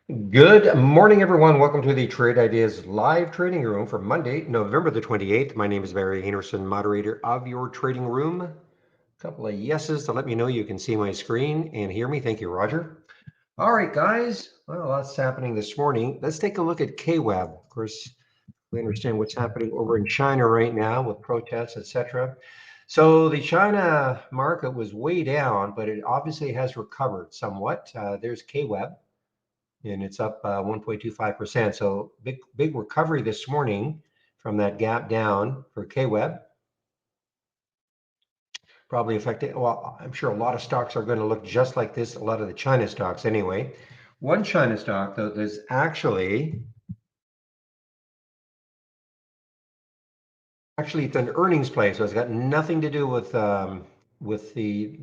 Good morning, everyone. Welcome to the Trade Ideas live trading room for Monday, November the 28th. My name is Barry Haynerson, moderator of your trading room. A couple of yeses to let me know you can see my screen and hear me. Thank you, Roger. All right, guys. Well, lots happening this morning. Let's take a look at KWEB. Of course, we understand what's happening over in China right now with protests, etc. So the China market was way down, but it obviously has recovered somewhat. There's KWEB and it's up 1.25%. So big recovery this morning from that gap down for KWEB. Probably affected. Well, I'm sure a lot of stocks are going to look just like this. A lot of the China stocks, anyway. One China stock though, there's actually it's an earnings play, so it's got nothing to do with the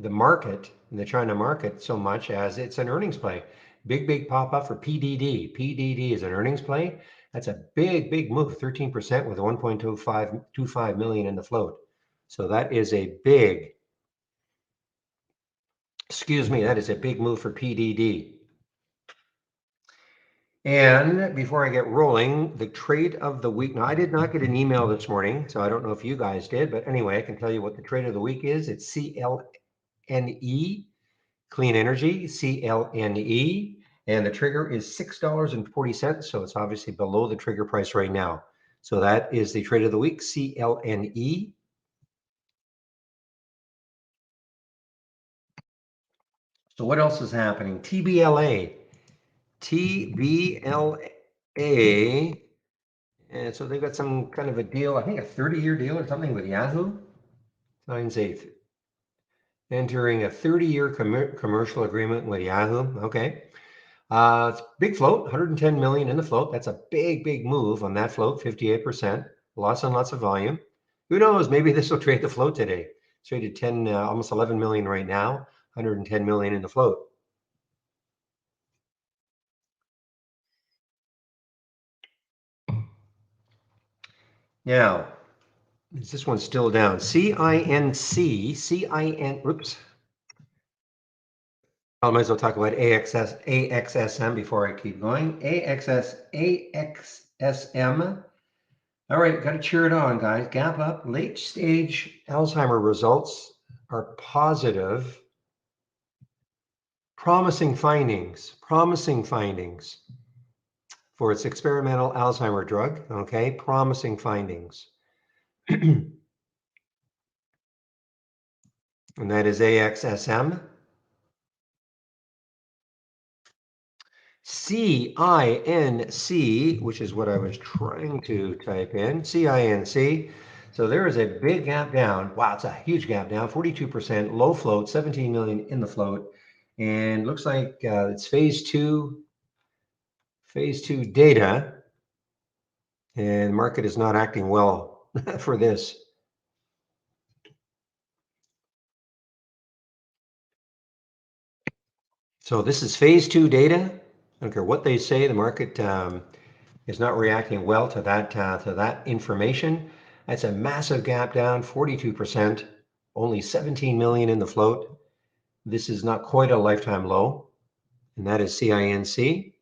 market, the China market, so much as it's an earnings play. Big pop up for PDD. PDD is an earnings play. That's a big move, 13% with 1.25 million in the float. So that is a big, that is a big move for PDD. And before I get rolling, the trade of the week. Now, I did not get an email this morning, so I don't know if you guys did, but anyway, I can tell you what the trade of the week is. It's CLNE, Clean Energy, CLNE, and the trigger is $6.40, so it's obviously below the trigger price right now. So that is the trade of the week, CLNE. So what else is happening? TBLA. TBLA. And so they've got some kind of a deal, I think a 30-year deal or something with Yahoo. Signs eighth. Entering a 30-year commercial agreement with Yahoo. Okay. It's big float, 110 million in the float. That's a big move on that float, 58%. Lots and lots of volume. Who knows? Maybe this will trade the float today. It's traded 10, almost 11 million right now, 110 million in the float. Now, is this one still down? CINC, oops. I might as well talk about AXSM before I keep going. AXSM. All right, got to cheer it on, guys. Gap up. Late stage Alzheimer results are positive. Promising findings for its experimental Alzheimer drug. Okay, promising findings. And that is AXSM. CINC, which is what I was trying to type in, CINC. So there is a big gap down. Wow, it's a huge gap down, 42%, low float, 17 million in the float. And looks like it's phase two data. And market is not acting well for this. So this is phase two data. I don't care what they say, the market is not reacting well to that information. That's a massive gap down, 42%, only 17 million in the float. This is not quite a lifetime low, and that is CINC.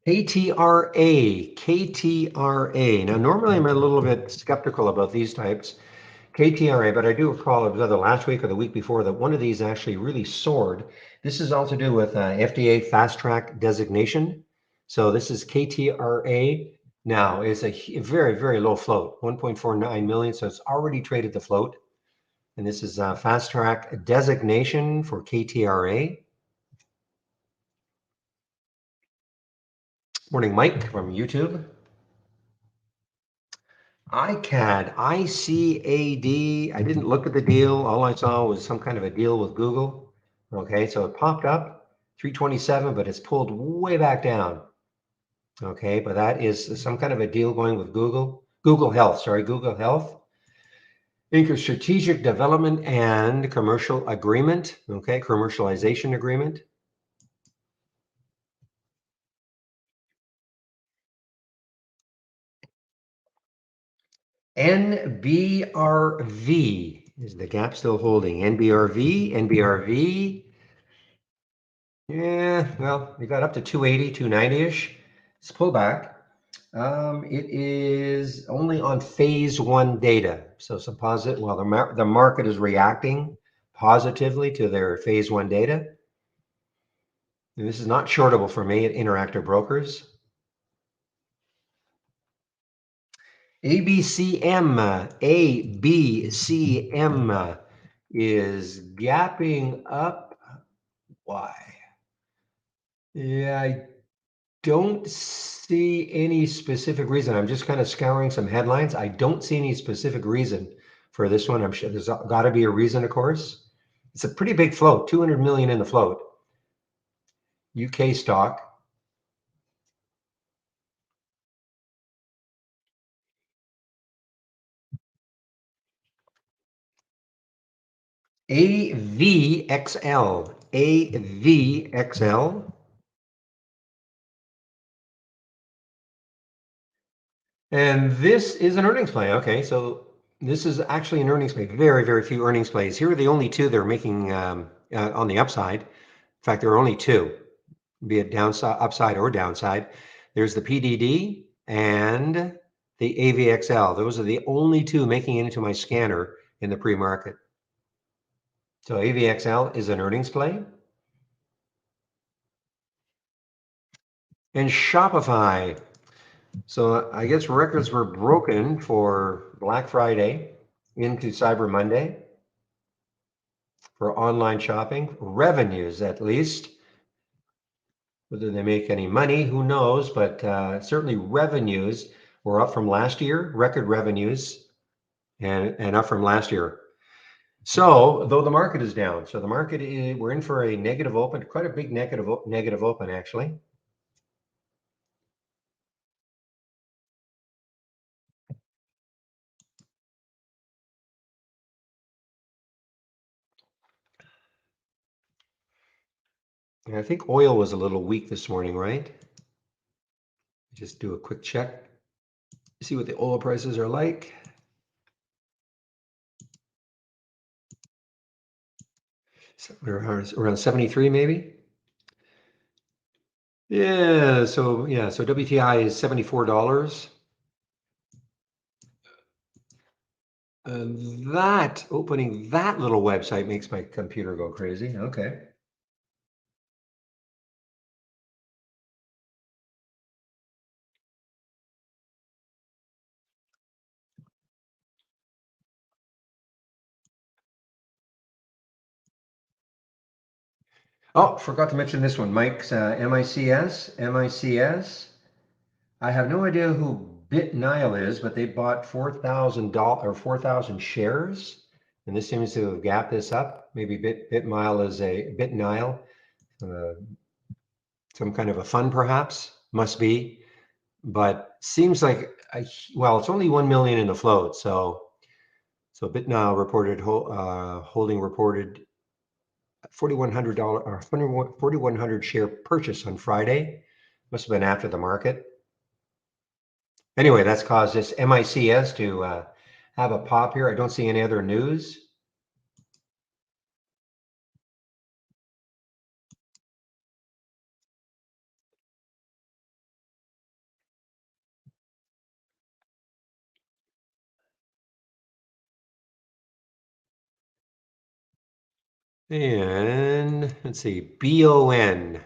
KTRA. Now, normally I'm a little bit skeptical about these types. KTRA, but I do recall it was either last week or the week before that one of these actually really soared. This is all to do with FDA fast track designation. So this is KTRA. Now it's a very low float, 1.49 million. So it's already traded the float. And this is fast track designation for KTRA. Morning, Mike from YouTube. ICAD, ICAD. I didn't look at the deal. All I saw was some kind of a deal with Google. Okay, so it popped up 327, but it's pulled way back down. Okay, but that is some kind of a deal going with Google. Google Health, Google Health. Think of strategic development and commercial agreement. Okay, commercialization agreement. NBRV. Is the gap still holding? NBRV. Yeah, well, we got up to 280, 290-ish. It's pullback. It is only on phase one data. So some positive, well, the market is reacting positively to their phase one data. And this is not shortable for me at Interactive Brokers. ABCM is gapping up. Why? Yeah, I don't see any specific reason. I'm just kind of scouring some headlines. I don't see any specific reason for this one. I'm sure there's got to be a reason, of course. It's a pretty big float, 200 million in the float. UK stock. AVXL. AVXL. And this is an earnings play. Okay, so this is actually an earnings play. Very, very few earnings plays. Here are the only two they're making on the upside. In fact, there are only two, be it downside, upside or downside. There's the PDD and the AVXL. Those are the only two making it into my scanner in the pre-market. So AVXL is an earnings play. And Shopify. So I guess records were broken for Black Friday into Cyber Monday for online shopping, revenues at least. Whether they make any money, who knows, but certainly revenues were up from last year, record revenues, and up from last year. So though the market is down, so the market we're in for a negative open, quite a big negative open actually. And I think oil was a little weak this morning, right? Just do a quick check, see what the oil prices are like. So we're around 73 maybe. Yeah, so WTI is $74. That opening that little website makes my computer go crazy. Okay. Oh, forgot to mention this one, Mike's MICS. MICS. I have no idea who BitNile is, but they bought $4,000 or 4,000 shares, and this seems to have gapped this up. Maybe BitNile is a BitNile, uh, some kind of a fund, perhaps. Must be, but seems like well, it's only 1 million in the float, so BitNile reported holding reported $4,100 or 4,100 share purchase on Friday. Must have been after the market. Anyway, that's caused this MICS to have a pop here. I don't see any other news. And let's see, BON,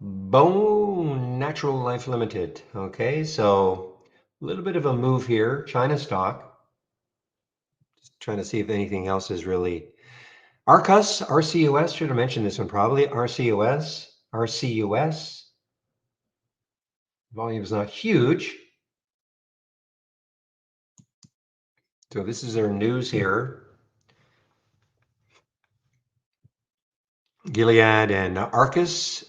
Bone Natural Life Limited. Okay, so a little bit of a move here. China stock. Just trying to see if anything else is really. Arcus, RCUS, should have mentioned this one probably. RCUS. Volume is not huge. So this is our news here. Gilead and Arcus.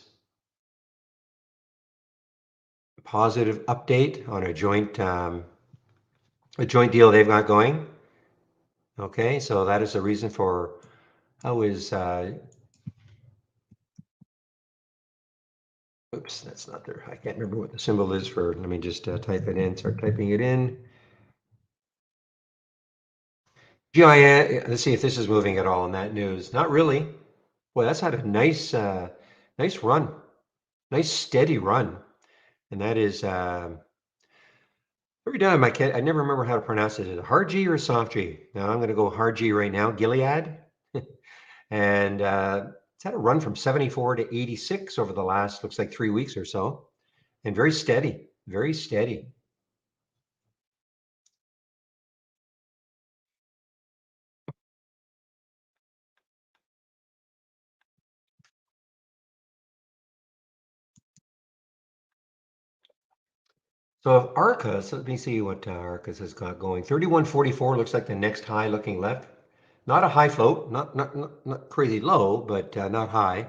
Positive update on a joint deal they've got going. Okay, so that is the reason for how is oops, that's not there. I can't remember what the symbol is for. Let me just type it in. Start typing it in. GIN, let's see if this is moving at all in that news. Not really. Well, that's had a nice run, nice steady run. And that is, every time I can't, I never remember how to pronounce it. Is it hard G or soft G? Now I'm going to go hard G right now, Gilead. And it's had a run from 74 to 86 over the last, looks like 3 weeks or so. And very steady, very steady. So if Arcus, let me see what Arcus has got going. 31.44 looks like the next high looking left. Not a high float, not crazy low, but not high.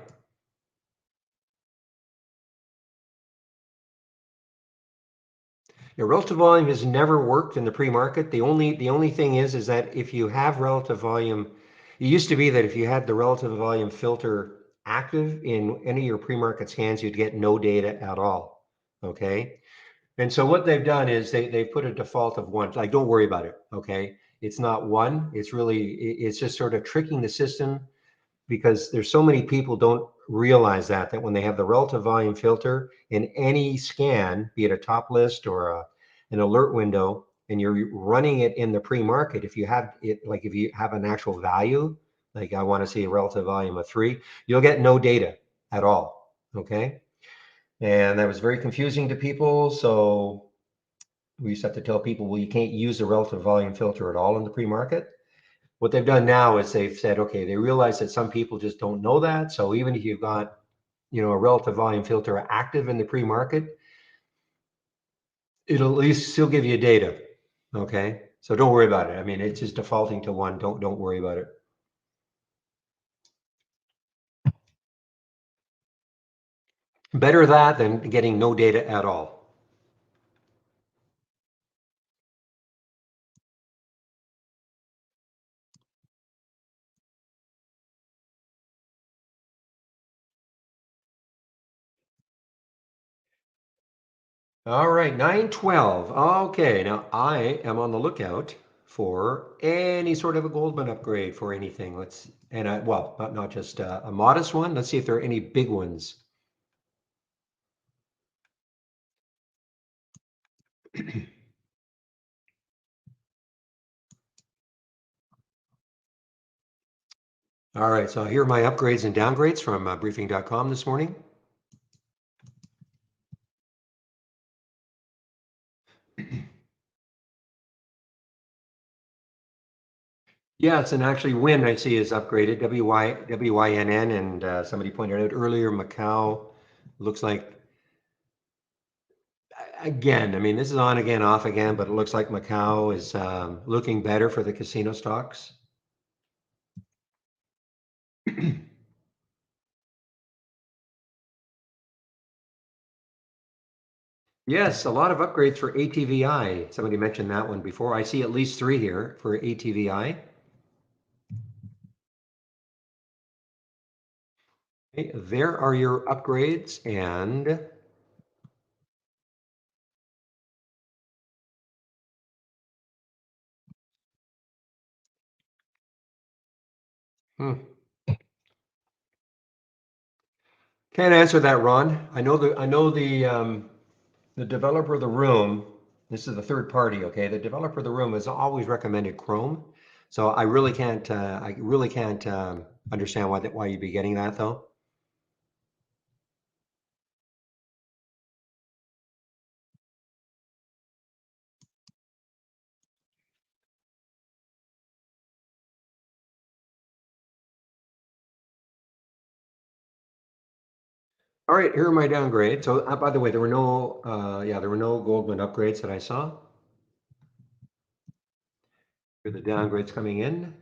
Yeah, relative volume has never worked in the pre-market. The only thing is that if you have relative volume, it used to be that if you had the relative volume filter active in any of your pre-market scans, you'd get no data at all. Okay. And so what they've done is they've put a default of one. Like, don't worry about it. Okay. It's not one. It's just sort of tricking the system because there's so many people don't realize that when they have the relative volume filter in any scan, be it a top list or an alert window, and you're running it in the pre-market, if you have it, like if you have an actual value, like I want to see a relative volume of 3, you'll get no data at all. Okay. And that was very confusing to people. So we used to have to tell people, well, you can't use the relative volume filter at all in the pre-market. What they've done now is they've said, okay, they realize that some people just don't know that. So even if you've got, a relative volume filter active in the pre-market, it'll at least still give you data. Okay. So don't worry about it. I mean, it's just defaulting to one. Don't worry about it. Better that than getting no data at all. All right, 912. Okay, now I am on the lookout for any sort of a Goldman upgrade for anything. Well, not just a modest one. Let's see if there are any big ones. All right, so here are my upgrades and downgrades from briefing.com this morning. Yeah, it's an actually Win I see is upgraded, WYNN, and somebody pointed out earlier, Macau looks like, again, I mean, this is on again, off again, but it looks like Macau is looking better for the casino stocks. Yes, a lot of upgrades for ATVI. Somebody mentioned that one before. I see at least 3 here for ATVI. Okay, there are your upgrades, and can't answer that, Ron. The developer of the room. This is the third party. Okay, the developer of the room has always recommended Chrome, so I really can't. Understand why you'd be getting that though. All right, here are my downgrades. So, by the way, there were no Goldman upgrades that I saw. Here are the downgrades coming in.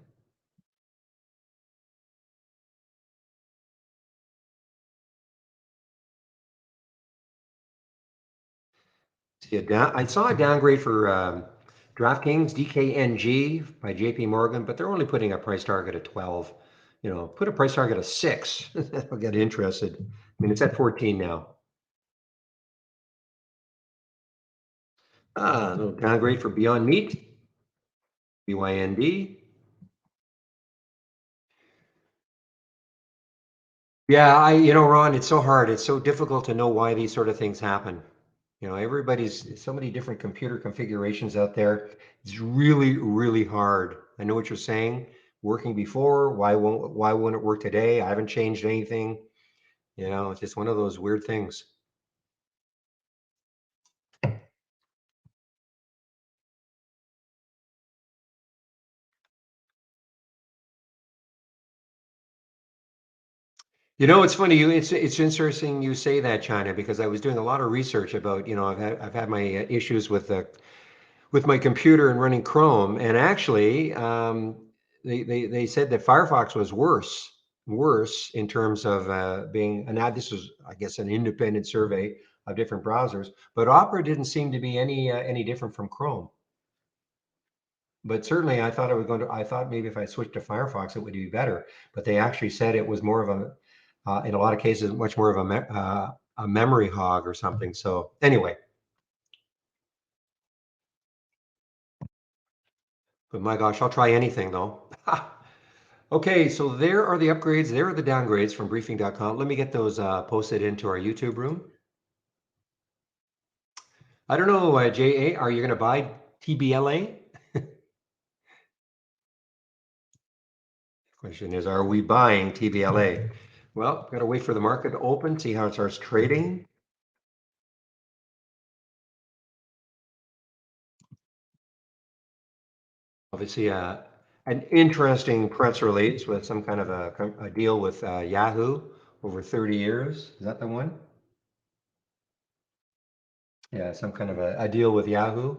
I saw a downgrade for DraftKings, DKNG by JP Morgan, but they're only putting a price target at 12. Put a price target of 6. I'll get interested. I mean, it's at 14 now. A little downgrade for Beyond Meat, BYND. Yeah, Ron, it's so hard. It's so difficult to know why these sort of things happen. Everybody's so many different computer configurations out there. It's really, really hard. I know what you're saying. Working before, why won't it work today? I haven't changed anything. It's just one of those weird things. It's funny. It's interesting you say that, China, because I was doing a lot of research about. I've had my issues with my computer and running Chrome, and actually, they said that Firefox was worse in terms of being. And now this was, I guess, an independent survey of different browsers, but Opera didn't seem to be any different from Chrome. But certainly, I thought maybe if I switched to Firefox, it would be better. But they actually said it was more of in a lot of cases, much more of a memory hog or something. So anyway, but my gosh, I'll try anything though. Okay, so there are the upgrades, there are the downgrades from briefing.com. Let me get those posted into our YouTube room. I don't know, JA, are you going to buy TBLA? Question is, are we buying TBLA? Well, got to wait for the market to open, see how it starts trading. Obviously, an interesting press release with some kind of a deal with Yahoo over 30 years. Is that the one? Yeah, some kind of a deal with Yahoo.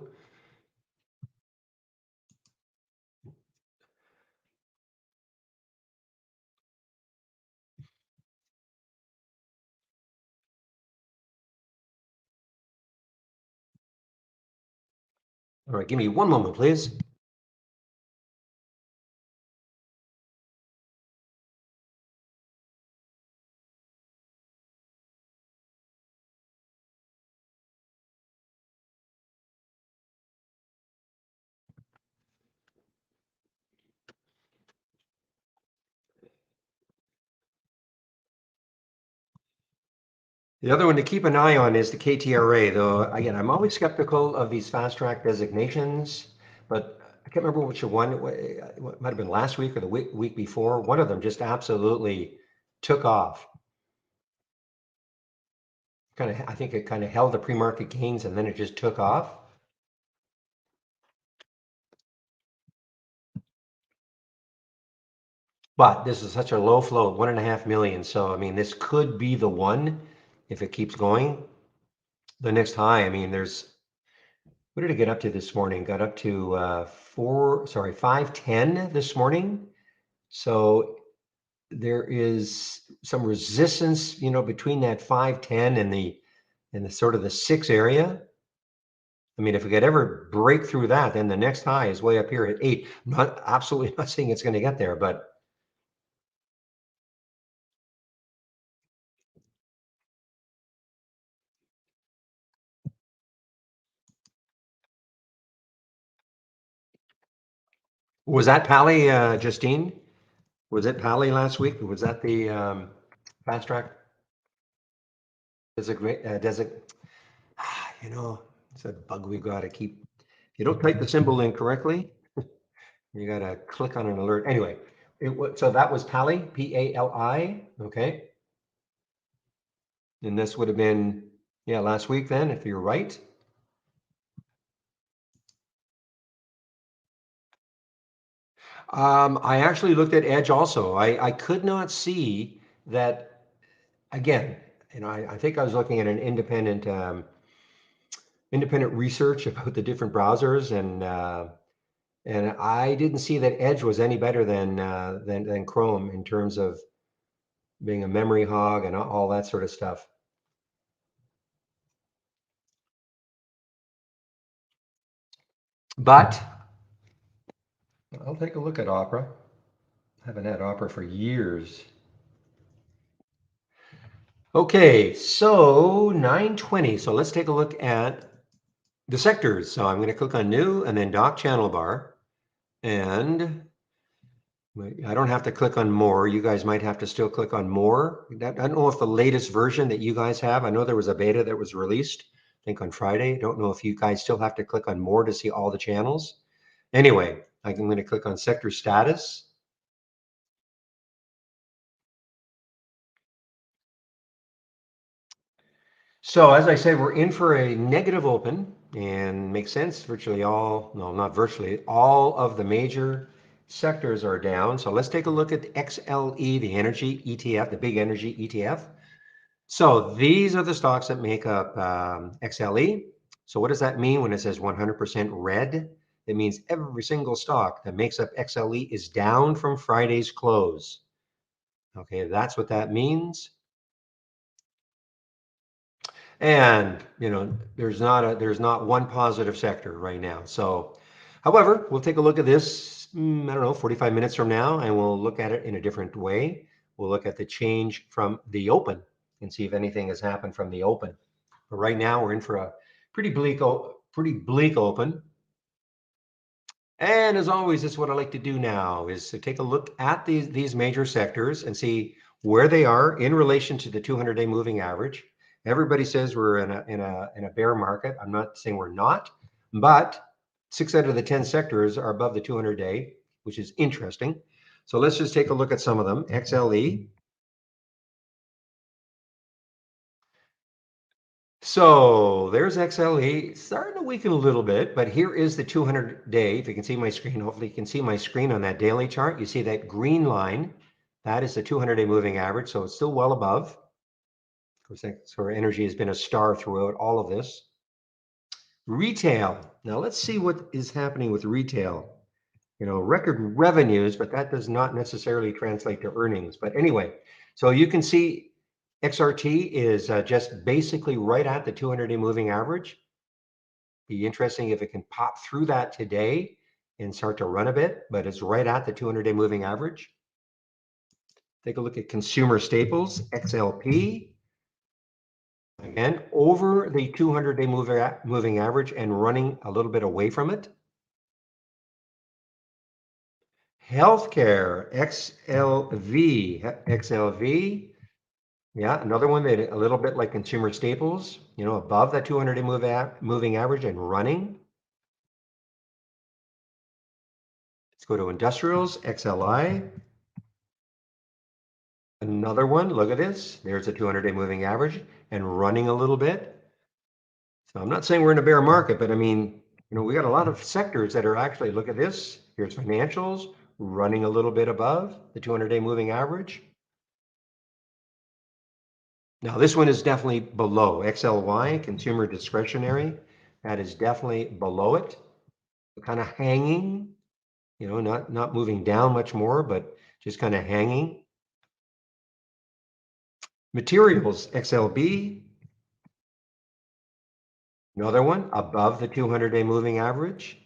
All right, give me one moment, please. The other one to keep an eye on is the KTRA, though. Again, I'm always skeptical of these fast track designations, but I can't remember which one. It might have been last week or the week before. One of them just absolutely took off. I think it kind of held the pre-market gains and then it just took off. But this is such a low flow, 1.5 million. So I mean, this could be the one if it keeps going. The next high, I mean, what did it get up to this morning? Got up to 510 this morning. So there is some resistance, between that 510 and the sort of the 6 area. I mean, if we could ever break through that, then the next high is way up here at 8. Not absolutely not saying it's going to get there, but was that Pally, Justine? Was it Pally last week? Was that the fast track you know, it's a bug we've got to keep. If you don't type the symbol in correctly, you got to click on an alert. Anyway, so that was Pali, Pali. Okay. And this would have been, yeah, last week then, if you're right. I actually looked at Edge also. I could not see that again. I think I was looking at an independent research about the different browsers, and I didn't see that Edge was any better than Chrome in terms of being a memory hog and all that sort of stuff. But I'll take a look at Opera. I haven't had Opera for years. Okay, so 920. So let's take a look at the sectors. So I'm going to click on New and then Dock Channel Bar. And I don't have to click on more. You guys might have to still click on more. I don't know if the latest version that you guys have, I know there was a beta that was released, I think on Friday. I don't know if you guys still have to click on more to see all the channels. Anyway, I'm going to click on sector status. So as I said, we're in for a negative open, and makes sense. Virtually all, no, not virtually, all of the major sectors are down. So let's take a look at XLE, the energy ETF, the big energy ETF. So these are the stocks that make up XLE. So what does that mean when it says 100% red? It means every single stock that makes up XLE is down from Friday's close. Okay, that's what that means. And there's not one positive sector right now. So, however, we'll take a look at this, I don't know, 45 minutes from now, and we'll look at it in a different way. We'll look at the change from the open and see if anything has happened from the open. But right now, we're in for a pretty bleak open. And as always, this is what I like to do now is to take a look at these major sectors and see where they are in relation to the 200-day moving average. Everybody says we're in a bear market. I'm not saying we're not, but 6 out of the 10 sectors are above the 200-day, which is interesting. So let's just take a look at some of them. XLE. So there's XLE starting to weaken a little bit, but here is the 200-day. If you can see my screen, hopefully you can see my screen on that daily chart. You see that green line, that is the 200-day moving average. So it's still well above. Of course, so energy has been a star throughout all of this. Retail. Now let's see what is happening with retail. Record revenues, but that does not necessarily translate to earnings. But anyway, so you can see XRT is just basically right at the 200-day moving average. Be interesting if it can pop through that today and start to run a bit, but it's right at the 200-day moving average. Take a look at consumer staples, XLP. Again, over the 200-day moving average and running a little bit away from it. Healthcare, XLV. Yeah, another one that a little bit like consumer staples, above that 200-day moving average and running. Let's go to industrials, XLI. Another one, look at this. There's a 200-day moving average and running a little bit. So I'm not saying we're in a bear market, but I mean, we got a lot of sectors that are actually, look at this. Here's financials running a little bit above the 200-day moving average. Now this one is definitely below XLY, consumer discretionary. That is definitely below it. Kind of hanging, not moving down much more, but just kind of hanging. Materials, XLB. Another one above the 200-day moving average.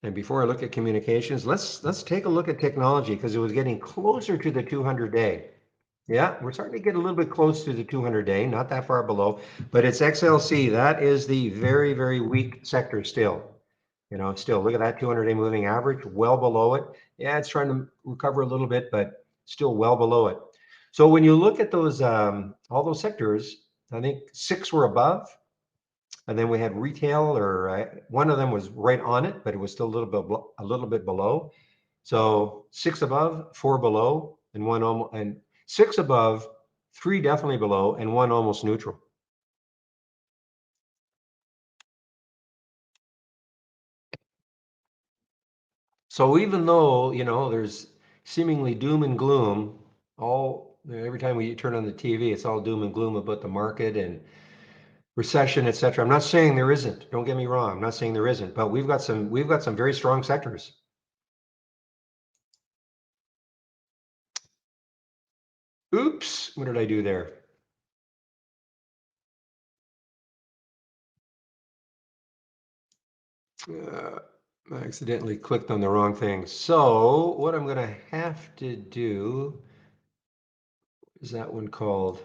And before I look at communications, let's take a look at technology because it was getting closer to the 200-day. Yeah, we're starting to get a little bit close to the 200-day, not that far below, but it's XLC. That is the very, very weak sector still. Still look at that 200-day moving average, well below it. Yeah, it's trying to recover a little bit, but still well below it. So when you look at those, all those sectors, I think 6 were above, and then we had retail, or one of them was right on it, but it was still a little bit below. So 6 above, 4 below, and 1 almost, and 6 above, 3 definitely below, and 1 almost neutral. So even though, there's seemingly doom and gloom, every time we turn on the TV, it's all doom and gloom about the market and recession, etc. I'm not saying there isn't. Don't get me wrong. I'm not saying there isn't, but we've got some very strong sectors. Oops, what did I do there? I accidentally clicked on the wrong thing. So what I'm going to have to do is that one called.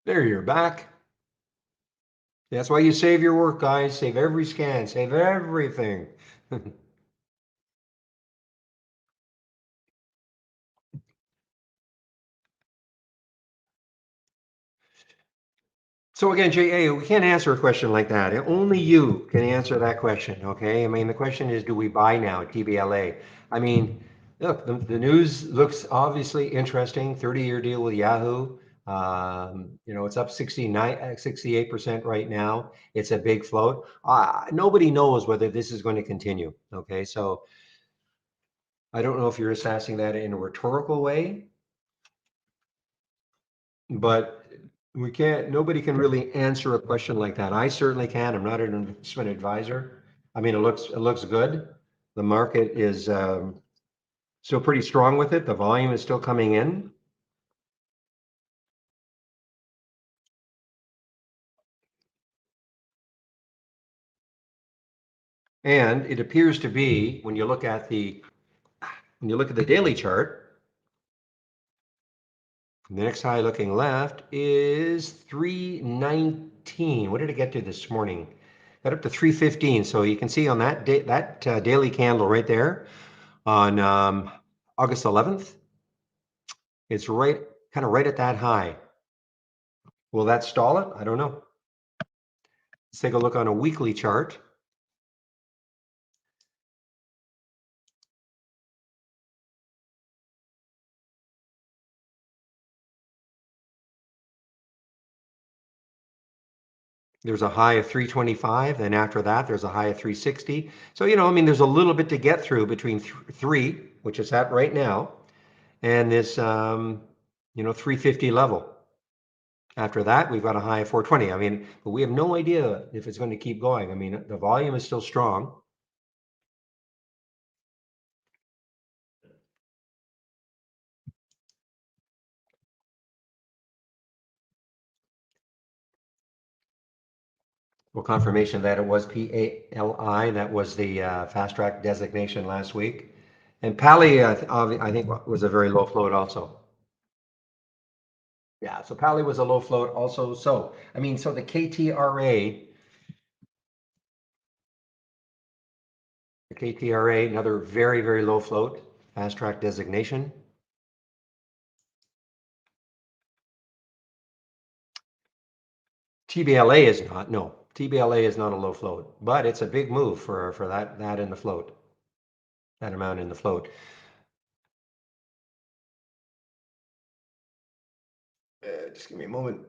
There, you're back. That's why you save your work, guys. Save every scan, save everything. So again, JA, we can't answer a question like that. Only you can answer that question, okay? I mean, the question is, do we buy now, TBLA? I mean, look, the news looks obviously interesting. 30-year deal with Yahoo. It's up 68% right now. It's a big float. Nobody knows whether this is going to continue, okay? So I don't know if you're assessing that in a rhetorical way, but nobody can really answer a question like that. I certainly can. I'm not an investment advisor. I mean, it looks good. The market is still pretty strong with it. The volume is still coming in. And it appears to be, when you look at the daily chart, the next high looking left is 319. What did it get to this morning? Got up to 315. So you can see on that day, that daily candle right there on August 11th, it's kind of right at that high. Will that stall it? I don't know. Let's take a look on a weekly chart. There's a high of 325, then after that, there's a high of 360. So, I mean, there's a little bit to get through between 3, which is at right now, and this, 350 level. After that, we've got a high of 420. I mean, but we have no idea if it's going to keep going. I mean, the volume is still strong. Well, confirmation that it was PALI, that was the fast track designation last week. And Pali, I think, was a very low float also. Yeah, so Pali was a low float also. So, I mean, so the KTRA, another very, very low float, fast track designation. TBLA is not, no. TBLA is not a low float, but it's a big move for that in the float, that amount in the float. Just give me a moment.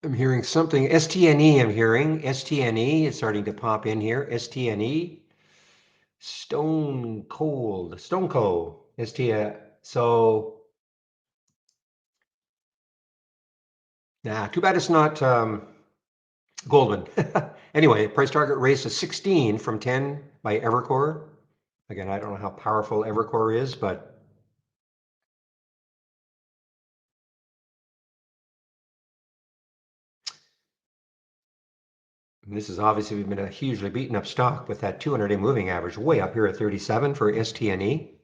I'm hearing something. STNE, I'm hearing. STNE is starting to pop in here. STNE. Stone Cold. ST. So, too bad it's not Goldman. Anyway, price target raised to 16 from 10 by Evercore. Again, I don't know how powerful Evercore is, but this is obviously been a hugely beaten up stock with that 200-day moving average way up here at 37 for STNE.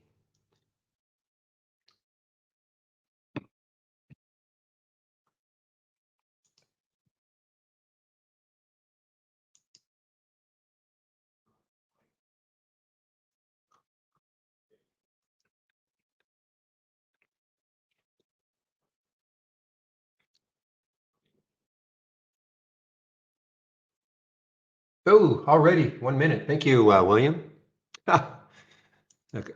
Oh, already 1 minute. Thank you, William. Okay,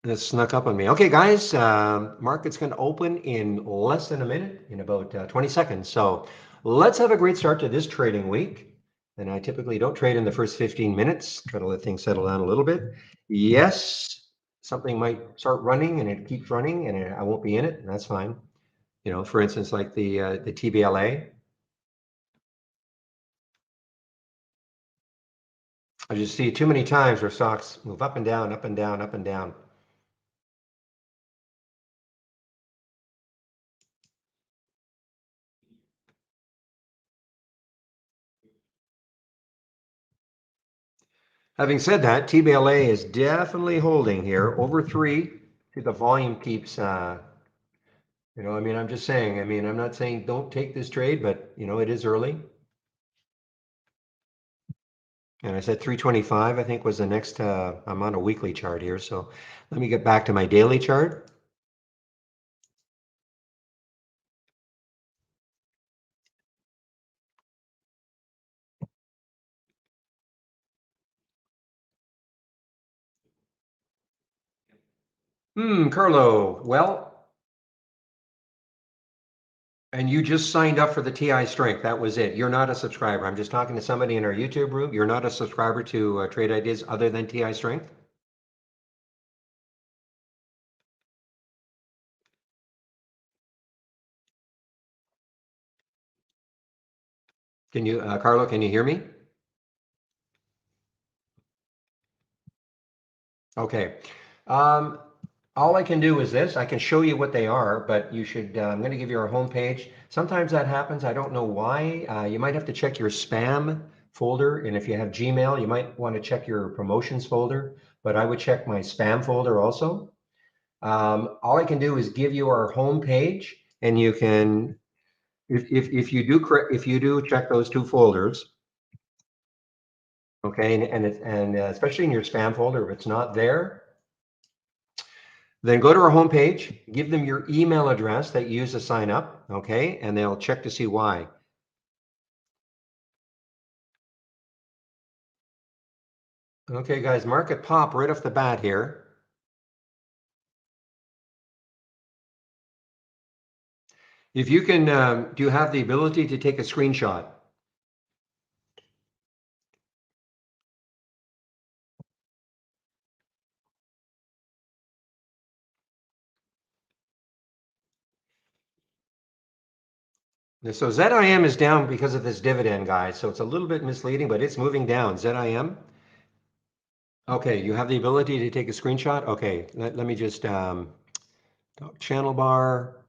that snuck up on me. Okay, guys, market's going to open in less than a minute, in about 20 seconds. So let's have a great start to this trading week. And I typically don't trade in the first 15 minutes, try to let things settle down a little bit. Yes, something might start running and it keeps running and I won't be in it, and that's fine. For instance, like the TBLA. I just see too many times where stocks move up and down, up and down, up and down. Having said that, TBLA is definitely holding here over 3. The volume keeps You know, I mean, I'm just saying, I mean, I'm not saying don't take this trade, but you know, it is early. And I said 325, I think was the next, I'm on a weekly chart here. So let me get back to my daily chart. Carlo, well, and you just signed up for the TI Strength. That was it. You're not a subscriber. I'm just talking to somebody in our YouTube room. You're not a subscriber to Trade Ideas other than TI Strength? Can you, Carlo, can you hear me? Okay. Um, all I can do is this. I can show you what they are, but you should, I'm going to give you our homepage. Sometimes that happens. I don't know why. You might have to check your spam folder. And if you have Gmail, you might want to check your promotions folder, but I would check my spam folder also. All I can do is give you our homepage, and you can, if you do if you do check those two folders, okay, and especially in your spam folder, if it's not there, then go to our homepage, give them your email address that you use to sign up, okay, and they'll check to see why. Okay, guys, market pop right off the bat here. If you can, do you have the ability to take a screenshot? So ZIM is down because of this dividend, guys. So it's a little bit misleading, but it's moving down. ZIM. Okay, you have the ability to take a screenshot? Okay, let me just channel bar,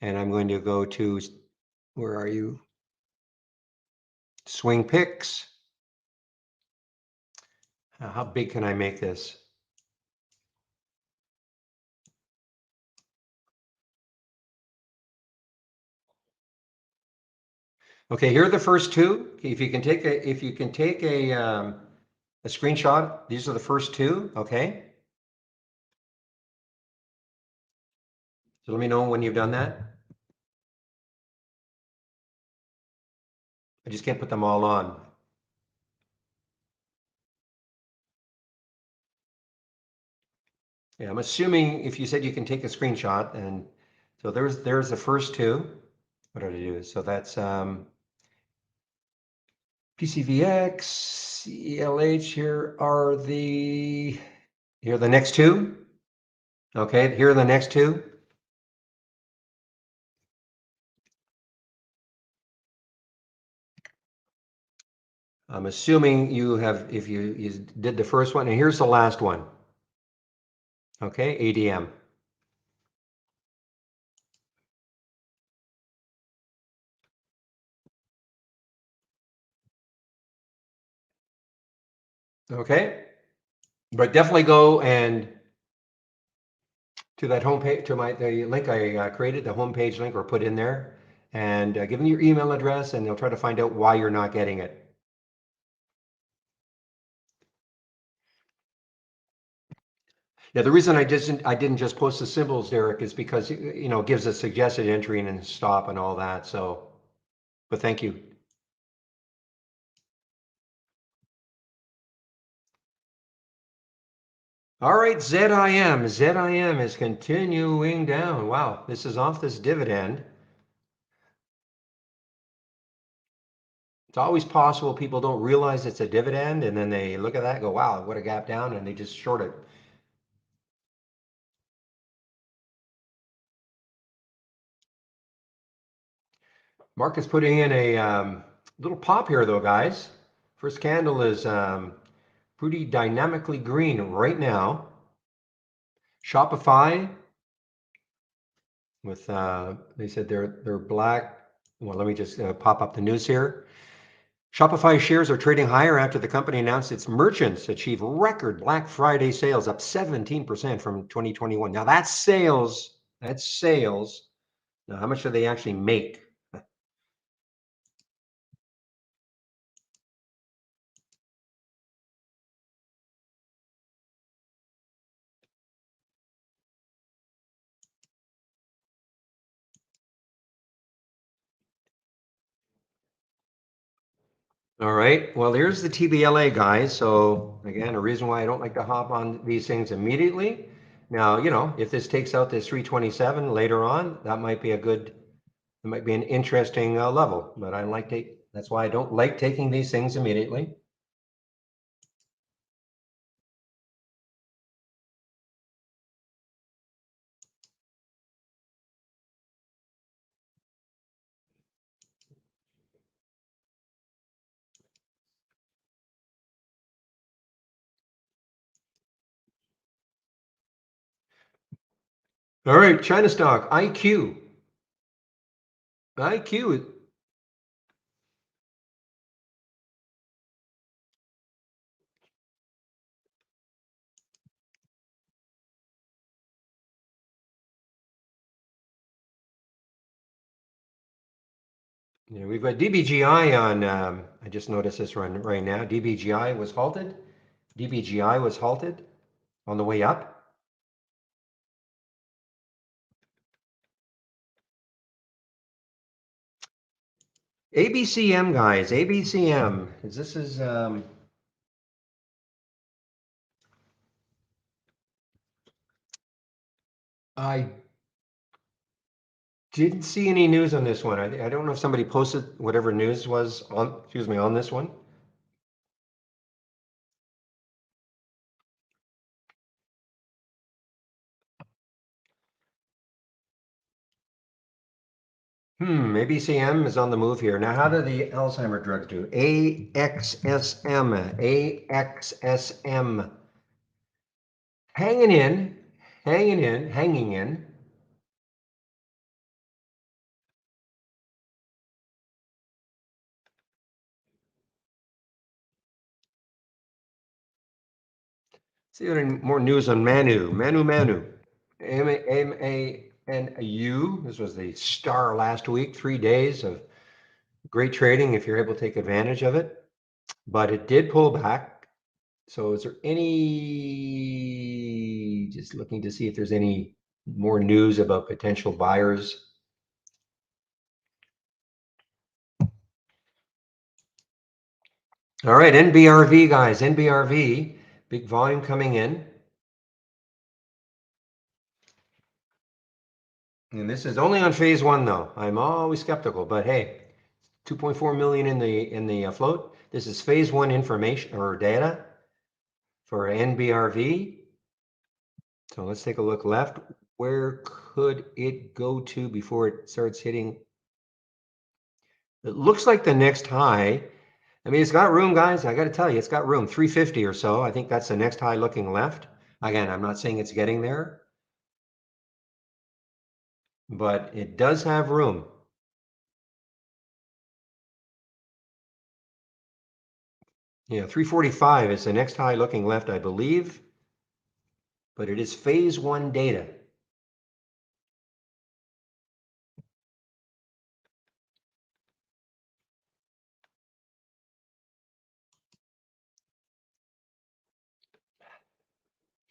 and I'm going to go to, where are you? Swing picks. How big can I make this? Okay, here are the first two. If you can take a screenshot, these are the first two, okay? So let me know when you've done that. I just can't put them all on. Yeah, I'm assuming if you said you can take a screenshot, and so there's the first two. What did I do? So that's PCVX, ELH. Here are the next two. Okay, here are the next two. I'm assuming you have, if you did the first one, and here's the last one. Okay, ADM. Okay, but definitely go and to that homepage, to the link I created, the homepage link or put in there, and give them your email address, and they'll try to find out why you're not getting it. Yeah, the reason I didn't just post the symbols, Derek, is because you know, it gives a suggested entry and stop and all that. So, but thank you. All right, ZIM is continuing down. Wow, this is off this dividend. It's always possible people don't realize it's a dividend, and then they look at that and go, wow, what a gap down, and they just short it. Market's putting in a little pop here though, guys. First candle is pretty dynamically green right now. Shopify with, they said they're black. Well, let me just pop up the news here. Shopify shares are trading higher after the company announced its merchants achieve record Black Friday sales, up 17% from 2021. Now that's sales. That's sales. Now, how much do they actually make? All right, well, here's the TBLA, guys. So again, a reason why I don't like to hop on these things immediately. Now, if this takes out this 327 later on, that might be it might be an interesting level, but that's why I don't like taking these things immediately. All right, China stock, IQ. IQ. Yeah, we've got DBGI on, I just noticed this one right now. DBGI was halted. DBGI was halted on the way up. ABCM, guys, ABCM. This is I didn't see any news on this one. I don't know if somebody posted whatever news was on, excuse me, on this one. ABCM is on the move here. Now, how do the Alzheimer drugs do? AXSM, AXSM. Hanging in, hanging in, hanging in. See any more news on Manu. Manu. MANU. This was the star last week. 3 days of great trading if you're able to take advantage of it. But it did pull back. So is there just looking to see if there's any more news about potential buyers? All right, NBRV, guys. NBRV, big volume coming in. And this is only on phase one, though. I'm always skeptical, but hey, 2.4 million in the float. This is phase one information or data for NBRV. So let's take a look left. Where could it go to before it starts hitting? It looks like the next high. I mean, it's got room, guys. I got to tell you, it's got room. 350 or so. I think that's the next high looking left. Again, I'm not saying it's getting there, but it does have room. Yeah, 345 is the next high looking left, I believe, but it is phase one data.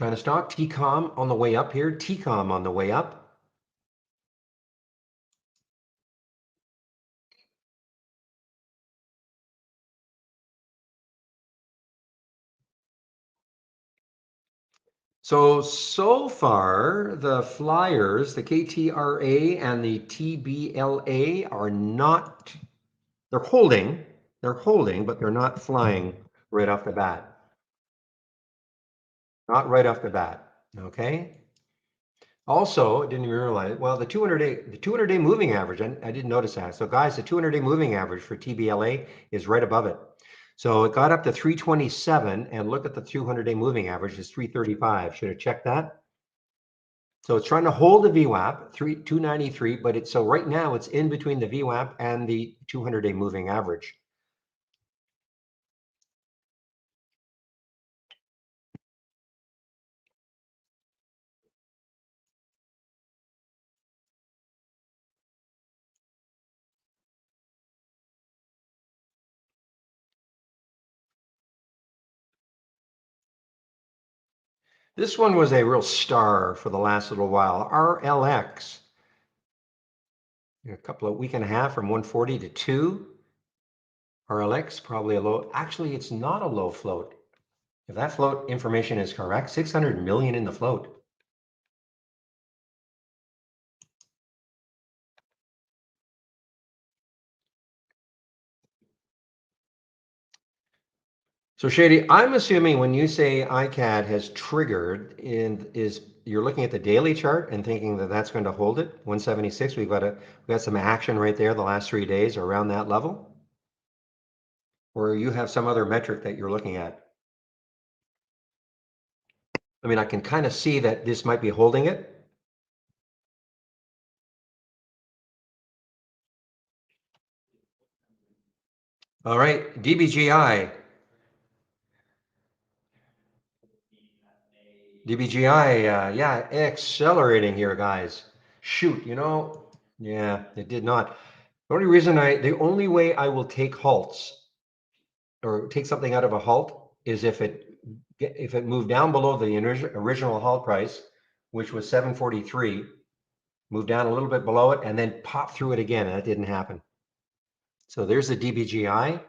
China stock, TCOM on the way up here. TCOM on the way up. So far, the flyers, the KTRA and the TBLA are not, they're holding, but they're not flying right off the bat. Not right off the bat, okay? Also, didn't even realize, well, the 200-day moving average, I didn't notice that. So guys, the 200-day moving average for TBLA is right above it. So it got up to 327 and look at the 200-day moving average is 335. Should have checked that. So it's trying to hold the VWAP, 293, but so right now it's in between the VWAP and the 200-day moving average. This one was a real star for the last little while. RLX, a couple of week and a half from 140 to 2. RLX, probably a low. Actually, it's not a low float. If that float information is correct, 600 million in the float. So Shady, I'm assuming when you say ICAD has triggered, you're looking at the daily chart and thinking that that's going to hold it 176. We've got some action right there the last 3 days around that level, or you have some other metric that you're looking at. I mean, I can kind of see that this might be holding it. All right, DBGI. DBGI, yeah, accelerating here, guys. Shoot, yeah, it did not. The only way I will take halts or take something out of a halt is if it moved down below the original halt price, which was 743, moved down a little bit below it, and then pop through it again, and that didn't happen. So there's the DBGI.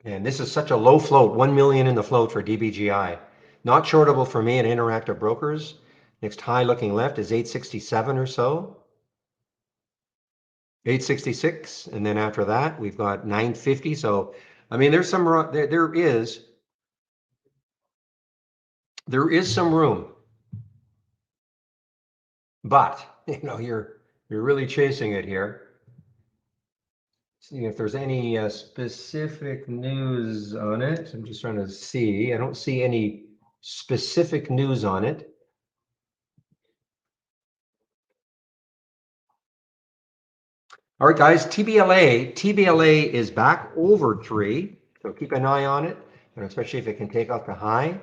And this is such a low float, 1 million in the float for DBGI. Not shortable for me at Interactive Brokers. Next high looking left is 867 or so. 866, and then after that we've got 950. So I mean there's some there is some room, but you're really chasing it here. See if there's any specific news on it. I'm just trying to see. I don't see any specific news on it. All right, guys, TBLA is back over 3, so keep an eye on it, and especially if it can take out the high.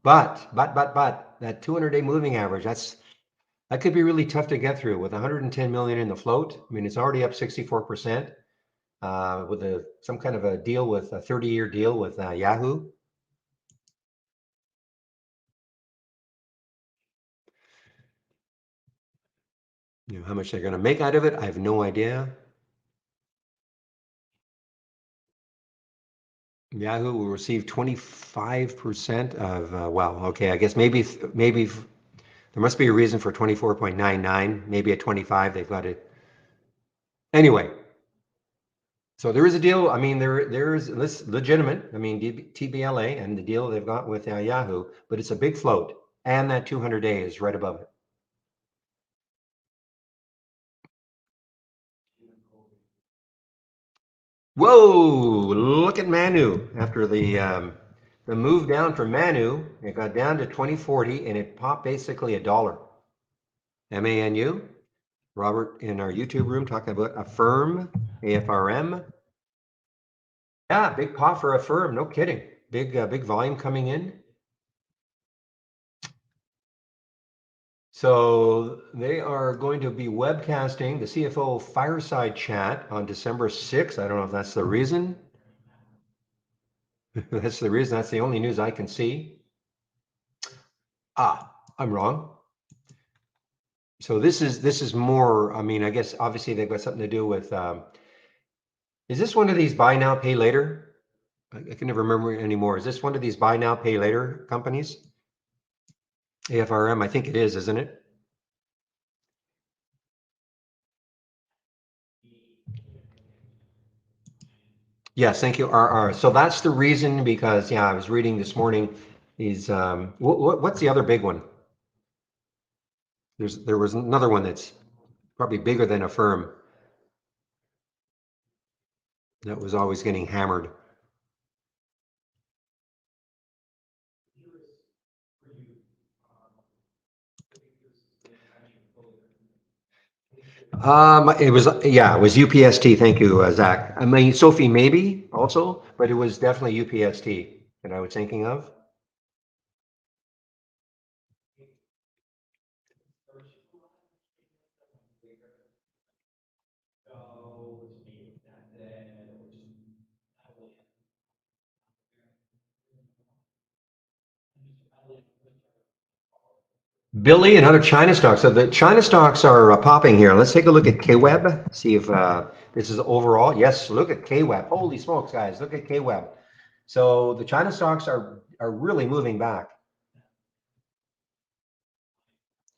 But that 200-day moving average, that could be really tough to get through with 110 million in the float. I mean, it's already up 64% with some kind of a deal with a 30-year deal with Yahoo. How much they're going to make out of it, I have no idea. Yahoo will receive 25% of, well, okay, I guess maybe there must be a reason for 24.99, maybe at 25 they've got it. Anyway, so there is a deal. I mean, there's this legitimate. I mean, TBLA and the deal they've got with Yahoo, but it's a big float, and that 200-day is right above it. Whoa! Look at Manu. After the move down from Manu, it got down to 2040, and it popped basically $1. MANU. Robert in our YouTube room talking about Affirm, AFRM. Yeah, big pop for Affirm. No kidding. Big volume coming in. So they are going to be webcasting the CFO Fireside Chat on December 6th. I don't know if that's the reason. That's the reason. That's the only news I can see. I'm wrong. So this is more, I mean, I guess obviously they've got something to do with, is this one of these buy now, pay later? I can never remember anymore. Is this one of these buy now, pay later companies? AFRM, I think it is, isn't it? Yes, thank you, RR. So that's the reason, because yeah, I was reading this morning. These what's the other big one? There was another one that's probably bigger than Affirm that was always getting hammered. It was UPST. Thank you, Zach. I mean, Sophie maybe also, but it was definitely UPST that I was thinking of. Billy and other China stocks. So the China stocks are popping here. Let's take a look at KWEB. See if this is overall. Yes, look at KWEB. Holy smokes, guys! Look at KWEB. So the China stocks are really moving back.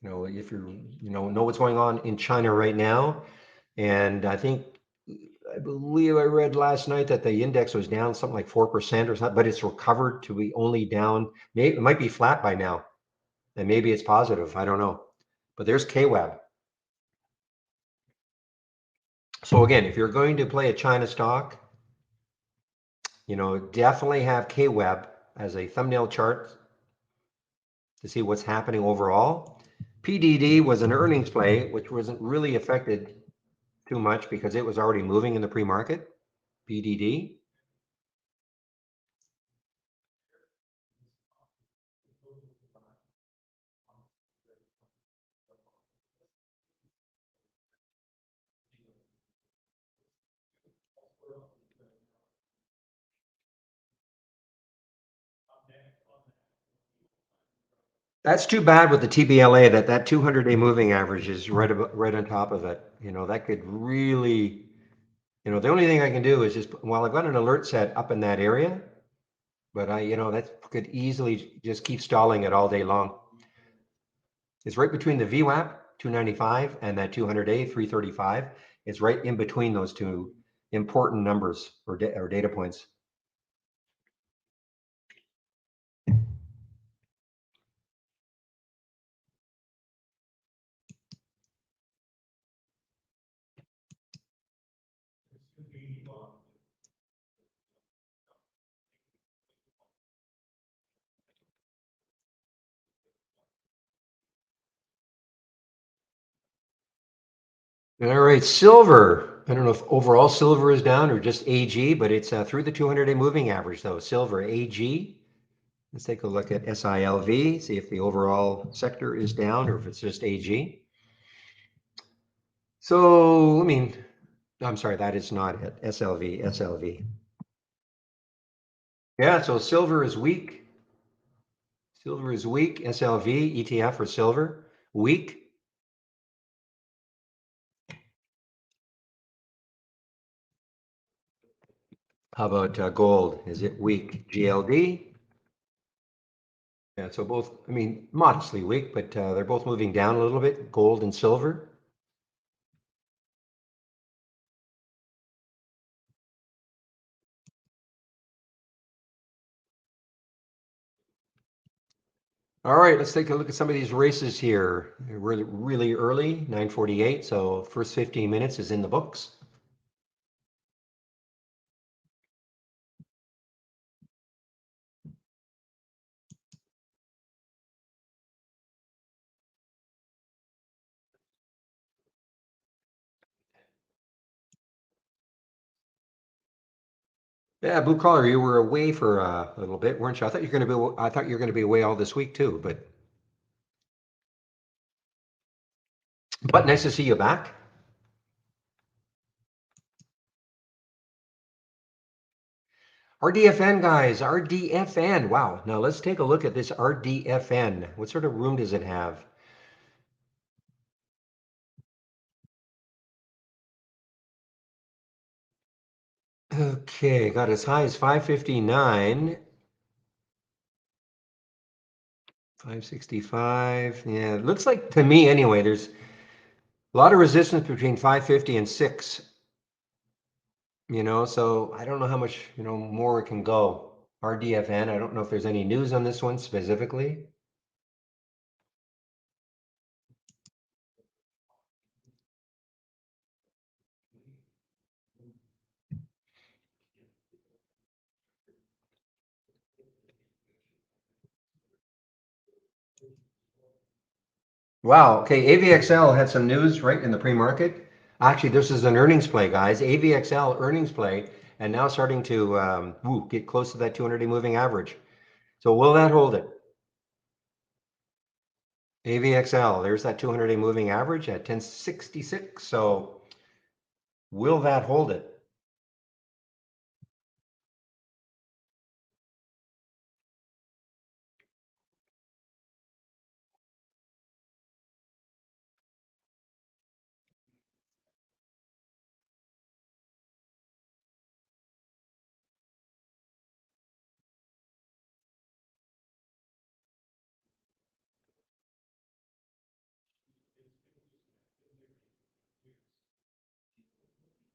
You know, if you know what's going on in China right now, and I believe I read last night that the index was down something like 4% or something, but it's recovered to be only down. Maybe it might be flat by now, and maybe it's positive. I don't know. But there's KWEB. So again, if you're going to play a China stock, you know, definitely have KWEB as a thumbnail chart to see what's happening overall. PDD was an earnings play, which wasn't really affected too much because it was already moving in the pre-market. PDD. That's too bad with the TBLA that 200-day moving average is right on top of it. You know, that could really, you know, the only thing I can do is just, well, I've got an alert set up in that area, but you know, that could easily just keep stalling it all day long. It's right between the VWAP 295 and that 200-day 335. It's right in between those two important numbers or data points. All right, silver. I don't know if overall silver is down or just AG, but it's through the 200-day moving average though. Silver AG. Let's take a look at SILV, see if the overall sector is down or if it's just AG. So, I mean, I'm sorry, that is not it. SLV. Yeah, so silver is weak. Silver is weak. SLV, ETF for silver, weak. How about gold? Is it weak? GLD? Yeah, so both, I mean, modestly weak, but they're both moving down a little bit, gold and silver. All right, let's take a look at some of these races here. We're really early, 9:48, so first 15 minutes is in the books. Yeah, blue collar, you were away for a little bit, weren't you? I thought you were going to be away all this week too, but nice to see you back. RDFN guys, RDFN. Wow. Now let's take a look at this RDFN. What sort of room does it have? Okay, got as high as 559, 565. Yeah, it looks like to me anyway, there's a lot of resistance between 550 and 6, you know, so I don't know how much, you know, more it can go. RDFN, I don't know if there's any news on this one specifically. Wow. Okay. AVXL had some news right in the pre-market. Actually, this is an earnings play, guys. AVXL earnings play, and now starting to get close to that 200-day moving average. So will that hold it? AVXL, there's that 200-day moving average at 1066. So will that hold it?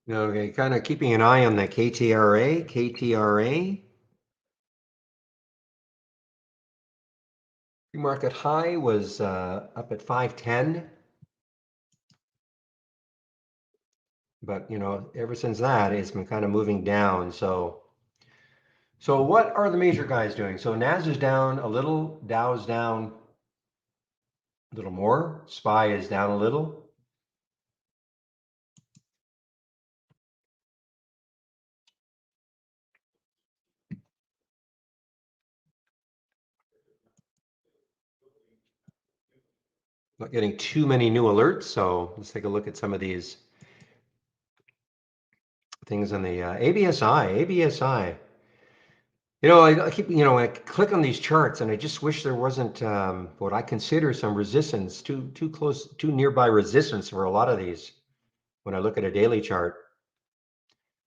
Okay, kind of keeping an eye on the KTRA. KTRA. Pre-market high was up at 510. But, ever since that, it's been kind of moving down. So what are the major guys doing? So NAS is down a little, Dow's down a little more, SPY is down a little. Not getting too many new alerts, so let's take a look at some of these things on the ABSI. ABSI. I keep, I click on these charts, and I just wish there wasn't what I consider some resistance, too close, too nearby resistance for a lot of these. When I look at a daily chart,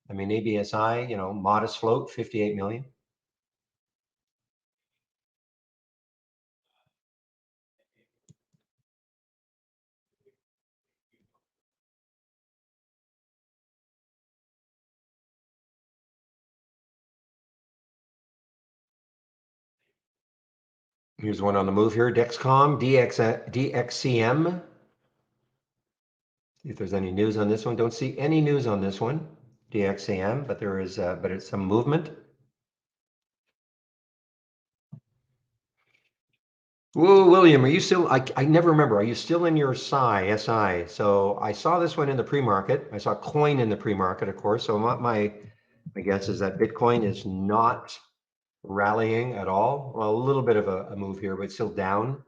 I mean ABSI, modest float, 58 million. Here's one on the move here, Dexcom, DXCM. See if there's any news on this one. Don't see any news on this one, DXCM, but there is, but it's some movement. Whoa, William, are you still, I never remember, are you still in your SI? So I saw this one in the pre-market. I saw coin in the pre-market, of course. So my guess is that Bitcoin is not rallying at all. Well, a little bit of a move here, but still down.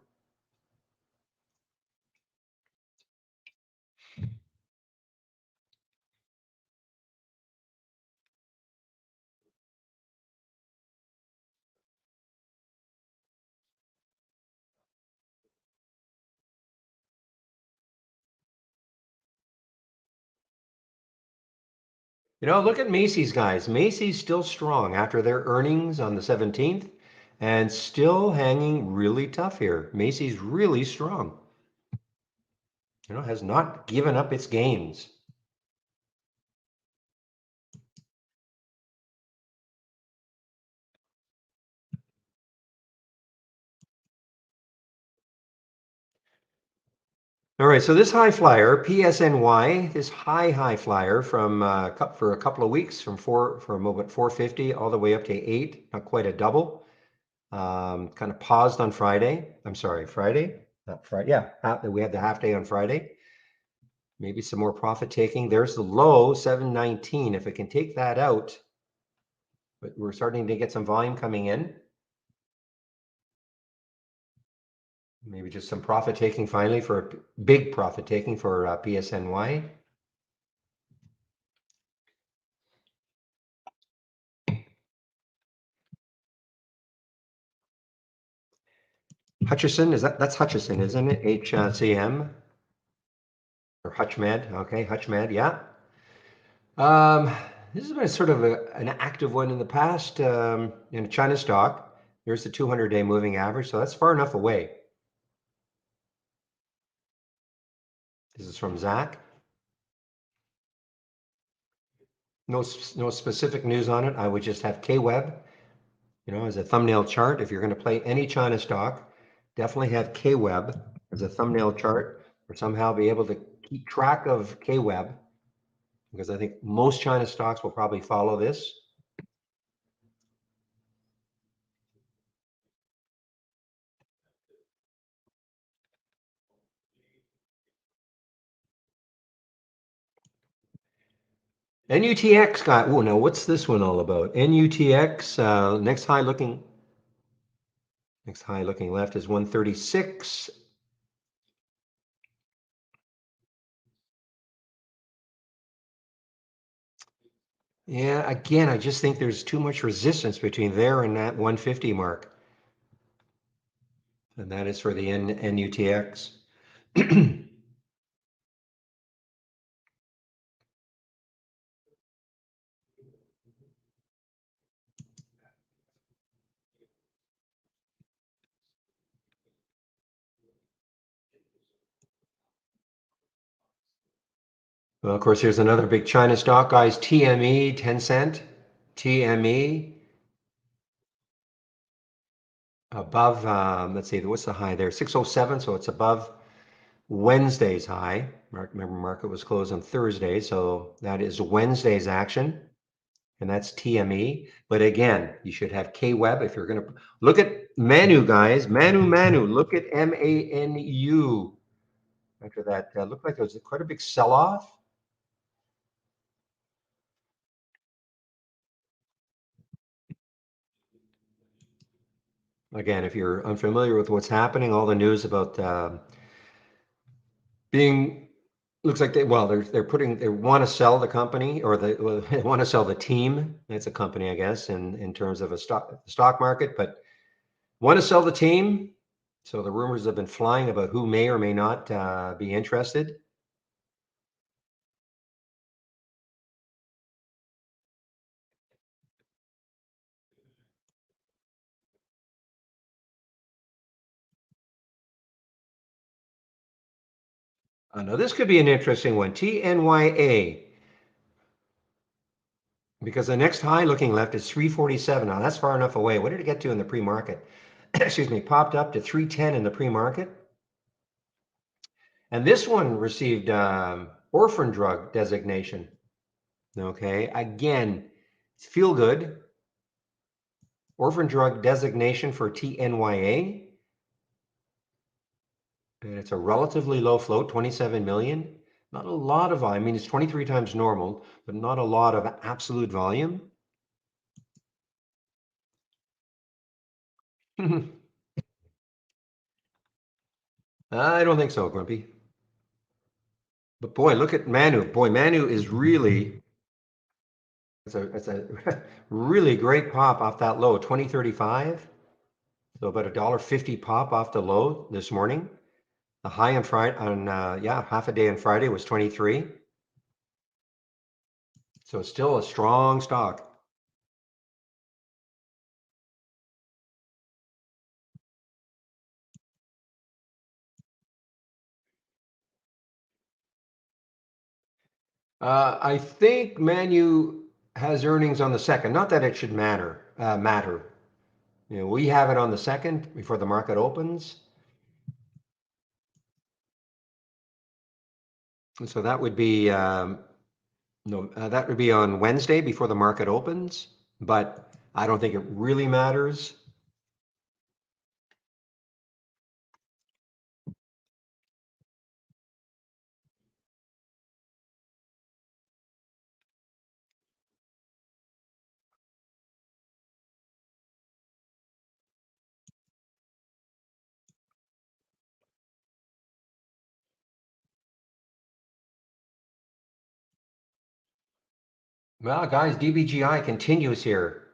Look at Macy's, guys. Macy's still strong after their earnings on the 17th and still hanging really tough here. Macy's really strong. Has not given up its gains. All right, so this high flyer, PSNY, this high flyer from for a couple of weeks from about 450 all the way up to 8, not quite a double. Kind of paused on Friday. I'm sorry, Friday, not Friday. Yeah, we had the half day on Friday. Maybe some more profit taking. There's the low, 719. If it can take that out, but we're starting to get some volume coming in. Maybe just some profit taking finally for big profit taking for PSNY. Hutchison, that's Hutchison, isn't it? HCM or Hutchmed. Okay, Hutchmed, yeah. This has been sort of an active one in the past in China stock. There's the 200-day moving average, so that's far enough away. This is from Zach. No specific news on it. I would just have KWeb, as a thumbnail chart. If you're going to play any China stock, definitely have KWeb as a thumbnail chart, or somehow be able to keep track of KWeb, because I think most China stocks will probably follow this. NUTX got, oh, now what's this one all about? NUTX, next high looking left is 136. Yeah, again, I just think there's too much resistance between there and that 150 mark. And that is for the NUTX. Well, of course, here's another big China stock, guys. TME, 10 cent. TME above, let's see, what's the high there? 607, so it's above Wednesday's high. Remember, market was closed on Thursday, so that is Wednesday's action, and that's TME. But again, you should have KWEB if you're going to look at Manu, guys. Manu. Look at MANU. After that, looked like there was quite a big sell-off. Again, if you're unfamiliar with what's happening, all the news about being looks like they want to sell the company, or they want to sell the team. That's a company, I guess, in terms of a stock market, but want to sell the team. So the rumors have been flying about who may or may not be interested. Now this could be an interesting one. TNYA, because the next high looking left is 347. Now that's far enough away. What did it get to in the pre-market? Excuse me, popped up to 310 in the pre-market. And this one received orphan drug designation. Okay, again, feel good. Orphan drug designation for TNYA. And it's a relatively low float, 27 million. Not a lot of volume. I mean, it's 23 times normal, but not a lot of absolute volume. I don't think so, Grumpy. But boy, look at Manu. Boy, Manu is really, it's a really great pop off that low, 2035. So about $1.50 pop off the low this morning. The high on Friday, half a day on Friday was 23. So it's still a strong stock. I think Manu has earnings on the second. Not that it should matter. You know, we have it on the second before the market opens. And so that would be no, that would be on Wednesday before the market opens. But I don't think it really matters. Well, guys, DBGI continues here.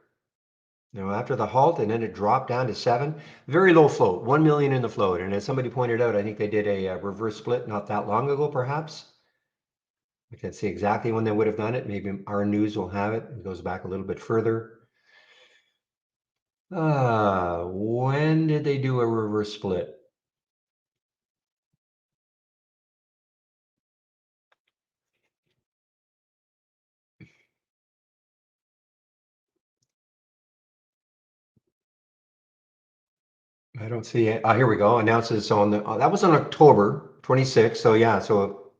You know, after the halt, and then it dropped down to 7. Very low float, 1 million in the float. And as somebody pointed out, I think they did a reverse split not that long ago, perhaps. I can't see exactly when they would have done it. Maybe our news will have it. It goes back a little bit further. When did they do a reverse split? I don't see it. Here we go. Announces on the, that was on October 26th. So yeah, so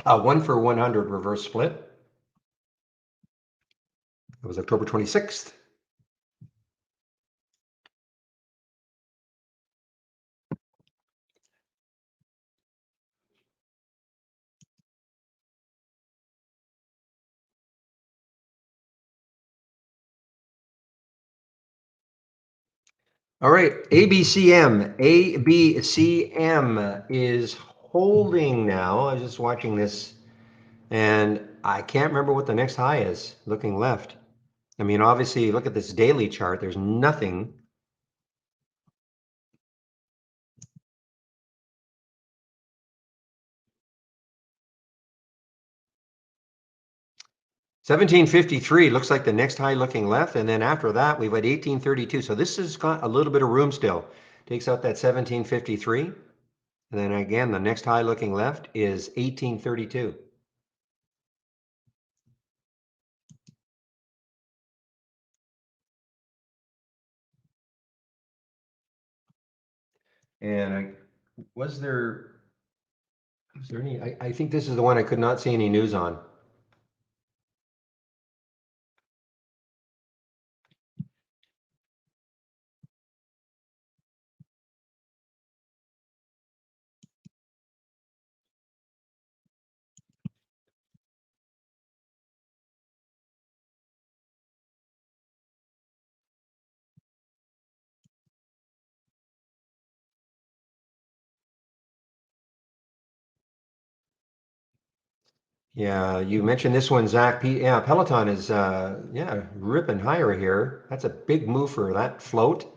1 for 100 reverse split. It was October 26th. All right, ABCM. ABCM is holding now. I was just watching this and I can't remember what the next high is looking left. I mean, obviously, look at this daily chart. There's nothing. $17.53 looks like the next high looking left, and then after that we've got $18.32. So this has got a little bit of room still. Takes out that $17.53, and then again the next high looking left is $18.32. And was there any? I think this is the one I could not see any news on. Yeah, you mentioned this one, Zach. Yeah, Peloton is yeah, ripping higher here. That's a big move for that float.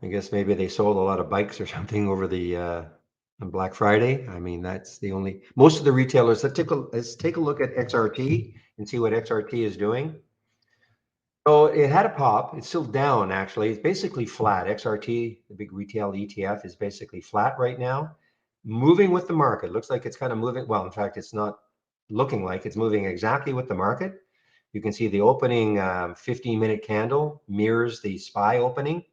I guess maybe they sold a lot of bikes or something over the on Black Friday. I mean, that's the only most of the retailers. Let's take a look at XRT and see what XRT is doing. So it had a pop. It's still down actually. It's basically flat. XRT, the big retail ETF, is basically flat right now, moving with the market. Looks like it's kind of moving. Well, in fact, it's not looking like it's moving exactly with the market. You can see the opening 15-minute candle mirrors the SPY opening.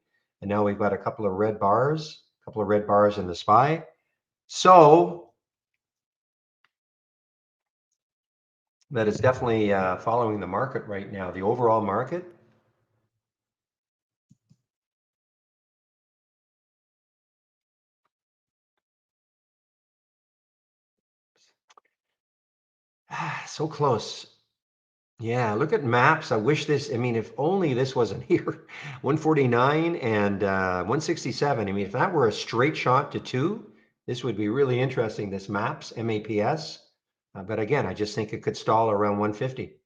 And now we've got a couple of red bars, in the SPY. So that is definitely following the market right now, the overall market. So close. Yeah, look at maps. I wish this, I mean, if only this wasn't here. 149 and 167. I mean, if that were a straight shot to two, this would be really interesting. This maps, MAPS. But again, I just think it could stall around 150.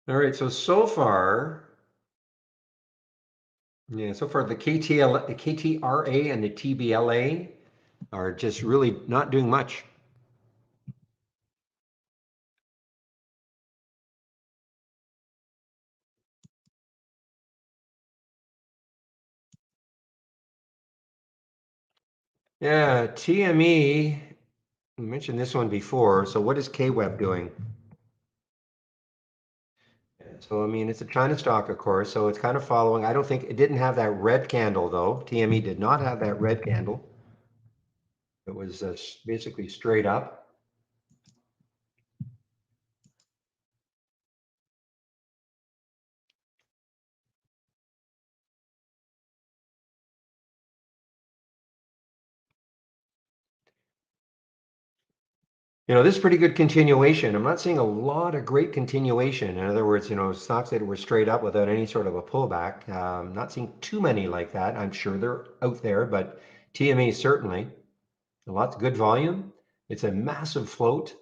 All right, so far, yeah, so far the KTRA and the TBLA are just really not doing much. Yeah, TME, we mentioned this one before. So what is KWEB doing? So, I mean, it's a China stock, of course, so it's kind of following. I don't think it didn't have that red candle though. TME did not have that red candle. It was basically straight up. This is pretty good continuation. I'm not seeing a lot of great continuation. In other words, stocks that were straight up without any sort of a pullback. Not seeing too many like that. I'm sure they're out there, but TME certainly. Lots of good volume. It's a massive float.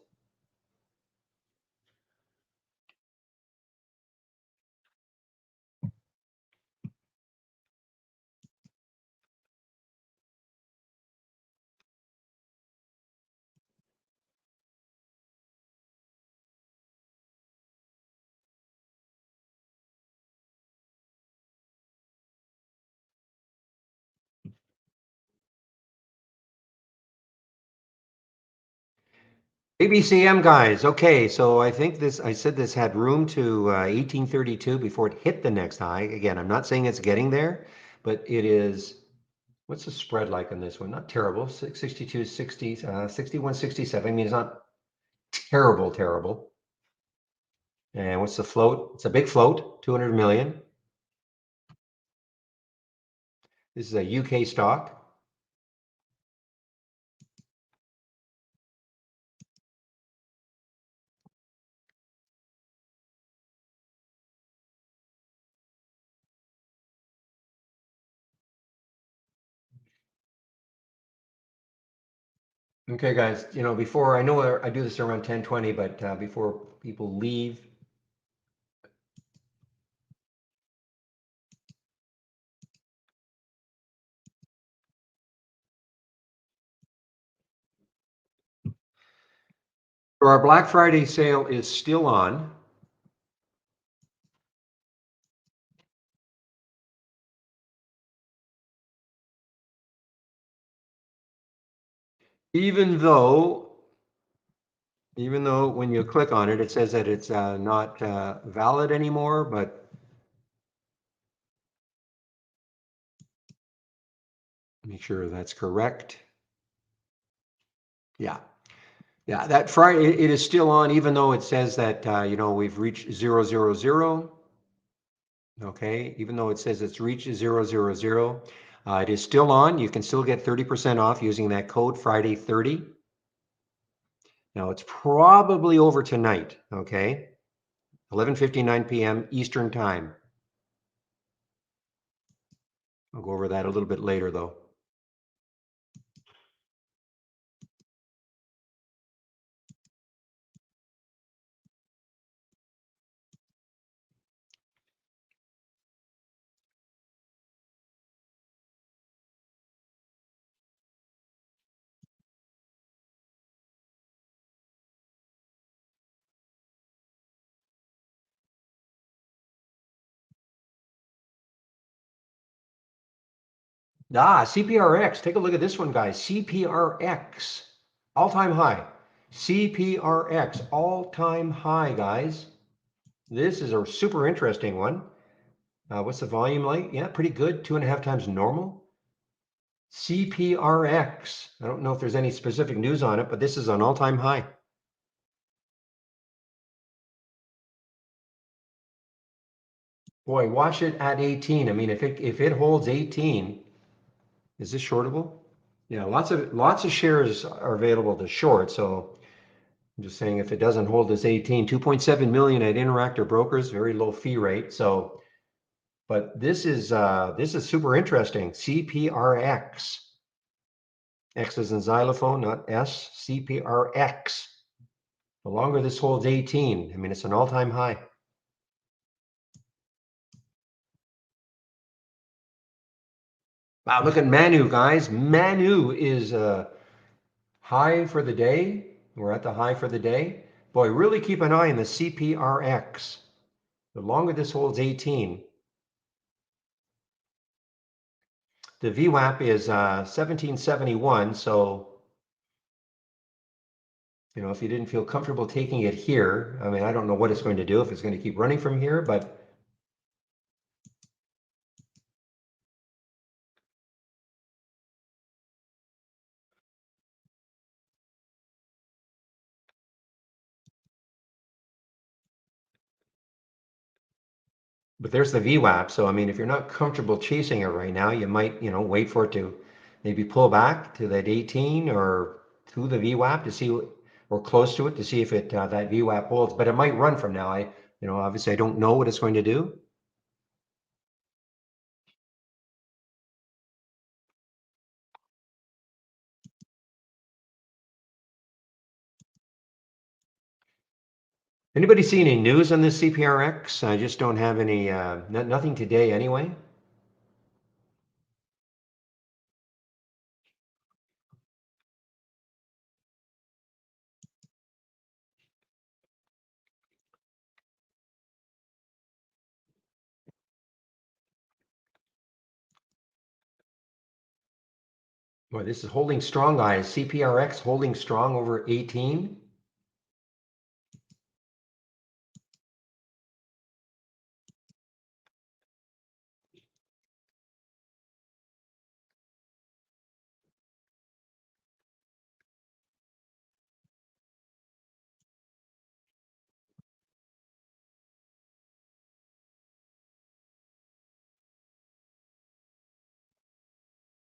ABCM guys. Okay, so I said this had room to 1832 before it hit the next high. Again, I'm not saying it's getting there, but it is. What's the spread like on this one? Not terrible. 62, 60, 61, 67. I mean, it's not terrible, terrible. And what's the float? It's a big float, 200 million. This is a UK stock. Okay, guys, before I know I do this around 10:20, but before people leave, So our Black Friday sale is still on. Even though when you click on it, it says that it's not valid anymore, but make sure that's correct. Yeah. Yeah, that Friday, it is still on, even though it says that, we've reached 000. Okay, even though it says it's reached 000, it is still on. You can still get 30% off using that code Friday30. Now it's probably over tonight, okay? 11:59 p.m. Eastern time. I'll go over that a little bit later though. CPRX. Take a look at this one, guys. CPRX, all-time high. CPRX, all-time high, guys. This is a super interesting one. What's the volume like? Yeah, pretty good. 2.5 times normal. CPRX. I don't know if there's any specific news on it, but this is an all-time high. Boy, watch it at 18. I mean, if it holds 18, is this shortable? Yeah, lots of shares are available to short. So I'm just saying if it doesn't hold this 18, 2.7 million at Interactor Brokers, very low fee rate. So, but this is super interesting. CPRX. X is in xylophone, not S. CPRX. The longer this holds 18, I mean, it's an all-time high. Wow, look at Manu, guys. Manu is high for the day. We're at the high for the day. Boy, really keep an eye on the CPRX. The longer this holds 18, the VWAP is 1771. So, if you didn't feel comfortable taking it here, I mean, I don't know what it's going to do, if it's going to keep running from here, but there's the VWAP. So, I mean, if you're not comfortable chasing it right now, you might, wait for it to maybe pull back to that 18 or to the VWAP to see, or close to it to see if it that VWAP holds. But it might run from now. Obviously I don't know what it's going to do. Anybody see any news on this CPRX? I just don't have any, nothing today anyway. Boy, this is holding strong, guys. CPRX holding strong over 18.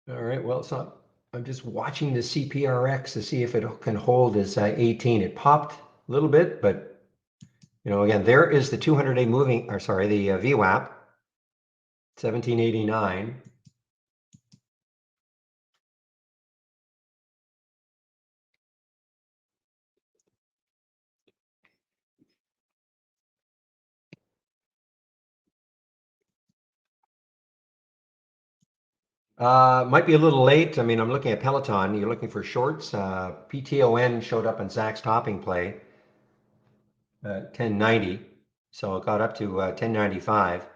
All right, well, so I'm just watching the CPRX to see if it can hold as 18. It popped a little bit, but again, there is the 200-day moving, or sorry, the VWAP, 1789. Might be a little late. I mean, I'm looking at Peloton. You're looking for shorts. PTON showed up in Zach's topping play at 1090. So it got up to 1095.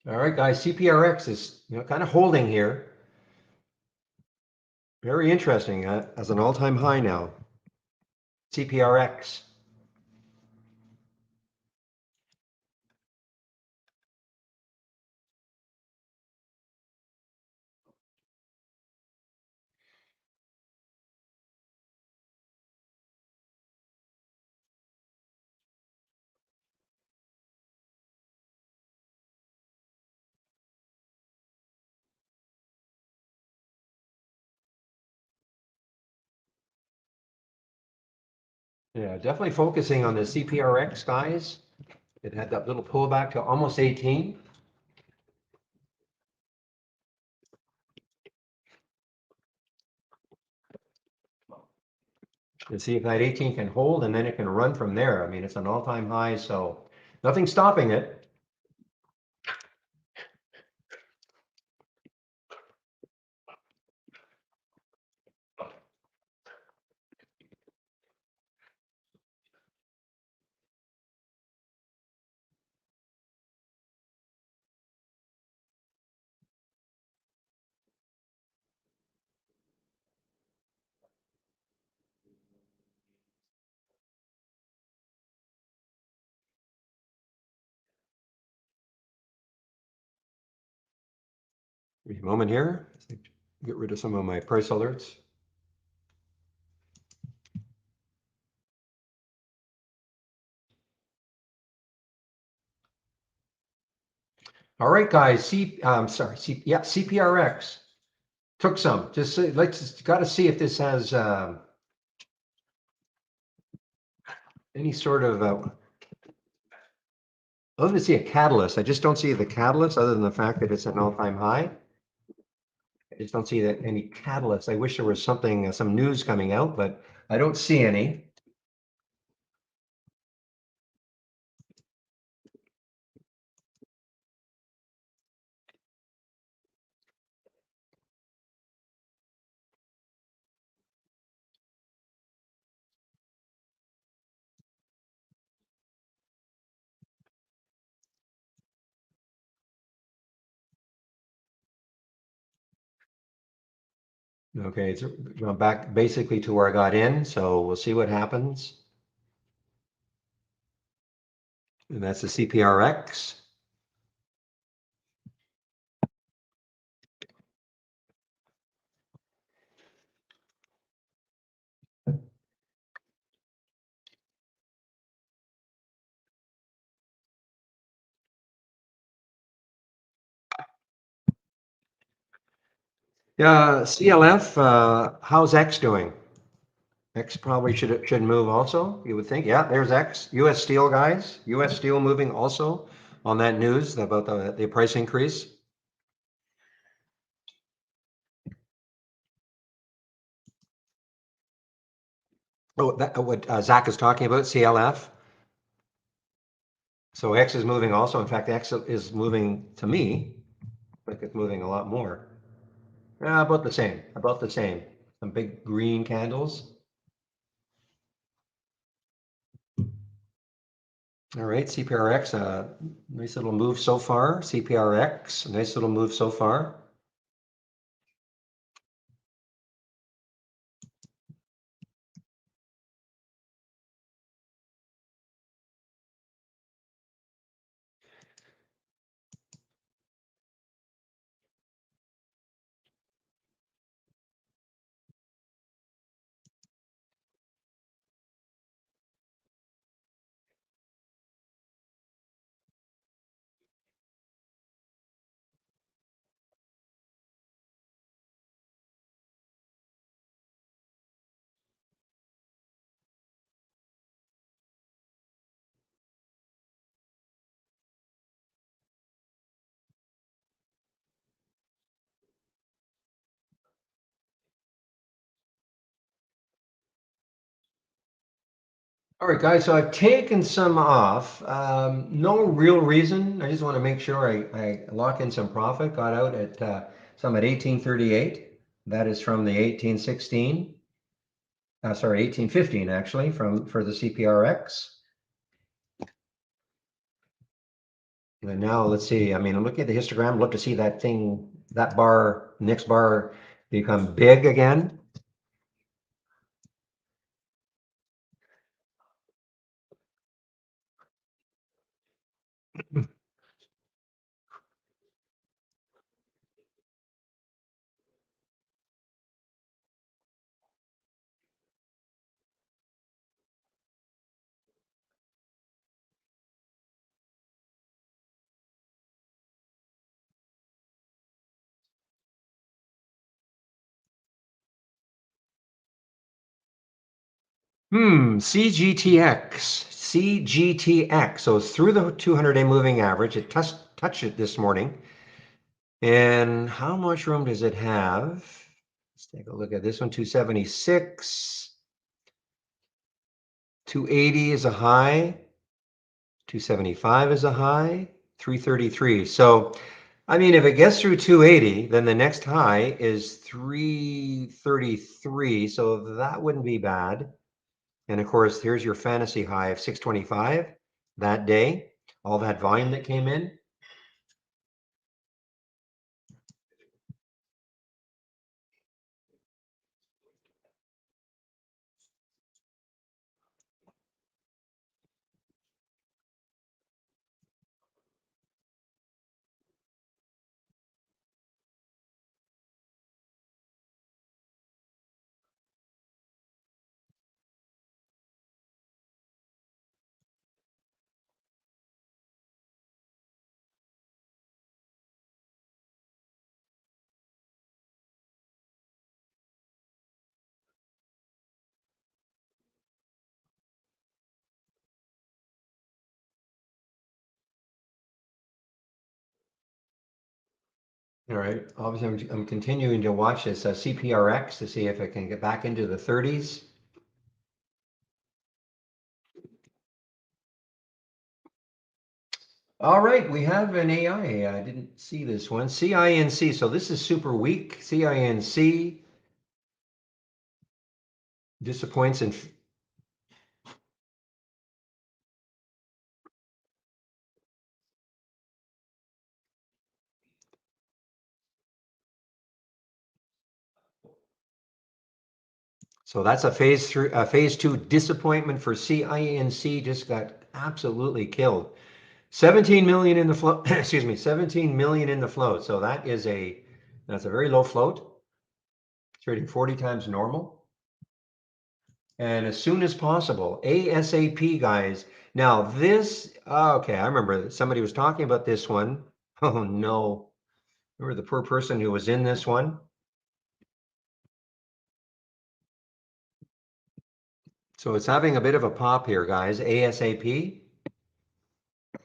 All right, guys, CPRX is kind of holding here. Very interesting as an all-time high now. CPRX. Yeah, definitely focusing on the CPRX, guys. It had that little pullback to almost 18. And see if that 18 can hold, and then it can run from there. I mean, it's an all-time high, so nothing stopping it. Give me a moment here. Get rid of some of my price alerts. All right, guys. Yeah, CPRX took some. Let's got to see if this has any sort of. I'd love to see a catalyst. I just don't see the catalyst other than the fact that it's an all-time high. I just don't see that any catalyst. I wish there was something, some news coming out, but I don't see any. Okay, it's going back basically to where I got in, so we'll see what happens. And that's the CPRX. Yeah, CLF, how's X doing? X probably should move also, you would think. Yeah, there's X. US Steel, guys. US Steel moving also on that news about the price increase. Oh, what Zach is talking about, CLF. So X is moving also. In fact, X is moving to me, like it's moving a lot more. About the same, about the same. Some big green candles. All right, CPRX, nice little move so far. CPRX, nice little move so far. All right, guys, so I've taken some off. No real reason. I just want to make sure I lock in some profit. Got out at some at 1838. That is from the 1816. Sorry, 1815 actually for the CPRX. And now let's see. I mean, I'm looking at the histogram. Look to see that thing, that bar, next bar become big again. CGTX, CGTX. So it's through the 200-day moving average. It touched it this morning. And how much room does it have? Let's take a look at this one. 276. 280 is a high. 275 is a high. 333. So, I mean, if it gets through 280, then the next high is 333. So that wouldn't be bad. And of course, here's your fantasy high of 625 that day, all that volume that came in. All right, obviously I'm continuing to watch this CPRX to see if it can get back into the 30s. All right, we have an AI. I didn't see this one. CINC. So this is super weak. CINC disappoints in. So that's a phase two disappointment for CINC. Just got absolutely killed. 17 million in the float. Excuse me, 17 million in the float. So that's a very low float. Trading 40 times normal. And as soon as possible, ASAP, guys. Now this, okay, I remember somebody was talking about this one. Oh no. Remember the poor person who was in this one? So it's having a bit of a pop here, guys. ASAP.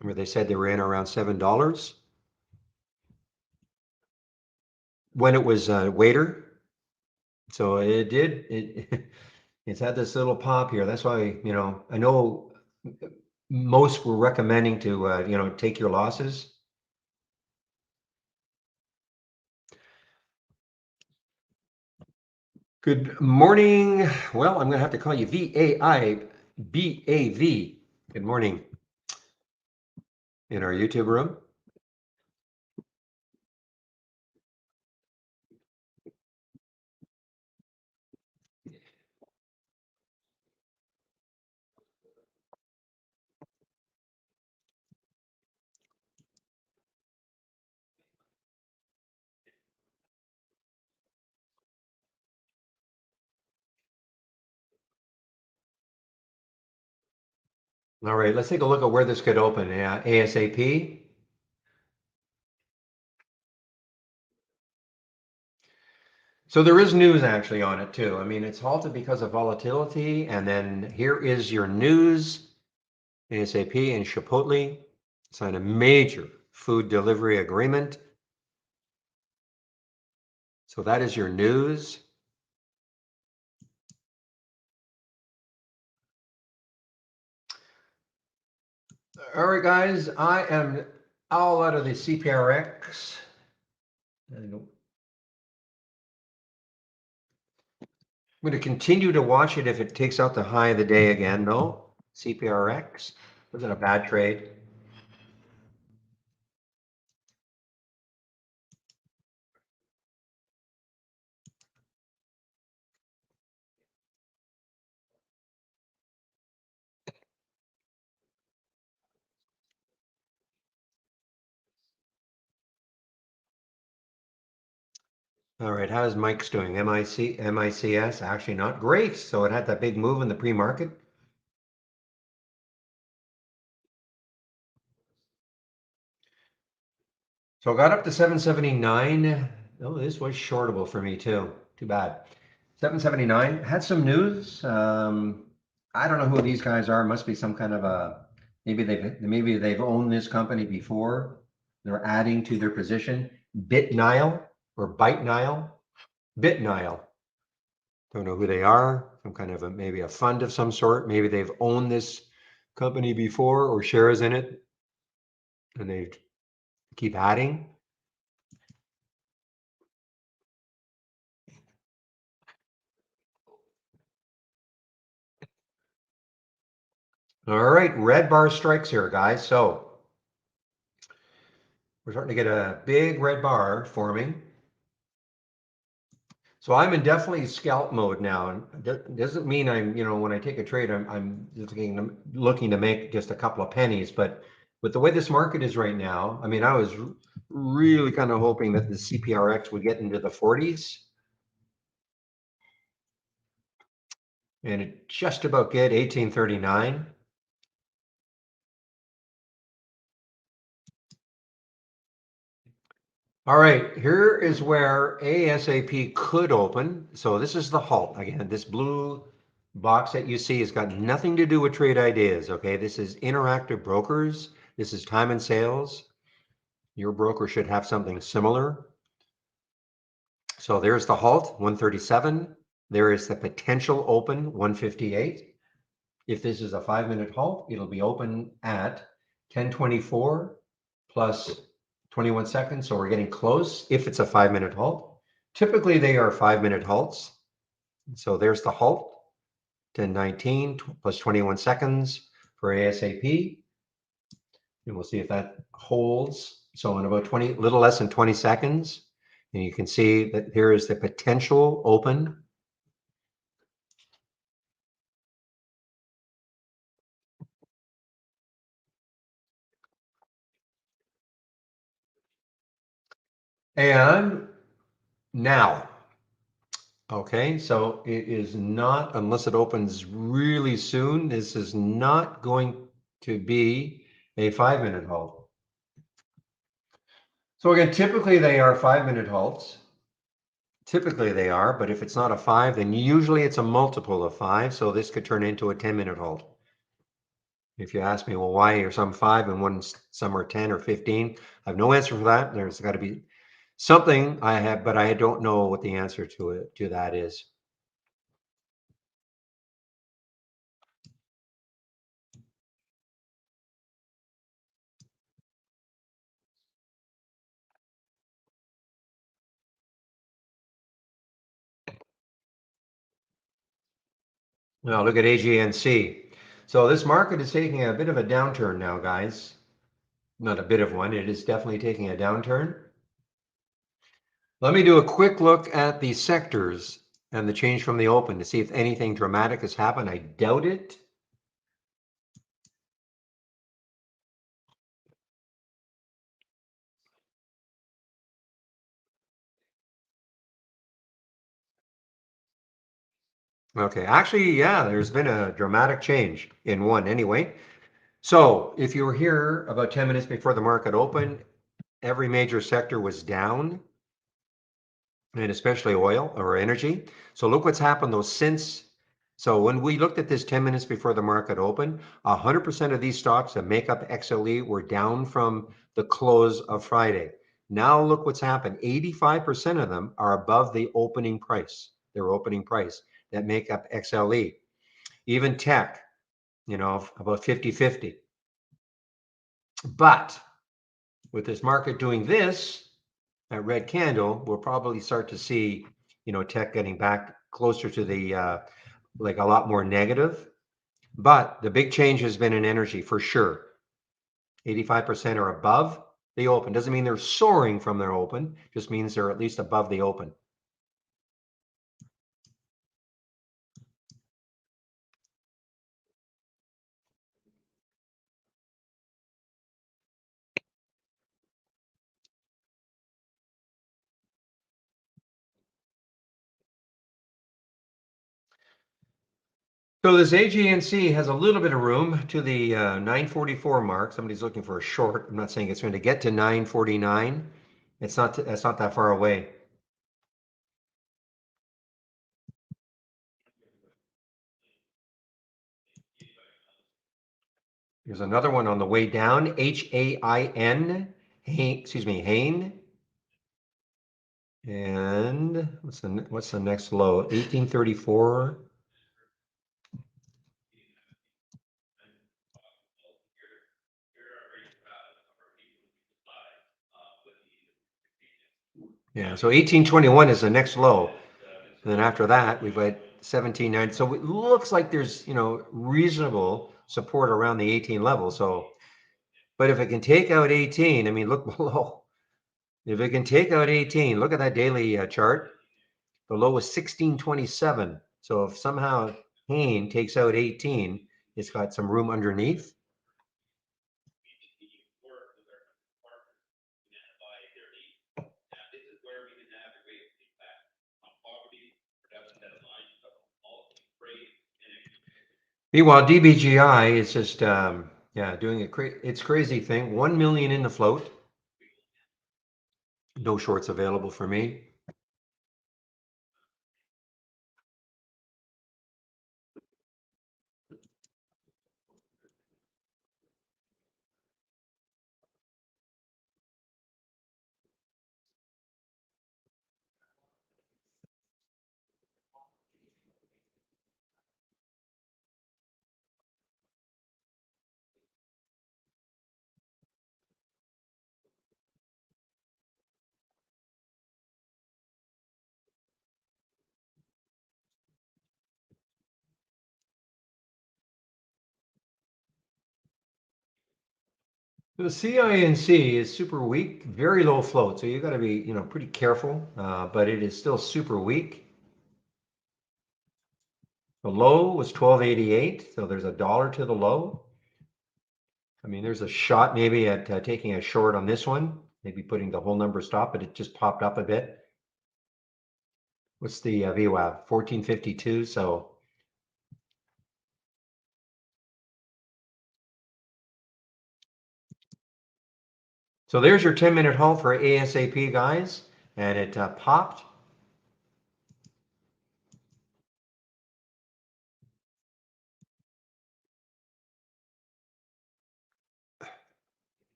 Where they said they were in around $7 when it was waiter. So it did. It's had this little pop here. That's why, I know most were recommending to, take your losses. Good morning. Well, I'm going to have to call you VAIBAV. Good morning in our YouTube room. All right, let's take a look at where this could open. ASAP. So there is news actually on it too. I mean, it's halted because of volatility. And then here is your news. ASAP and Chipotle signed a major food delivery agreement. So that is your news. All right, guys, I am all out of the CPRX. I'm going to continue to watch it if it takes out the high of the day again. No, CPRX. Was it a bad trade? All right, how's Mike's doing? MICS, actually not great. So it had that big move in the pre-market. So I got up to 779. Oh, this was shortable for me too. Too bad. 779. Had some news. I don't know who these guys are. Must be some kind of a maybe they've owned this company before. They're adding to their position. BitNile or Byte Nile. BitNile. Don't know who they are. Some kind of maybe a fund of some sort. Maybe they've owned this company before or shares in it, and they keep adding. All right, red bar strikes here, guys. So we're starting to get a big red bar forming. So I'm in definitely scalp mode now, and that doesn't mean I'm, when I take a trade, I'm just looking to make just a couple of pennies. But with the way this market is right now, I mean, I was really kind of hoping that the CPRX would get into the 40s, and it just about get 1839. All right, here is where ASAP could open. So this is the halt. Again, this blue box that you see has got nothing to do with trade ideas, okay? This is Interactive Brokers. This is time and sales. Your broker should have something similar. So there's the halt, 137. There is the potential open, 158. If this is a 5-minute halt, it'll be open at 1024 plus 21 seconds. So we're getting close if it's a 5-minute halt. Typically they are 5-minute halts. So there's the halt, 1019 plus 21 seconds for ASAP. And we'll see if that holds. So in about 20, little less than 20 seconds, and you can see that here is the potential open. And now, okay, so it is not, unless it opens really soon, this is not going to be a 5-minute halt. So again, typically they are 5-minute halts. Typically they are, but if it's not a 5, then usually it's a multiple of 5. So this could turn into a 10-minute halt. If you ask me, well, why are some 5 and some are 10 or 15? I have no answer for that. There's got to be something I have, but I don't know what the answer to that is. Now look at AGNC. So this market is taking a bit of a downturn now, guys. Not a bit of one. It is definitely taking a downturn. Let me do a quick look at the sectors and the change from the open to see if anything dramatic has happened. I doubt it. Okay, actually, yeah, there's been a dramatic change in one anyway. So if you were here about 10 minutes before the market opened, every major sector was down, and especially oil or energy. So look what's happened though since. So when we looked at this 10 minutes before the market opened, 100% of these stocks that make up XLE were down from the close of Friday. Now look what's happened. 85% of them are above the opening price, their opening price that make up XLE. Even tech, about 50-50. But with this market doing this, that red candle, we'll probably start to see, tech getting back closer to the like a lot more negative. But the big change has been in energy for sure. 85% are above the open. Doesn't mean they're soaring from their open, just means they're at least above the open. So this AGNC has a little bit of room to the 944 mark. Somebody's looking for a short. I'm not saying it's going to get to 949. It's not. That's not that far away. There's another one on the way down. HAIN. Excuse me, Hain. And what's the next low? 1834. Yeah, so 1821 is the next low. And then after that, we've got 1790. So it looks like there's, reasonable support around the 18 level. So, but if it can take out 18, I mean, look below. If it can take out 18, look at that daily chart. The low is 1627. So if somehow Hain takes out 18, it's got some room underneath. Meanwhile, DBGI is just doing its crazy thing. 1 million in the float. No shorts available for me. The CINC is super weak, very low float, so you got to be, pretty careful. But it is still super weak. The low was 1288, so there's $1 to the low. I mean, there's a shot maybe at taking a short on this one, maybe putting the whole number stop, but it just popped up a bit. What's the VWAP? 1452. So there's your 10-minute halt for ASAP, guys, and it popped.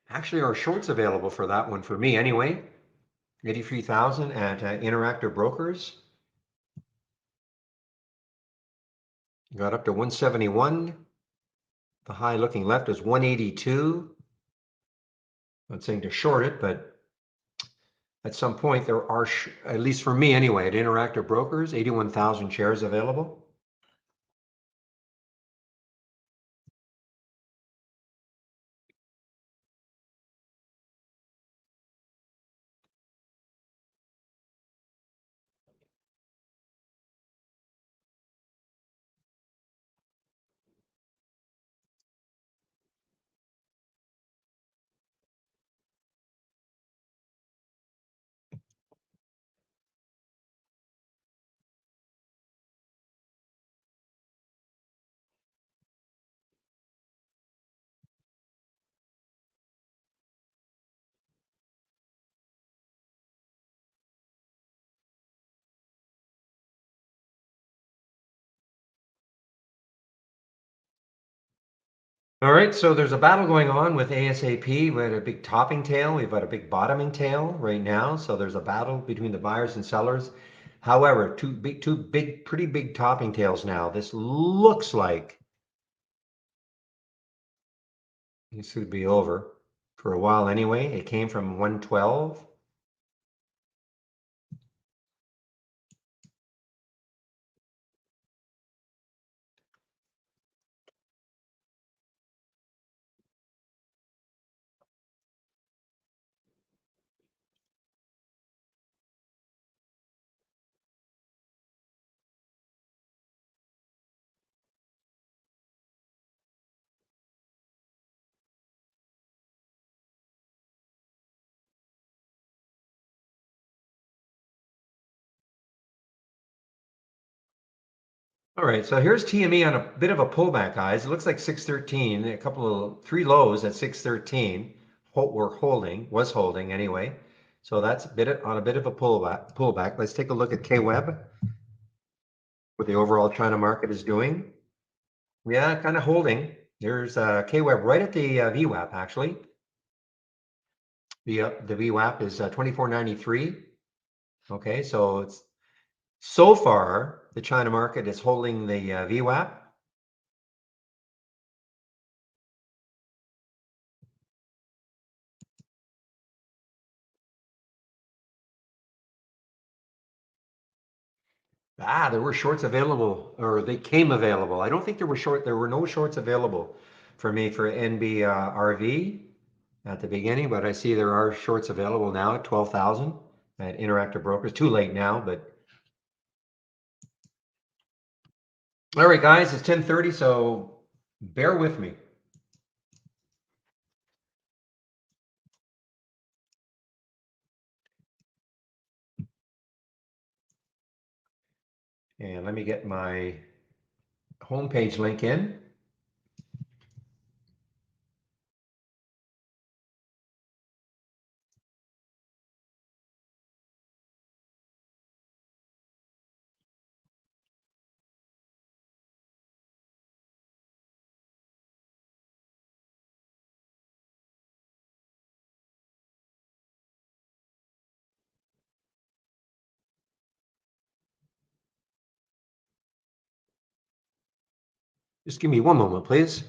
Actually, our shorts available for that one for me anyway. 83,000 at Interactive Brokers. Got up to 171. The high looking left is 182. Not saying to short it, but at some point there are, at least for me anyway, at Interactive Brokers, 81,000 shares available. All right, so there's a battle going on with ASAP. We had a big topping tail. We've got a big bottoming tail right now. So there's a battle between the buyers and sellers. However, pretty big topping tails now. This looks like this would be over for a while anyway. It came from 112. All right, so here's TME on a bit of a pullback, guys. It looks like 613, a couple of three lows at 613. Was holding anyway. So that's on a bit of a pullback. Let's take a look at KWEB, what the overall China market is doing. Yeah, kind of holding. There's KWEB right at the VWAP actually. The VWAP is 2493. Okay, so it's so far the China market is holding the VWAP. There were shorts available, or they came available. I don't think there were no shorts available for me for NBRV at the beginning, but I see there are shorts available now at 12,000 at Interactive Brokers. Too late now, but all right, guys, it's 10:30, so bear with me. And let me get my homepage link in. Just give me one moment, please.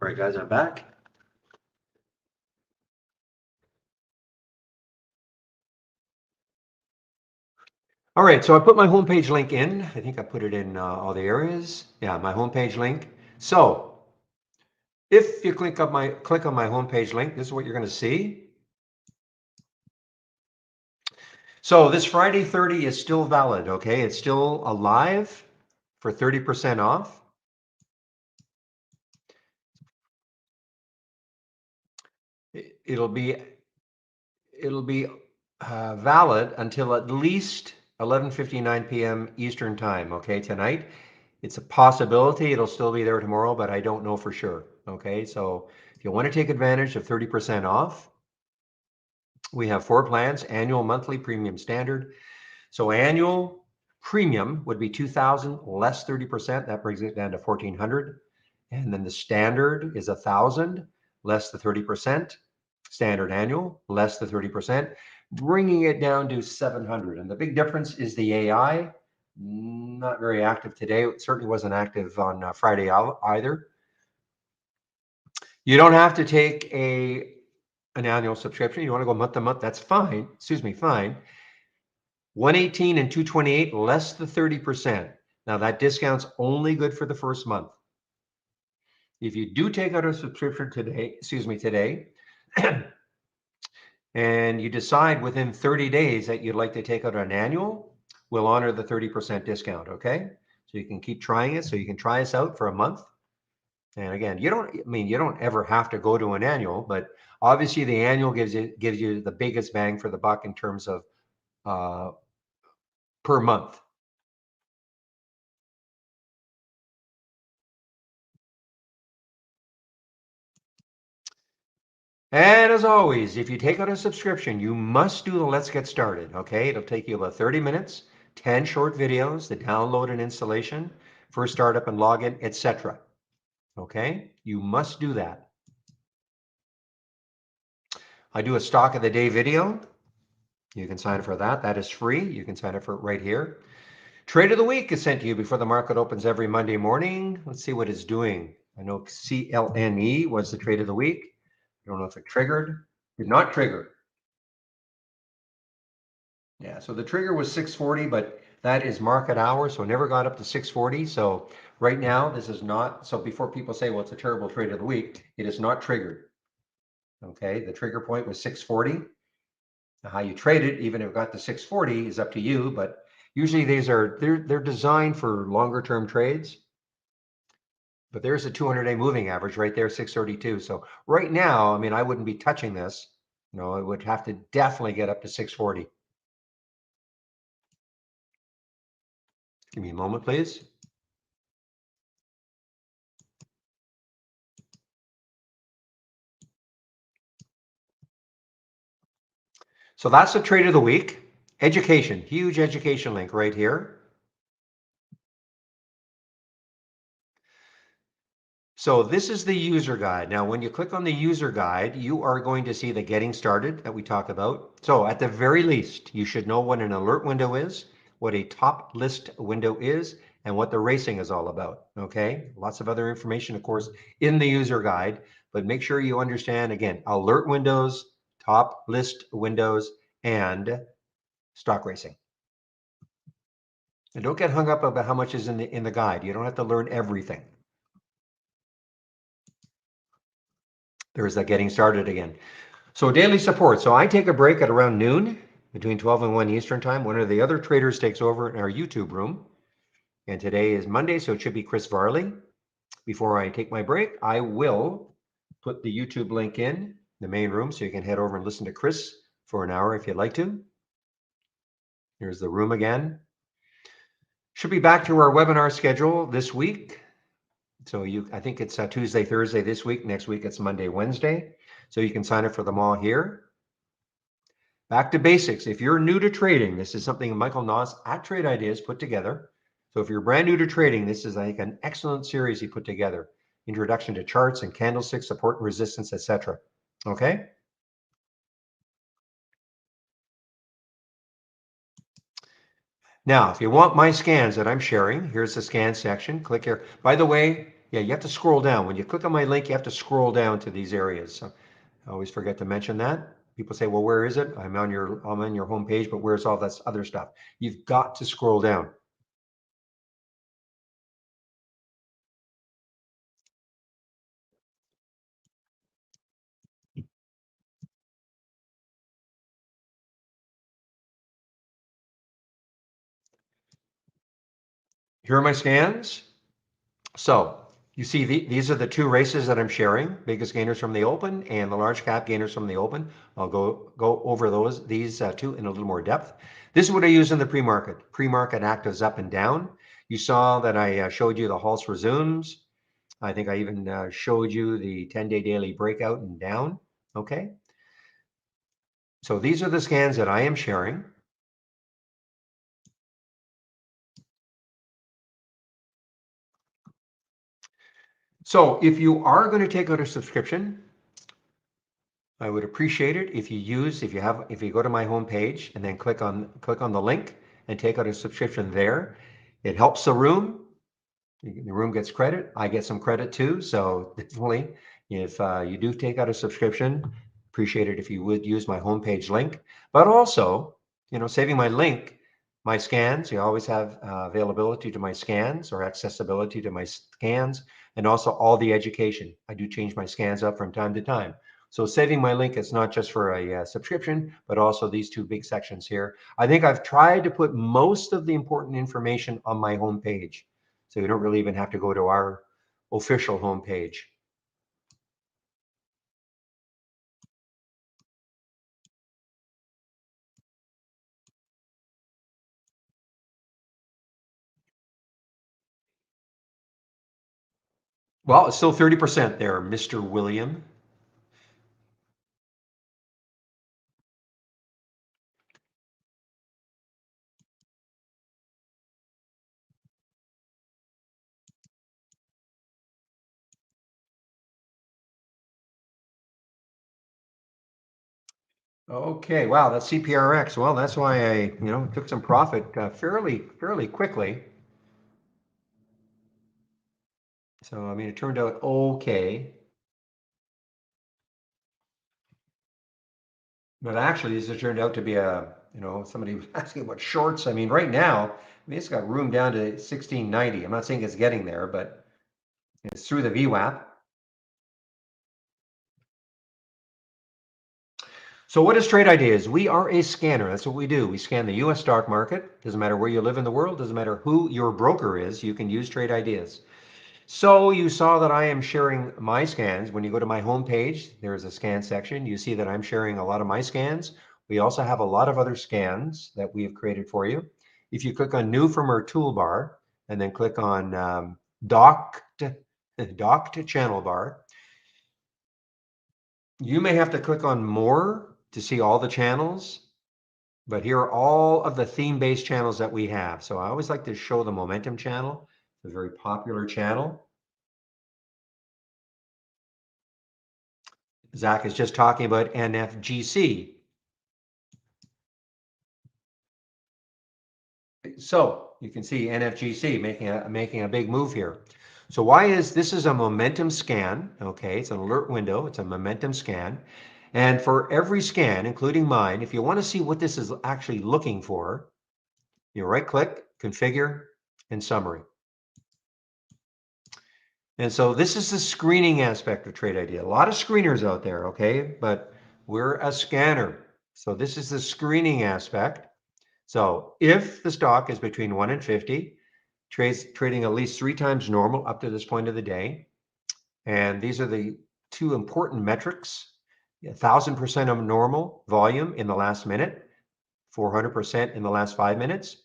All right, guys, I'm back. All right, so I put my homepage link in. I think I put it in all the areas. Yeah, my homepage link. So if you click on my homepage link, this is what you're going to see. So this Friday 30 is still valid, okay? It's still alive for 30% off. It'll be valid until at least 11:59 p.m. Eastern time, okay, tonight. It's a possibility it'll still be there tomorrow, but I don't know for sure, okay? So if you want to take advantage of 30% off, we have 4 plans: annual, monthly, premium, standard. So annual premium would be 2,000 less 30%. That brings it down to 1,400. And then the standard is 1,000 less the 30%. Standard annual less the 30%, bringing it down to 700. And the big difference is the AI. Not very active today. It certainly wasn't active on Friday either. You don't have to take an annual subscription. You want to go month to month, that's fine. Excuse me, fine. 118 and 228 less the 30%. Now that discount's only good for the first month. If you do take out a subscription today, and you decide within 30 days that you'd like to take out an annual, we'll honor the 30% discount, okay? So So you can keep trying it. So you can try us out for a month. And again, you don't ever have to go to an annual, but obviously the annual gives you the biggest bang for the buck in terms of per month. And as always, if you take out a subscription, you must do the Let's Get Started, okay? It'll take you about 30 minutes, 10 short videos, the download and installation, first startup and login, etc. Okay? You must do that. I do a stock of the day video. You can sign up for that. That is free. You can sign up for it right here. Trade of the week is sent to you before the market opens every Monday morning. Let's see what it's doing. I know CLNE was the trade of the week. I don't know if it triggered. Did not trigger. Yeah, so the trigger was 640, but that is market hour, so it never got up to 640. So right now, this is not, so before people say, well, it's a terrible trade of the week, it is not triggered. Okay, the trigger point was 640. Now, how you trade it, even if it got to 640, is up to you, but usually they're designed for longer term trades. But there's a 200-day moving average right there, 632. So right now, I mean, I wouldn't be touching this. No, it would have to definitely get up to 640. Give me a moment, please. So that's the trade of the week. Education, huge education link right here. So this is the user guide. Now, when you click on the user guide, you are going to see the getting started that we talk about. So at the very least, you should know what an alert window is, what a top list window is, and what the racing is all about. Okay, lots of other information, of course, in the user guide, but make sure you understand, again, alert windows, top list windows, and stock racing. And don't get hung up about how much is in the guide. You don't have to learn everything. There's that getting started again. So daily support. So I take a break at around noon between 12 and 1 Eastern time. One of the other traders takes over in our YouTube room. And today is Monday, so it should be Chris Varley. Before I take my break, I will put the YouTube link in the main room so you can head over and listen to Chris for an hour if you'd like to. Here's the room again. Should be back to our webinar schedule this week. So I think it's Tuesday, Thursday this week. Next week it's Monday, Wednesday. So you can sign up for them all here. Back to basics. If you're new to trading, this is something Michael Noss at Trade Ideas put together. So if you're brand new to trading, this is, I think, an excellent series he put together. Introduction to charts and candlesticks, support and resistance, etc. Okay. Now, if you want my scans that I'm sharing, here's the scan section. Click here. By the way, yeah, you have to scroll down. When you click on my link, you have to scroll down to these areas. So I always forget to mention that. People say, well, where is it? I'm on your home page, but where's all this other stuff? You've got to scroll down. Here are my scans. So you see these are the two races that I'm sharing, biggest gainers from the open and the large cap gainers from the open. I'll go over these two in a little more depth. This is what I use in the pre-market. Pre-market actives up and down. You saw that I showed you the Halts resumes. I think I even showed you the 10-day daily breakout and down. Okay. So these are the scans that I am sharing. So if you are going to take out a subscription, I would appreciate it if you go to my homepage and then click on the link and take out a subscription there. It helps the room. The room gets credit. I get some credit too. So definitely, if you do take out a subscription, appreciate it if you would use my homepage link. But also, saving my link, my scans. You always have availability to my scans or accessibility to my scans, and also all the education. I do change my scans up from time to time. So saving my link is not just for a subscription, but also these two big sections here. I think I've tried to put most of the important information on my homepage. So you don't really even have to go to our official homepage. Well, it's still 30% there, Mr. William. Okay, wow, that's CPRX. Well, that's why I, took some profit fairly quickly. So, I mean, it turned out okay. But actually, this has turned out to be somebody was asking about shorts. I mean, right now, it's got room down to 1690. I'm not saying it's getting there, but it's through the VWAP. So what is Trade Ideas? We are a scanner. That's what we do. We scan the US stock market. Doesn't matter where you live in the world, doesn't matter who your broker is, you can use Trade Ideas. So you saw that I am sharing my scans. When you go to my homepage, there's a scan section. You see that I'm sharing a lot of my scans. We also have a lot of other scans that we have created for you. If you click on new from our toolbar and then click on docked channel bar, you may have to click on more to see all the channels, but here are all of the theme-based channels that we have. So I always like to show the momentum channel, a very popular channel. Zach is just talking about NFGC. So you can see NFGC making a big move here. So why is this is a momentum scan? Okay, it's an alert window. It's a momentum scan. And for every scan, including mine, if you want to see what this is actually looking for, you right click, configure, and summary. And so this is the screening aspect of Trade Idea. A lot of screeners out there, okay, but we're a scanner. So this is the screening aspect. So if the stock is between 1 and 50, trading at least 3 times normal up to this point of the day, and these are the two important metrics: 1,000% of normal volume in the last minute, 400% in the last 5 minutes.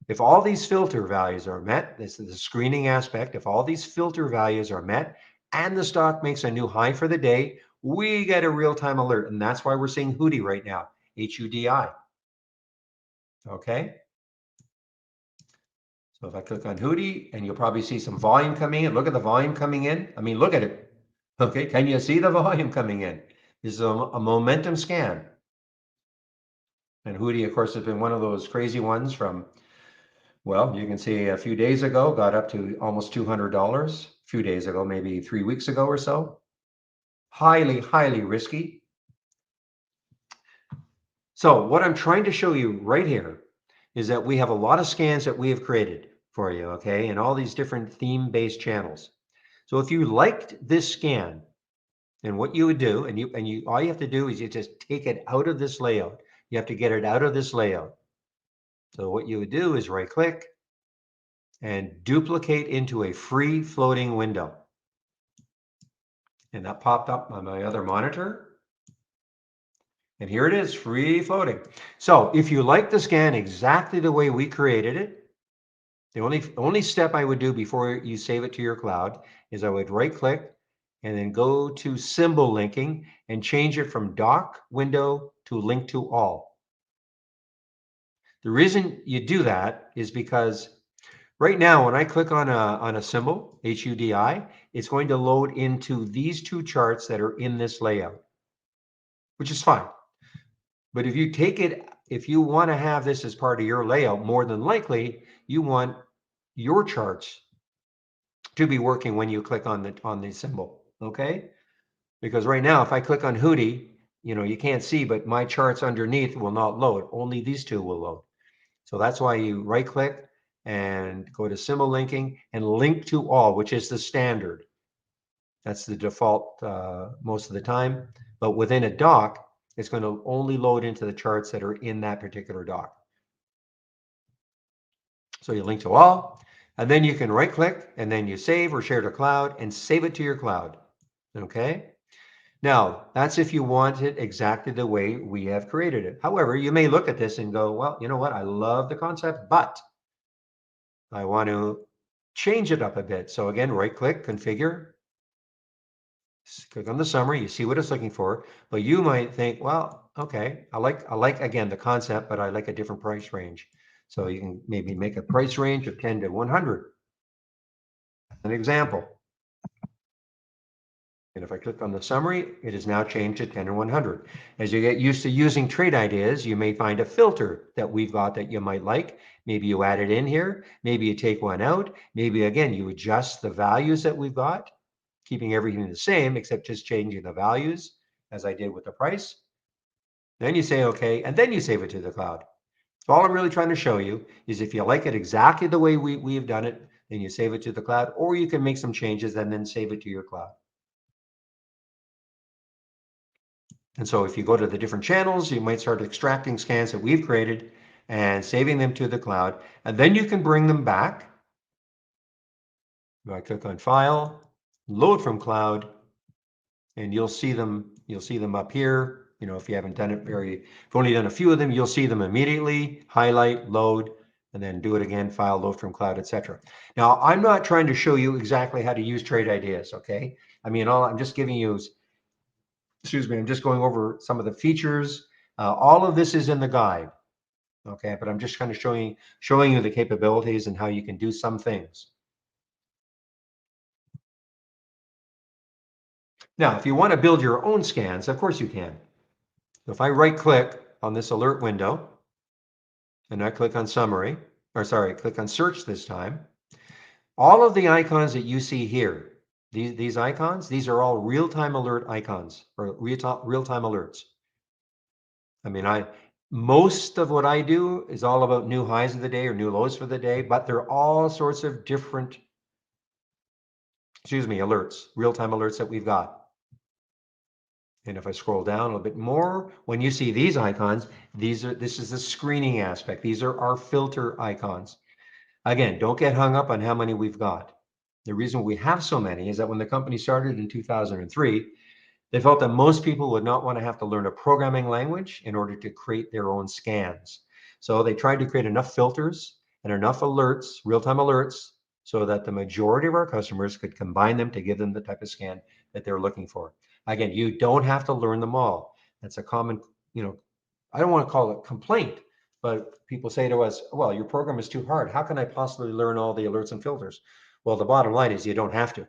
If all these filter values are met, this is the screening aspect. If all these filter values are met and the stock makes a new high for the day, we get a real-time alert. And that's why we're seeing HUDI right now, HUDI. Okay. So if I click on HUDI, and you'll probably see some volume coming in. Look at the volume coming in. I mean, look at it. Okay, can you see the volume coming in? This is a momentum scan. And HUDI, of course, has been one of those crazy ones from, well, you can see a few days ago, got up to almost $200. A few days ago, maybe 3 weeks ago or so. Highly, highly risky. So what I'm trying to show you right here is that we have a lot of scans that we have created for you, okay, and all these different theme-based channels. So if you liked this scan, and what you would do, and you all you have to do is you just take it out of this layout. You have to get it out of this layout. So what you would do is right click and duplicate into a free floating window. And that popped up on my other monitor. And here it is, free floating. So if you like the scan exactly the way we created it, the only step I would do before you save it to your cloud is I would right click and then go to symbol linking and change it from dock window to link to all. The reason you do that is because right now, when I click on a symbol, HUDI, it's going to load into these two charts that are in this layout, which is fine. But if you want to have this as part of your layout, more than likely, you want your charts to be working when you click on the symbol, okay? Because right now, if I click on HUDI, you can't see, but my charts underneath will not load. Only these two will load. So that's why you right click and go to symbol linking and link to all, which is the standard. That's the default most of the time. But within a dock, it's going to only load into the charts that are in that particular dock. So you link to all, And then you can right click and then you save or share to cloud and save it to your cloud. Okay. Now, that's if you want it exactly the way we have created it. However, you may look at this and go, well, you know what? I love the concept, but I want to change it up a bit. So again, right click, configure, click on the summary, you see what it's looking for, but you might think, well, okay, I like again the concept, but I like a different price range. So you can maybe make a price range of 10 to 100. An example. And if I click on the summary, it is now changed to 10 or 100. As you get used to using trade ideas, you may find a filter that we've got that you might like. Maybe you add it in here. Maybe you take one out. Maybe again, you adjust the values that we've got, keeping everything the same, except just changing the values as I did with the price. Then you say, okay, and then you save it to the cloud. So all I'm really trying to show you is if you like it exactly the way we have done it, then you save it to the cloud, or you can make some changes and then save it to your cloud. And so if you go to the different channels, you might start extracting scans that we've created and saving them to the cloud. And then you can bring them back. I click on File, Load from Cloud, and you'll see them up here. You know, if you haven't done it if you've only done a few of them, you'll see them immediately. Highlight, load, and then do it again, File, Load from Cloud, etc. Now, I'm not trying to show you exactly how to use trade ideas, okay? I mean, I'm just giving you, excuse me, I'm just going over some of the features. All of this is in the guide, okay? But I'm just kind of showing you the capabilities and how you can do some things. Now, if you want to build your own scans, of course you can. So if I right click on this alert window and I click on summary, or sorry, click on search this time, all of the icons that you see here, these icons, these are all real-time alert icons or real-time alerts. I mean, most of what I do is all about new highs of the day or new lows for the day, but there are all sorts of different, alerts, real-time alerts that we've got. And if I scroll down a little bit more, when you see these icons, this is the screening aspect. These are our filter icons. Again, don't get hung up on how many we've got. The reason we have so many is that when the company started in 2003, they felt that most people would not want to have to learn a programming language in order to create their own scans. So they tried to create enough filters and enough alerts, real-time alerts, so that the majority of our customers could combine them to give them the type of scan that they're looking for. Again, you don't have to learn them all. That's a common, I don't want to call it complaint, but people say to us, well, your program is too hard. How can I possibly learn all the alerts and filters? Well, the bottom line is you don't have to.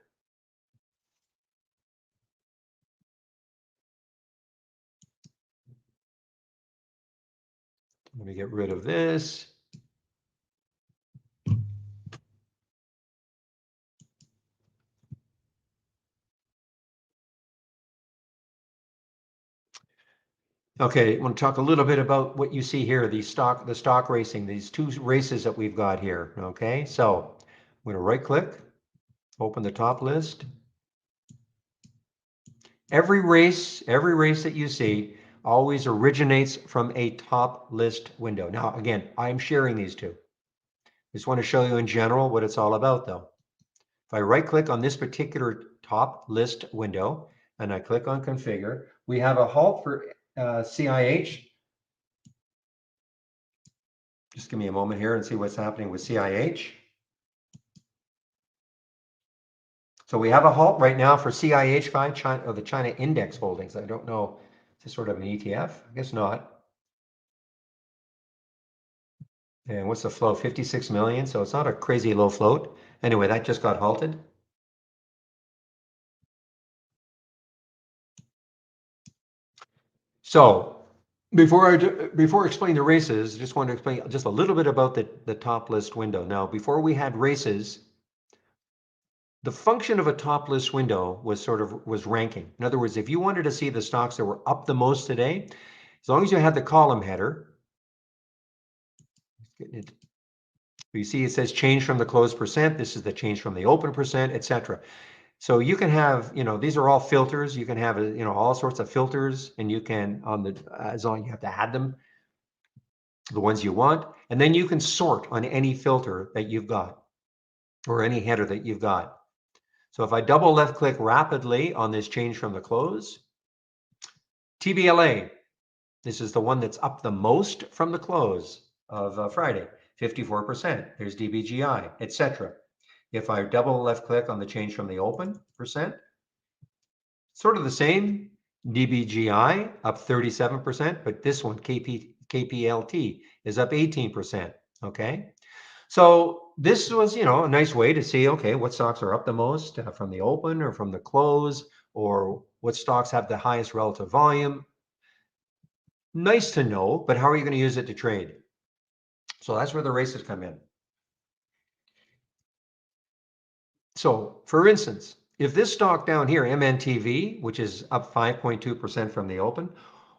Let me get rid of this. Okay, I want to talk a little bit about what you see here, the stock racing, these two races that we've got here. Okay, so I'm going to right click, open the top list. Every race that you see always originates from a top list window. Now, again, I'm sharing these two. Just want to show you in general what it's all about though. If I right click on this particular top list window and I click on configure, we have a halt for CIH. Just give me a moment here and see what's happening with CIH. So we have a halt right now for CIH5, China, or the China Index Holdings. I don't know, is this sort of an ETF? I guess not. And what's the float? 56 million, so it's not a crazy low float. Anyway, that just got halted. So before I explain the races, I just want to explain just a little bit about the top list window. Now, before we had races, the function of a top list window was ranking. In other words, if you wanted to see the stocks that were up the most today, as long as you had the column header, you see it says change from the closed percent. This is the change from the open percent, etc. So you can have, these are all filters. You can have, all sorts of filters, and you can as long as you have to add them, the ones you want, and then you can sort on any filter that you've got. or any header that you've got. So if I double left click rapidly on this change from the close, TBLA, this is the one that's up the most from the close of Friday, 54%. There's DBGI, etc. If I double left click on the change from the open percent, sort of the same. DBGI up 37%, but this one, KPLT, is up 18%. Okay. So this was, a nice way to see, okay, what stocks are up the most from the open or from the close, or what stocks have the highest relative volume. Nice to know, but how are you going to use it to trade? So that's where the races come in. So for instance, if this stock down here, MNTV, which is up 5.2% from the open,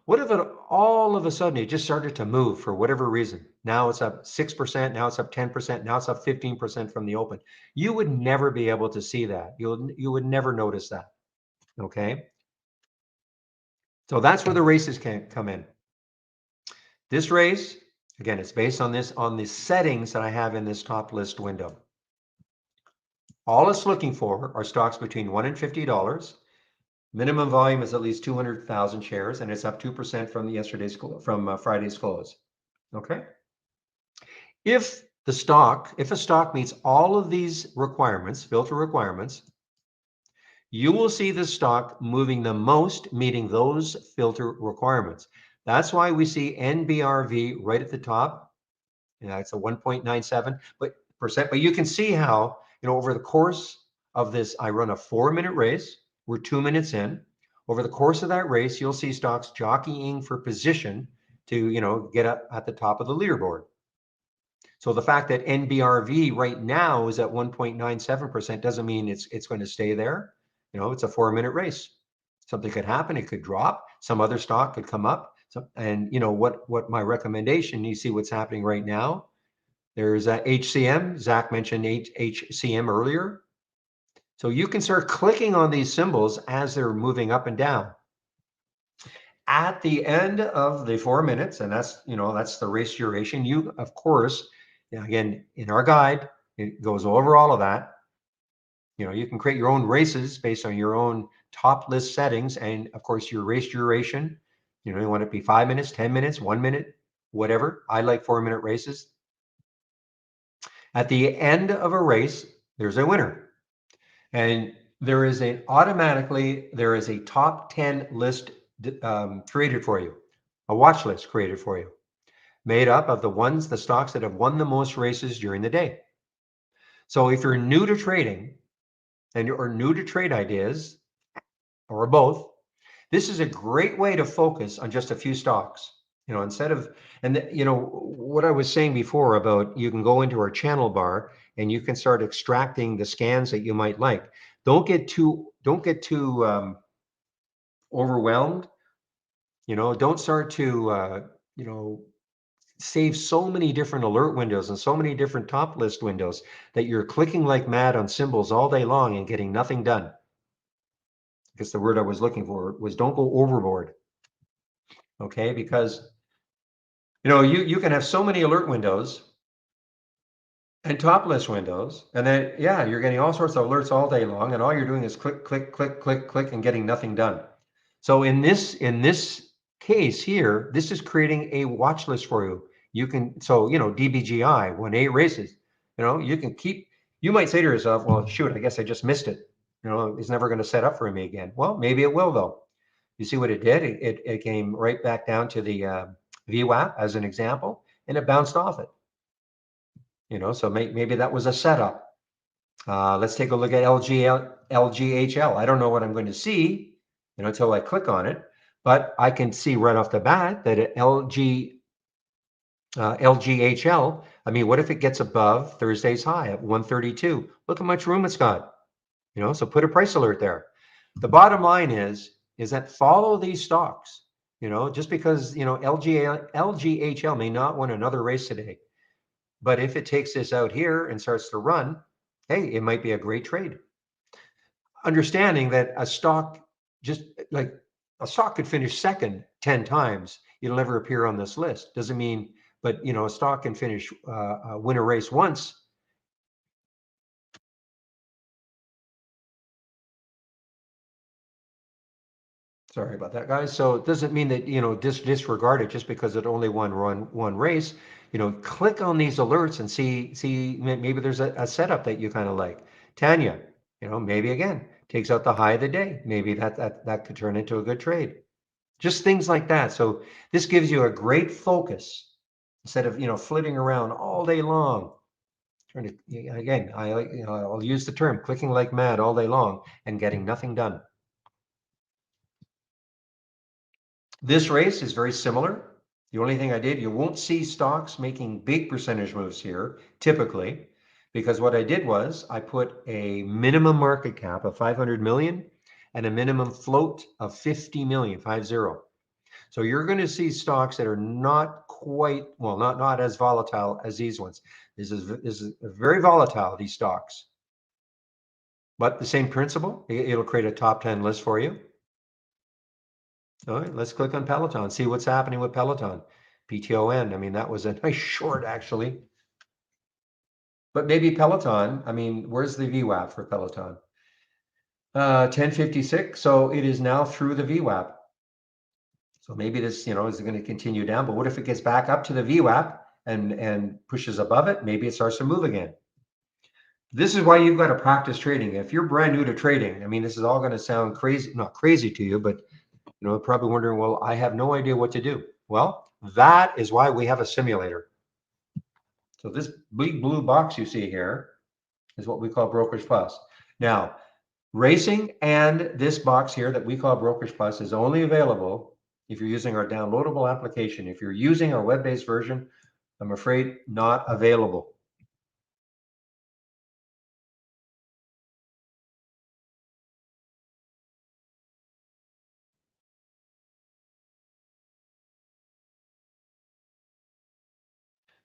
what if it all of a sudden it just started to move for whatever reason? Now it's up 6%, now it's up 10%, now it's up 15% from the open. You would never be able to see that. You would never notice that. Okay. So that's where the races can come in. This race, again, it's based on the settings that I have in this top list window. All it's looking for are stocks between $1 and $50. Minimum volume is at least 200,000 shares, and it's up 2% from Friday's close. Okay. If a stock meets all of these requirements, filter requirements, you will see the stock moving the most, meeting those filter requirements. That's why we see NBRV right at the top. It's a 1.97 percent, but you can see how, over the course of this, I run a 4-minute race. We're 2 minutes in. Over the course of that race, you'll see stocks jockeying for position to, get up at the top of the leaderboard. So the fact that NBRV right now is at 1.97% doesn't mean it's going to stay there. It's a 4-minute race. Something could happen. It could drop. Some other stock could come up. And what my recommendation, you see what's happening right now. There's HCM. Zach mentioned HCM earlier. So you can start clicking on these symbols as they're moving up and down. At the end of the 4 minutes, and that's the race duration, you, of course, again, in our guide, it goes over all of that. You can create your own races based on your own top list settings. And of course, your race duration, you want it to be 5 minutes, 10 minutes, 1 minute, whatever. I like 4-minute races. At the end of a race, there's a winner. And there is a top 10 list created for you, a watch list created for you, made up of the stocks that have won the most races during the day. So if you're new to trading and you're new to trade ideas, or both, this is a great way to focus on just a few stocks. Instead of, what I was saying before about you can go into our channel bar and you can start extracting the scans that you might like. Don't get too overwhelmed. Don't start to, save so many different alert windows and so many different top list windows that you're clicking like mad on symbols all day long and getting nothing done. I guess the word I was looking for was don't go overboard. Okay, because you can have so many alert windows and top list windows, and then you're getting all sorts of alerts all day long, and all you're doing is click, click, click, click, click, and getting nothing done. So in this case here, this is creating a watch list for you. You can, DBGI won 8 races. You can keep. You might say to yourself, well, shoot, I guess I just missed it. It's never going to set up for me again. Well, maybe it will though. You see what it did? It came right back down to the VWAP as an example, and it bounced off it. So maybe that was a setup. Let's take a look at LGHL. I don't know what I'm going to see, until I click on it, but I can see right off the bat that LGHL. I mean, what if it gets above Thursday's high at 132? Look how much room it's got. So put a price alert there. The bottom line is that follow these stocks. Just because LGHL may not win another race today, but if it takes this out here and starts to run, hey, it might be a great trade. Understanding that a stock could finish second 10 times, it'll never appear on this list. Doesn't mean, but a stock can finish win a race once, Sorry about that, guys. So it doesn't mean that, disregard it just because it only won one race. Click on these alerts and see maybe there's a setup that you kind of like. Tanya, maybe again, takes out the high of the day. Maybe that could turn into a good trade. Just things like that. So this gives you a great focus instead of, flitting around all day long. Again, I'll use the term clicking like mad all day long and getting nothing done. This race is very similar. The only thing I did, you won't see stocks making big percentage moves here, typically, because what I did was I put a minimum market cap of 500 million and a minimum float of 50 million, 50. So you're going to see stocks that are not quite, well, not as volatile as these ones. This is very volatile, these stocks. But the same principle, it'll create a top 10 list for you. All right, let's click on Peloton, see what's happening with Peloton. PTON, I mean, that was a nice short actually. But maybe Peloton, I mean, where's the VWAP for Peloton? 1056, so it is now through the VWAP. So maybe this, is going to continue down, but what if it gets back up to the VWAP and pushes above it? Maybe it starts to move again. This is why you've got to practice trading. If you're brand new to trading, I mean, this is all going to sound crazy, not crazy to you, but probably wondering, well, I have no idea what to do. Well, that is why we have a simulator. So this big blue box you see here is what we call Brokers Plus. Now, racing and this box here that we call Brokers Plus is only available if you're using our downloadable application. If you're using our web-based version, I'm afraid not available.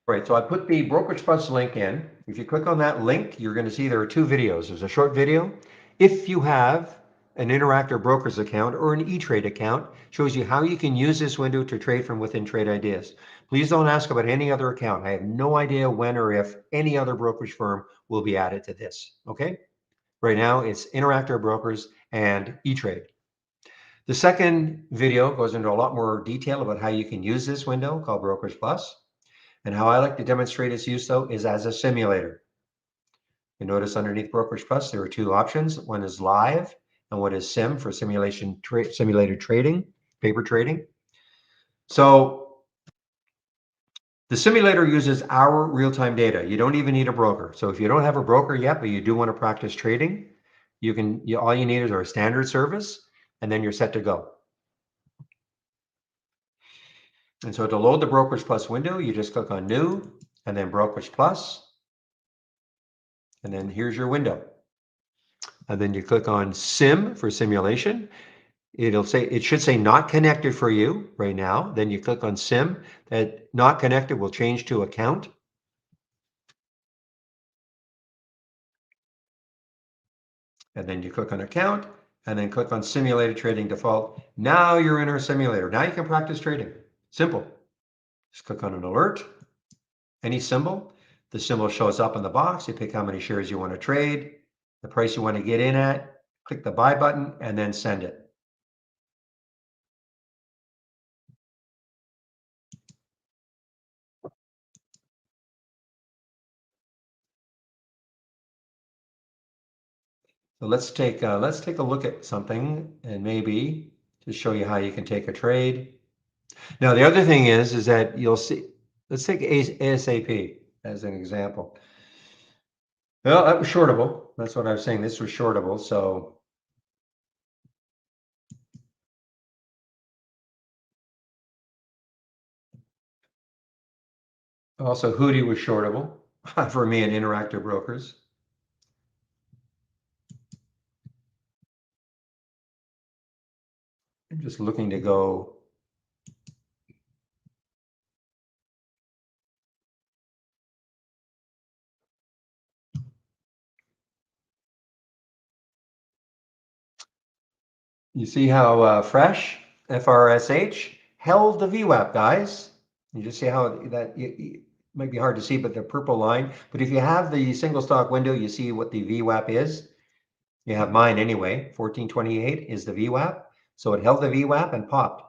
Right, so I put the Brokerage Plus link in. If you click on that link, you're going to see there are two videos. There's a short video. If you have an Interactive Brokers account or an E-Trade account, shows you how you can use this window to trade from within Trade Ideas. Please don't ask about any other account. I have no idea when or if any other brokerage firm will be added to this, okay? Right now, it's Interactive Brokers and E-Trade. The second video goes into a lot more detail about how you can use this window called Brokers Plus. And how I like to demonstrate its use, though, is as a simulator. You notice underneath Brokerage Plus, there are two options. One is live, and one is sim for simulated trading, paper trading. So the simulator uses our real-time data. You don't even need a broker. So if you don't have a broker yet, but you do want to practice trading, all you need is our standard service, and then you're set to go. And so to load the Brokerage Plus window, you just click on New, and then Brokerage Plus. And then here's your window. And then you click on Sim for simulation. It should say not connected for you right now. Then you click on Sim. That not connected will change to account. And then you click on account and then click on simulated trading default. Now you're in our simulator. Now you can practice trading. Simple. Just click on an alert, any symbol. The symbol shows up in the box. You pick how many shares you want to trade, the price you want to get in at, click the buy button, and then send it. So let's take a look at something and maybe to show you how you can take a trade. Now the other thing is that you'll see. Let's take ASAP as an example. Well, that was shortable. That's what I was saying. This was shortable. So also Hootie was shortable for me and Interactive Brokers. I'm just looking to go. You see how Fresh, FRSH, held the VWAP, guys. You just see how that it might be hard to see, but the purple line. But if you have the single stock window, you see what the VWAP is. You have mine anyway. 1428 is the VWAP. So it held the VWAP and popped.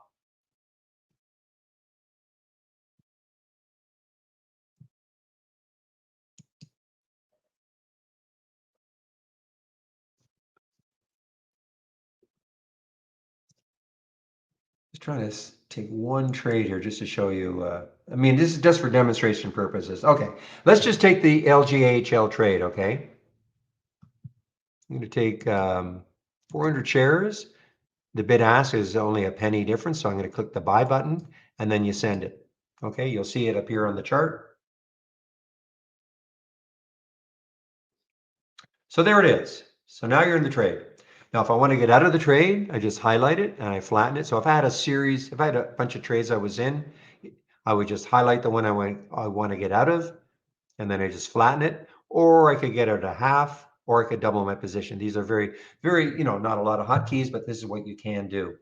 Just trying to take one trade here just to show you. I mean, this is just for demonstration purposes. Okay, let's just take the LGHL trade, okay? I'm going to take 400 shares. The bid ask is only a penny difference, so I'm going to click the buy button and then you send it. Okay, you'll see it appear on the chart. So there it is. So now you're in the trade. Now, if I want to get out of the trade, I just highlight it and I flatten it. So if I had a series, if I had a bunch of trades I was in, I would just highlight the one I want to get out of, and then I just flatten it. Or I could get out a half, or I could double my position. These are very, very, not a lot of hotkeys, but this is what you can do.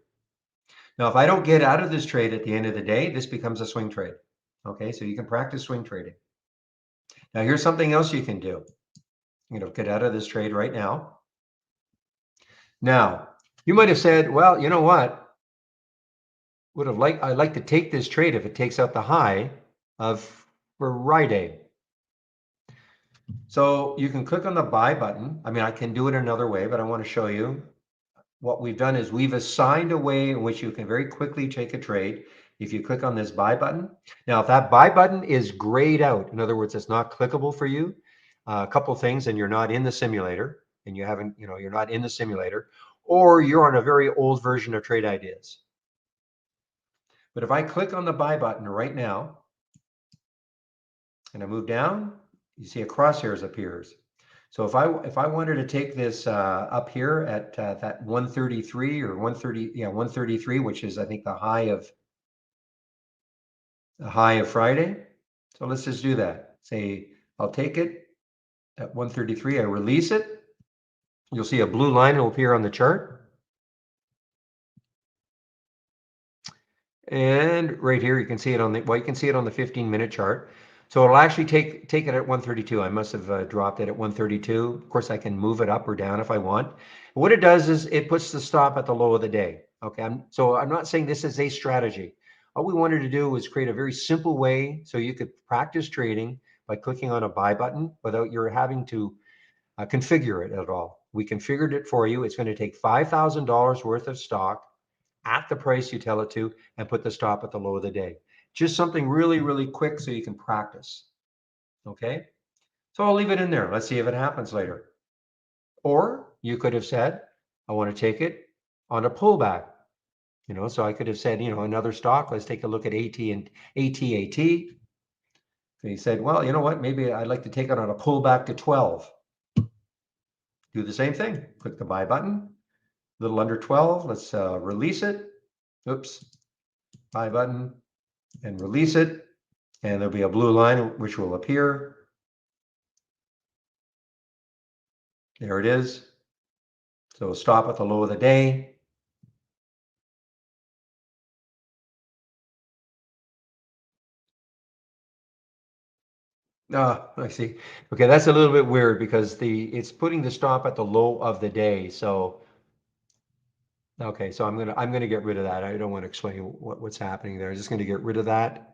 Now, if I don't get out of this trade at the end of the day, this becomes a swing trade. Okay, so you can practice swing trading. Now, here's something else you can do. Get out of this trade right now. Now, you might have said, well, you know what? I'd like to take this trade if it takes out the high of Friday. So you can click on the buy button. I mean, I can do it another way, but I want to show you what we've done is we've assigned a way in which you can very quickly take a trade if you click on this buy button. Now, if that buy button is grayed out, in other words, it's not clickable for you, a couple things, and you're not in the simulator, and you haven't, you're not in the simulator, or you're on a very old version of Trade Ideas. But if I click on the buy button right now, and I move down, you see a crosshairs appears. So if I wanted to take this up here at that 133 or 130, 133, which is I think the high of Friday. So let's just do that. Say I'll take it at 133. I release it. You'll see a blue line will appear on the chart. And right here you can see it on the you can see it on the 15-minute chart. So it'll actually take it at 132. I must have dropped it at 132. Of course, I can move it up or down if I want. What it does is it puts the stop at the low of the day. Okay, so I'm not saying this is a strategy. All we wanted to do was create a very simple way so you could practice trading by clicking on a buy button without your having to configure it at all. We configured it for you. It's going to take $5,000 worth of stock at the price you tell it to and put the stop at the low of the day. Just something really, really quick so you can practice. Okay. So I'll leave it in there. Let's see if it happens later. Or you could have said, I want to take it on a pullback. So I could have said, another stock. Let's take a look at AT and AT. So you said, well, you know what? Maybe I'd like to take it on a pullback to 12. Do the same thing. Click the buy button. A little under 12. Let's release it. Oops. Buy button and release it. And there'll be a blue line which will appear. There it is. So we'll stop at the low of the day. Ah, I see. Okay, that's a little bit weird because it's putting the stop at the low of the day. So okay, so I'm gonna get rid of that. I don't want to explain what's happening there. I'm just gonna get rid of that.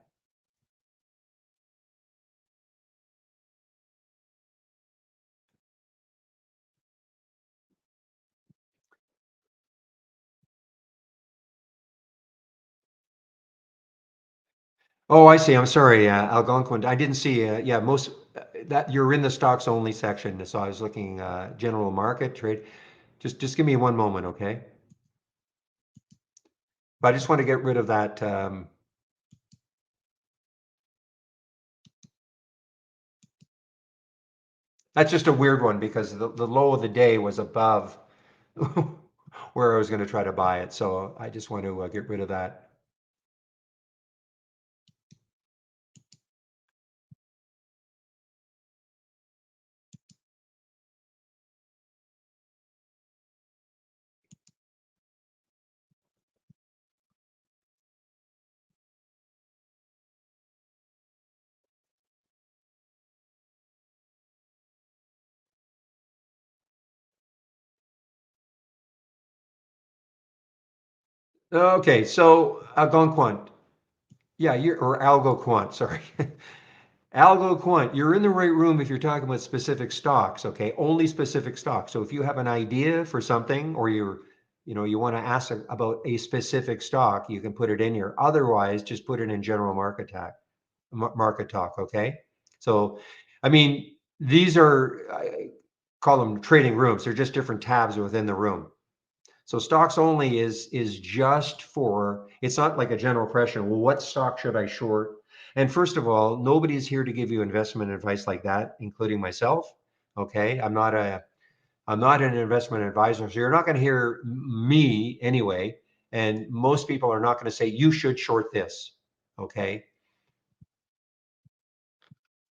Oh, I see. I'm sorry, Algonquin. I didn't see. Yeah, most that you're in the stocks only section. So I was looking general market trade. Just give me one moment, okay? But I just want to get rid of that. That's just a weird one because the low of the day was above where I was going to try to buy it. So I just want to get rid of that. Okay, so Algonquant. Yeah, or AlgoQuant, sorry. AlgoQuant, you're in the right room if you're talking about specific stocks, okay? Only specific stocks. So if you have an idea for something or you want to ask about a specific stock, you can put it in here. Otherwise, just put it in general market talk, okay? So, I mean, these are, I call them trading rooms. They're just different tabs within the room. So stocks only is just for, it's not like a general question, well, what stock should I short? And first of all, nobody's here to give you investment advice like that, including myself. Okay. I'm not an investment advisor. So you're not going to hear me anyway. And most people are not going to say you should short this. Okay.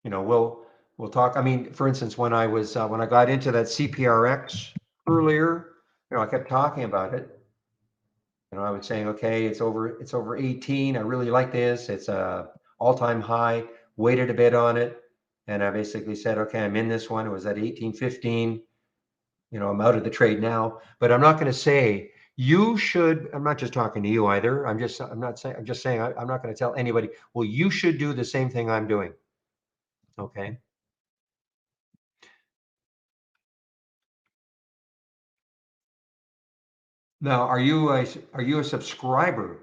We'll talk. I mean, for instance, when I got into that CPRX earlier, I kept talking about it. I was saying, okay, it's over 18. I really like this. It's a all-time high. Waited a bit on it, and I basically said, okay, I'm in this one. It was at 18.15. I'm out of the trade now, but I'm not going to say you should. I'm not just talking to you either. I'm not saying. I'm just saying I'm not going to tell anybody. Well, you should do the same thing I'm doing. Okay. Now, are you a subscriber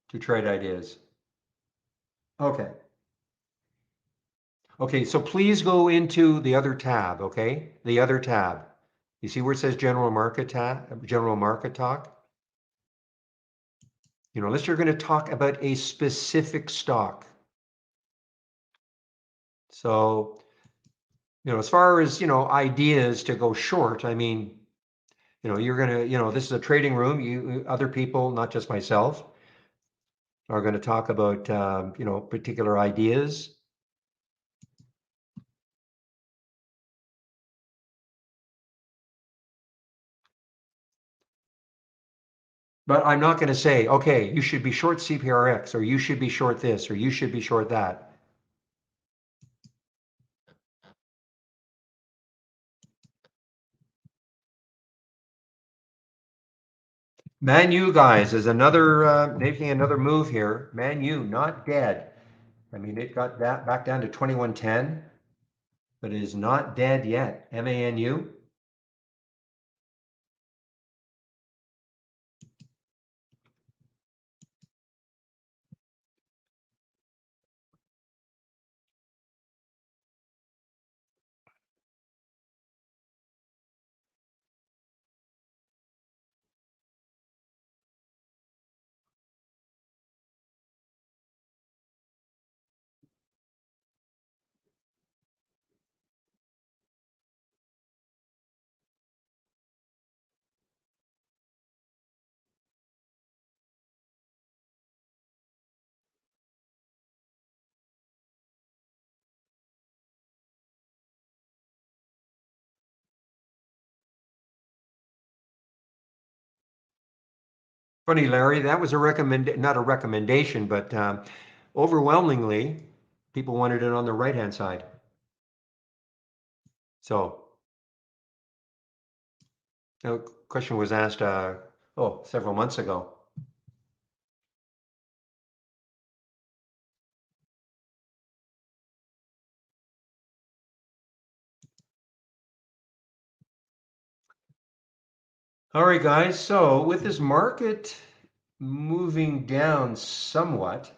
to Trade Ideas? Okay. Okay, so please go into the other tab, okay? The other tab. You see where it says general market talk? Unless you're going to talk about a specific stock. So, as far as, ideas to go short, I mean, you're going to, this is a trading room. Other people, not just myself, are going to talk about, particular ideas. But I'm not going to say, okay, you should be short CPRX, or you should be short this, or you should be short that. Man U guys is making another move here. Man U not dead. I mean, it got that back down to 21.10, but it is not dead yet. MANU. Funny, Larry, that was not a recommendation, but overwhelmingly, people wanted it on the right-hand side. So, the question was asked, several months ago. All right, guys. So with this market moving down somewhat,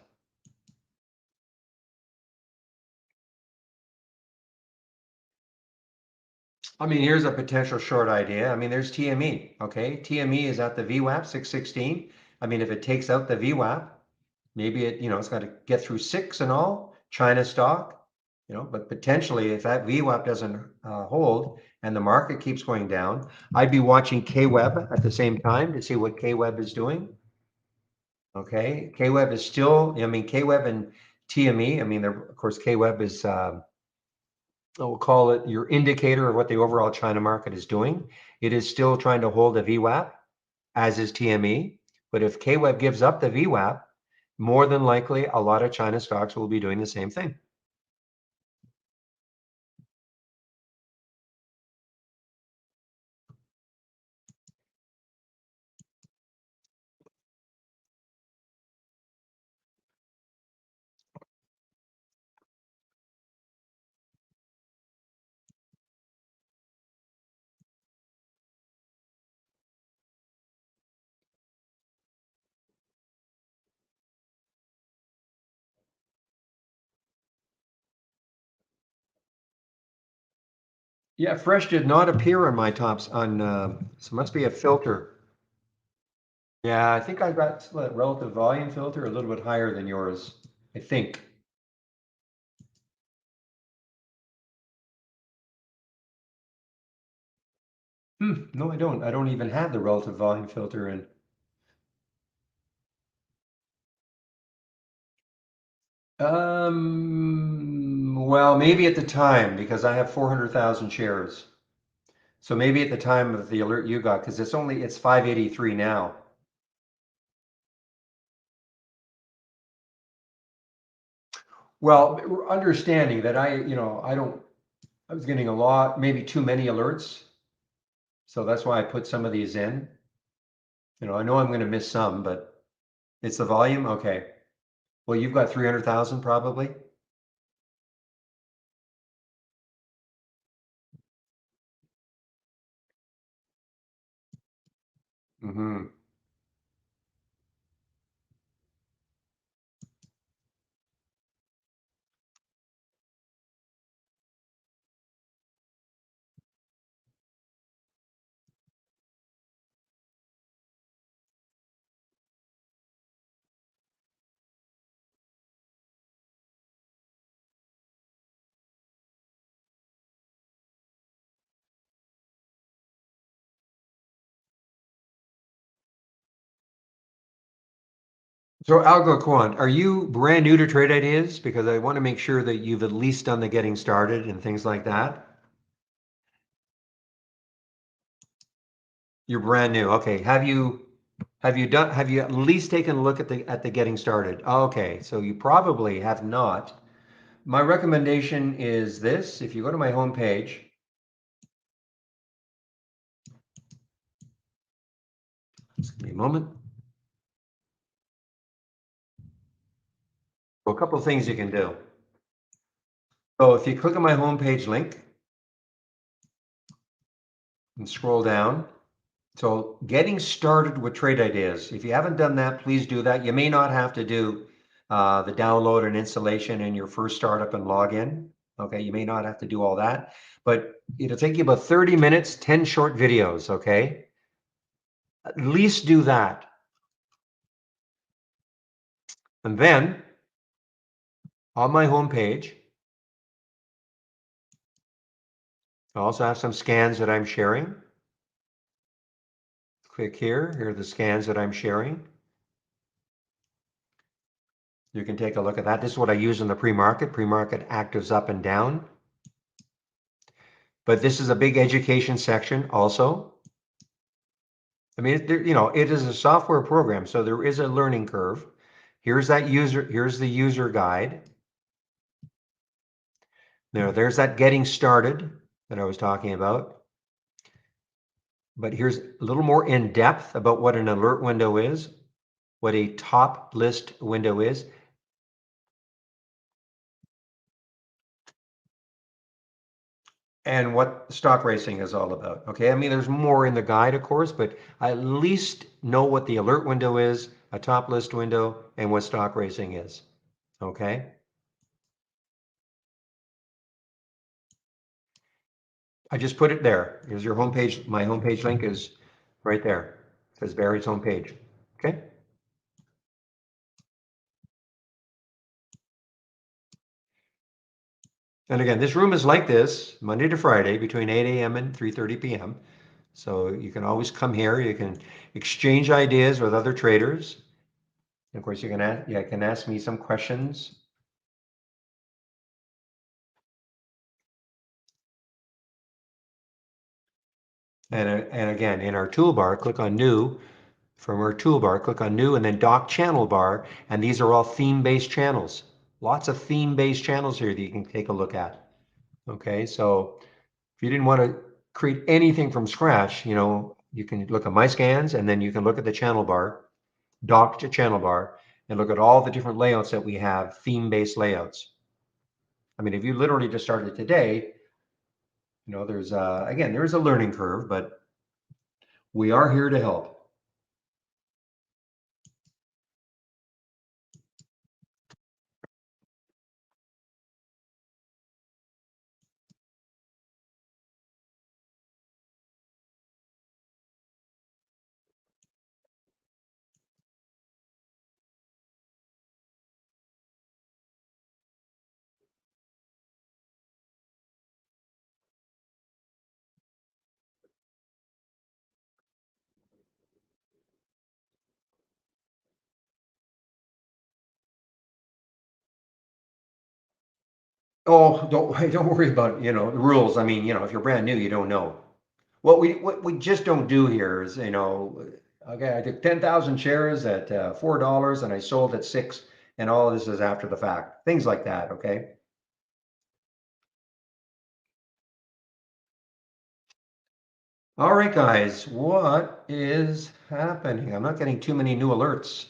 I mean, here's a potential short idea. I mean, there's TME, okay? TME is at the VWAP 616. I mean, if it takes out the VWAP, maybe it's got to get through six and all, China stock, but potentially if that VWAP doesn't hold and the market keeps going down, I'd be watching KWEB at the same time to see what KWEB is doing. Okay, KWEB is still, I mean, KWEB and TME, I mean, of course, KWEB is, we'll call it your indicator of what the overall China market is doing. It is still trying to hold a VWAP, as is TME. But if KWEB gives up the VWAP, more than likely a lot of China stocks will be doing the same thing. Yeah, fresh did not appear on my tops on, so it must be a filter. Yeah, I think I've got a relative volume filter a little bit higher than yours, I think. No, I don't. I don't even have the relative volume filter in. Well, maybe at the time because I have 400,000 shares. So maybe at the time of the alert you got, because it's 583 now. Well, understanding that I was getting a lot, maybe too many alerts. So that's why I put some of these in. I know I'm going to miss some, but it's the volume. Okay. Well, you've got 300,000 probably. hmm So Algo Quant, are you brand new to Trade Ideas? Because I want to make sure that you've at least done the getting started and things like that. You're brand new. Okay. Have you at least taken a look at the getting started? Okay. So you probably have not. My recommendation is this. If you go to my homepage, just give me a moment. Well, a couple of things you can do. So if you click on my homepage link and scroll down, so getting started with trade ideas. If you haven't done that, please do that. You may not have to do the download and installation in your first startup and login. Okay, you may not have to do all that, but it'll take you about 30 minutes, 10 short videos. Okay, at least do that. And then on my homepage, I also have some scans that I'm sharing. Click here. Here are the scans that I'm sharing. You can take a look at that. This is what I use in the pre-market. Pre-market actives up and down. But this is a big education section also. I mean, it is a software program, so there is a learning curve. Here's the user guide. There's that getting started that I was talking about. But here's a little more in depth about what an alert window is, what a top list window is. And what stock racing is all about. Okay, I mean, there's more in the guide, of course, but I at least know what the alert window is, a top list window, and what stock racing is. Okay. I just put it there. Here's your homepage. My homepage link is right there. It says Barry's homepage. Okay. And again, this room is like this Monday to Friday between 8 a.m. and 3:30 p.m. So you can always come here. You can exchange ideas with other traders. And of course, you can ask me some questions. And again, in our toolbar, click on New. From our toolbar, click on New and then Dock Channel Bar. And these are all theme-based channels. Lots of theme-based channels here that you can take a look at. Okay, so if you didn't want to create anything from scratch, you can look at my scans and then you can look at the channel bar, docked channel bar, and look at all the different layouts that we have, theme-based layouts. I mean, if you literally just started today, again, there is a learning curve, but we are here to help. Oh, don't worry about, the rules. I mean, if you're brand new, you don't know. What we just don't do here is, okay, I took 10,000 shares at $4 and I sold at 6, and all of this is after the fact. Things like that, okay? All right, guys, what is happening? I'm not getting too many new alerts.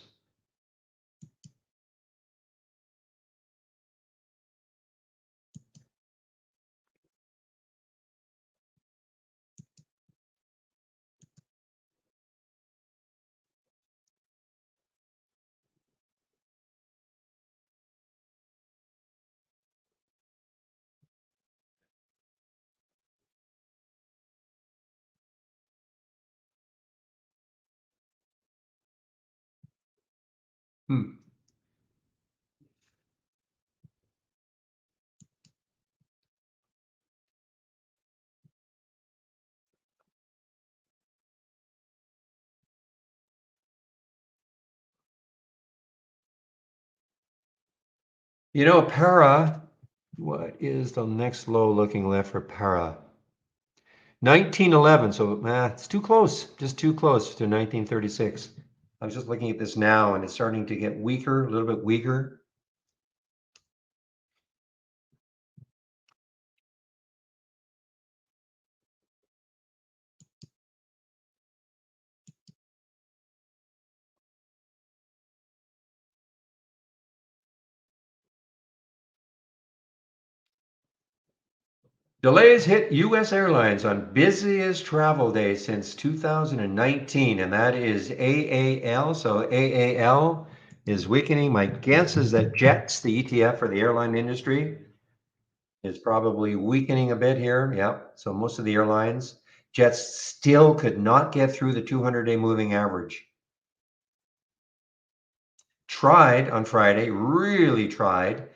Hmm. Para, what is the next low looking left for para? 1911, so it's too close, just too close to 1936. I was just looking at this now and it's starting to get weaker, a little bit weaker. Delays hit U.S. airlines on busiest travel day since 2019, and that is AAL. So AAL is weakening. My guess is that JETS, the ETF for the airline industry, is probably weakening a bit here. Yeah. So most of the airlines, JETS still could not get through the 200-day moving average. Tried on Friday, really tried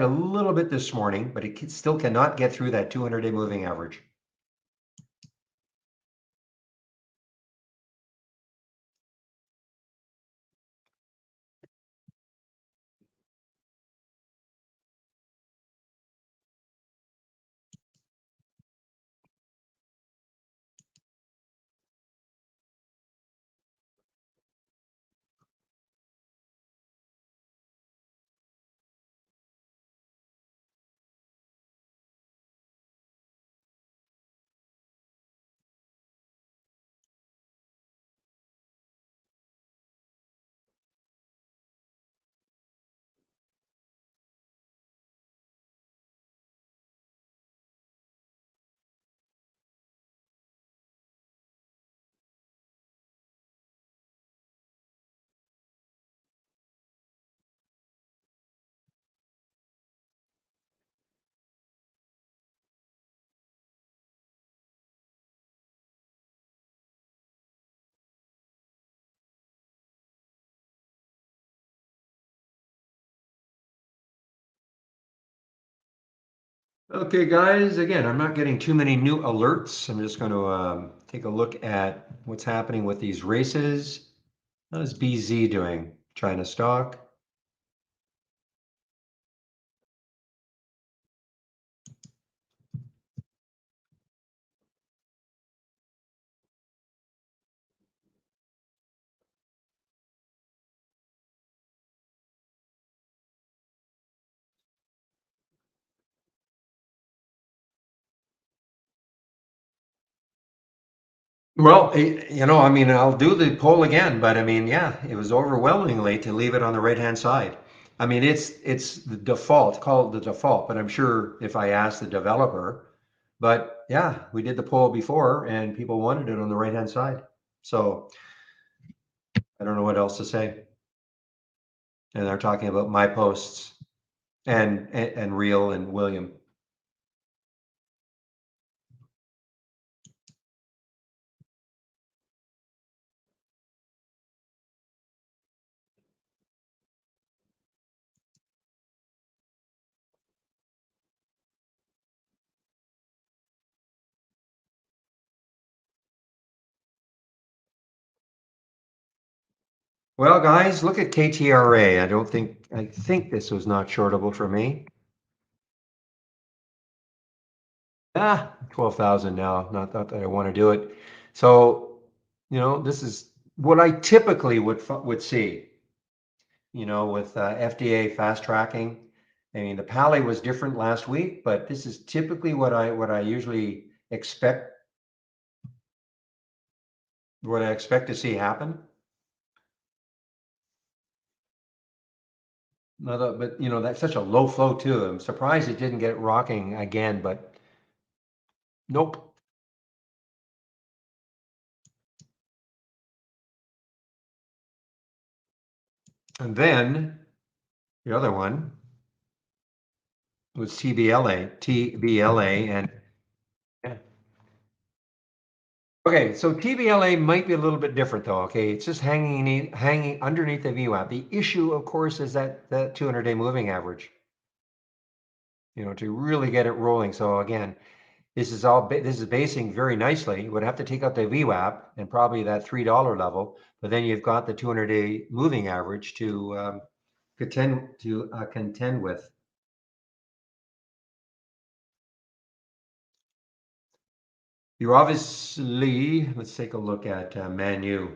a little bit this morning, but it still cannot get through that 200-day moving average. Okay, guys, again, I'm not getting too many new alerts. I'm just going to take a look at what's happening with these races. How's BZ doing? China stock. Well, I mean, I'll do the poll again, but I mean, yeah, it was overwhelmingly to leave it on the right-hand side. I mean, it's the default, call it the default, but I'm sure if I asked the developer, but yeah, we did the poll before and people wanted it on the right-hand side. So I don't know what else to say. And they're talking about my posts and Real and William. Well, guys, look at KTRA. I think this was not shortable for me. 12,000 now. Not that I want to do it. So, this is what I typically would see, with FDA fast tracking. I mean, the Pally was different last week, but this is typically what I usually expect, what I expect to see happen. But that's such a low flow too. I'm surprised it didn't get rocking again, but nope. And then the other one was TBLA, and yeah. Okay, so TBLA might be a little bit different though. Okay, it's just hanging underneath the VWAP. The issue, of course, is that 200-day moving average. To really get it rolling. So again, this is basing very nicely. You would have to take out the VWAP and probably that $3 level, but then you've got the 200-day moving average to contend with. You're obviously, let's take a look at Manu.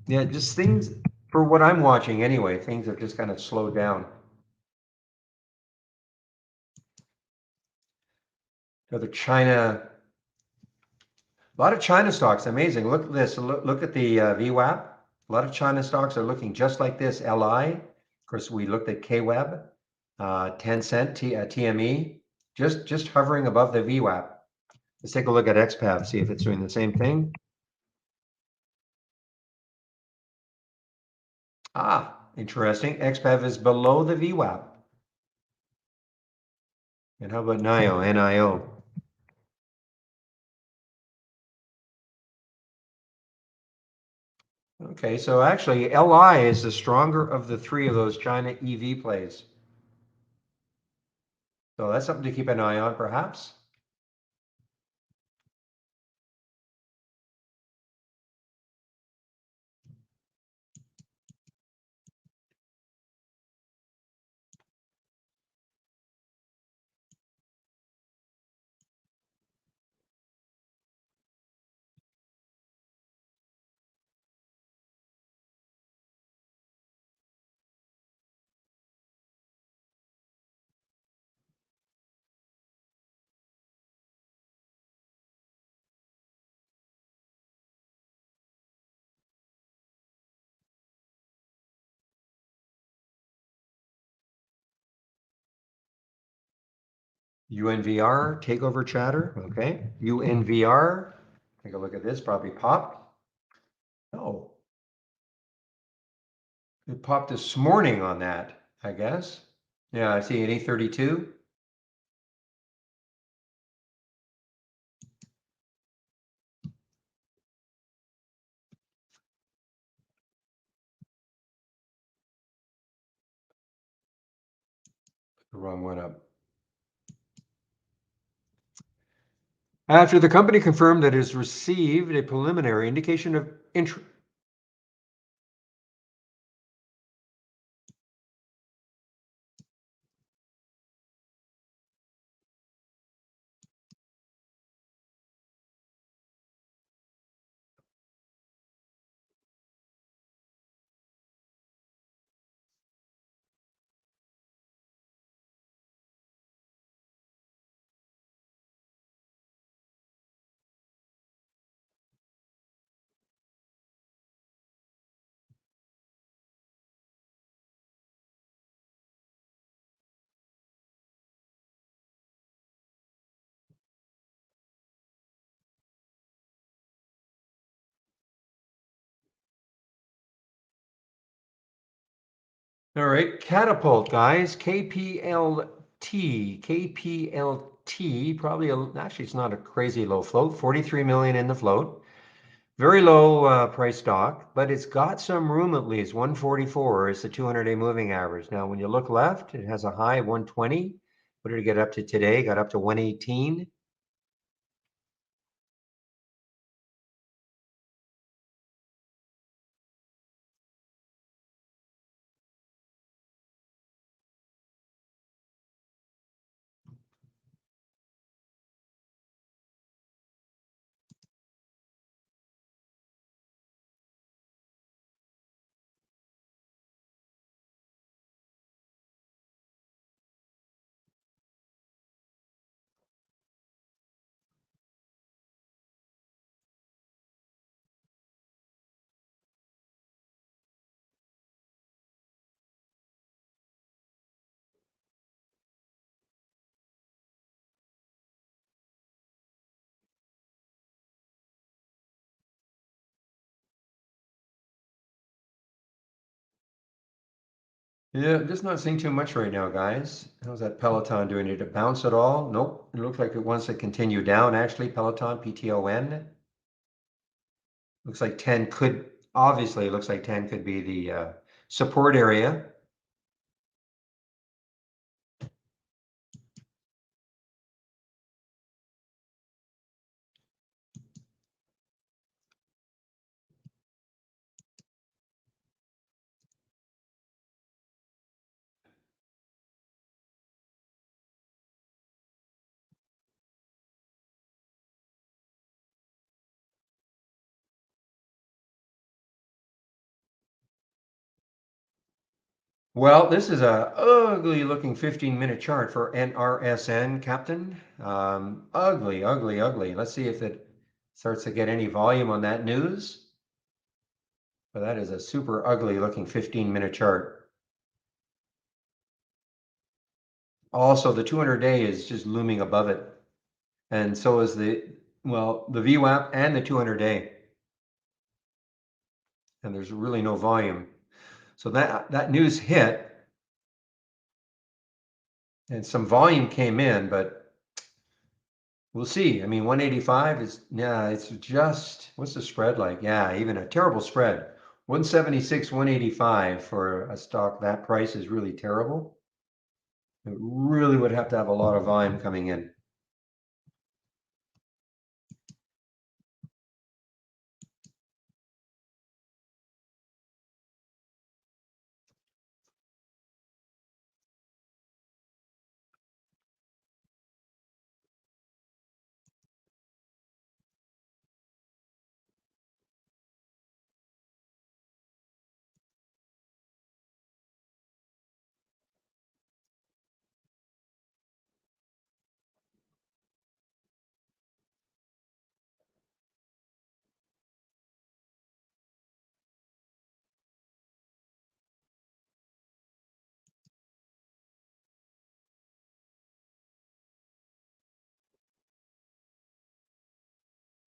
Yeah, just things for what I'm watching anyway. Things have just kind of slowed down. The China, a lot of China stocks. Amazing. Look at this. Look at the VWAP. A lot of China stocks are looking just like this. LI. Of course, we looked at KWEB, Tencent, TME, just hovering above the VWAP. Let's take a look at XPAV, see if it's doing the same thing. Interesting. XPAV is below the VWAP. And how about NIO, NIO? Okay, so actually LI is the stronger of the three of those China EV plays. So that's something to keep an eye on, perhaps. UNVR, takeover chatter, okay. UNVR, take a look at this, probably popped. Oh, it popped this morning on that, I guess. Yeah, I see an 832. The wrong one up. After the company confirmed that it has received a preliminary indication of interest. All right, Catapult, guys, KPLT, probably, actually, it's not a crazy low float, 43 million in the float. Very low price stock, but it's got some room at least. 144 is the 200-day moving average. Now, when you look left, it has a high of 120. What did it get up to today? Got up to 118. Yeah, I'm just not seeing too much right now, guys. How's that Peloton doing? Did it bounce at all? Nope. It looks like it wants to continue down, actually. Peloton, PTON. Looks like 10 could, obviously, it looks like 10 could be the support area. Well, this is a ugly looking 15-minute chart for NRSN, Captain. Ugly, ugly, ugly. Let's see if it starts to get any volume on that news. But that is a super ugly looking 15-minute chart. Also, the 200-day is just looming above it. And so is the VWAP and the 200-day. And there's really no volume. So that news hit and some volume came in, but we'll see. I mean, 185 is, yeah, it's just, what's the spread like? Yeah, even a terrible spread. 176, 185 for a stock that price is really terrible. It really would have to have a lot of volume coming in.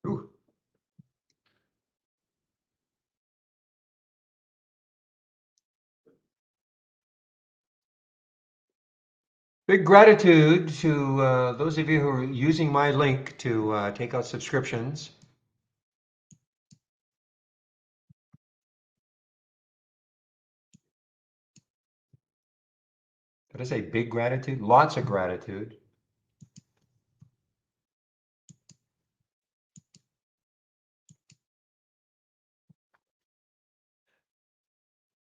Ooh. Big gratitude to those of you who are using my link to take out subscriptions. Did I say big gratitude? Lots of gratitude.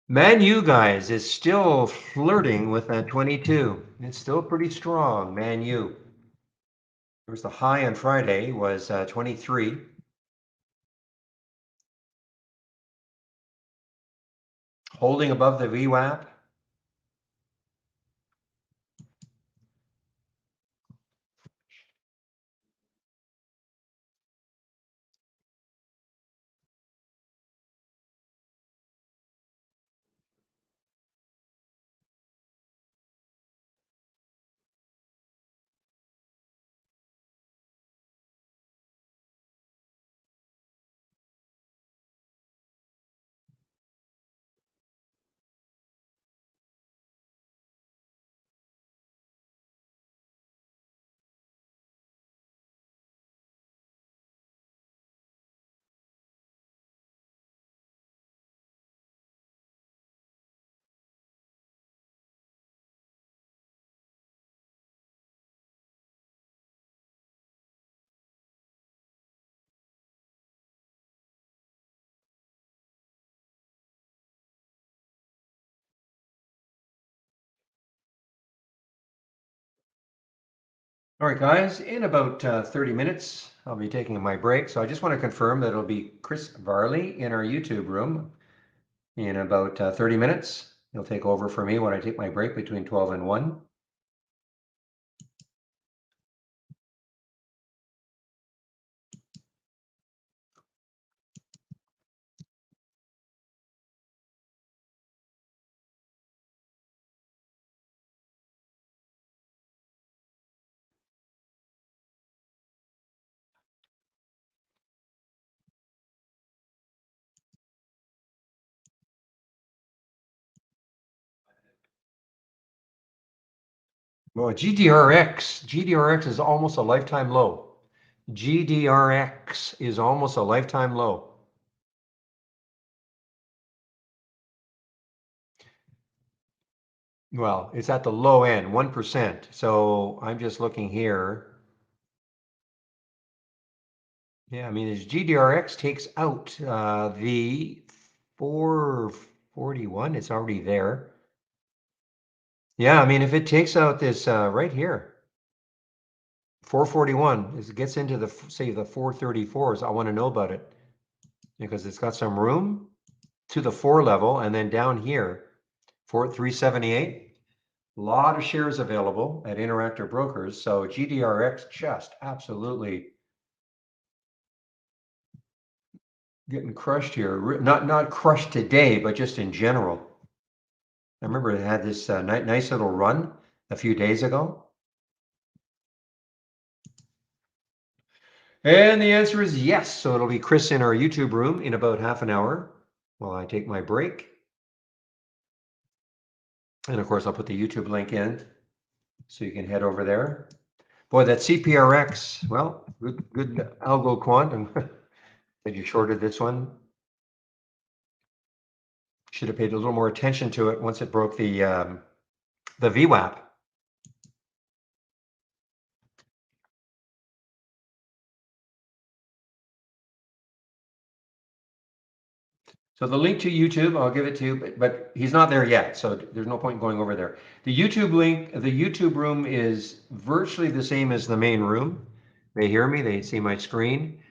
Man U, guys, is still flirting with that 22. It's still pretty strong, Man U. There was the high on Friday was 23. Holding above the VWAP. All right, guys, in about 30 minutes, I'll be taking my break. So I just want to confirm that it'll be Chris Varley in our YouTube room in about 30 minutes. He'll take over for me when I take my break between 12 and 1. Well, GDRX is almost a lifetime low. GDRX is almost a lifetime low. Well, it's at the low end, 1%. So I'm just looking here. Yeah, I mean, as GDRX takes out the 441, it's already there. Yeah, I mean, if it takes out this right here, 441, as it gets into the, say, the 434s, I want to know about it because it's got some room to the 4 level, and then down here, 378, a lot of shares available at Interactive Brokers. So GDRX just absolutely getting crushed here. Not crushed today, but just in general. I remember it had this nice little run a few days ago. And the answer is yes. So it'll be Chris in our YouTube room in about half an hour while I take my break. And of course, I'll put the YouTube link in so you can head over there. Boy, that CPRX, well, good algo quantum that you shorted this one. Should have paid a little more attention to it once it broke the VWAP. So the link to YouTube, I'll give it to you, but he's not there yet, so there's no point in going over there. The YouTube link, the YouTube room is virtually the same as the main room. They hear me, they see my screen.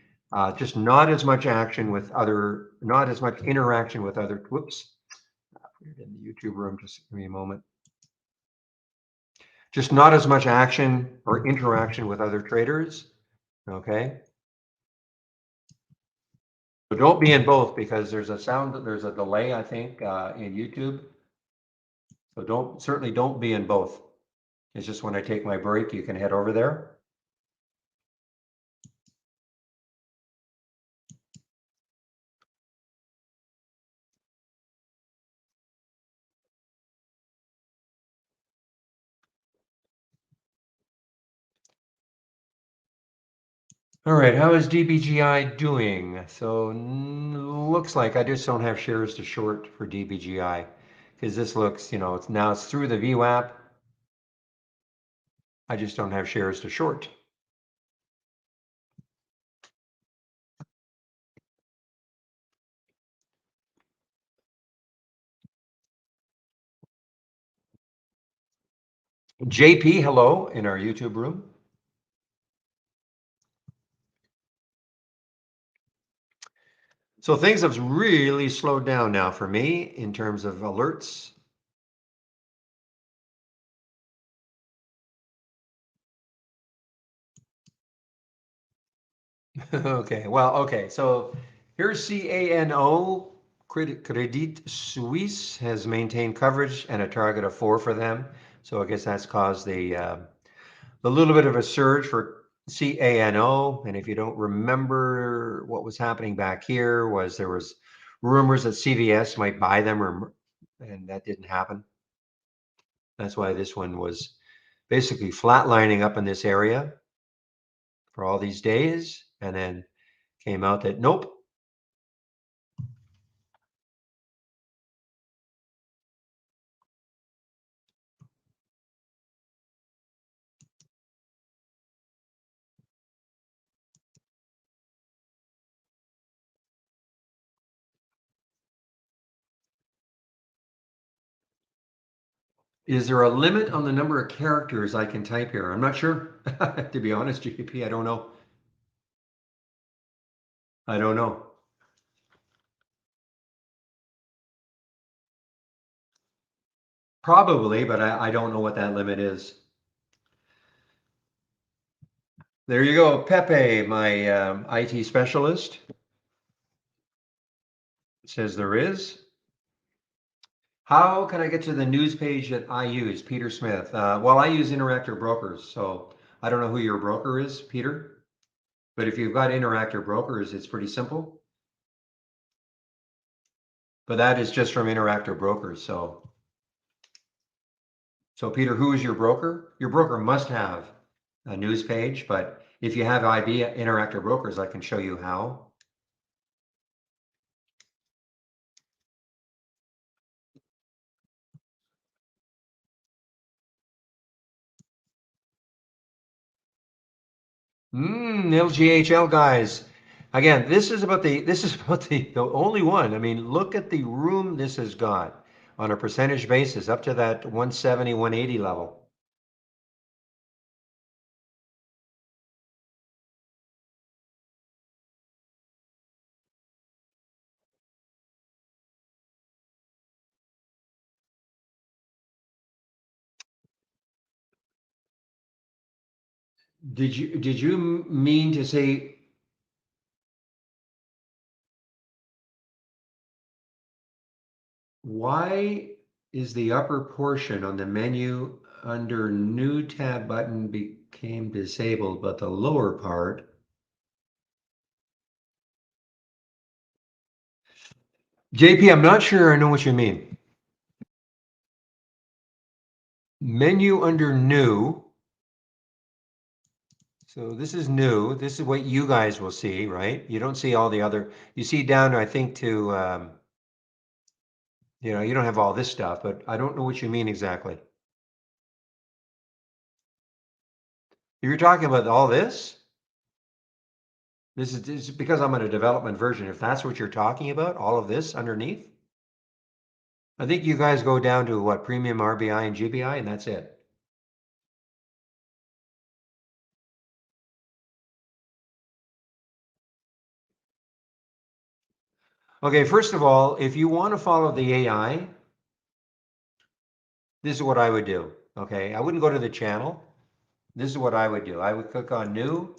Just not as much action with other, not as much interaction with other, whoops. Put it in the YouTube room, just give me a moment. Just not as much action or interaction with other traders, okay? So don't be in both because there's a delay, I think, in YouTube. So certainly don't be in both. It's just when I take my break, you can head over there. All right, how is DBGI doing? So looks like I just don't have shares to short for DBGI because this looks, it's through the VWAP. I just don't have shares to short. JP, hello in our YouTube room. So things have really slowed down now for me in terms of alerts. Okay, well, okay. So here's CANO. Credit Suisse has maintained coverage and a target of 4 for them. So I guess that's caused a little bit of a surge for CANO. And if you don't remember what was happening back here, there was rumors that CVS might buy them, and that didn't happen. That's why this one was basically flatlining up in this area for all these days, and then came out that nope. Is there a limit on the number of characters I can type here? I'm not sure. To be honest, GP, I don't know. I don't know. Probably, but I don't know what that limit is. There you go, Pepe, my IT specialist, says there is. How can I get to the news page that I use, Peter Smith? Well, I use Interactive Brokers, so I don't know who your broker is, Peter, but if you've got Interactive Brokers, it's pretty simple. But that is just from Interactive Brokers, so So Peter, who is your broker? Your broker must have a news page, but if you have IB, Interactive Brokers, I can show you how. LGHL guys. Again, this is about the only one. I mean, look at the room this has got on a percentage basis up to that 170, 180 level. Did you mean to say why is the upper portion on the menu under new tab button became disabled, but the lower part? JP, I'm not sure I know what you mean. Menu under new. So this is new. This is what you guys will see, right? You don't see all the other, you see down, I think, to, you don't have all this stuff, but I don't know what you mean exactly. You're talking about all this? This is because I'm on a development version. If that's what you're talking about, all of this underneath? I think you guys go down to what, premium RBI and GBI, and that's it. Okay, first of all, if you want to follow the AI, this is what I would do. Okay, I wouldn't go to the channel. This is what I would do. I would click on new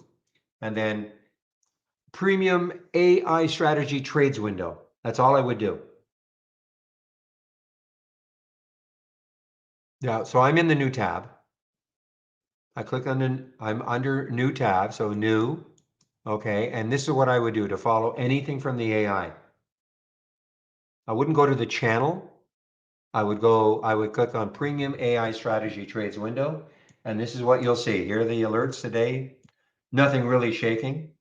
and then premium AI strategy trades window. That's all I would do. Yeah, so I'm in the new tab. I click on I'm under new tab, so new. Okay, and this is what I would do to follow anything from the AI. I wouldn't go to the channel. I would click on premium AI strategy trades window, and this is what you'll see. Here are the alerts today. Nothing really shaking.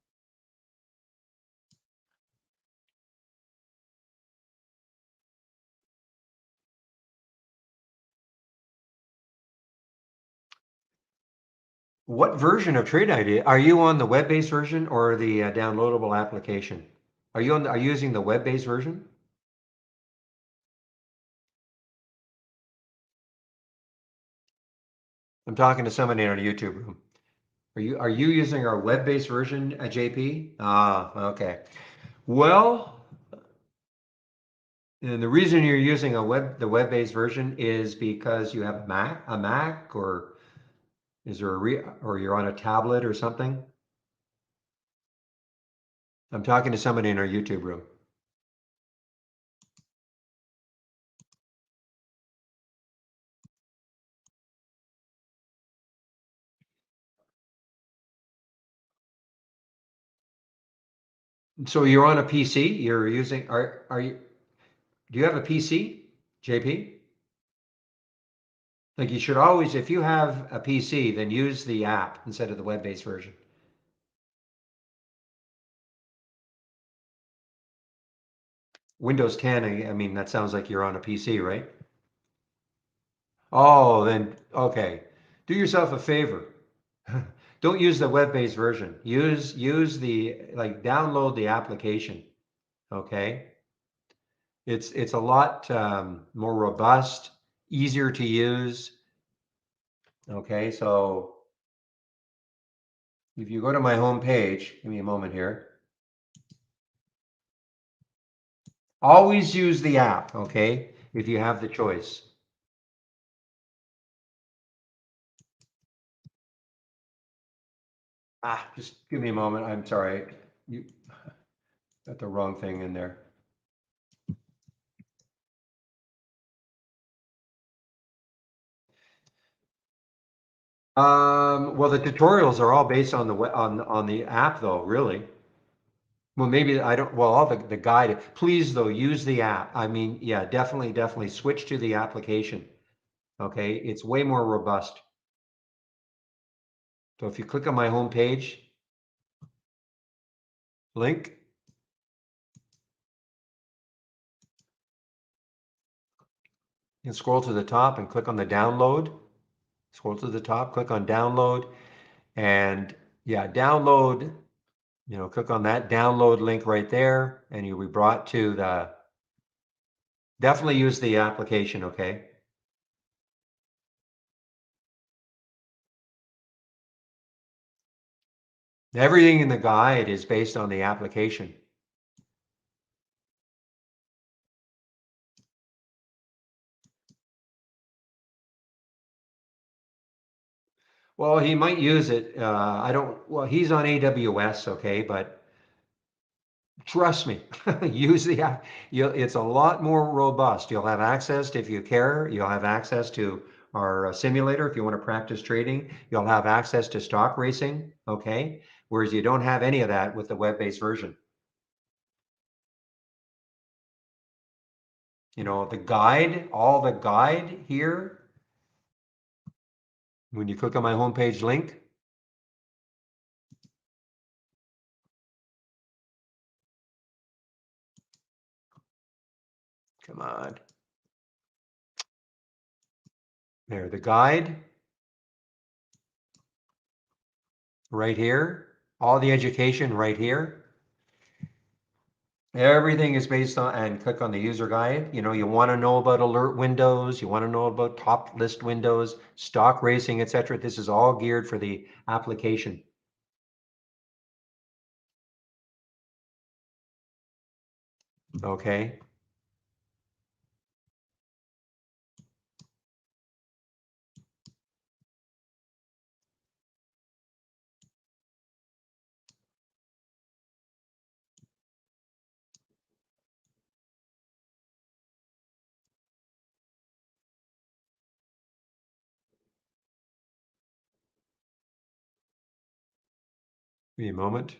What version of Trade ID are you on, the web-based version or the downloadable application? Are you using the web-based version? I'm talking to somebody in our YouTube room. Are you using our web-based version at JP? Ah, okay. Well, and the reason you're using the web-based version is because you have a Mac, or is there or you're on a tablet or something? I'm talking to somebody in our YouTube room. So you're on a PC. You're using are you do you have a PC, JP? Like you should always, if you have a PC, then use the app instead of the web-based version. Windows 10, I mean, that sounds like you're on a PC, right? Oh, then, okay. Do yourself a favor. Don't use the web-based version. Use like download the application, okay? It's a lot more robust, easier to use. Okay, so if you go to my home page, give me a moment here. Always use the app, okay? If you have the choice. Just give me a moment. I'm sorry. You got the wrong thing in there. Well, the tutorials are all based on the app, though, really. Well, maybe I don't. Well, all the guide. Please, though, use the app. I mean, yeah, definitely switch to the application. Okay, it's way more robust. So if you click on my home page link, and scroll to the top and click on the download. Scroll to the top, click on download, and yeah, download, click on that download link right there, and you'll be brought to the, definitely use the application, okay? Everything in the guide is based on the application. Well, he might use it. I don't, well, he's on AWS, okay, but trust me, use the app. It's a lot more robust. You'll have access to, if you care, you'll have access to our simulator if you want to practice trading. You'll have access to stock racing, okay? Whereas you don't have any of that with the web-based version. The guide, all the guide here, when you click on my homepage link, come on. There, the guide right here, all the education right here. Everything is based on, and click on the user guide. You want to know about alert windows, you want to know about top list windows, stock racing, etc. This is all geared for the application. Okay. Give me a moment.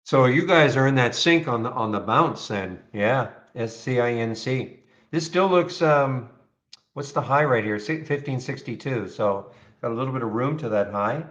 So you guys are in that sync on the bounce then. Yeah, SCINC. This still looks, what's the high right here? 1562. So got a little bit of room to that high.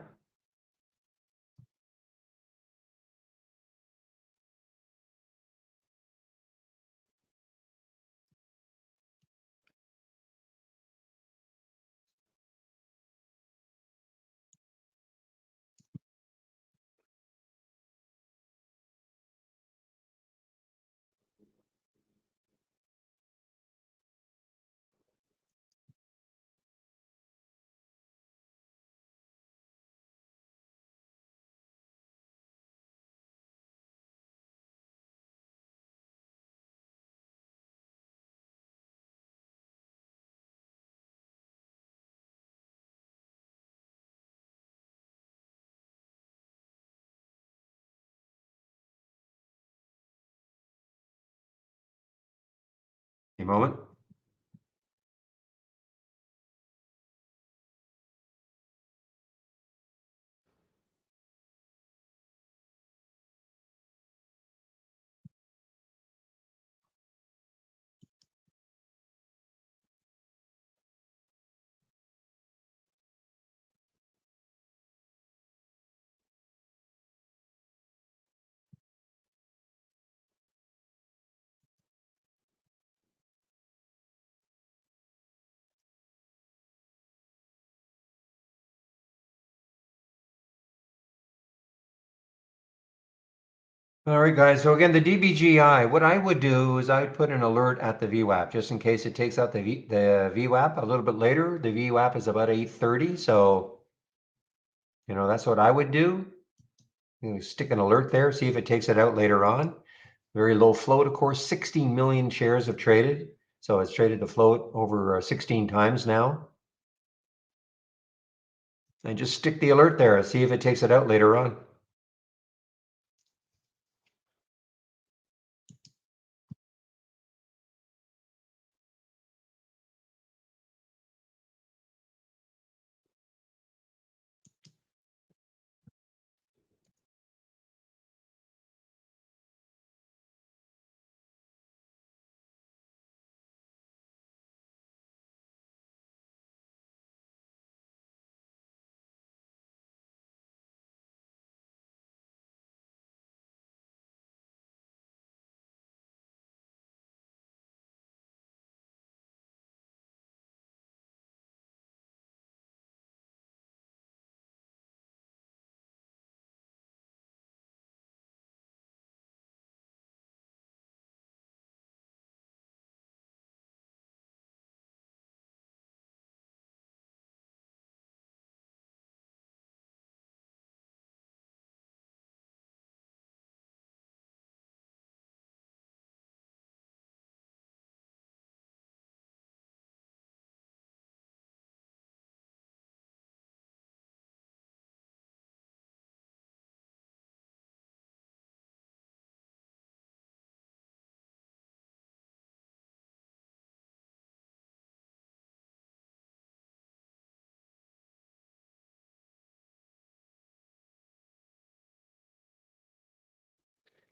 A moment. All right, guys. So again, the DBGI, what I would do is I would put an alert at the VWAP just in case it takes out the VWAP a little bit later. The VWAP is about 8:30, so that's what I would do. Stick an alert there, see if it takes it out later on. Very low float, of course. 16 million shares have traded, so it's traded the float over 16 times now. And just stick the alert there, see if it takes it out later on.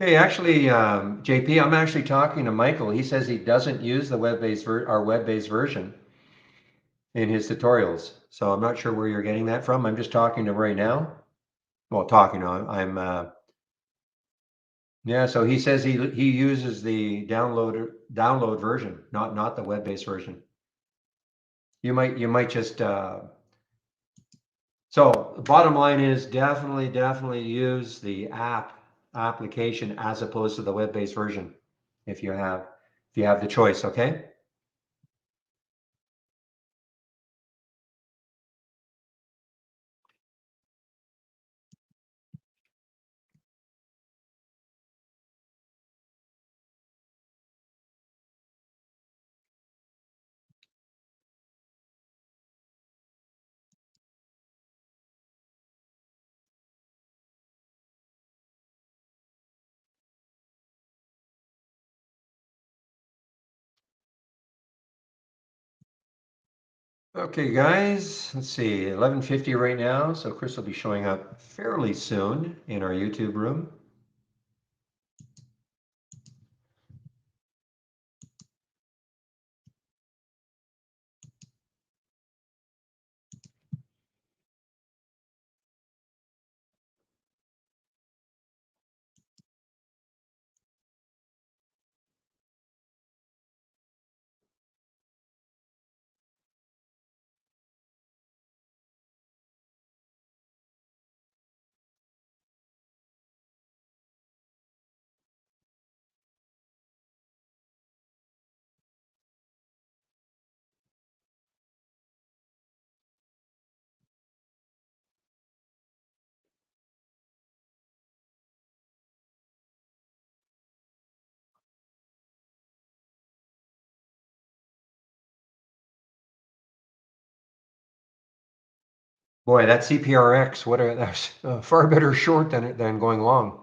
Hey, actually, JP, I'm actually talking to Michael. He says he doesn't use the our web-based version in his tutorials. So I'm not sure where you're getting that from. I'm just talking to him right now. Well, talking to him. Yeah. So he says he uses the download version, not the web-based version. You might just so the bottom line is definitely use the application as opposed to the web-based version if you have the choice, okay? Okay, guys, let's see, 11:50 right now, so Chris will be showing up fairly soon in our YouTube room. Boy, that CPRX, that's far better short than going long.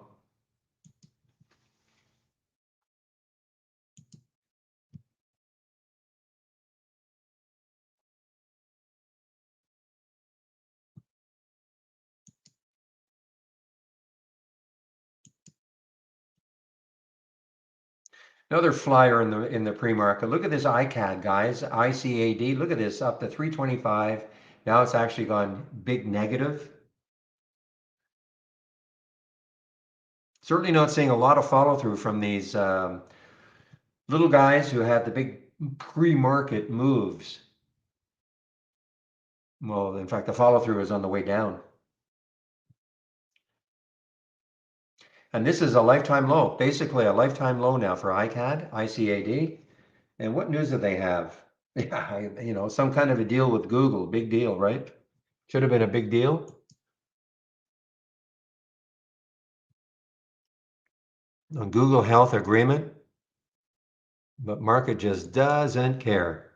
Another flyer in the pre-market. Look at this ICAD, guys. ICAD. Look at this, up to 325. Now it's actually gone big negative. Certainly not seeing a lot of follow through from these little guys who had the big pre-market moves. Well, in fact, the follow through is on the way down. And this is a lifetime low, basically a lifetime low now for ICAD. And what news do they have? Yeah, some kind of a deal with Google. Big deal, right? Should have been a big deal. A Google Health agreement, but market just doesn't care.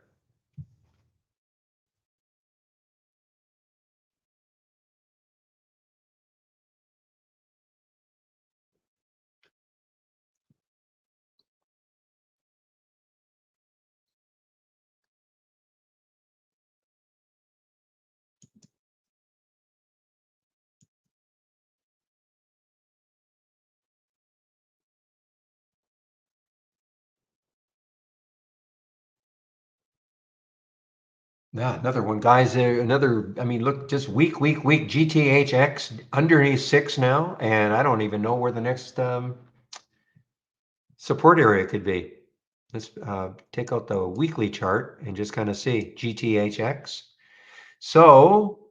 Yeah, another one, guys. I mean, look, just weak, GTHX underneath 6 now, and I don't even know where the next support area could be. Let's take out the weekly chart and just kind of see GTHX. So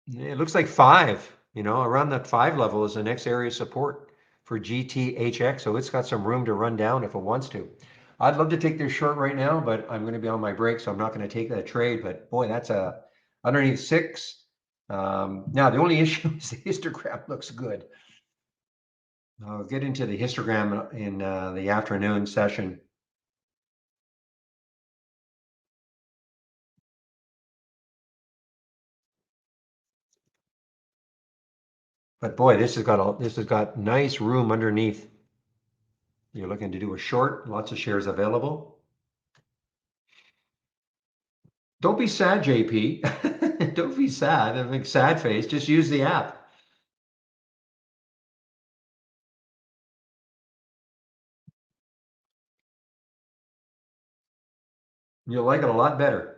it looks like 5, around that 5 level is the next area of support for GTHX. So it's got some room to run down if it wants to. I'd love to take this short right now, but I'm going to be on my break, so I'm not going to take that trade. But boy, that's underneath 6. Now, the only issue is the histogram looks good. I'll get into the histogram in the afternoon session. But boy, this has got nice room underneath. You're looking to do a short, lots of shares available. Don't be sad, JP. Don't be sad. Have a sad face. Just use the app. You'll like it a lot better.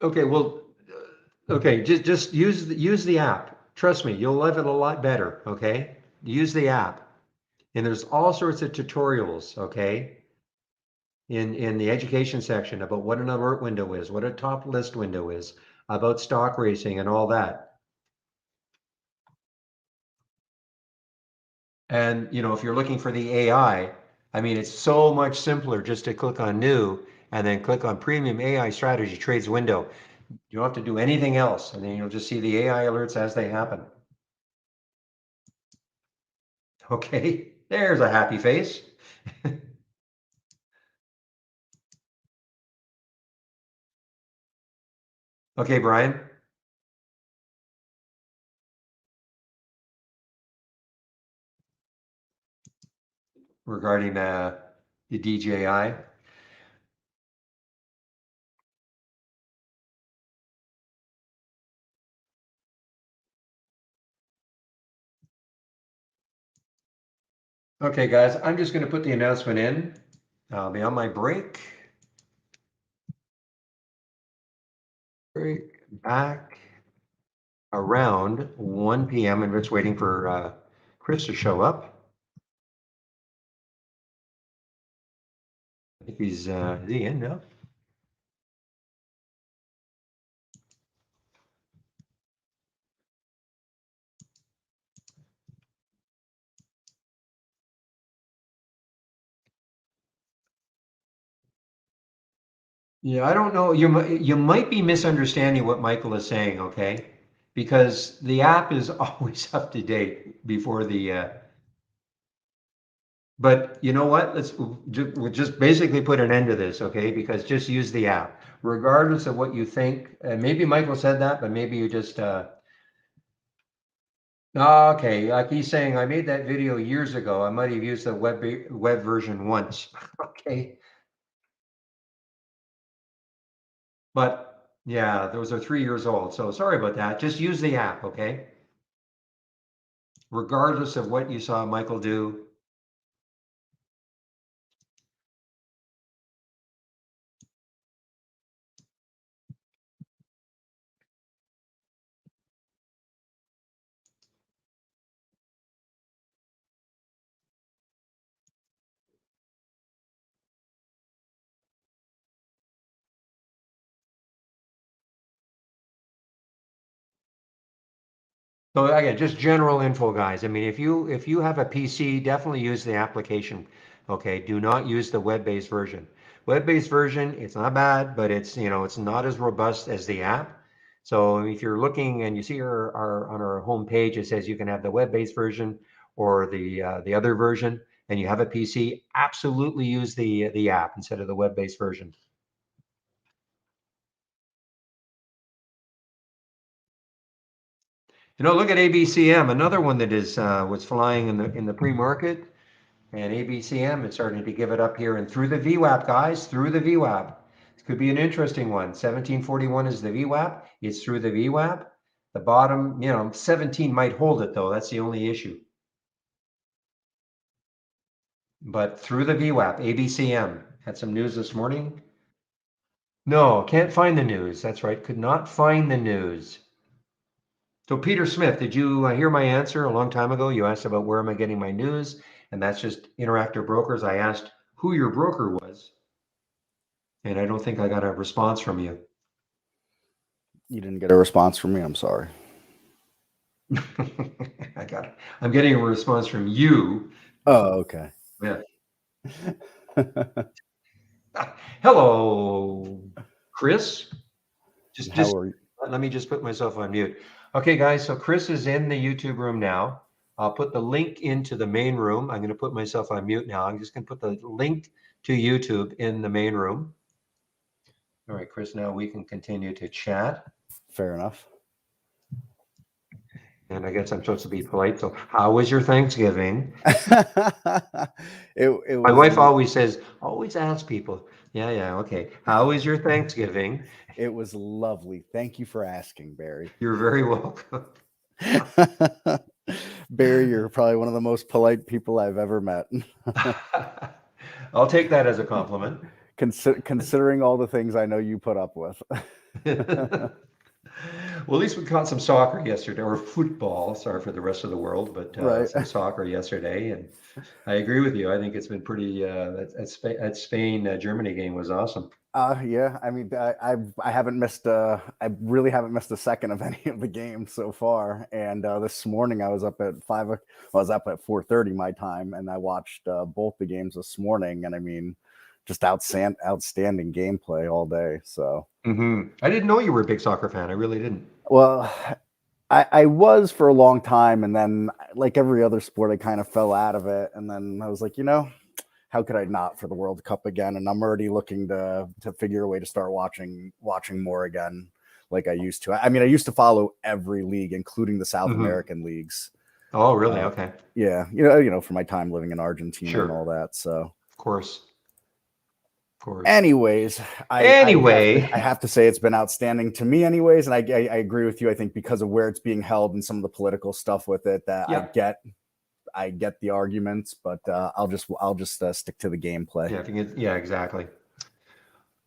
Okay, well, okay, just use the app. Trust me, you'll love it a lot better. Okay, use the app, and there's all sorts of tutorials. Okay, in the education section about what an alert window is, what a top list window is, about stock racing and all that. And if you're looking for the AI, I mean, it's so much simpler just to click on new and then click on premium AI strategy trades window. You don't have to do anything else, and then you'll just see the AI alerts as they happen. Okay, there's a happy face. Okay, Brian. Regarding the DJI. Okay, guys, I'm just going to put the announcement in. I'll be on my break. Break back around 1 p.m. and just waiting for Chris to show up. I think he's is he in now? Yeah, I don't know. You might be misunderstanding what Michael is saying, okay? Because the app is always up to date before the but you know what? We'll just basically put an end to this, okay? Because just use the app, regardless of what you think. And maybe Michael said that, but maybe you just okay. Like he's saying, I made that video years ago. I might have used the web version once, okay? But yeah, those are 3 years old. So sorry about that. Just use the app, okay? Regardless of what you saw Michael do. So again, just general info, guys. I mean, if you have a PC, definitely use the application. Okay, do not use the web-based version. Web-based version, it's not bad, but it's not as robust as the app. So if you're looking and you see our on our home page, it says you can have the web-based version or the other version, and you have a PC, absolutely use the app instead of the web-based version. Look at ABCM, another one that is was flying in the pre-market. And ABCM is starting to give it up here and through the VWAP, guys, through the VWAP. It could be an interesting one. 1741 is the VWAP. It's through the VWAP. The bottom, 17 might hold it though. That's the only issue. But through the VWAP, ABCM had some news this morning. No, can't find the news. That's right. Could not find the news. So Peter Smith, did you hear my answer a long time ago? You asked about where am I getting my news? And that's just Interactive Brokers. I asked who your broker was. And I don't think I got a response from you. You didn't get a response from me. I'm sorry. I got it. I'm getting a response from you. Oh, okay. Yeah. Hello, Chris. Just How are you? let me just put myself on mute. Okay, guys. So Chris is in the YouTube room now. I'll put the link into the main room. I'm going to put myself on mute now. I'm just going to put the link to YouTube in the main room. All right, Chris, now we can continue to chat. Fair enough. And I guess I'm supposed to be polite. So how was your Thanksgiving? It My was wife always says, always ask people. Yeah, okay. How was your Thanksgiving? it was lovely. Thank you for asking, Barry. You're very welcome. Barry, you're probably one of the most polite people I've ever met. I'll take that as a compliment. Considering all the things I know you put up with. Well, at least we caught some soccer yesterday, or football. Sorry for the rest of the world, but Right. some soccer yesterday. And I agree with you. I think it's been pretty. That Spain Germany game was awesome. Yeah. I mean, I haven't missed. I really haven't missed a second of any of the games so far. And this morning I was up at I was up at 4:30 my time, and I watched both the games this morning. And I mean, just outstanding gameplay all day. So. I didn't know you were a big soccer fan. I really didn't. Well, I was for a long time, and then like every other sport, I kind of fell out of it. And then I was like, how could I not for the World Cup again? And I'm already looking to figure a way to start watching more again, like I used to. I mean, I used to follow every league, including the South American leagues. Oh, really? Okay. Yeah, for my time living in Argentina and all that. So, of course. Anyways, I have to say it's been outstanding to me, anyways, and I agree with you. I think because of where it's being held and some of the political stuff with it, that I get the arguments, but I'll just stick to the gameplay. Yeah, exactly.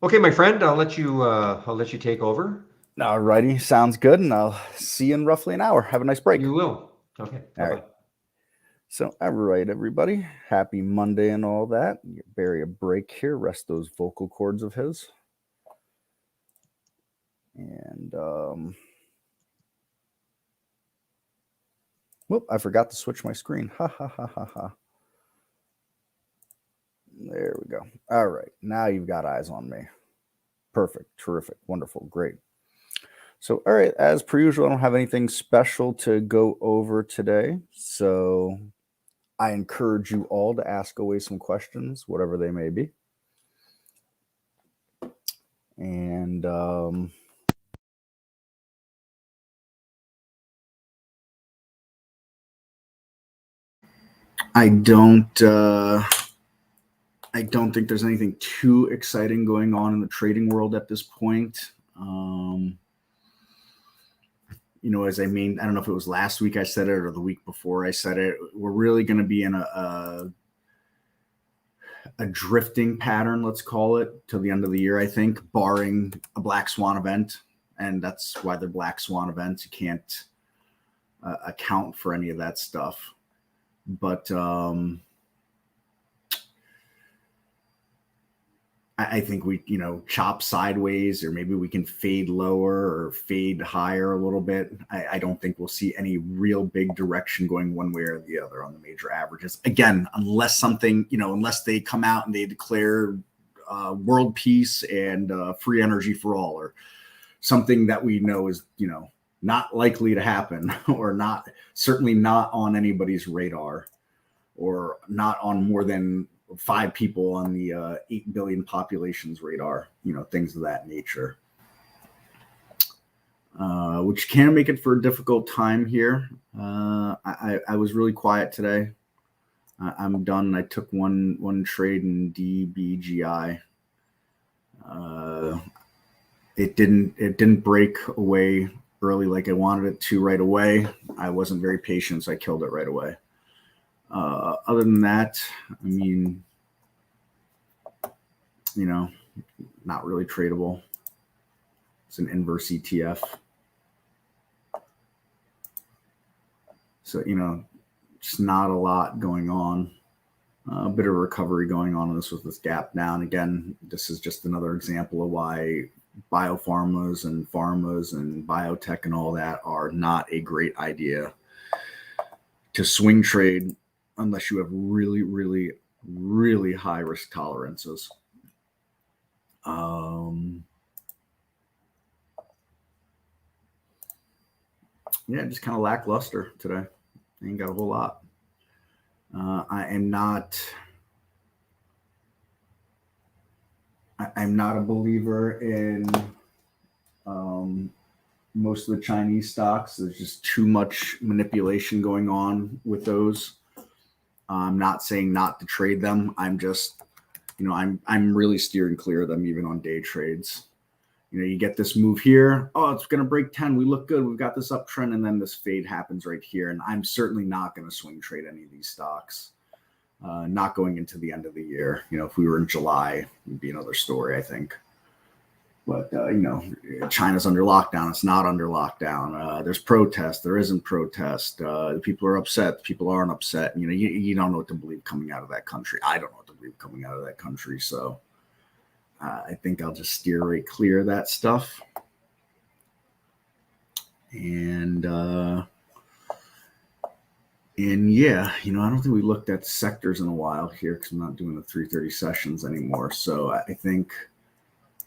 Okay, my friend, I'll let you take over. All righty, sounds good, and I'll see you in roughly an hour. Have a nice break. You will. Okay. All right. So, all right, everybody. Happy Monday and all that. Barry a break here. Rest those vocal cords of his. And, whoop, I forgot to switch my screen. Ha, ha, ha, ha, ha. There we go. All right. Now you've got eyes on me. Perfect. Terrific. Wonderful. Great. So, all right. As per usual, I don't have anything special to go over today. So, I encourage you all to ask away some questions, whatever they may be. And I don't think there's anything too exciting going on in the trading world at this point. As I don't know if it was last week I said it or the week before I said it, we're really going to be in a drifting pattern, let's call it, till the end of the year, I think, barring a black swan event. And that's why they're black swan events. You can't account for any of that stuff. But I think we, chop sideways, or maybe we can fade lower or fade higher a little bit. I don't think we'll see any real big direction going one way or the other on the major averages. Again, unless something, unless they come out and they declare world peace and free energy for all, or something that we know is, not likely to happen, or certainly not on anybody's radar, or not on more than 5 people on the 8 billion population's radar, things of that nature, which can make it for a difficult time here. I was really quiet today. I'm done. I took one trade in DBGI. It didn't break away early like I wanted it to right away. I wasn't very patient, so I killed it right away. Other than that, I mean, not really tradable. It's an inverse ETF. So, just not a lot going on. A bit of recovery going on with this gap down. Again, this is just another example of why biopharmas and pharmas and biotech and all that are not a great idea to swing trade unless you have really, really, really high risk tolerances. Just kind of lackluster today. Ain't got a whole lot. I'm not a believer in most of the Chinese stocks. There's just too much manipulation going on with those. I'm not saying not to trade them. I'm just, I'm really steering clear of them even on day trades. You get this move here. Oh, it's going to break 10. We look good. We've got this uptrend, and then this fade happens right here. And I'm certainly not going to swing trade any of these stocks. Not going into the end of the year. If we were in July, it would be another story, I think. But, China's under lockdown. It's not under lockdown. There's protest. There isn't protest. The people are upset. The people aren't upset. You don't know what to believe coming out of that country. I don't know what to believe coming out of that country. So I think I'll just steer right clear of that stuff. And yeah, I don't think we looked at sectors in a while here because I'm not doing the 3:30 sessions anymore. So I think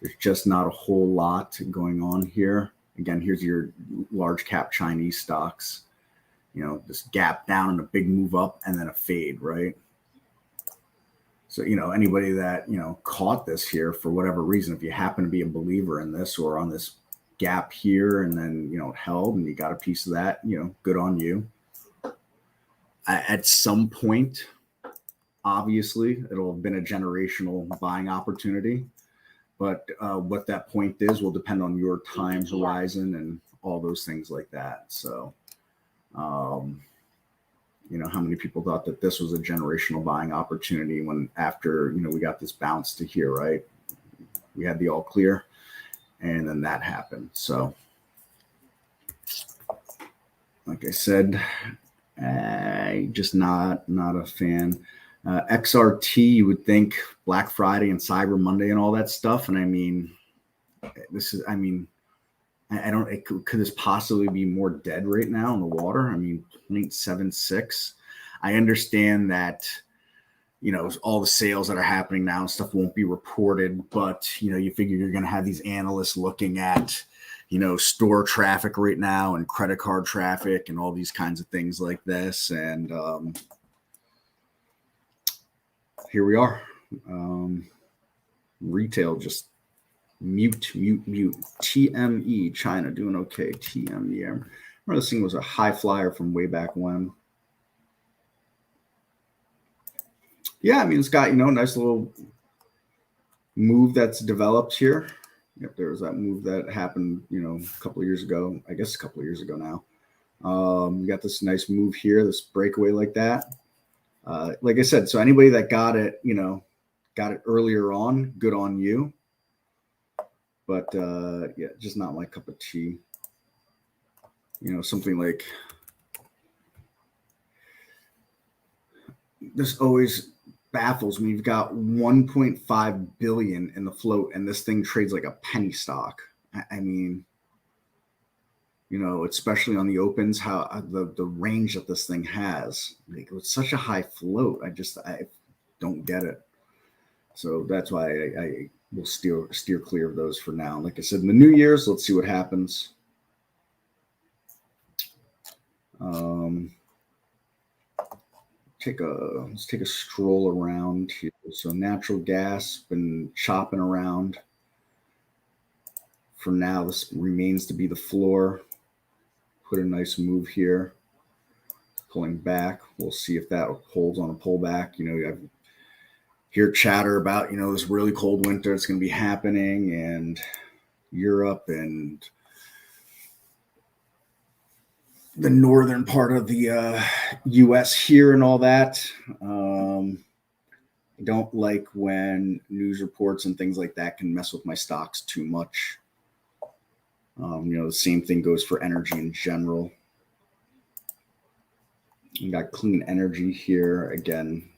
there's just not a whole lot going on here. Again, here's your large cap Chinese stocks. This gap down and a big move up and then a fade, right? So, anybody that, caught this here for whatever reason, if you happen to be a believer in this or on this gap here and then, it held and you got a piece of that, good on you. At some point, obviously, it'll have been a generational buying opportunity. But what that point is will depend on your time horizon and all those things like that. So, how many people thought that this was a generational buying opportunity when after, we got this bounce to here, right? We had the all clear and then that happened. So, like I said, just not a fan. XRT, you would think Black Friday and Cyber Monday and all that stuff. And I don't, could this possibly be more dead right now in the water? 0.76. I understand that, all the sales that are happening now and stuff won't be reported, but, you figure you're going to have these analysts looking at, store traffic right now and credit card traffic and all these kinds of things like this. And, here we are. Retail just mute. TME, China doing okay. TME. I remember this thing was a high flyer from way back when. Yeah, it's got, nice little move that's developed here. Yep, there was that move that happened, a couple of years ago. I guess a couple of years ago now. We got this nice move here, this breakaway like that. Like I said, so anybody that got it earlier on, good on you. But yeah, just not my cup of tea. Something like this always baffles me. You've got 1.5 billion in the float, and this thing trades like a penny stock. Especially on the opens, how the range that this thing has, with such a high float, I don't get it. So that's why I will steer clear of those for now. Like I said, in the New Year's, let's see what happens. Let's take a stroll around here. So natural gas been chopping around. For now, this remains to be the floor. Put a nice move here, pulling back. We'll see if that holds on a pullback. You hear chatter about, this really cold winter it's going to be happening, and Europe and the northern part of the U.S. here and all that. I don't like when news reports and things like that can mess with my stocks too much. The same thing goes for energy in general. You got clean energy here again.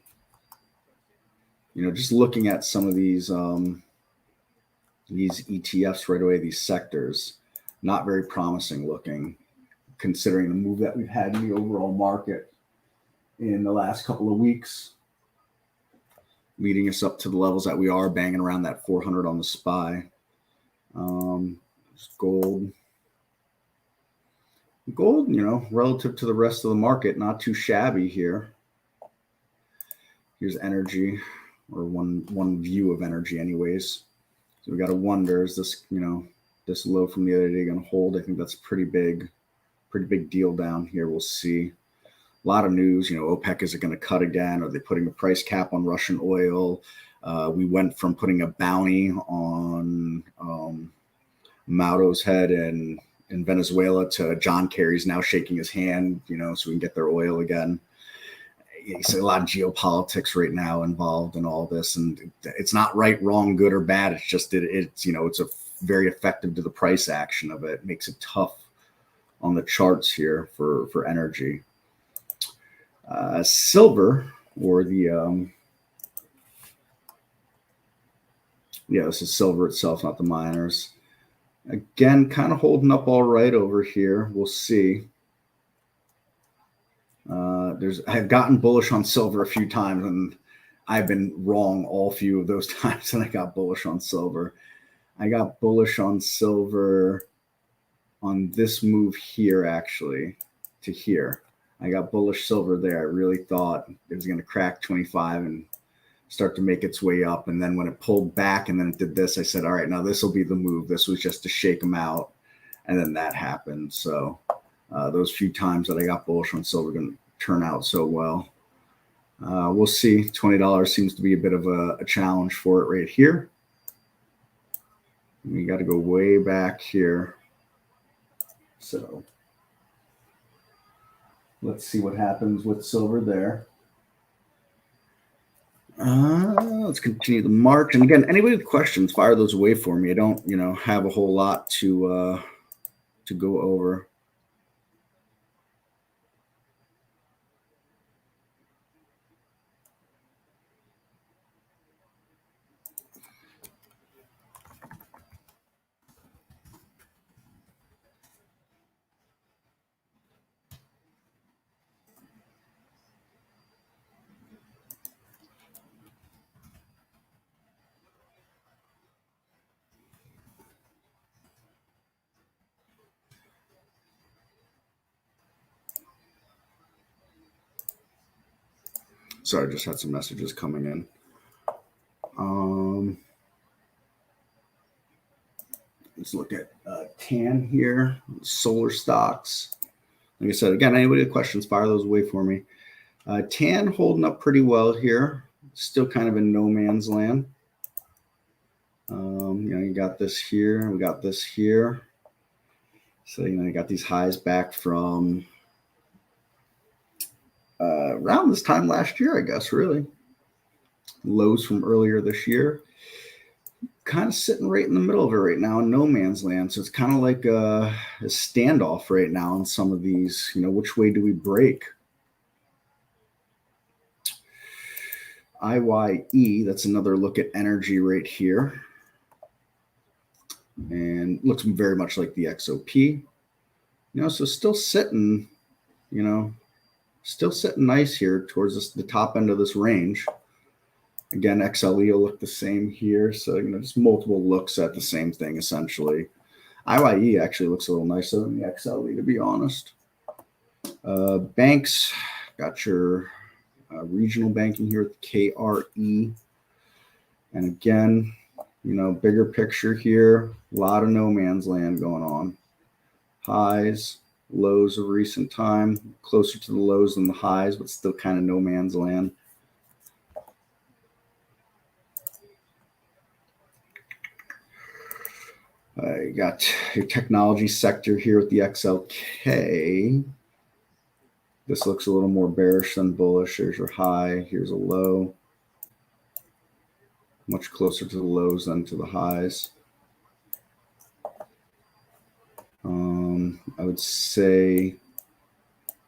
Just looking at some of these ETFs right away, these sectors, not very promising looking, considering the move that we've had in the overall market in the last couple of weeks, leading us up to the levels that we are banging around that 400 on the SPY. Gold. Gold, relative to the rest of the market, not too shabby here. Here's energy, or one view of energy anyways. So we got to wonder, is this, this low from the other day going to hold? I think that's pretty big deal down here. We'll see. A lot of news, OPEC, is it going to cut again? Are they putting a price cap on Russian oil? We went from putting a bounty on Maduro's head in Venezuela to John Kerry's now shaking his hand, so we can get their oil again. So a lot of geopolitics right now involved in all this, and it's not right, wrong, good or bad. It's just it's a very effective to the price action of it. It makes it tough on the charts here for energy. Silver, or the this is silver itself, not the miners. Again, kind of holding up all right over here. We'll see. I've gotten bullish on silver a few times, and I've been wrong all few of those times that I got bullish on silver. I got bullish on silver on this move here, actually, to here. I got bullish silver there. I really thought it was going to crack 25 and start to make its way up. And then when it pulled back and then it did this, I said, all right, now this will be the move. This was just to shake them out. And then that happened. So those few times that I got bullish on silver didn't turn out so well. We'll see. $20 seems to be a bit of a challenge for it right here. We got to go way back here. So let's see what happens with silver there. Let's continue the march. And again, anybody with questions, fire those away for me. I don't, have a whole lot to go over. Sorry, I just had some messages coming in. Let's look at TAN here, solar stocks. Like I said, again, anybody with questions, fire those away for me. TAN holding up pretty well here. Still kind of in no man's land. You got this here. We got this here. So, you got these highs back from around this time last year, I guess, really. Lows from earlier this year. Kind of sitting right in the middle of it right now in no man's land. So it's kind of like a standoff right now on some of these, which way do we break? IYE, that's another look at energy right here. And looks very much like the XOP. So still sitting, still sitting nice here towards the top end of this range. Again, XLE will look the same here. So, just multiple looks at the same thing, essentially. IYE actually looks a little nicer than the XLE, to be honest. Banks, got your regional banking here with KRE. And again, bigger picture here. A lot of no man's land going on. Highs, lows of recent time, closer to the lows than the highs, but still kind of no man's land. You got your technology sector here with the XLK. This looks a little more bearish than bullish. Here's your high. Here's a low. Much closer to the lows than to the highs. I would say,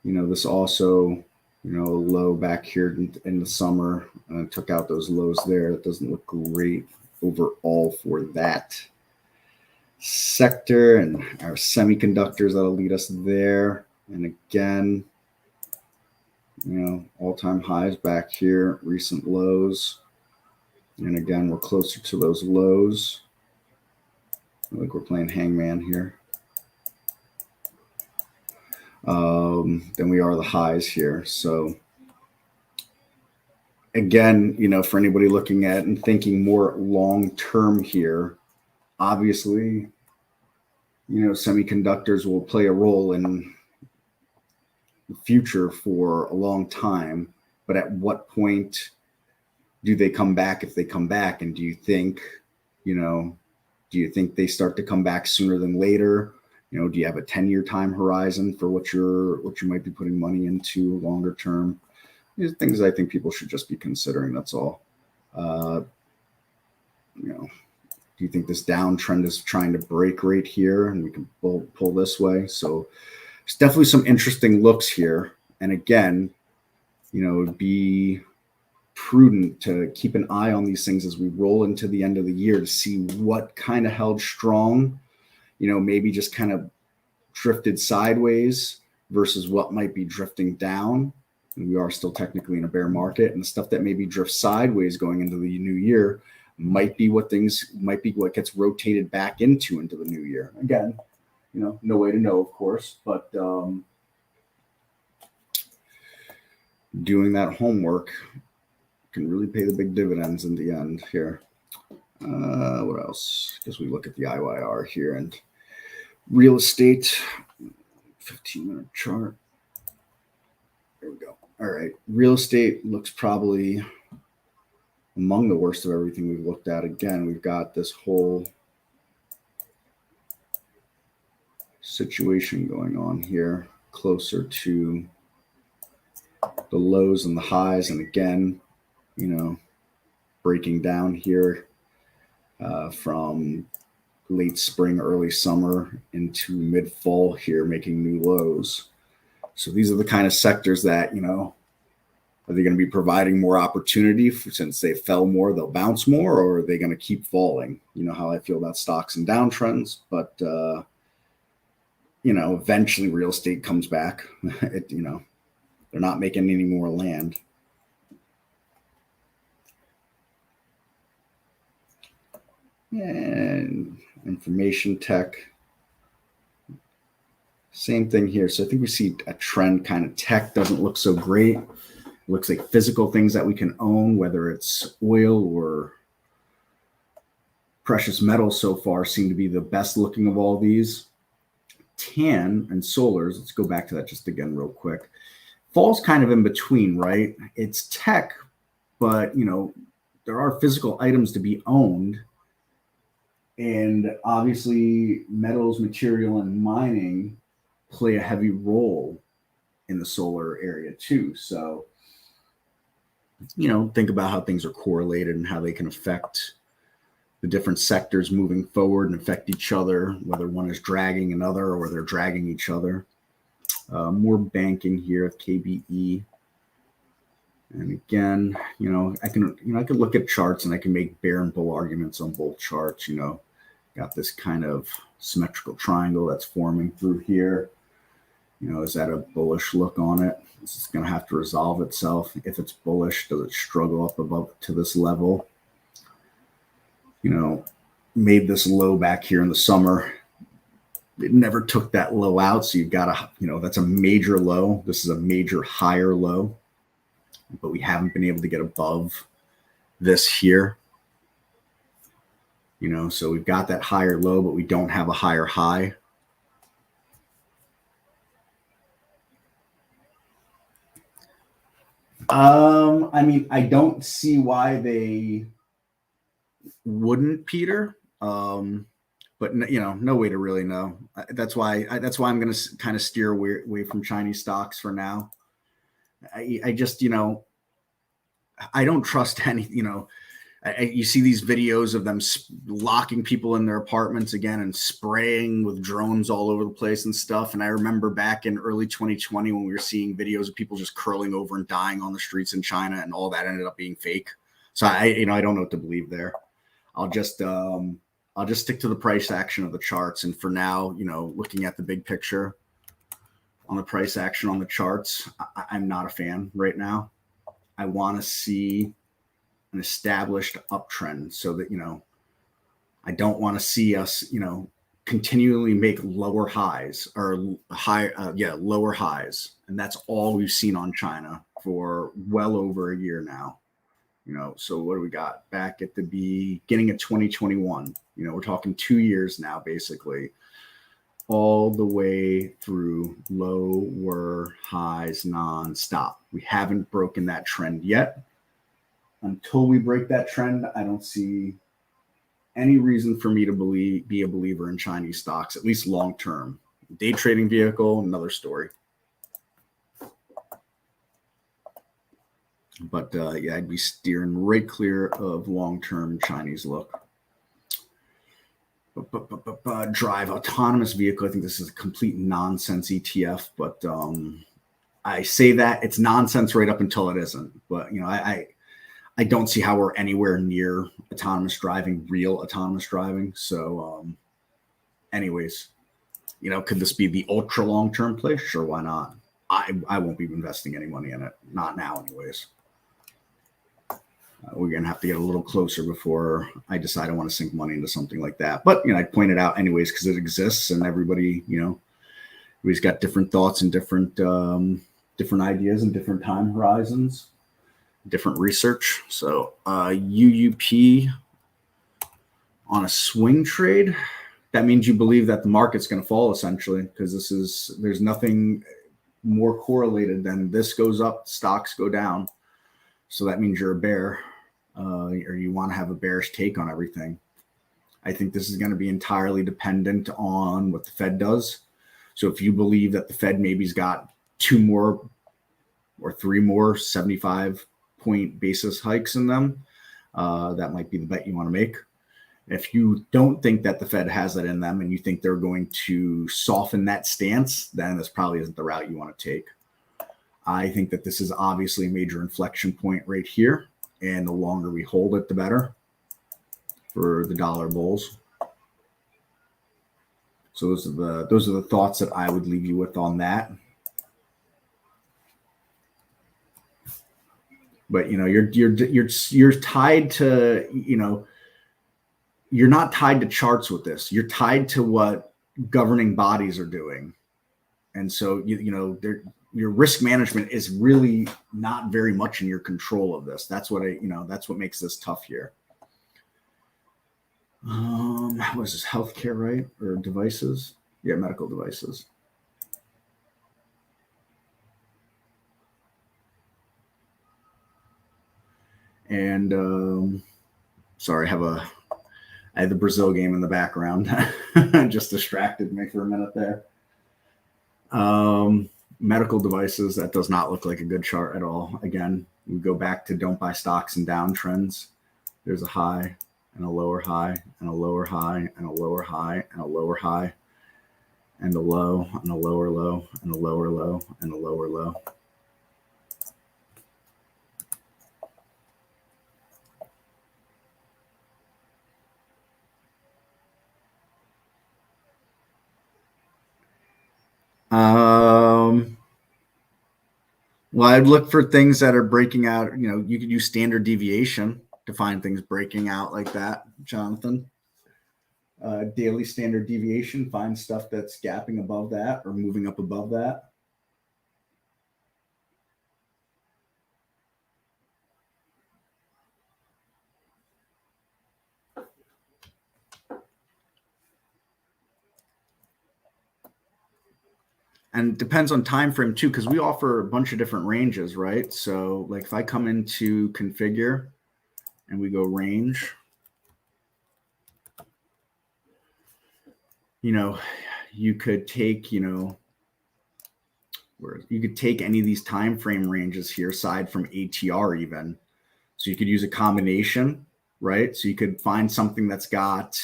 this also, a low back here in the summer. Took out those lows there. That doesn't look great overall for that sector, and our semiconductors that'll lead us there. And again, all-time highs back here, recent lows. And again, we're closer to those lows. I think we're playing hangman here. than we are the highs here. So again, for anybody looking at and thinking more long term here, obviously, semiconductors will play a role in the future for a long time. But at what point do they come back if they come back? And do you think they start to come back sooner than later? Do you have a 10-year time horizon for what you might be putting money into longer term? These are things I think people should just be considering. That's all. Do you think this downtrend is trying to break right here and we can pull this way? So there's definitely some interesting looks here. And again, be prudent to keep an eye on these things as we roll into the end of the year to see what kind of held strong, maybe just kind of drifted sideways versus what might be drifting down. And we are still technically in a bear market, and the stuff that maybe drifts sideways going into the new year might be what gets rotated back into the new year. Again, no way to know, of course, but doing that homework can really pay the big dividends in the end here. What else? Because we look at the IYR here and real estate, 15-minute chart. There we go. All right. Real estate looks probably among the worst of everything we've looked at. Again, we've got this whole situation going on here, closer to the lows and the highs. And again, breaking down here from late spring, early summer into mid fall here, making new lows. So these are the kind of sectors that, are they going to be providing more opportunity since they fell more, they'll bounce more, or are they going to keep falling? You know how I feel about stocks and downtrends, but, eventually real estate comes back. They're not making any more land. And information tech, same thing here. So I think we see a trend. Kind of tech doesn't look so great. It looks like physical things that we can own, whether it's oil or precious metals so far, seem to be the best looking of all these. Tan and solars, let's go back to that just again real quick. Falls kind of in between, right? It's tech, but there are physical items to be owned. And obviously metals, material, and mining play a heavy role in the solar area too. So, think about how things are correlated and how they can affect the different sectors moving forward and affect each other, whether one is dragging another or they're dragging each other. More banking here at KBE. And again, I can look at charts and I can make bear and bull arguments on both charts. Got this kind of symmetrical triangle that's forming through here. Is that a bullish look on it? This is going to have to resolve itself. If it's bullish, does it struggle up above to this level? Made this low back here in the summer. It never took that low out. So you've got that's a major low. This is a major higher low, but we haven't been able to get above this here. So we've got that higher low, but we don't have a higher high. I don't see why they wouldn't, Peter. But no way to really know. That's why I'm going to kind of steer away from Chinese stocks for now. I just, I don't trust any, you see these videos of them locking people in their apartments again and spraying with drones all over the place and stuff. And I remember back in early 2020 when we were seeing videos of people just curling over and dying on the streets in China, and all that ended up being fake. So I don't know what to believe there. I'll just stick to the price action of the charts. And for now, looking at the big picture on the price action on the charts, I'm not a fan right now. I want to see an established uptrend so that, I don't want to see us, continually make lower highs or lower highs. And that's all we've seen on China for well over a year now. So what do we got back at the beginning of 2021? We're talking 2 years now, basically, all the way through lower highs nonstop. We haven't broken that trend yet. Until we break that trend, I don't see any reason for me to be a believer in Chinese stocks, at least long term. Day trading vehicle, another story. But I'd be steering right clear of long-term Chinese look. Drive autonomous vehicle. I think this is a complete nonsense ETF, but I say that it's nonsense right up until it isn't. But I don't see how we're anywhere near autonomous driving, real autonomous driving. So, anyways, could this be the ultra long-term play? Sure, why not? I won't be investing any money in it. Not now, anyways. We're going to have to get a little closer before I decide I want to sink money into something like that. But, I point it out anyways because it exists and everybody, everybody's got different thoughts and different ideas and different time horizons, different research. So UUP on a swing trade, that means you believe that the market's going to fall essentially because there's nothing more correlated than this goes up, stocks go down. So that means you're a bear or you want to have a bearish take on everything. I think this is going to be entirely dependent on what the Fed does. So if you believe that the Fed maybe's got 2 more or 3 more 75-point basis hikes in them, that might be the bet you want to make. If you don't think that the Fed has that in them and you think they're going to soften that stance, then this probably isn't the route you want to take. I think that this is obviously a major inflection point right here. And the longer we hold it, the better for the dollar bulls. So those are the thoughts that I would leave you with on that. But you're tied to, you're not tied to charts with this. You're tied to what governing bodies are doing. And so your risk management is really not very much in your control of this. That's what that's what makes this tough here. What is this? Healthcare, right? Or devices? Yeah, medical devices. And sorry, I had the Brazil game in the background. Just distracted me for a minute there. Medical devices, that does not look like a good chart at all. Again, we go back to don't buy stocks and downtrends. There's a high and a lower high and a lower high and a lower high and a lower high and a low and a lower low and a lower low and a lower low. Well, I'd look for things that are breaking out. You could use standard deviation to find things breaking out like that, Jonathan. Daily standard deviation, find stuff that's gapping above that or moving up above that. And it depends on time frame too, because we offer a bunch of different ranges, right? So like if I come into configure and we go range, you could take, you could take any of these time frame ranges here aside from ATR even. So you could use a combination, right? So you could find something that's got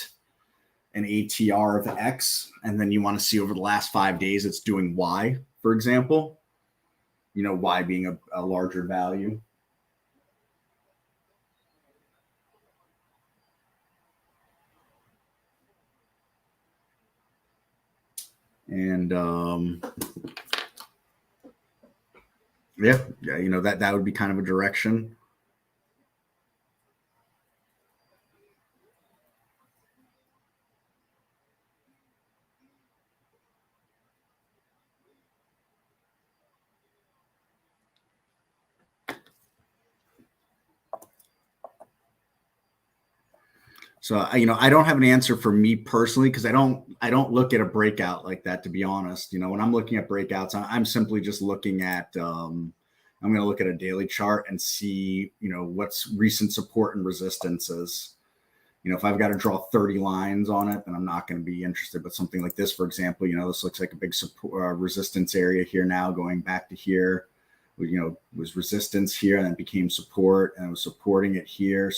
an ATR of X, and then you want to see over the last 5 days it's doing Y, for example. Y being a larger value. And that would be kind of a direction. So I don't have an answer for me personally because I don't look at a breakout like that, to be honest. When I'm looking at breakouts, I'm simply just looking at I'm going to look at a daily chart and see what's recent support and resistances. If I've got to draw 30 lines on it, then I'm not going to be interested. But something like this, for example, this looks like a big support, resistance area here now, going back to here. Was resistance here and then became support, and it was supporting it here.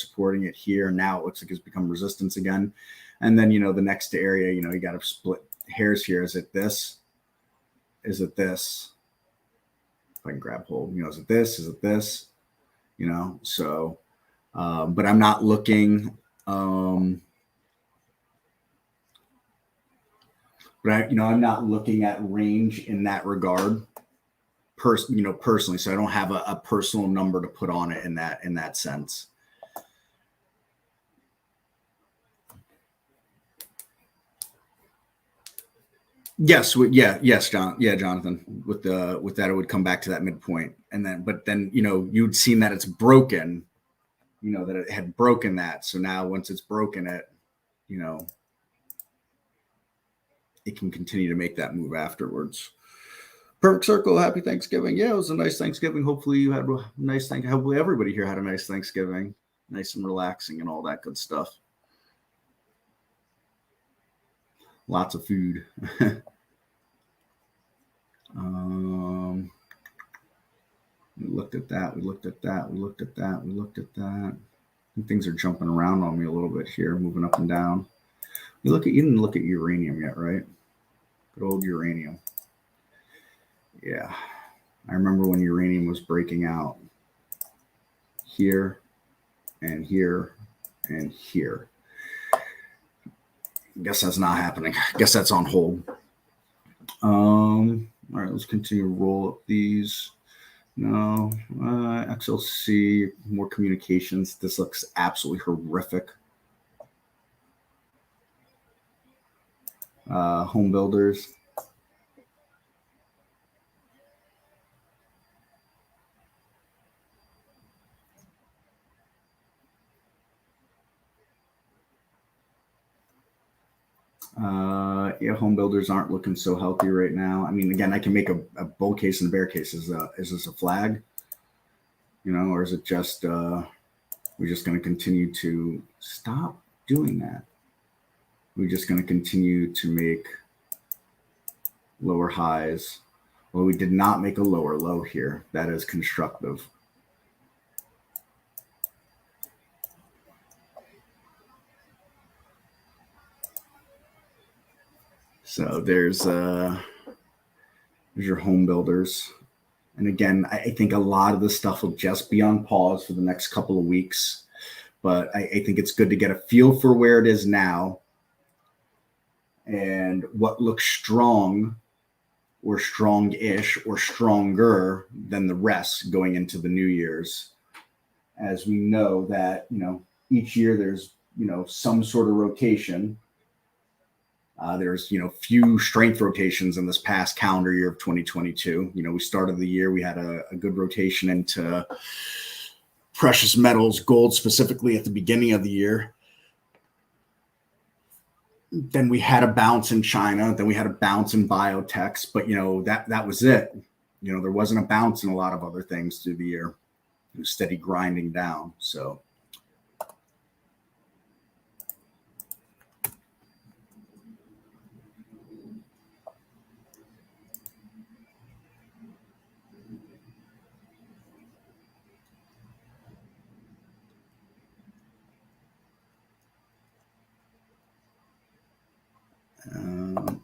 Now it looks like it's become resistance again. And then, the next area, you got to split hairs here. Is it this? Is it this? If I can grab hold, is it this? Is it this? So, but I'm not looking, I'm not looking at range in that regard. Personally, so I don't have a personal number to put on it in that sense. Yes, Jonathan. With that, it would come back to that midpoint, but then you'd seen that it's broken, that it had broken that. So now once it's broken it, it can continue to make that move afterwards. Perfect Circle, happy Thanksgiving. Yeah, it was a nice Thanksgiving. Hopefully you had a nice Thanksgiving. Hopefully everybody here had a nice Thanksgiving. Nice and relaxing and all that good stuff. Lots of food. We looked at that. And things are jumping around on me a little bit here, moving up and down. You didn't look at uranium yet, right? Good old uranium. Yeah, I remember when uranium was breaking out here and here and here. I guess that's not happening. I guess that's on hold. All right, let's continue to roll up these. No, XLC, more communications. This looks absolutely horrific. Home builders. Home builders aren't looking so healthy right now. I mean, again, I can make a bull case and a bear case. Is this a flag? Or is it just we're just going to continue to stop doing that? We're just going to continue to make lower highs. Well, we did not make a lower low here. That is constructive. So there's your home builders. And again, I think a lot of this stuff will just be on pause for the next couple of weeks. But I think it's good to get a feel for where it is now and what looks strong or strong-ish or stronger than the rest going into the New Year's. As we know that, each year there's, some sort of rotation. There's, few strength rotations in this past calendar year of 2022. We started the year, we had a good rotation into precious metals, gold specifically at the beginning of the year. Then we had a bounce in China. Then we had a bounce in biotechs. But, that was it. There wasn't a bounce in a lot of other things through the year. It was steady grinding down. So.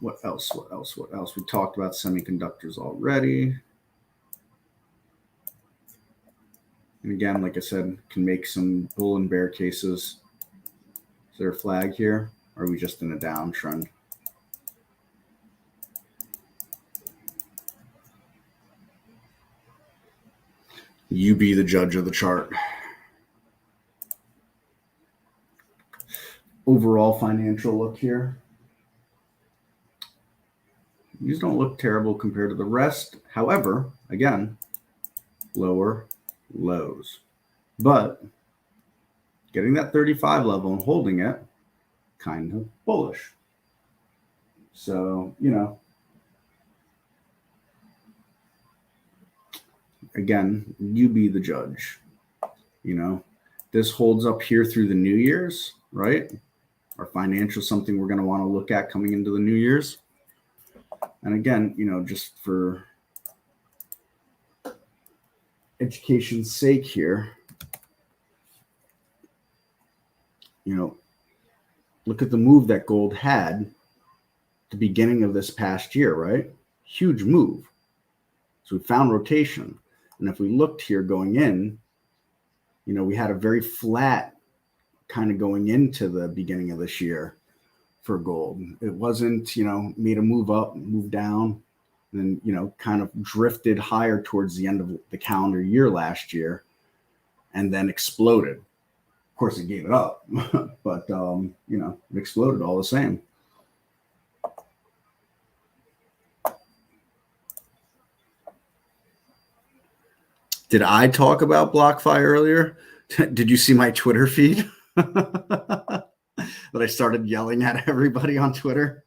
What else? We talked about semiconductors already. And again, like I said, can make some bull and bear cases. Is there a flag here? Or are we just in a downtrend? You be the judge of the chart. Overall financial look here. These don't look terrible compared to the rest. However, again, lower lows. But getting that 35 level and holding it kind of bullish. So, again, you be the judge. This holds up here through the New Year's, right? Our financial something we're going to want to look at coming into the New Year's. And again, just for education's sake here, look at the move that gold had at the beginning of this past year, right? Huge move. So we found rotation. And if we looked here going in, we had a very flat kind of going into the beginning of this year for gold. It wasn't, made a move up, move down, and then, kind of drifted higher towards the end of the calendar year last year and then exploded. Of course, it gave it up, but, it exploded all the same. Did I talk about BlockFi earlier? Did you see my Twitter feed that I started yelling at everybody on Twitter?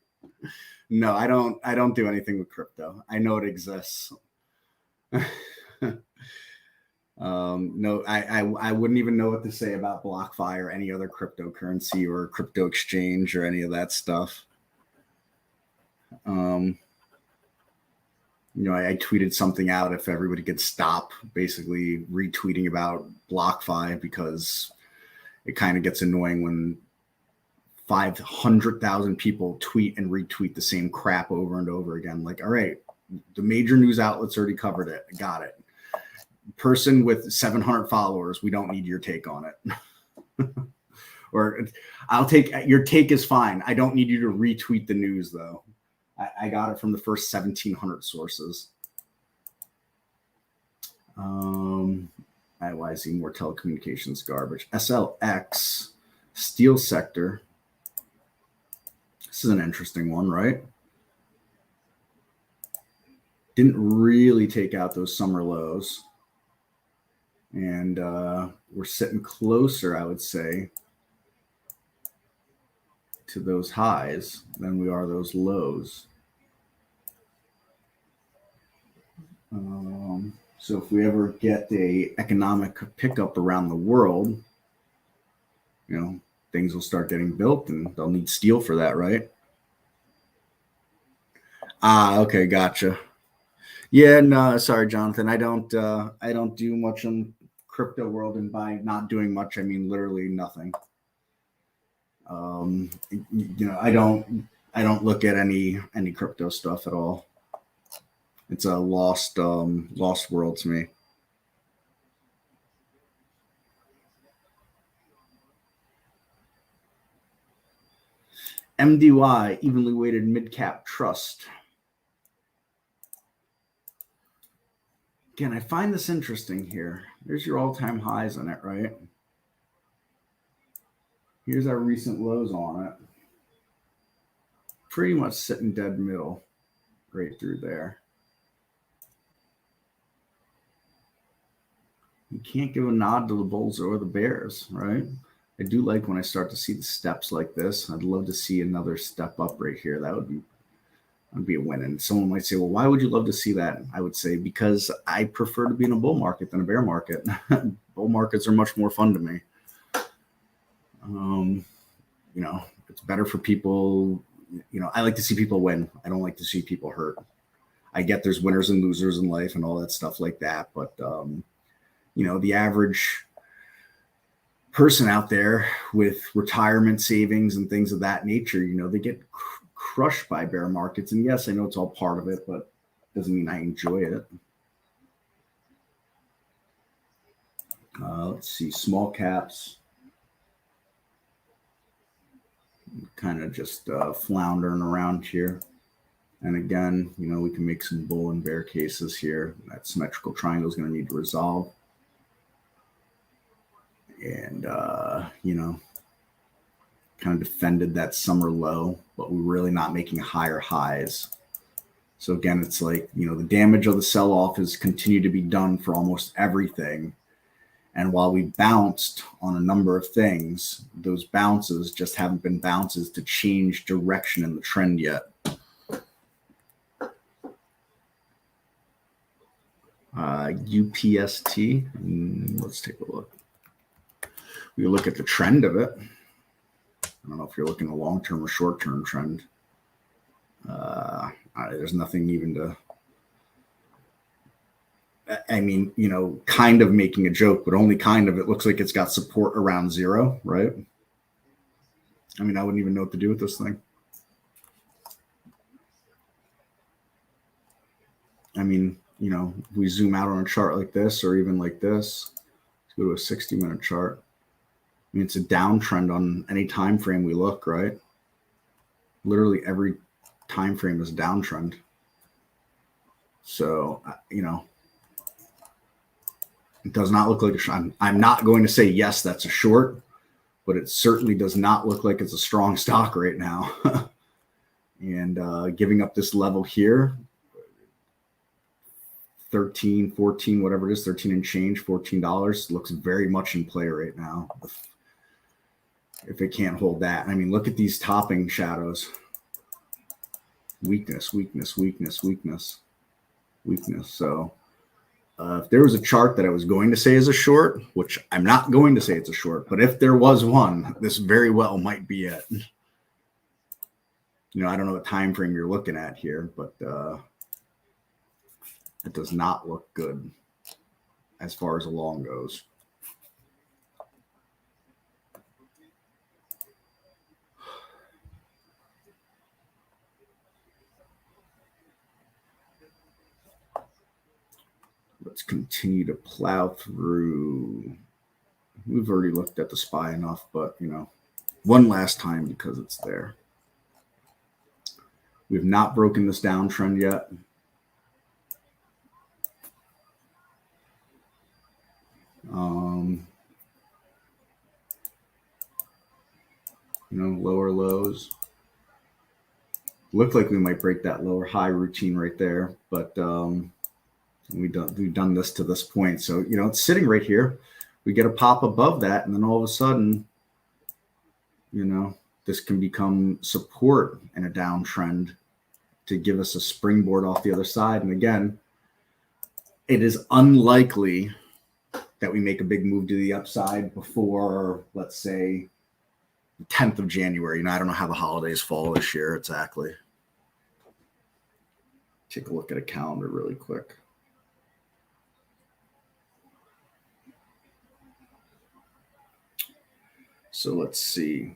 No, I don't do anything with crypto. I know it exists. No, I wouldn't even know what to say about BlockFi or any other cryptocurrency or crypto exchange or any of that stuff. I tweeted something out if everybody could stop basically retweeting about BlockFi, because it kind of gets annoying when 500,000 people tweet and retweet the same crap over and over again. Like, all right, the major news outlets already covered it. Got it. Person with 700 followers, we don't need your take on it. Or I'll take your take is fine. I don't need you to retweet the news though. I got it from the first 1,700 sources. I see more telecommunications garbage. SLX, steel sector. This is an interesting one, right? Didn't really take out those summer lows. And we're sitting closer, I would say, to those highs than we are those lows. So if we ever get a economic pickup around the world, things will start getting built and they'll need steel for that, right? Okay, gotcha. Yeah, no, sorry, Jonathan. I don't do much in crypto world, and by not doing much, I mean literally nothing. I don't look at any crypto stuff at all. It's a lost world to me. MDY, evenly weighted mid-cap trust. Again, I find this interesting here. There's your all-time highs on it, right? Here's our recent lows on it. Pretty much sitting dead middle, right through there. You can't give a nod to the bulls or the bears, right? I do like when I start to see the steps like this. I'd love to see another step up right here. That would be a win. And someone might say, well, why would you love to see that? I would say, because I prefer to be in a bull market than a bear market. Bull markets are much more fun to me. It's better for people. I like to see people win. I don't like to see people hurt. I get there's winners and losers in life and all that stuff like that. But, the average person out there with retirement savings and things of that nature, they get crushed by bear markets. And yes, I know it's all part of it, but it doesn't mean I enjoy it. Let's see, small caps. Kind of just floundering around here. And again, we can make some bull and bear cases here. That symmetrical triangle is going to need to resolve. And, kind of defended that summer low, but we're really not making higher highs. So again, it's like, the damage of the sell-off has continued to be done for almost everything. And while we bounced on a number of things, those bounces just haven't been bounces to change direction in the trend yet. UPST, let's take a look. We look at the trend of it. I don't know if you're looking at a long-term or short-term trend. There's nothing even to, I mean, you know, kind of making a joke, but only kind of. It looks like it's got support around 0, right? I mean, I wouldn't even know what to do with this thing. I mean, you know, if we zoom out on a chart like this or even like this, let's go to a 60-minute chart. I mean, it's a downtrend on any time frame we look, right? Literally every time frame is a downtrend. So, you know, it does not look like a short. I'm not going to say, yes, that's a short, but it certainly does not look like it's a strong stock right now. And giving up this level here, 13, 14, whatever it is, 13 and change, $14 looks very much in play right now. If it can't hold that. I mean, look at these topping shadows. Weakness, weakness, weakness, weakness, weakness. So if there was a chart that I was going to say is a short, which I'm not going to say it's a short, but if there was one, this very well might be it. You know, I don't know what time frame you're looking at here, but it does not look good as far as a long goes. Let's continue to plow through. We've already looked at the SPY enough, but, you know, one last time because it's there. We've not broken this downtrend yet. You know, lower lows. Look like we might break that lower high routine right there, but we've done this to this point. So, you know, it's sitting right here. We get a pop above that, and then all of a sudden, you know, this can become support in a downtrend to give us a springboard off the other side. And again, it is unlikely that we make a big move to the upside before, let's say, the 10th of January. You know, I don't know how the holidays fall this year exactly. Take a look at a calendar really quick. So let's see.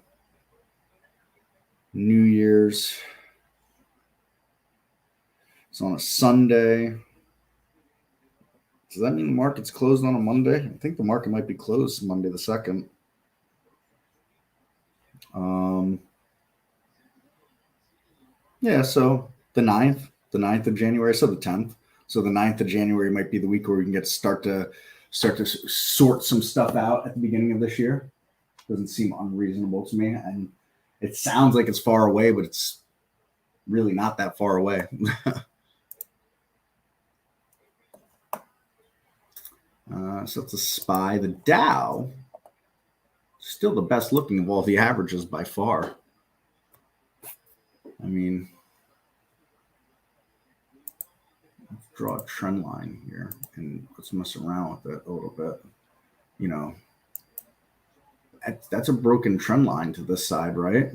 New Year's. It's on a Sunday. Does that mean the market's closed on a Monday? I think the market might be closed Monday the 2nd. Yeah, so the 9th of January, so the 10th. So the 9th of January might be the week where we can start to sort some stuff out at the beginning of this year. Doesn't seem unreasonable to me. And it sounds like it's far away, but it's really not that far away. So it's a SPY. The Dow, still the best looking of all the averages by far. I mean, let's draw a trend line here and let's mess around with it a little bit. You know, that's a broken trend line to this side, right?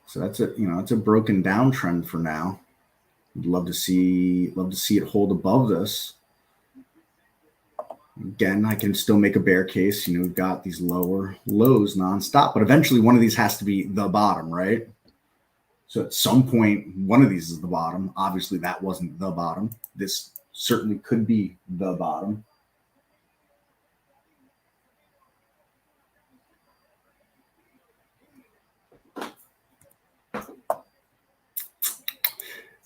So that's a, you know, it's a broken downtrend for now. I'd love to see it hold above this. Again, I can still make a bear case. You know, we've got these lower lows nonstop, but eventually one of these has to be the bottom, right? So at some point, one of these is the bottom. Obviously, that wasn't the bottom. This certainly could be the bottom.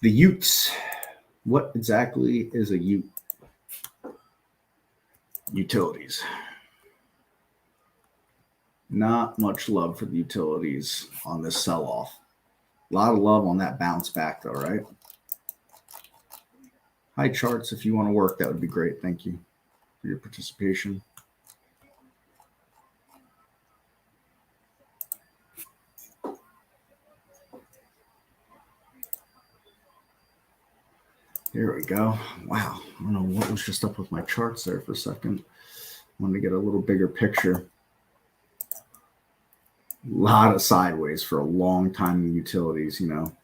The Utes. What exactly is a Ute? Utilities. Not much love for the utilities on this sell-off. A lot of love on that bounce back, though, right? High charts, if you want to work, that would be great. Thank you. for your participation. There we go. Wow. I don't know what was just up with my charts there for a second. Wanted to get a little bigger picture. A lot of sideways for a long time in utilities, you know.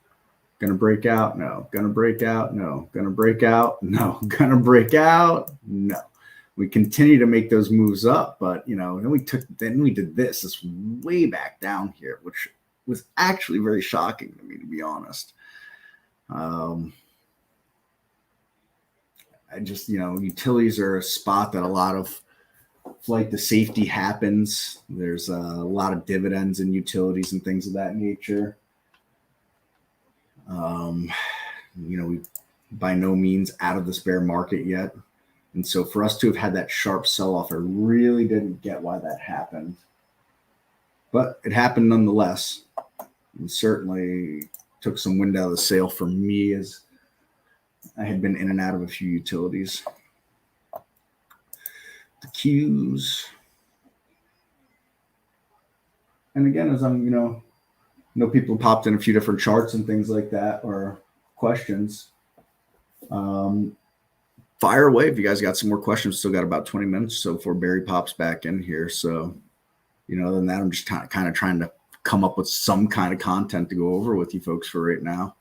Gonna break out? No. Gonna break out? No. Gonna break out? No. Gonna break out? No. We continue to make those moves up, but you know, then we did this way back down here, which was actually very shocking to me, to be honest. I just, you know, utilities are a spot that a lot of flight to safety happens. There's a lot of dividends in utilities and things of that nature. You know, we by no means out of this bear market yet. And so for us to have had that sharp sell-off, I really didn't get why that happened. But it happened nonetheless. And certainly took some wind out of the sail for me as I had been in and out of a few utilities. The Qs. And again, as I'm, you know people popped in a few different charts and things like that, or questions. Fire away if you guys got some more questions. Still got about 20 minutes so before Barry pops back in here. So, you know, other than that, I'm just kind of trying to come up with some kind of content to go over with you folks for right now.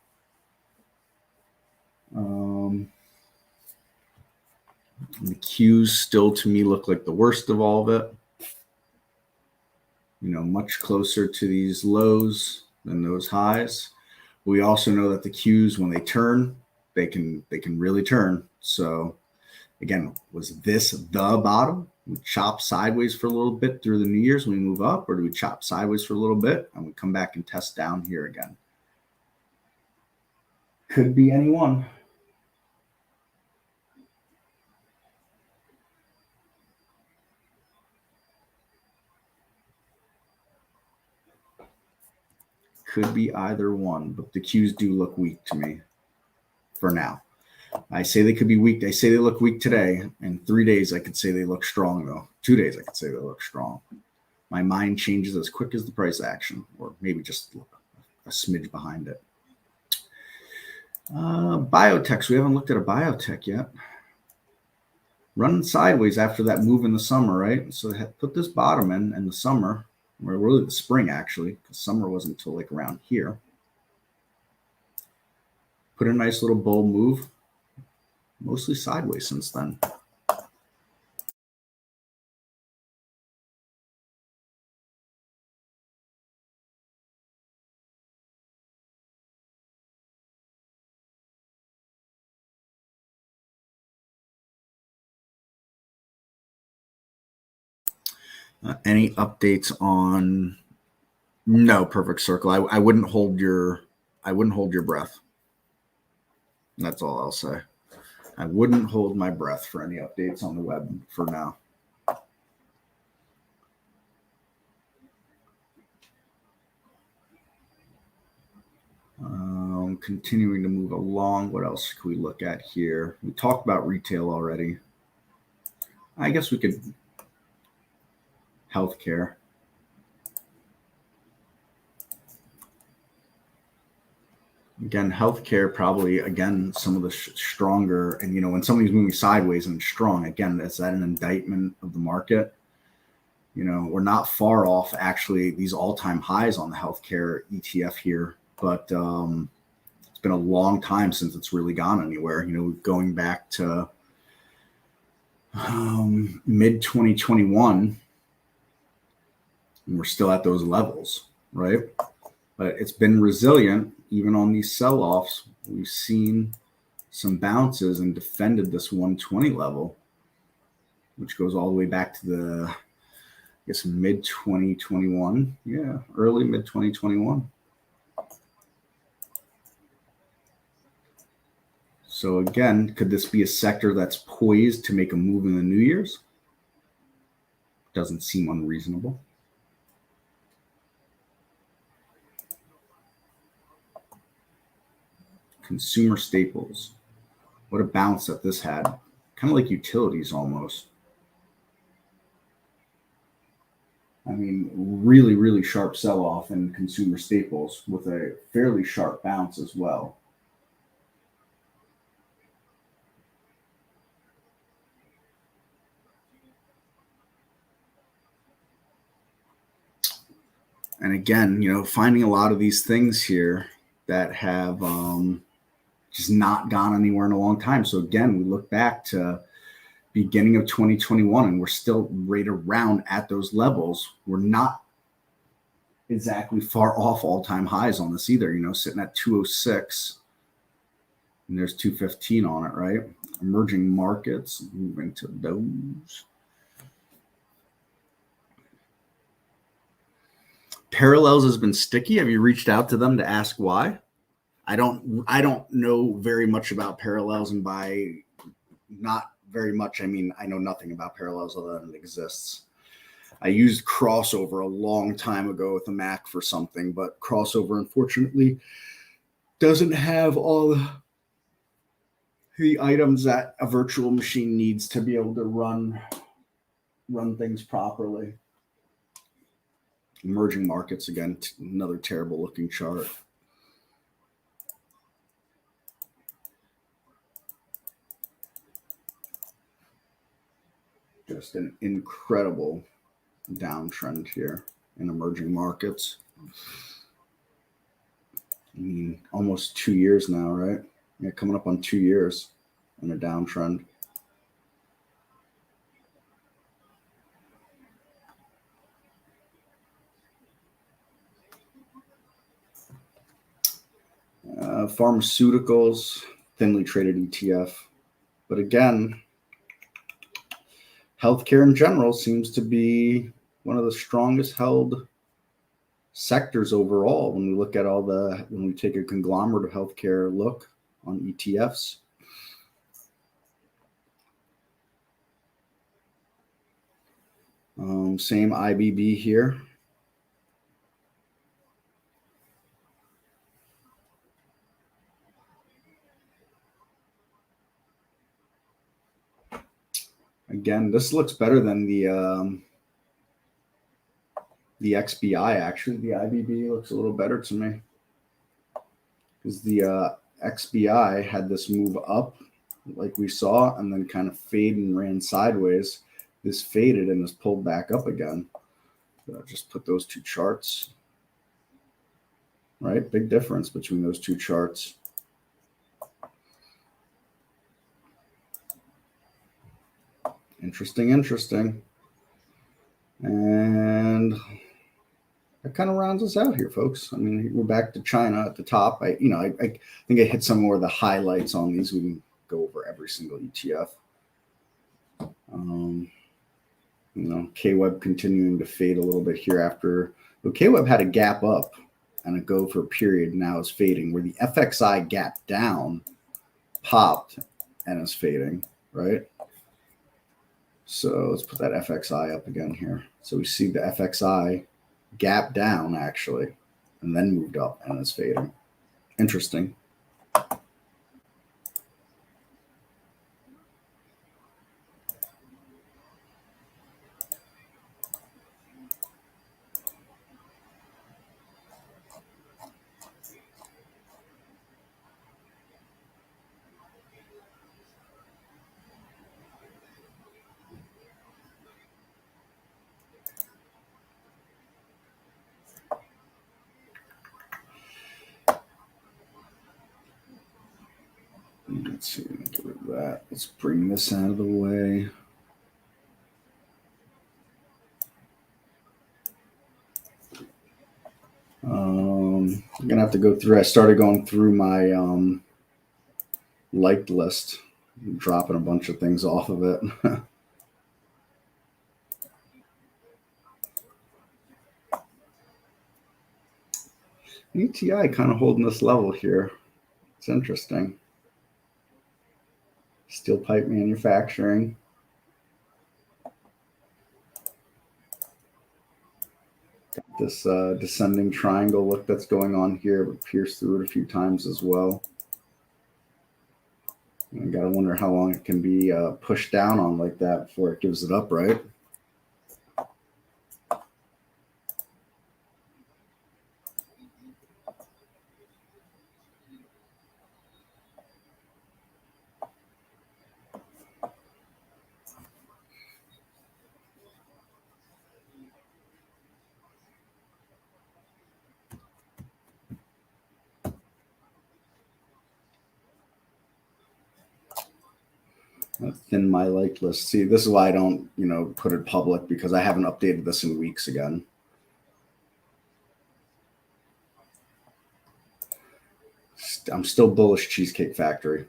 The Qs still to me look like the worst of all of it. You know, much closer to these lows than those highs. We also know that the Qs, when they turn, they can really turn. So again, was this the bottom? We chop sideways for a little bit through the New Year's when we move up, or do we chop sideways for a little bit and we come back and test down here again? Could be any one. Could be either one, but the Qs do look weak to me for now. I say they could be weak. I say they look weak today. In 3 days, I could say they look strong, though. 2 days, I could say they look strong. My mind changes as quick as the price action, or maybe just a smidge behind it. Biotechs. We haven't looked at a biotech yet. Running sideways after that move in the summer, right? So put this bottom in the summer, or really the spring, actually, because summer wasn't until like around here. Put a nice little bull move. Mostly sideways since then. Any updates on? No, perfect circle. I wouldn't hold your breath. That's all I'll say. I wouldn't hold my breath for any updates on the web for now. Continuing to move along. What else can we look at here? We talked about retail already. I guess we could healthcare. Again, healthcare probably, again, some of the stronger, and, you know, when somebody's moving sideways and strong, again, is that an indictment of the market? You know, we're not far off, actually, these all-time highs on the healthcare ETF here, but it's been a long time since it's really gone anywhere. You know, going back to mid-2021, and we're still at those levels, right? But it's been resilient. Even on these sell-offs, we've seen some bounces and defended this 120 level, which goes all the way back to the, I guess, mid-2021. Yeah, early mid-2021. So again, could this be a sector that's poised to make a move in the New Year's? Doesn't seem unreasonable. Consumer staples. What a bounce that this had. Kind of like utilities almost. I mean, really, really sharp sell-off in consumer staples with a fairly sharp bounce as well. And again, finding a lot of these things here that have just not gone anywhere in a long time. So again, we look back to beginning of 2021 and we're still right around at those levels. We're not exactly far off all-time highs on this either, sitting at 206 and there's 215 on it, right? Emerging markets, moving to those. Parallels has been sticky. Have you reached out to them to ask why? I don't know very much about Parallels, and by not very much, I mean I know nothing about Parallels other than it exists. I used Crossover a long time ago with a Mac for something, but Crossover unfortunately doesn't have all the items that a virtual machine needs to be able to run things properly. Emerging markets, again, another terrible looking chart. Just an incredible downtrend here in emerging markets. I mean, almost 2 years now, right? Yeah, coming up on 2 years in a downtrend. Pharmaceuticals, thinly traded ETF. But again, healthcare in general seems to be one of the strongest held sectors overall when we look at when we take a conglomerate of healthcare look on ETFs. Same IBB here. Again, this looks better than the XBI. Actually, the IBB looks a little better to me because the XBI had this move up like we saw and then kind of fade and ran sideways. This faded and is pulled back up again. So just put those two charts, right? Big difference between those two charts. Interesting. And that kind of rounds us out here, folks. I mean, we're back to China at the top. I think I hit some more of the highlights on these. We can go over every single ETF. KWeb continuing to fade a little bit here after. But KWeb had a gap up and a go for a period, now is fading, where the FXI gap down popped and is fading, right? So let's put that FXI up again here. So we see the FXI gap down actually, and then moved up and is fading. Interesting. Let's see, get rid of that. Let's bring this out of the way. I'm gonna have to go through. I started going through my liked list, dropping a bunch of things off of it. ETI kind of holding this level here. It's interesting. Steel pipe manufacturing. Got this descending triangle look that's going on here, but pierced through it a few times as well. I gotta wonder how long it can be pushed down on like that before it gives it up, right? Thin my like list. See, this is why I don't, put it public, because I haven't updated this in weeks again. I'm still bullish Cheesecake Factory.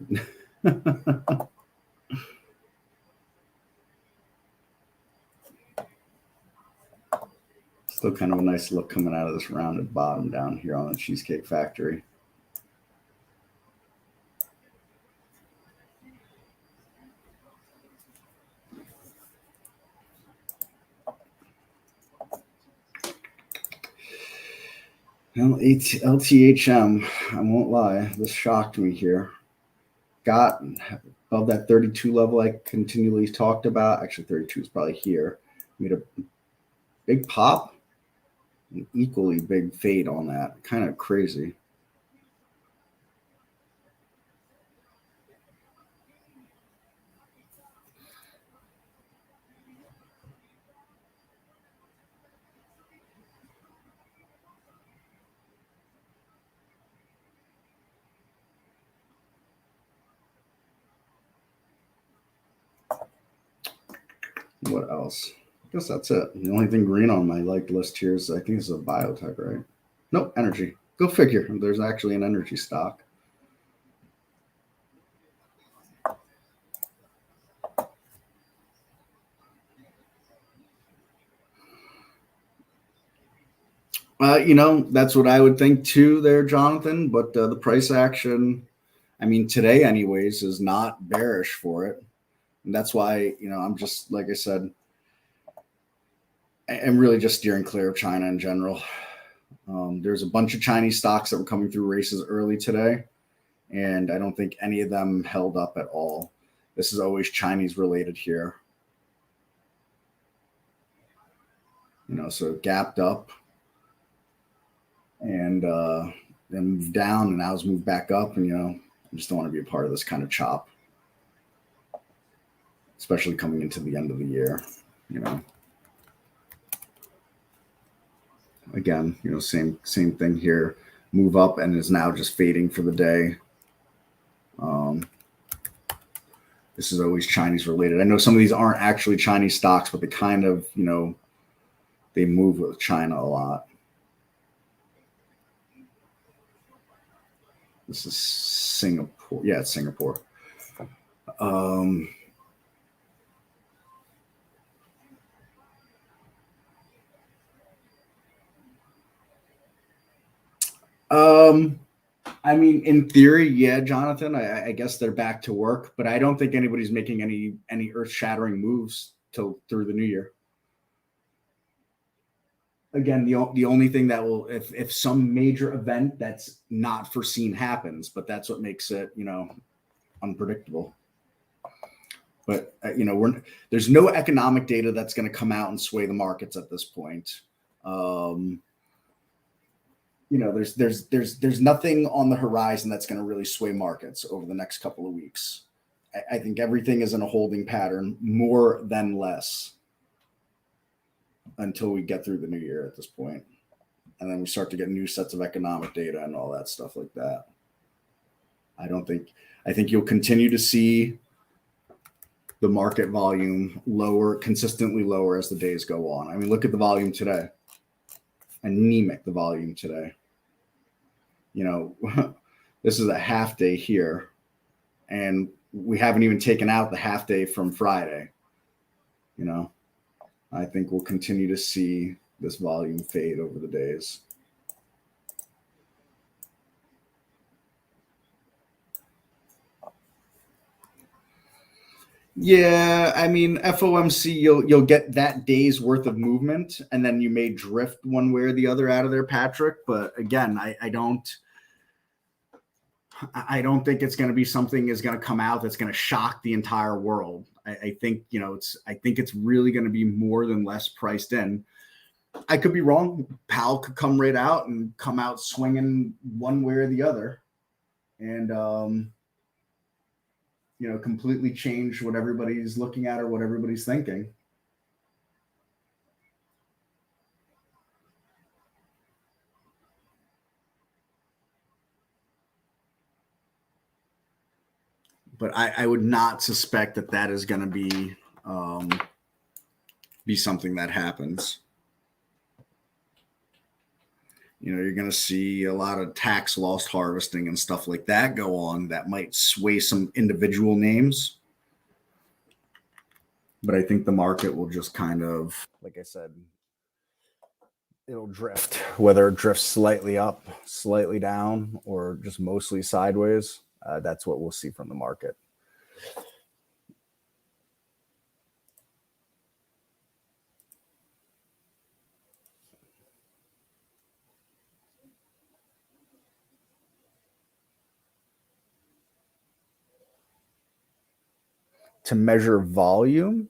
Still kind of a nice look coming out of this rounded bottom down here on the Cheesecake Factory. Well, LTHM, I won't lie, this shocked me here. Got above that 32 level I continually talked about. Actually, 32 is probably here. Made a big pop, an equally big fade on that. Kind of crazy. What else? I guess that's it. The only thing green on my liked list here is, I think it's a biotech, right? Nope, energy. Go figure. There's actually an energy stock. That's what I would think too there, Jonathan. But the price action, I mean, today anyways, is not bearish for it. And that's why, I'm just, like I said, I'm really just steering clear of China in general. There's a bunch of Chinese stocks that were coming through races early today, and I don't think any of them held up at all. This is always Chinese related here. So it gapped up and then moved down, and now it's moved back up. And, I just don't want to be a part of this kind of chop, especially coming into the end of the year, Again, same thing here. Move up and is now just fading for the day. This is always Chinese related. I know some of these aren't actually Chinese stocks, but they kind of, they move with China a lot. This is Singapore. Yeah, it's Singapore. I mean, in theory, yeah, Jonathan, I guess they're back to work, but I don't think anybody's making any earth-shattering moves till through the new year. Again, the only thing that will, if some major event that's not foreseen happens, but that's what makes it, unpredictable. But there's no economic data that's going to come out and sway the markets at this point. There's nothing on the horizon that's going to really sway markets over the next couple of weeks. I think everything is in a holding pattern, more than less, until we get through the new year at this point. And then we start to get new sets of economic data and all that stuff like that. I think you'll continue to see the market volume consistently lower as the days go on. I mean, look at the volume today. Anemic, the volume today. This is a half day here, and we haven't even taken out the half day from Friday. I think we'll continue to see this volume fade over the days. Yeah, I mean, FOMC, you'll get that day's worth of movement, and then you may drift one way or the other out of there, Patrick. But again, I don't think it's going to be something is going to come out that's going to shock the entire world. I think it's really going to be more than less priced in. I could be wrong. Powell could come right out and come out swinging one way or the other, and completely change what everybody's looking at or what everybody's thinking. but I would not suspect that that is going to be something that happens. You know, you're going to see a lot of tax loss harvesting and stuff like that go on that might sway some individual names. But I think the market will just kind of, like I said, it'll drift, whether it drifts slightly up, slightly down, or just mostly sideways. That's what we'll see from the market. To measure volume,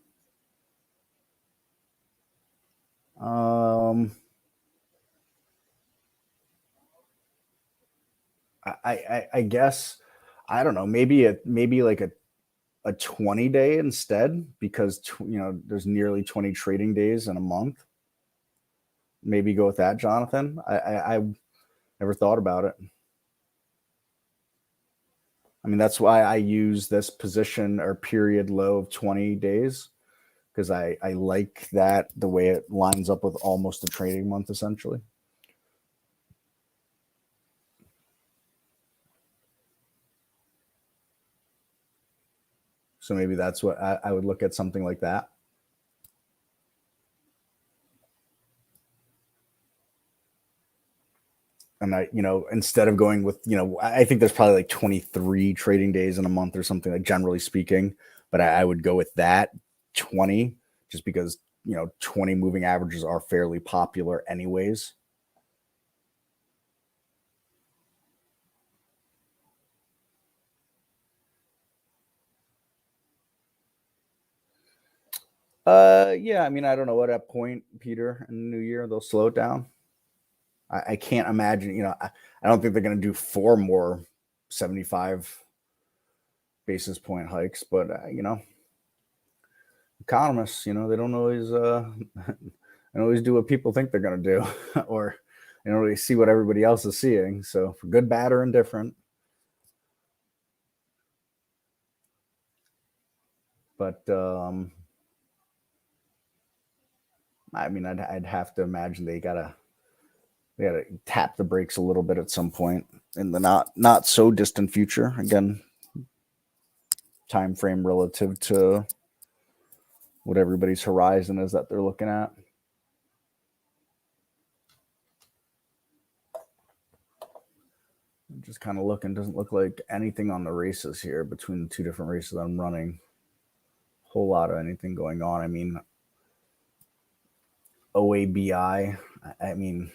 I guess, I don't know, maybe like a 20 day instead, because there's nearly 20 trading days in a month. Maybe go with that, Jonathan. I never thought about it. I mean, that's why I use this position or period low of 20 days, because I like that, the way it lines up with almost a trading month essentially. So maybe that's what I would look at, something like that. And instead of going with, I think there's probably like 23 trading days in a month or something, like generally speaking, but I would go with that 20, just because, 20 moving averages are fairly popular anyways. Yeah, I mean, I don't know at that point, Peter, in the new year, they'll slow it down. I can't imagine, I don't think they're going to do 4 more 75 basis point hikes, but, economists, they don't always, they always do what people think they're going to do, or they don't really see what everybody else is seeing. So for good, bad, or indifferent. But, I mean, I'd have to imagine they gotta tap the brakes a little bit at some point in the not so distant future. Again, time frame relative to what everybody's horizon is that they're looking at. I'm just kind of looking, doesn't look like anything on the races here between the 2 different races I'm running. Whole lot of anything going on. I mean, OABI, I mean,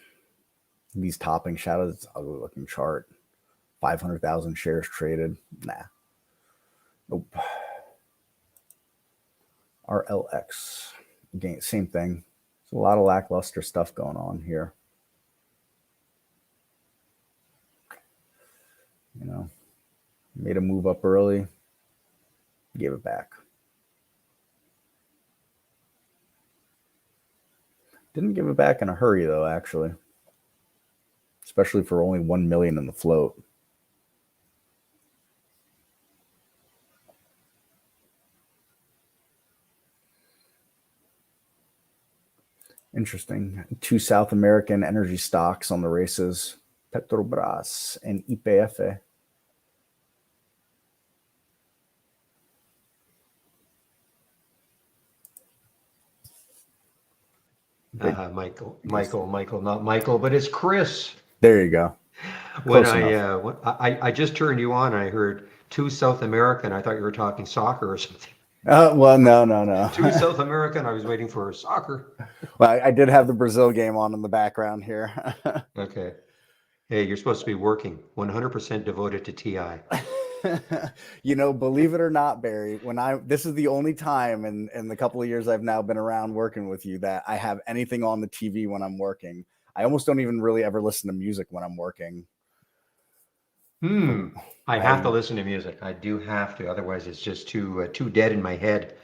these topping shadows, it's ugly looking chart. 500,000 shares traded. Nah. Nope. RLX, again, same thing. There's a lot of lackluster stuff going on here. Made a move up early, gave it back. Didn't give it back in a hurry though, actually, especially for only 1 million in the float. Interesting. 2 South American energy stocks on the races, Petrobras and YPF. Michael, not Michael, but it's Chris. There you go. When I just turned you on, I heard 2 South American. I thought you were talking soccer or something. Well, no. 2 South American. I was waiting for soccer. Well, I did have the Brazil game on in the background here. Okay. Hey, you're supposed to be working 100% devoted to TI. Believe it or not, Barry, this is the only time in the couple of years I've now been around working with you that I have anything on the TV when I'm working. I almost don't even really ever listen to music when I'm working. I have to listen to music. I do have to. Otherwise, it's just too dead in my head.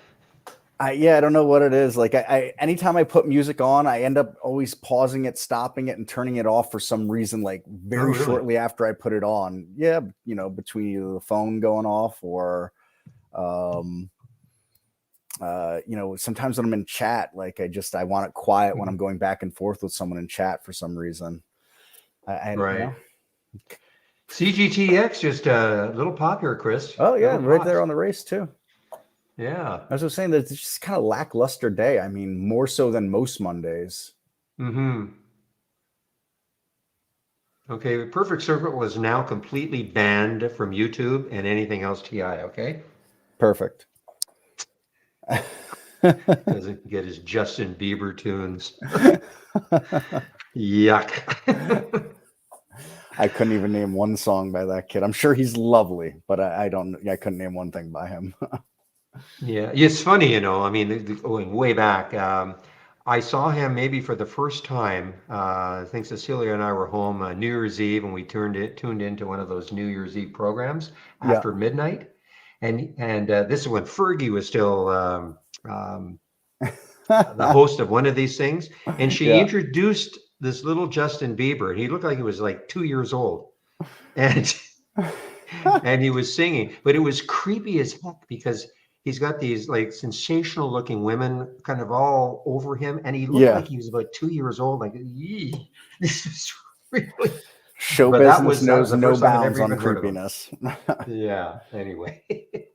I don't know what it is. Like anytime I put music on, I end up always pausing it, stopping it, and turning it off for some reason, like very shortly after I put it on. Yeah, between either the phone going off or Sometimes when I'm in chat, like I want it quiet when I'm going back and forth with someone in chat for some reason. Right. CGTX, just a little pop here, Chris. Oh yeah, Little right pops. there on the race too. Yeah. I was just saying that it's just kind of lackluster day. I mean, more so than most Mondays. Mm-hmm. Okay, Perfect Circle was now completely banned from YouTube and anything else TI, okay? Perfect. Doesn't get his Justin Bieber tunes. Yuck. I couldn't even name one song by that kid. I'm sure he's lovely, but I couldn't name one thing by him. Yeah, it's funny, I mean, going way back, I saw him maybe for the first time. I think Cecilia and I were home New Year's Eve, and we tuned into one of those New Year's Eve programs Yeah. after midnight, and this is when Fergie was still the host of one of these things, and she Yeah. introduced this little Justin Bieber. He looked like he was like 2 years old, and and he was singing, but it was creepy as heck because he's got these like sensational looking women kind of all over him, and he looked Yeah. like he was about 2 years old. Like, yee, this is really. Show But that business was knows the no first time I'd bounds ever on even heard of him. creepiness. Yeah. Anyway.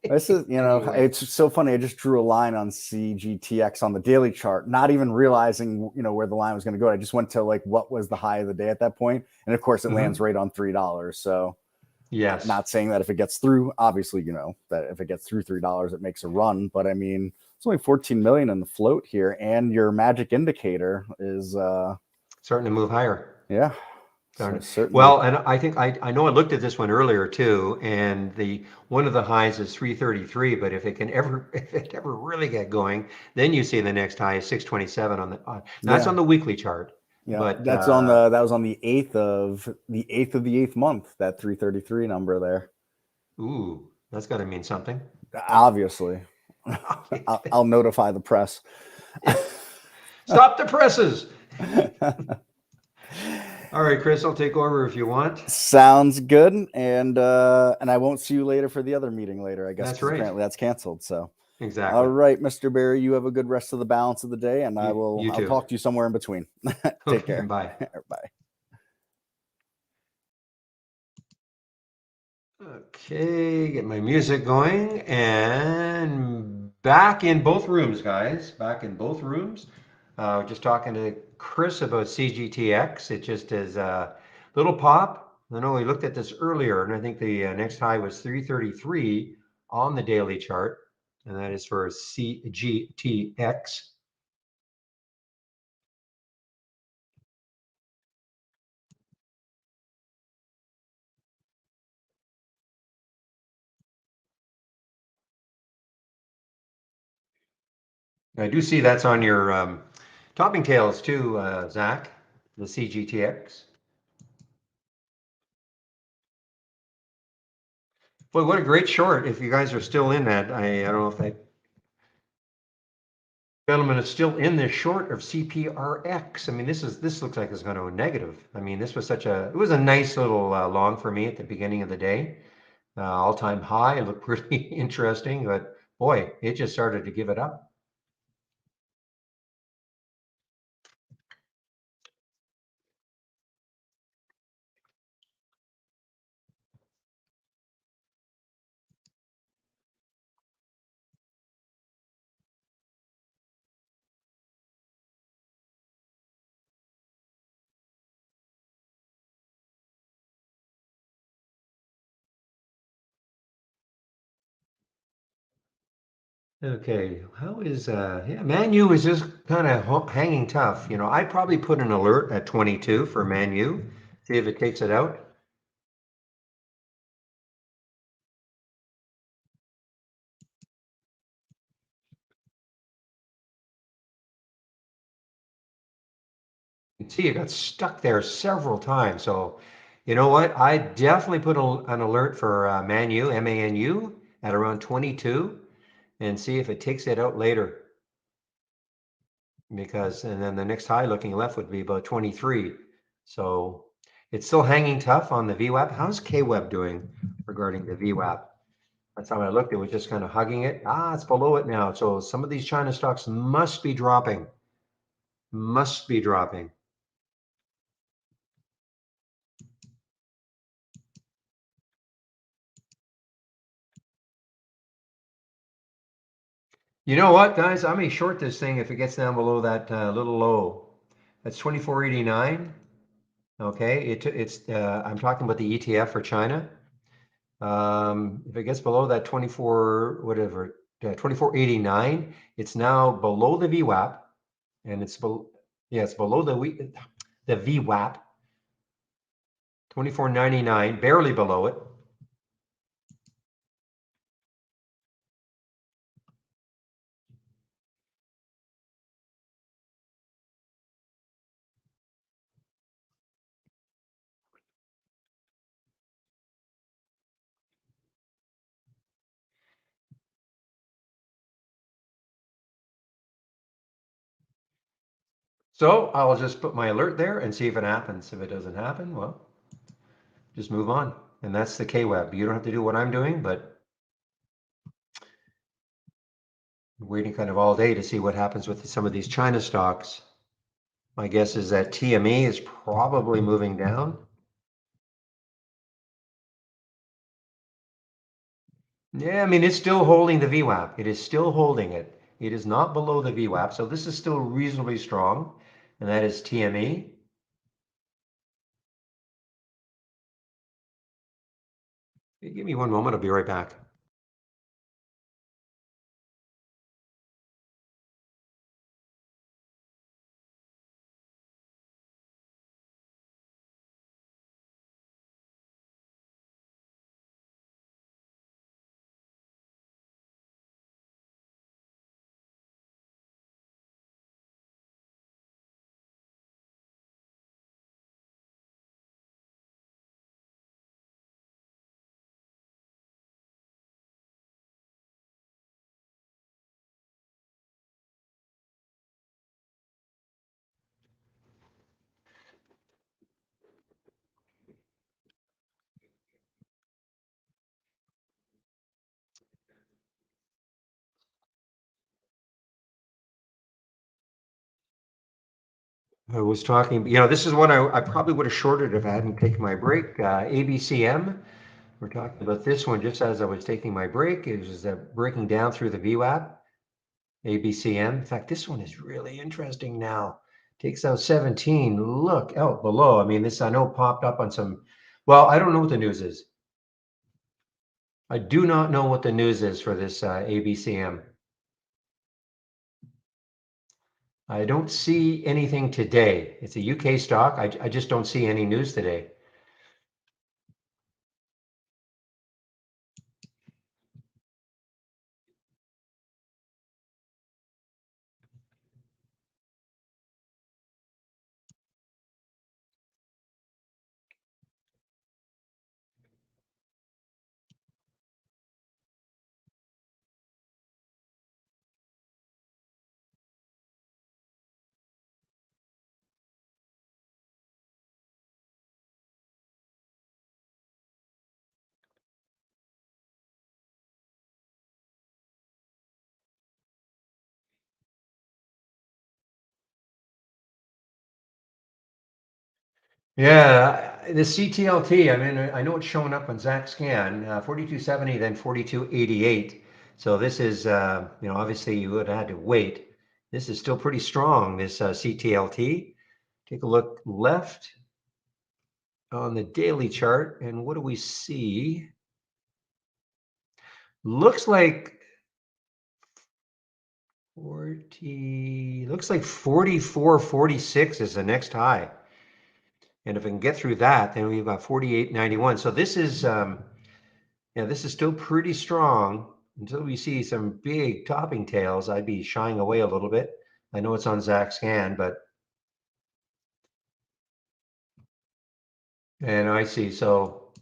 This is, Anyway. it's so funny. I just drew a line on CGTX on the daily chart, not even realizing, where the line was going to go. I just went to like what was the high of the day at that point, and of course, it lands right on $3. So, Yes. not saying that if it gets through, obviously, that if it gets through $3, it makes a run. But I mean, it's only 14 million in the float here, and your magic indicator is starting to move higher. Yeah. So certainly. Well, and I think I know I looked at this one earlier too, and one of the highs is 333. But if it ever really get going, then you see the next high is 627 on the. That's on the weekly chart. Yeah, but that was on the 8th of the 8th month. That 333 number there. Ooh, that's got to mean something. Obviously, I'll notify the press. Stop the presses. All right, Chris, I'll take over if you want. Sounds good, and I won't see you later for the other meeting later. I guess that's right. Apparently, that's canceled. So exactly. All right, Mr. Barry, you have a good rest of the balance of the day, and I'll talk to you somewhere in between. Take care. Bye. Bye. Okay, get my music going, and back in both rooms, guys. Back in both rooms. Just talking to Chris about CGTX. It just is a little pop. I know we looked at this earlier, and I think the next high was 333 on the daily chart, and that is for CGTX. I do see that's on your topping tails too, Zach, the CGTX. Boy, what a great short. If you guys are still in that, I don't know if that gentleman is still in this short of CPRX. I mean, this looks like it's going to go negative. I mean, it was a nice little long for me at the beginning of the day. All-time high. It looked pretty interesting, but boy, it just started to give it up. Okay, how is Man U is just kind of hanging tough. I'd probably put an alert at 22 for Man U, see if it takes it out. You can see it got stuck there several times. So, you know what? I definitely put an alert for Man U, MANU, at around 22, and see if it takes it out later. And then the next high looking left would be about 23. So it's still hanging tough on the VWAP. How's KWEB doing regarding the VWAP? Last time I looked, it was just kind of hugging it. It's below it now. So some of these China stocks must be dropping. Must be dropping. You know what, guys? I may short this thing if it gets down below that little low. That's 24.89. Okay, I'm talking about the ETF for China. If it gets below that 24, whatever, 24.89, it's now below the VWAP, and it's below, yeah, it's below the VWAP, 24.99, barely below it. So I'll just put my alert there and see if it happens. If it doesn't happen, well, just move on. And that's the KWAB. You don't have to do what I'm doing, but I'm waiting kind of all day to see what happens with some of these China stocks. My guess is that TME is probably moving down. Yeah, I mean, it's still holding the VWAP. It is still holding it. It is not below the VWAP. So this is still reasonably strong. And that is TME. Give me one moment. I'll be right back. I was talking, this is one I probably would have shorted if I hadn't taken my break. ABCM, we're talking about this one just as I was taking my break. It was breaking down through the VWAP, ABCM. In fact, this one is really interesting now. Takes out 17. Look out below. I mean, this I know popped up on some, well, I don't know what the news is. I do not know what the news is for this ABCM. I don't see anything today. It's a UK stock. I just don't see any news today. Yeah, the CTLT, I mean, I know it's showing up on ZachScan, 4270, then 4288. So this is, obviously you would have had to wait. This is still pretty strong, this CTLT. Take a look left on the daily chart, and what do we see? Looks like 44.46 is the next high. And if we can get through that, then we've got 48.91. So this is, this is still pretty strong. Until we see some big topping tails, I'd be shying away a little bit. I know it's on ZachScan, but, and I see. So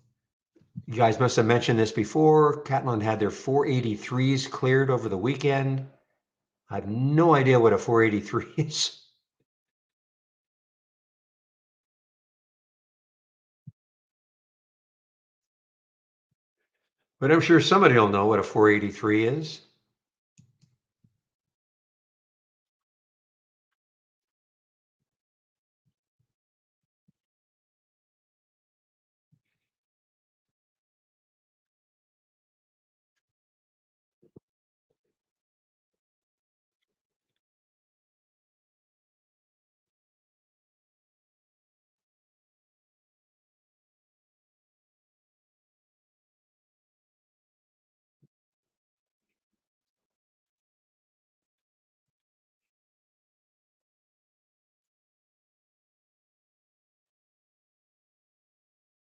you guys must have mentioned this before. Catlin had their 483s cleared over the weekend. I have no idea what a 483 is. But I'm sure somebody will know what a 483 is.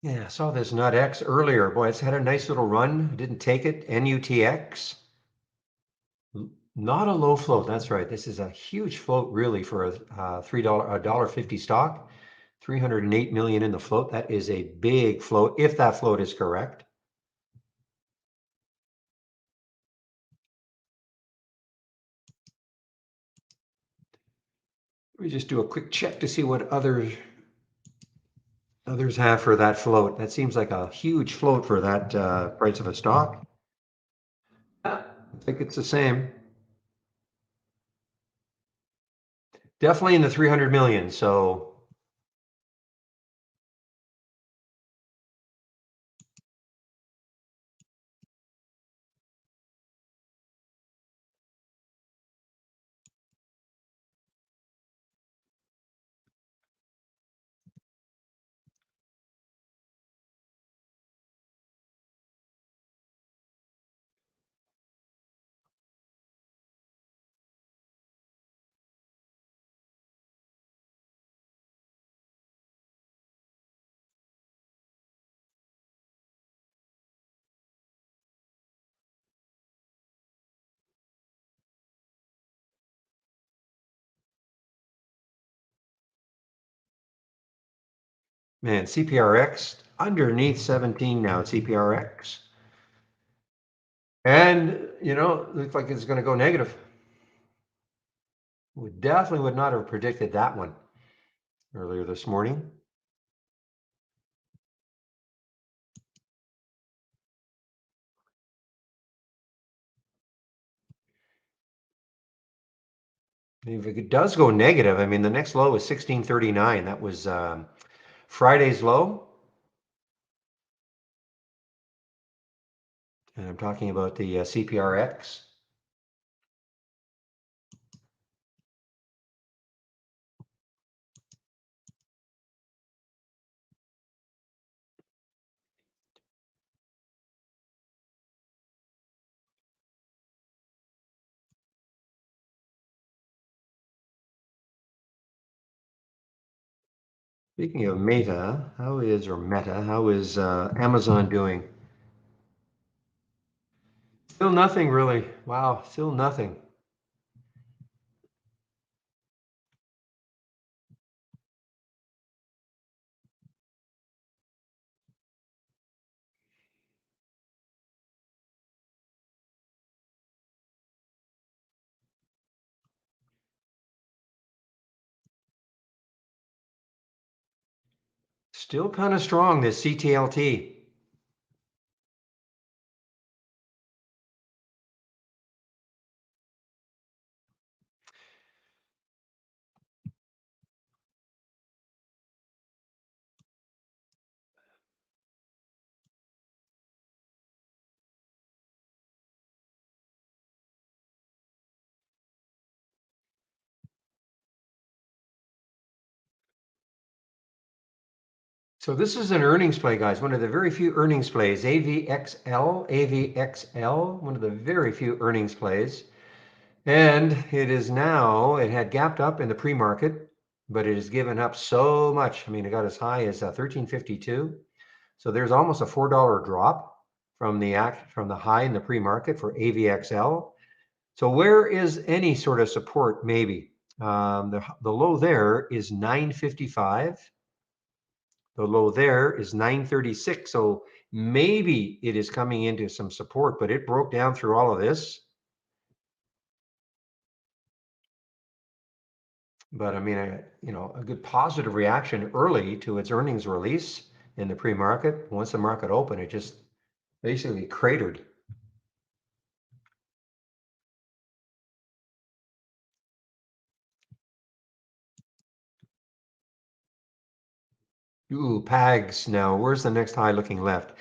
Yeah, I saw this NUTX earlier. Boy, it's had a nice little run. Didn't take it. NUTX. Not a low float. That's right. This is a huge float, really, for a $3.50 stock. 308 million in the float. That is a big float, if that float is correct. Let me just do a quick check to see what others have for that float. That seems like a huge float for that price of a stock. Yeah, I think it's the same. Definitely in the 300 million. So man, CPRX underneath 17 now at CPRX. And, looks like it's going to go negative. We definitely would not have predicted that one earlier this morning. If it does go negative, I mean, the next low is 1639. That was Friday's low. And I'm talking about the CPRX. Speaking of Meta, how is Amazon doing? Still nothing really. Wow, still nothing. Still kind of strong, this CTLT. So this is an earnings play, guys. One of the very few earnings plays. AVXL, one of the very few earnings plays. And it had gapped up in the pre-market, but it has given up so much. I mean, it got as high as 1352. So there's almost a $4 drop from the high in the pre-market for AVXL. So where is any sort of support? Maybe the low there is 955. The low there is 936. So maybe it is coming into some support, but it broke down through all of this. But I mean, a good positive reaction early to its earnings release in the pre-market. Once the market opened, it just basically cratered. Ooh, PAGs now. Where's the next high looking left?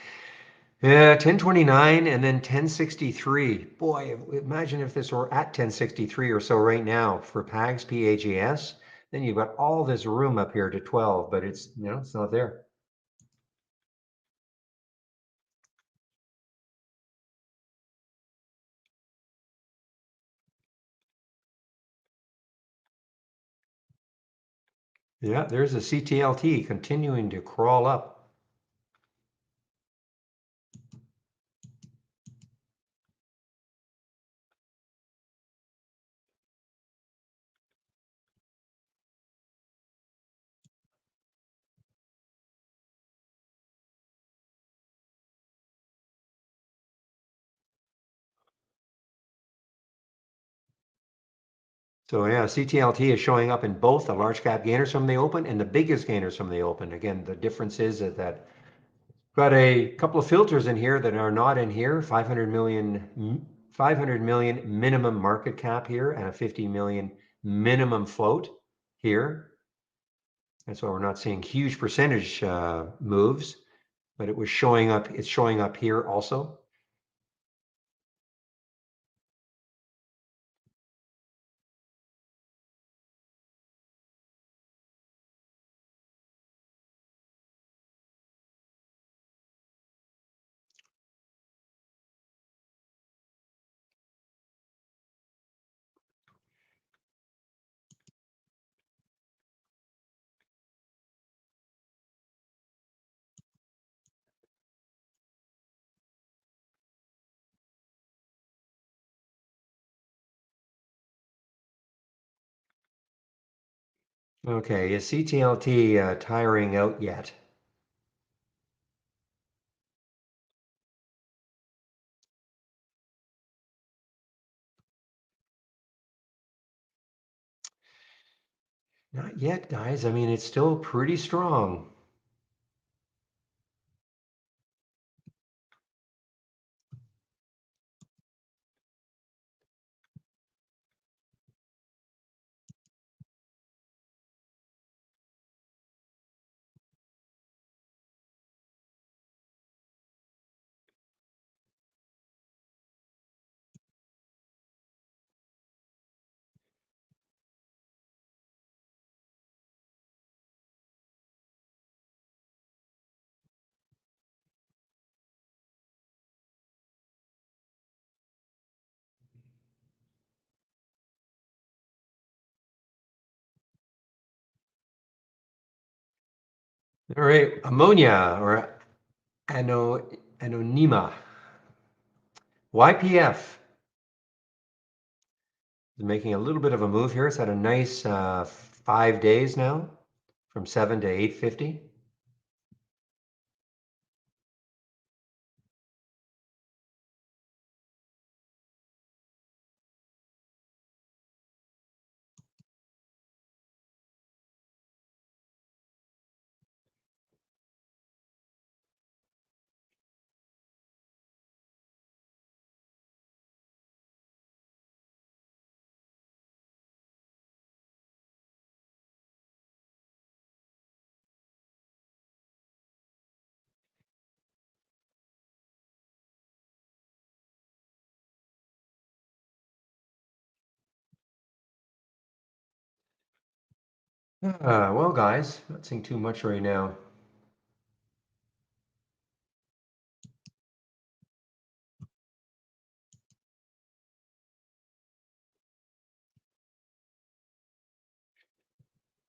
Yeah, 1029 and then 1063. Boy, imagine if this were at 1063 or so right now for PAGs, PAGS. Then you've got all this room up here to 12, but it's, it's not there. Yeah, there's a CTLT continuing to crawl up. So yeah, CTLT is showing up in both the large cap gainers from the open and the biggest gainers from the open. Again, the difference is that got a couple of filters in here that are not in here. 500 million minimum market cap here and a 50 million minimum float here. That's why we're not seeing huge percentage moves, but it was showing up. It's showing up here also. Okay, is CTLT tiring out yet? Not yet, guys. I mean, it's still pretty strong. All right, ammonia or anonyma. YPF is making a little bit of a move here. It's had a nice 5 days now from 7 to 850. Well, guys, not seeing too much right now.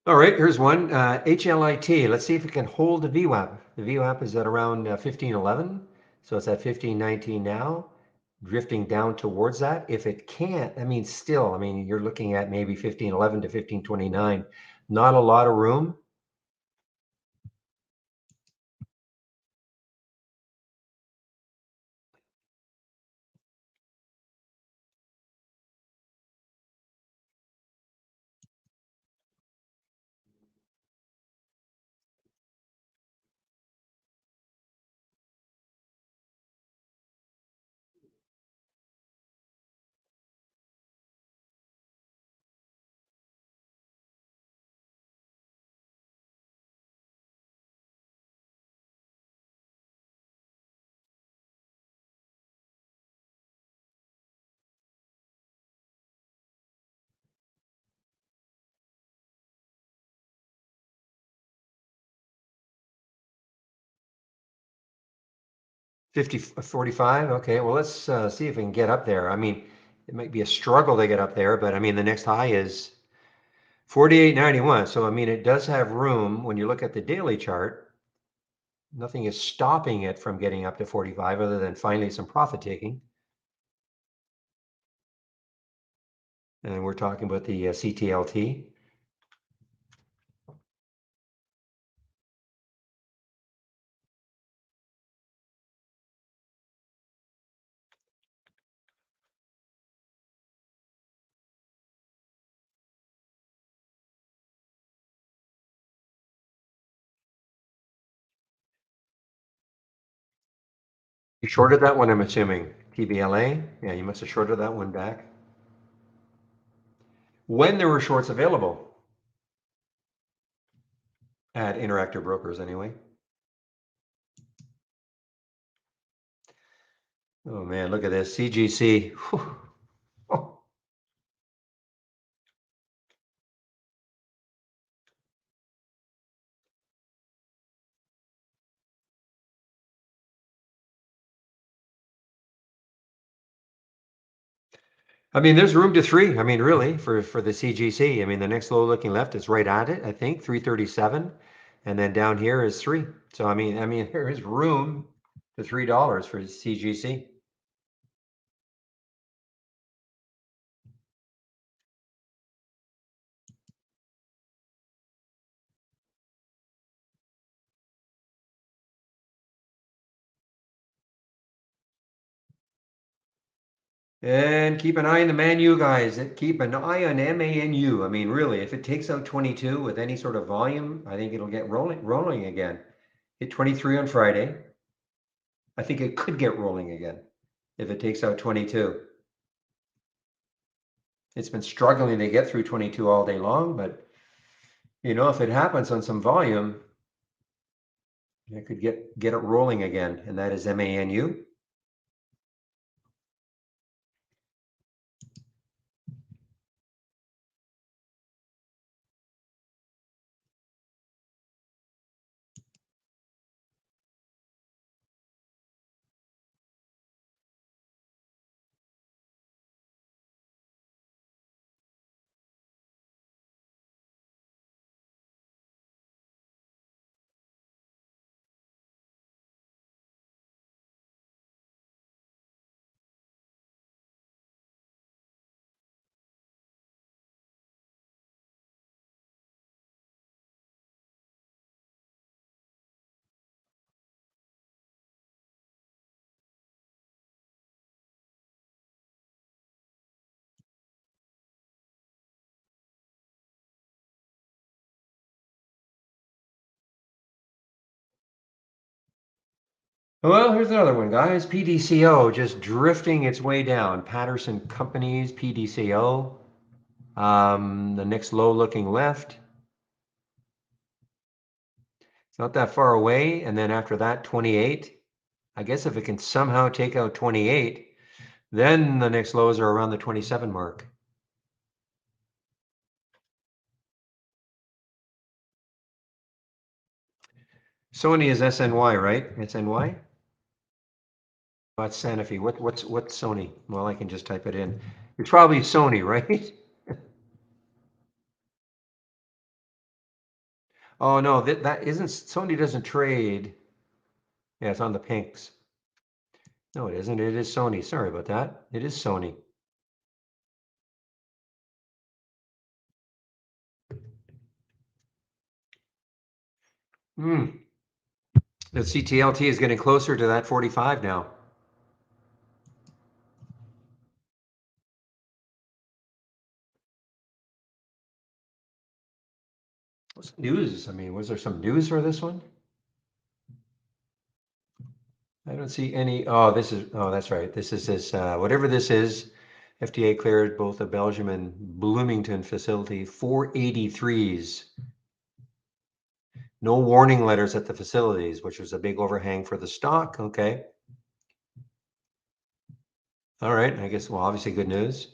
All right, here's one. HLIT. Let's see if it can hold the VWAP. The VWAP is at around 1511. So it's at 1519 now, drifting down towards that. If it can't, I mean, still, I mean, you're looking at maybe 1511 to 1529. Not a lot of room. 50, 45. Okay, well, let's see if we can get up there. I mean, it might be a struggle to get up there, but I mean, the next high is 48.91. So, I mean, it does have room when you look at the daily chart. Nothing is stopping it from getting up to 45 other than finally some profit taking. And we're talking about the CTLT. You shorted that one, I'm assuming. TBLA? Yeah, you must have shorted that one back. When there were shorts available at Interactive Brokers, anyway. Oh man, look at this CGC. Whew. Oh. I mean, there's room to three. I mean, really, for the CGC. I mean, the next low looking left is right at it, I think, 337. And then down here is three. So I mean, there is room to $3 for CGC. And keep an eye on the Manu guys. Keep an eye on MANU. I mean, really, if it takes out 22 with any sort of volume, I think it'll get rolling again. Hit 23 on Friday. I think it could get rolling again if it takes out 22. It's been struggling to get through 22 all day long, but if it happens on some volume, it could get it rolling again, and that is MANU. Well, here's another one, guys. PDCO just drifting its way down. Patterson Companies, PDCO. The next low looking left. It's not that far away. And then after that, 28. I guess if it can somehow take out 28, then the next lows are around the 27 mark. Sony is SNY, right? SNY? That's Sanofi. What's Sony? Well, I can just type it in. It's probably Sony, right? Oh no, that isn't Sony doesn't trade. Yeah, it's on the pinks. No, it isn't. It is Sony. Sorry about that. It is Sony. Hmm. The CTLT is getting closer to that 45 now. What's news? I mean, was there some news for this one? I don't see any. Oh, that's right. This is whatever this is. FDA cleared both the Belgium and Bloomington facility 483s. No warning letters at the facilities, which was a big overhang for the stock. Okay. All right. I guess, well, obviously good news.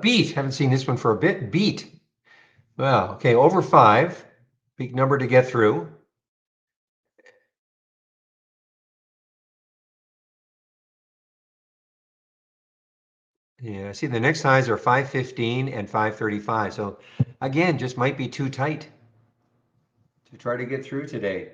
Beat. Haven't seen this one for a bit. Beat. Well, okay, over 5. Big number to get through. Yeah, see the next highs are 515 and 535. So again, just might be too tight to try to get through today.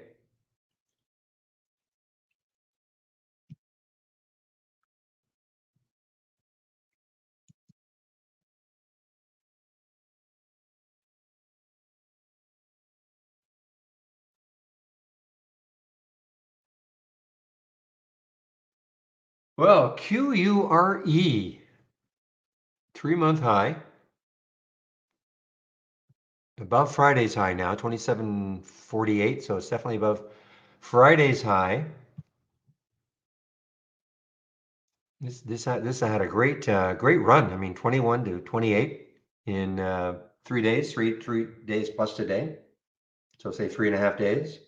Well, QURE, 3-month high, above Friday's high now, 27.48. So it's definitely above Friday's high. This had a great run. I mean, 21 to 28 in 3 days, three days plus today. So say 3.5 days.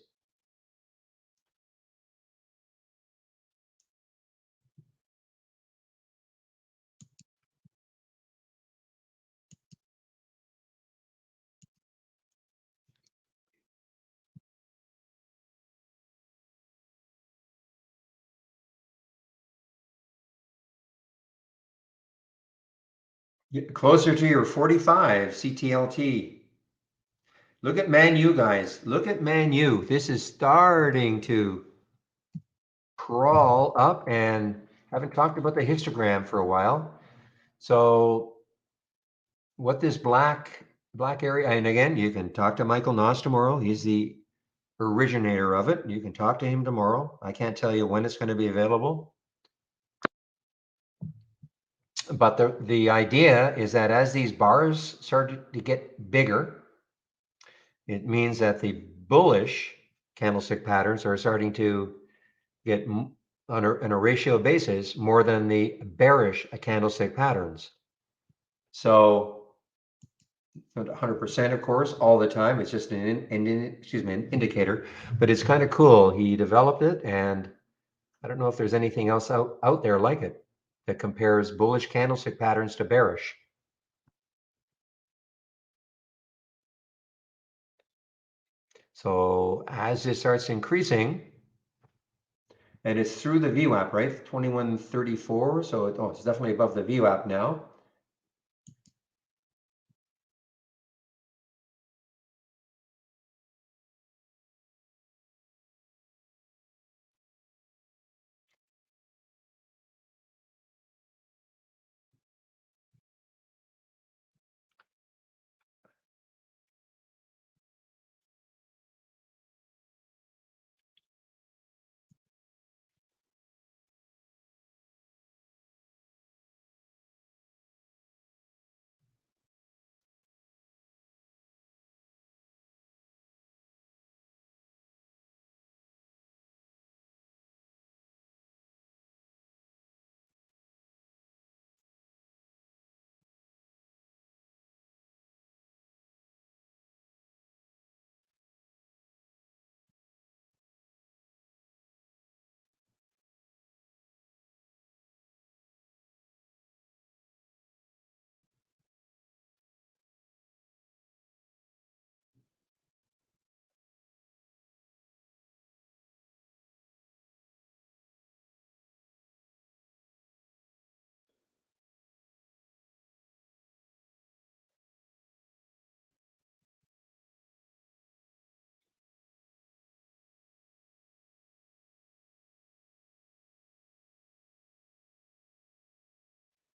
Get closer to your 45 CTLT. Look at Man U, guys. Look at Man U. This is starting to crawl up, and haven't talked about the histogram for a while. So what this black area, and again, you can talk to Michael Noss tomorrow. He's the originator of it. You can talk to him tomorrow. I can't tell you when it's going to be available. But the idea is that as these bars start to get bigger, it means that the bullish candlestick patterns are starting to get on a ratio basis more than the bearish candlestick patterns. So not 100%, of course, all the time. It's just an indicator, but it's kind of cool. He developed it, and I don't know if there's anything else out there like it that compares bullish candlestick patterns to bearish. So as this starts increasing, and it's through the VWAP, right? 2134. So it's definitely above the VWAP now.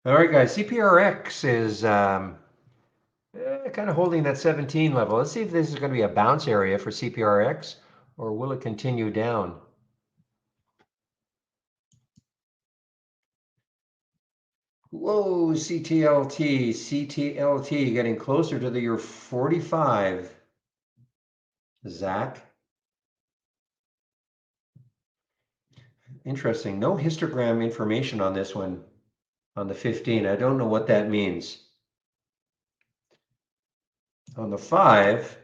All right, guys, CPRX is kind of holding that 17 level. Let's see if this is going to be a bounce area for CPRX, or will it continue down? Whoa, CTLT getting closer to your 45. Zach. Interesting. No histogram information on this one, on the 15. I don't know what that means. On the 5,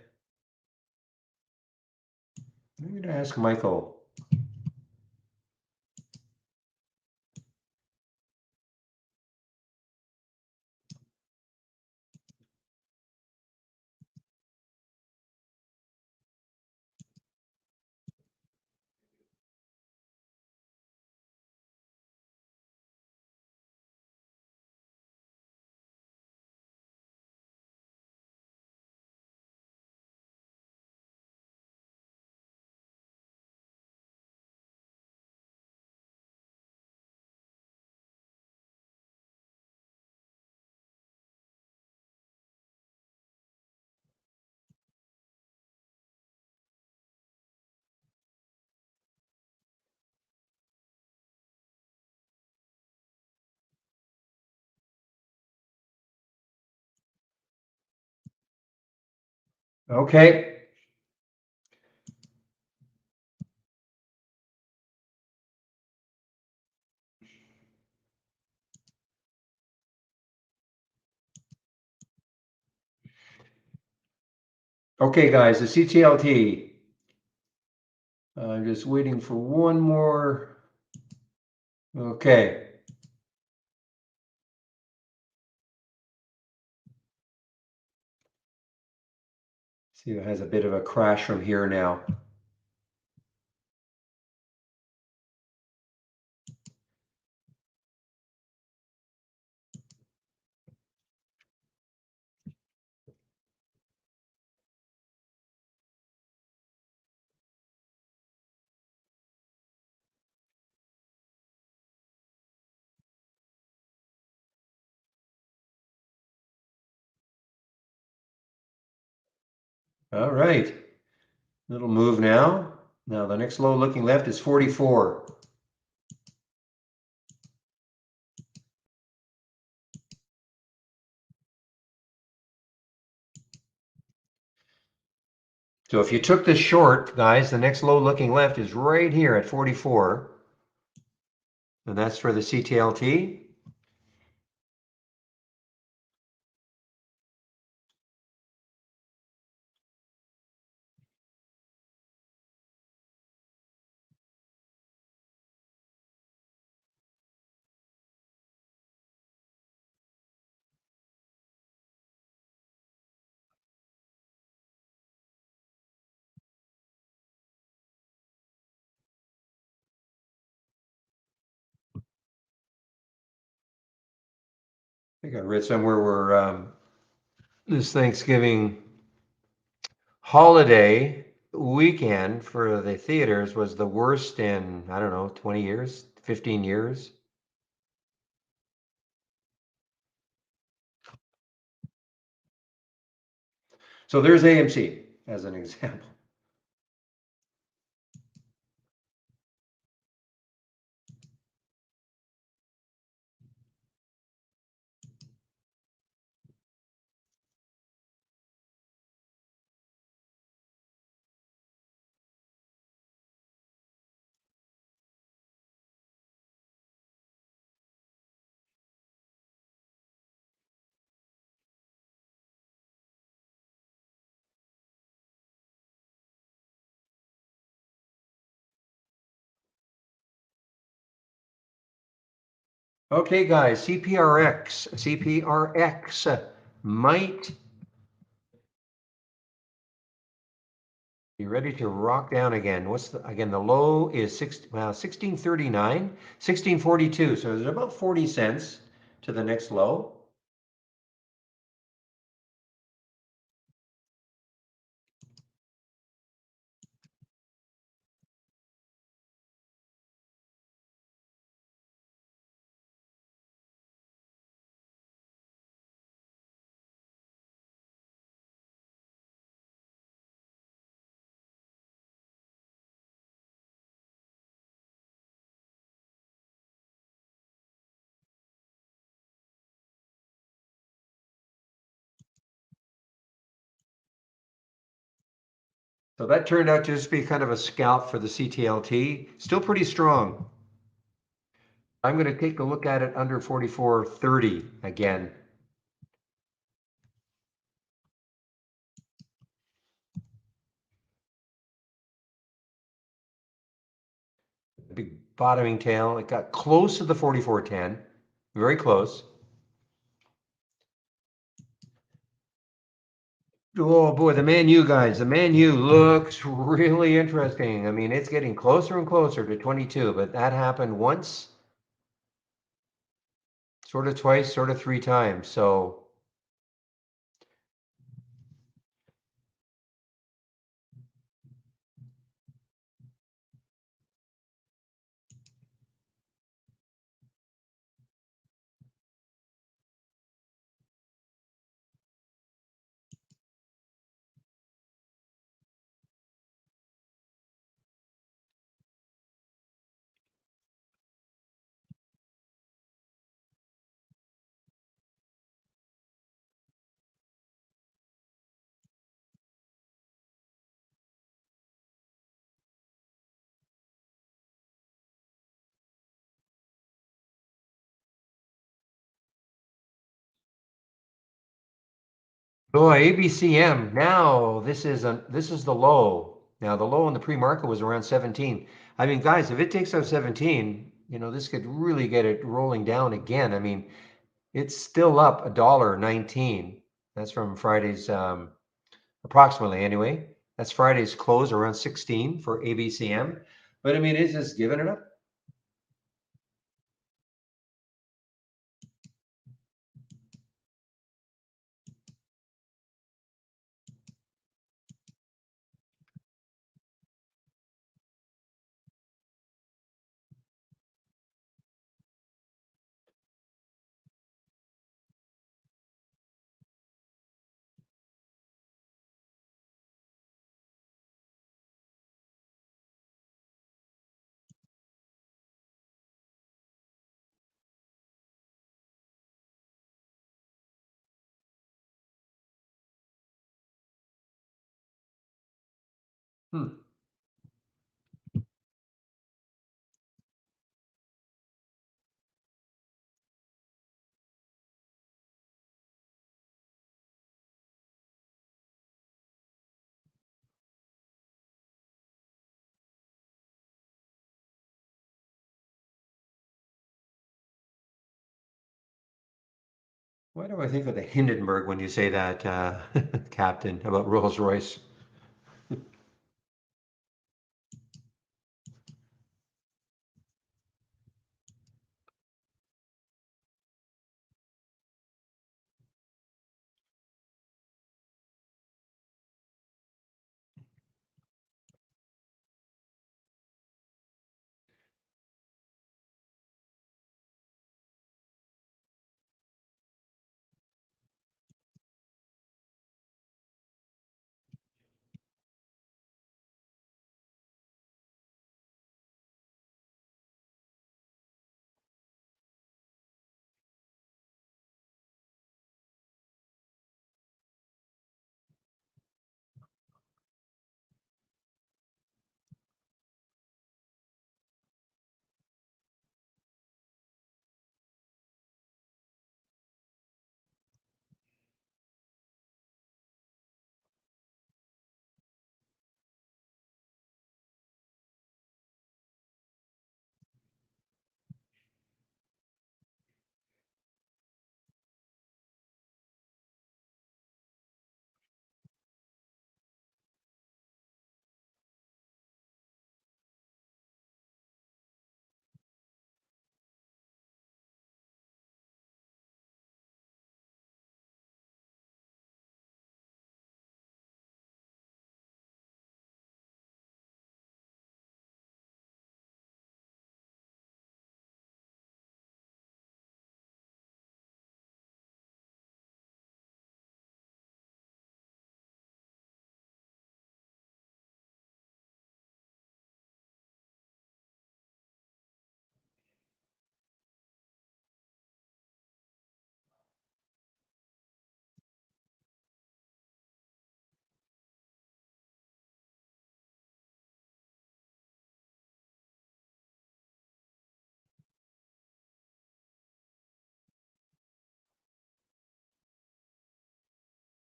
I'm going to ask Michael. Okay. Okay, guys, the CTLT. I'm just waiting for one more. Okay. See, it has a bit of a crash from here now. All right. Little move now. Now the next low looking left is 44. So if you took this short, guys, the next low looking left is right here at 44. And that's for the CTLT. I think I read somewhere where this Thanksgiving holiday weekend for the theaters was the worst in, I don't know, 20 years, 15 years. So there's AMC as an example. Okay, guys, CPRX might be ready to rock down again. What's the, again, the low is 1639, 1642. So there's about 40 cents to the next low. So that turned out to just be kind of a scalp for the CTLT. Still pretty strong. I'm going to take a look at it under 44.30 again. Big bottoming tail. It got close to the 44.10, very close. Oh boy, the Man U guys, the Man U looks really interesting. I mean, it's getting closer and closer to 22, but that happened once, sort of twice, sort of three times. So Boy, ABCM. Now this is the low. Now the low in the pre-market was around 17. I mean, guys, if it takes out 17, this could really get it rolling down again. I mean, it's still up $1.19. That's from Friday's approximately anyway. That's Friday's close around 16 for ABCM. But I mean, it's just giving it up. Hmm. Why do I think of the Hindenburg when you say that, Captain, about Rolls-Royce?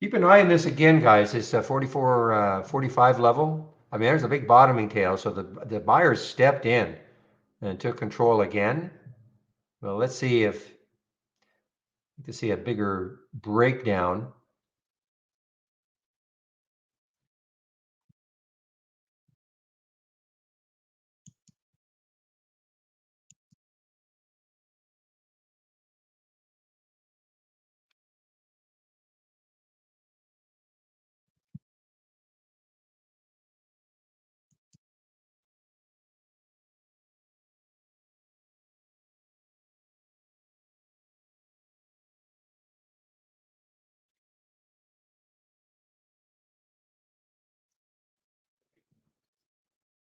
Keep an eye on this again, guys. This 44, 45 level. I mean, there's a big bottoming tail, so the buyers stepped in and took control again. Well, let's see if to see a bigger breakdown.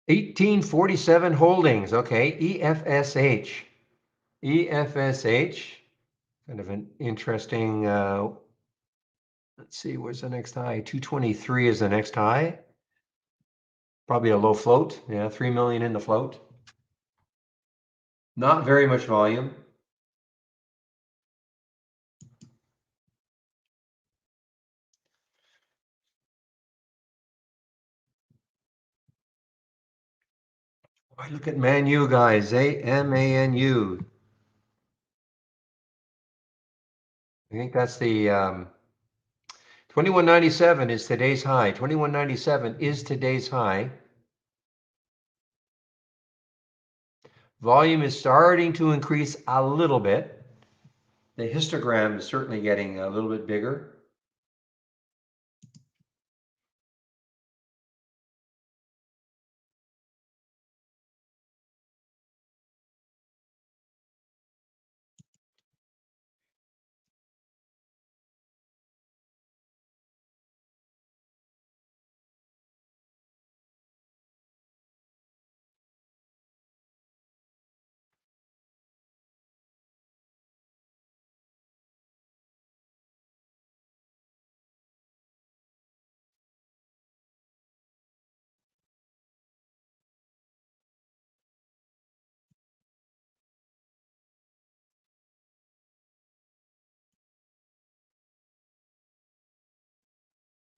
$18.47 holdings. Okay, EFSH. EFSH. Kind of an interesting. Let's see, where's the next high? 223 is the next high. Probably a low float. Yeah, 3 million in the float. Not very much volume. I look at Manu, guys. AMANU. I think that's the 2197 is today's high. 2197 is today's high. Volume is starting to increase a little bit. The histogram is certainly getting a little bit bigger.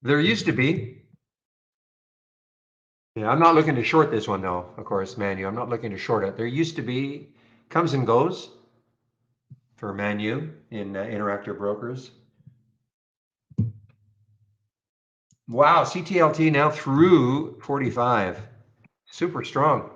There used to be. Yeah, I'm not looking to short this one though, of course, Manu. I'm not looking to short it. There used to be, comes and goes for Manu in Interactive Brokers. Wow, CTLT now through 45. Super strong.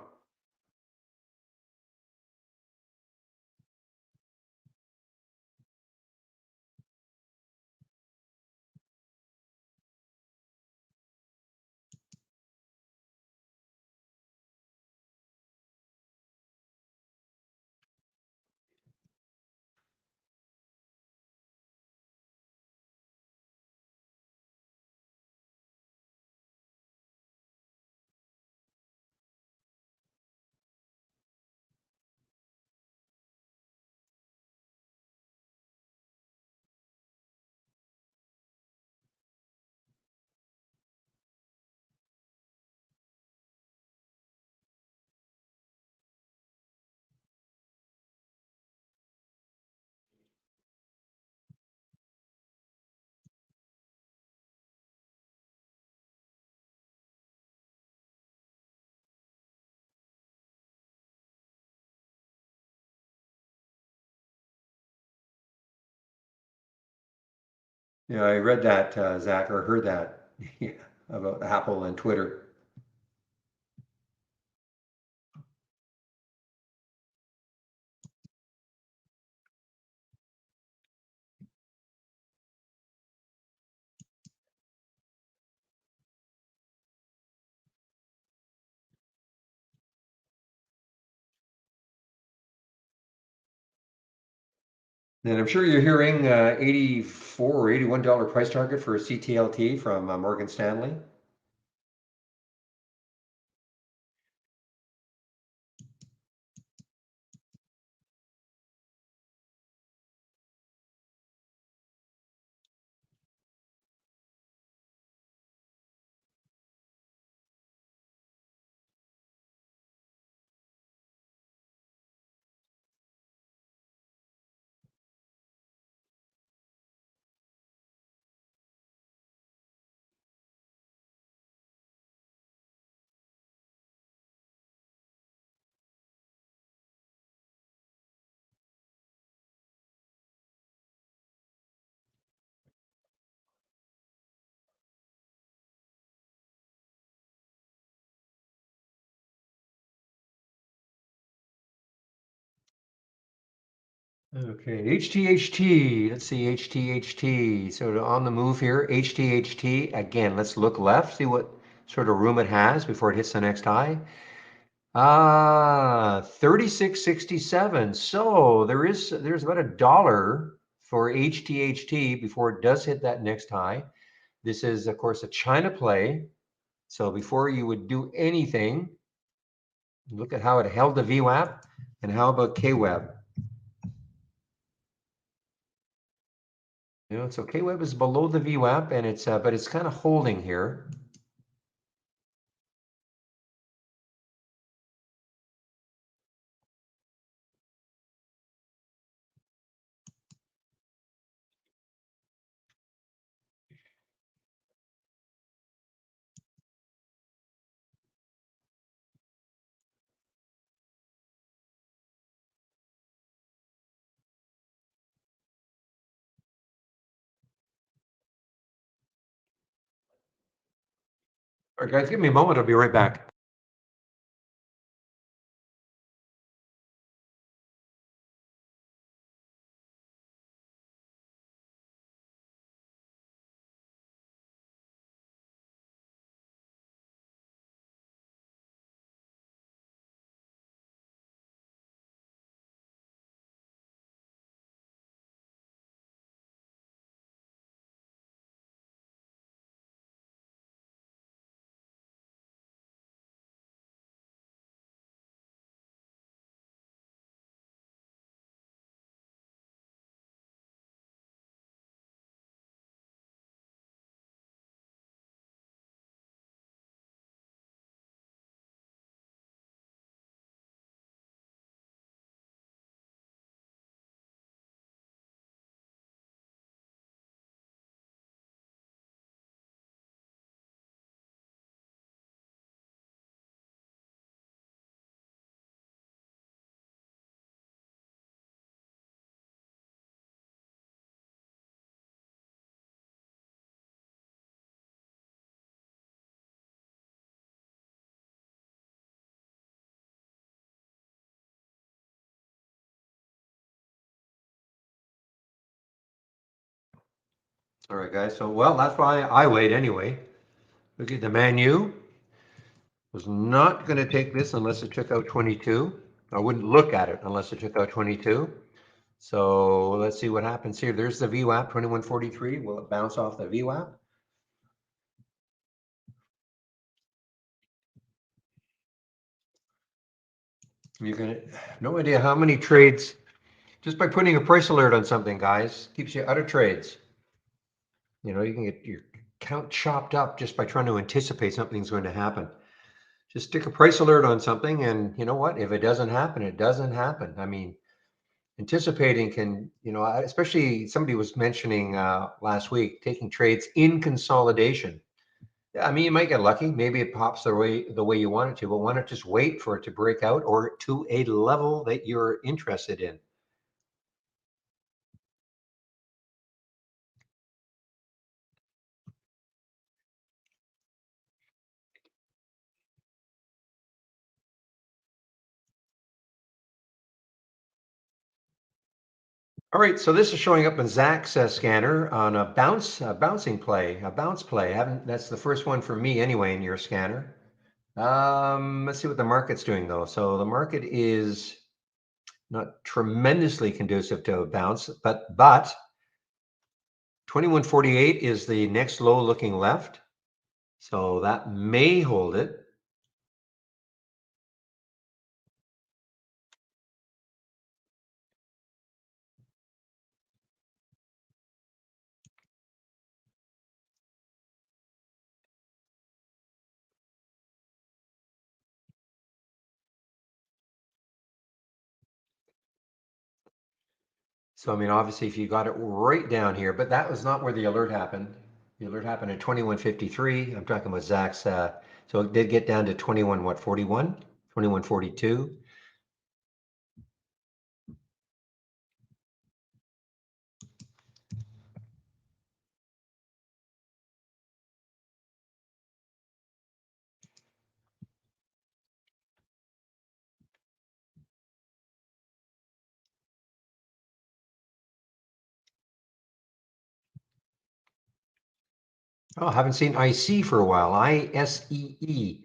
Yeah, I read that, Zach, or heard that yeah, about Apple and Twitter. And I'm sure you're hearing 84 or $81 price target for CTLT from Morgan Stanley. Okay, HTHT. Let's see, HTHT. So on the move here, HTHT. Again, let's look left, see what sort of room it has before it hits the next high. 36.67. So there's about $1 for HTHT before it does hit that next high. This is, of course, a China play. So before you would do anything, look at how it held the VWAP, and how about KWEB? You know, so KWEB is below the VWAP, and it's but it's kind of holding here. All right, guys, give me a moment. I'll be right back. All right, guys. So, well, that's why I wait anyway. Look at the Man U. Was not going to take this unless it took out 22. I wouldn't look at it unless it took out 22. So let's see what happens here. There's the VWAP 2143. Will it bounce off the VWAP? You're gonna no idea how many trades just by putting a price alert on something, guys, keeps you out of trades. You know, you can get your count chopped up just by trying to anticipate something's going to happen. Just stick a price alert on something, and you know what? If it doesn't happen, it doesn't happen. I mean, anticipating can, especially somebody was mentioning last week, taking trades in consolidation. Yeah, I mean, you might get lucky. Maybe it pops the way you want it to, but why not just wait for it to break out or to a level that you're interested in? All right, so this is showing up in Zach's scanner on a bouncing play, a bounce play. I haven't, that's the first one for me anyway in your scanner. Let's see what the market's doing though. So the market is not tremendously conducive to a bounce, but 2148 is the next low looking left. So that may hold it. So, I mean, obviously, if you got it right down here, but that was not where the alert happened. The alert happened at 2153. I'm talking about Zach's. So it did get down to 21, what, 41? 2142. Oh, I haven't seen IC for a while. ISEE.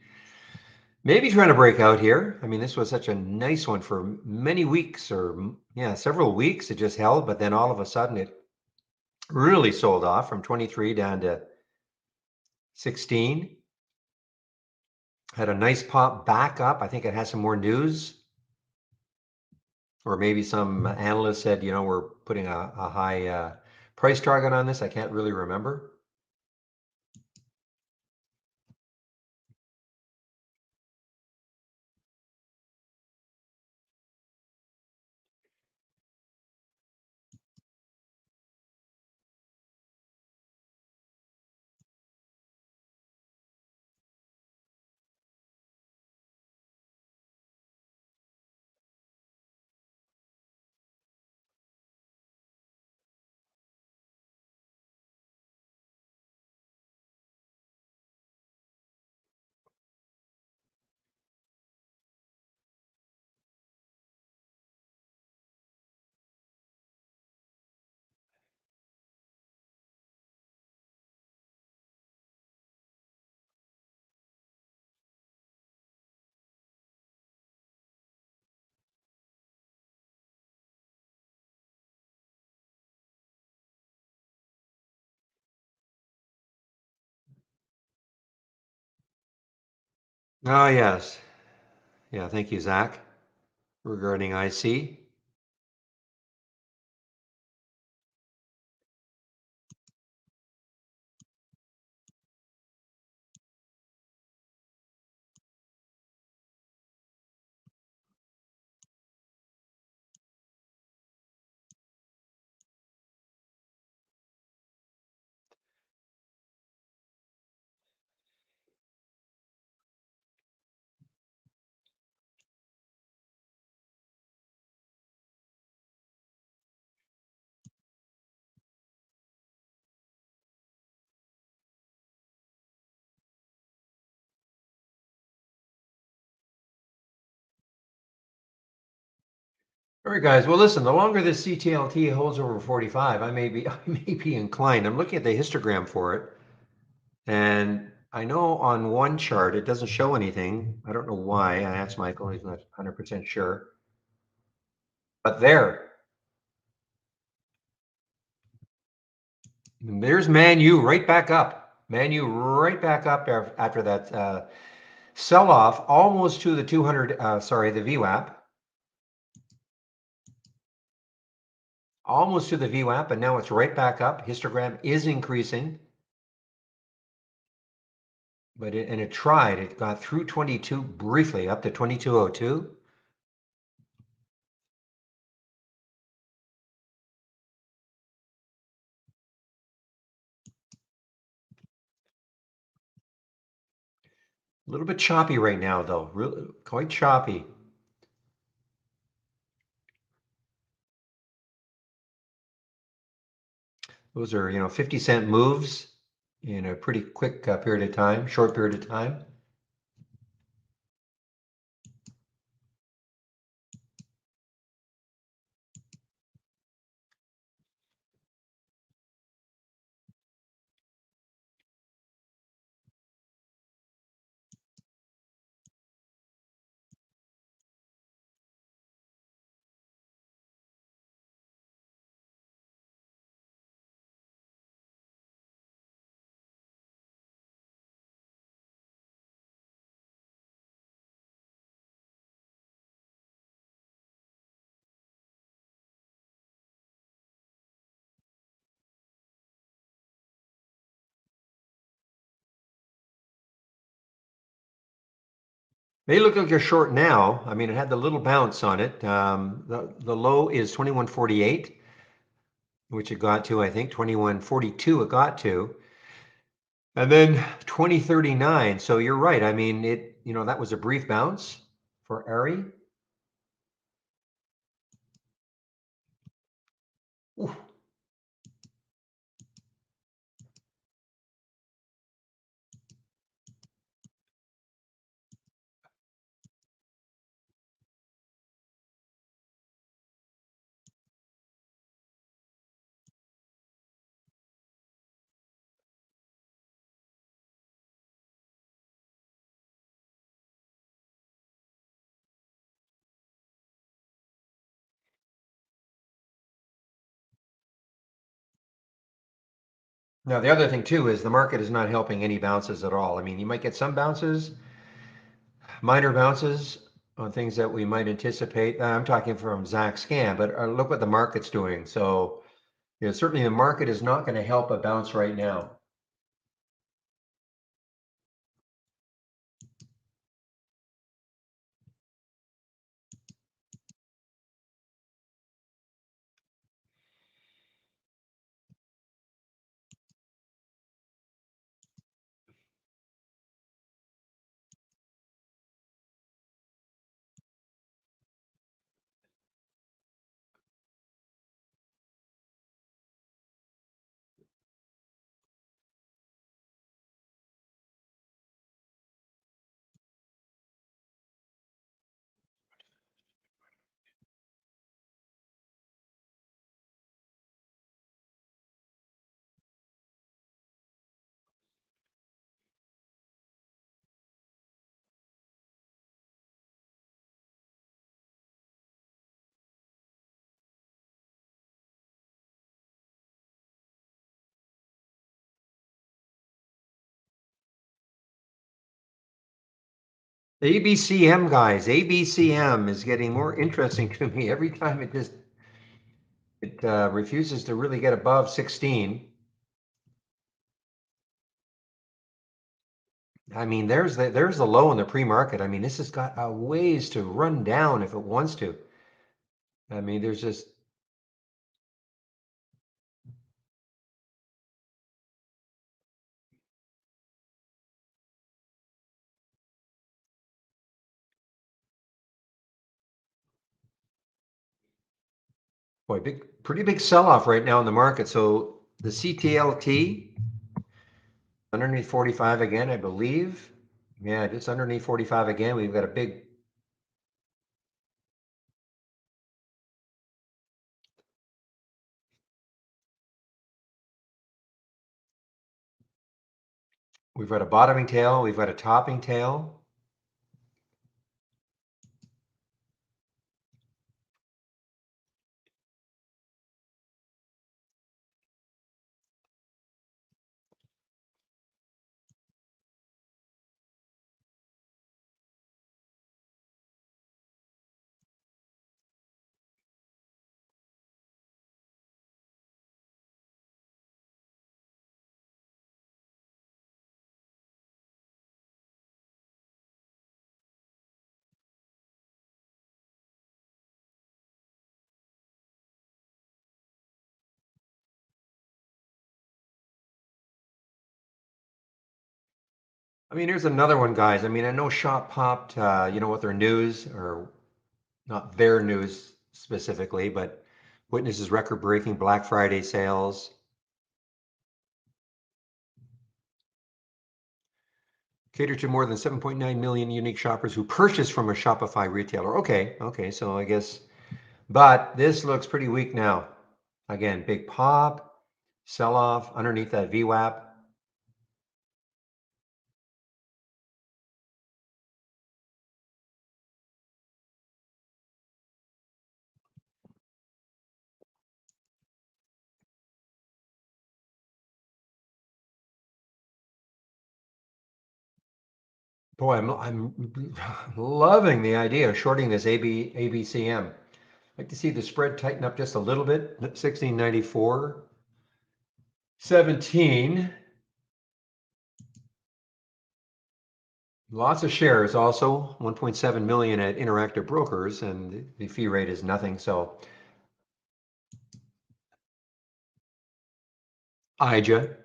Maybe trying to break out here. I mean, this was such a nice one for many weeks or, yeah, several weeks. It just held, but then all of a sudden it really sold off from 23 down to 16. Had a nice pop back up. I think it has some more news. Or maybe some analyst said, we're putting a high price target on this. I can't really remember. Oh, yes. Yeah, thank you, Zach, regarding IC. All right, guys. Well, listen, the longer this CTLT holds over 45, I may be inclined. I'm looking at the histogram for it, and I know on one chart it doesn't show anything. I don't know why. I asked Michael, he's not 100% sure. But there's Man U right back up. Man U right back up after that sell off almost to the 200, sorry, the VWAP, almost to the VWAP, and now it's right back up. Histogram is increasing. But it tried. It got through 22 briefly up to 2202. A little bit choppy right now, though. Really quite choppy. Those are 50-cent moves in a pretty quick period of time, short period of time. They look like you're short now. I mean, it had the little bounce on it. The low is 2148, which it got to, I think, 2142 it got to. And then 2039. So you're right. I mean, that was a brief bounce for Ari. Oof. Now, the other thing too is the market is not helping any bounces at all. I mean, you might get some bounces, minor bounces on things that we might anticipate. I'm talking from Zach Scan, but look what the market's doing. So, certainly the market is not going to help a bounce right now. ABCM, guys, ABCM is getting more interesting to me every time it refuses to really get above 16. I mean, there's the low in the pre-market. I mean, this has got a ways to run down if it wants to. I mean, there's just boy, pretty big sell-off right now in the market. So the CTLT underneath 45 again, I believe. Yeah, just underneath 45 again. We've got a big. We've got a bottoming tail. We've got a topping tail. I mean, here's another one, guys. I mean, I know Shop popped, with their news, or not their news specifically, but witnesses record-breaking Black Friday sales. Cater to more than 7.9 million unique shoppers who purchase from a Shopify retailer. Okay, so I guess, but this looks pretty weak now. Again, big pop, sell-off underneath that VWAP. Boy, I'm loving the idea of shorting this ABCM. I'd like to see the spread tighten up just a little bit. 1694, 17. Lots of shares also, 1.7 million at Interactive Brokers, and the fee rate is nothing. So IJA.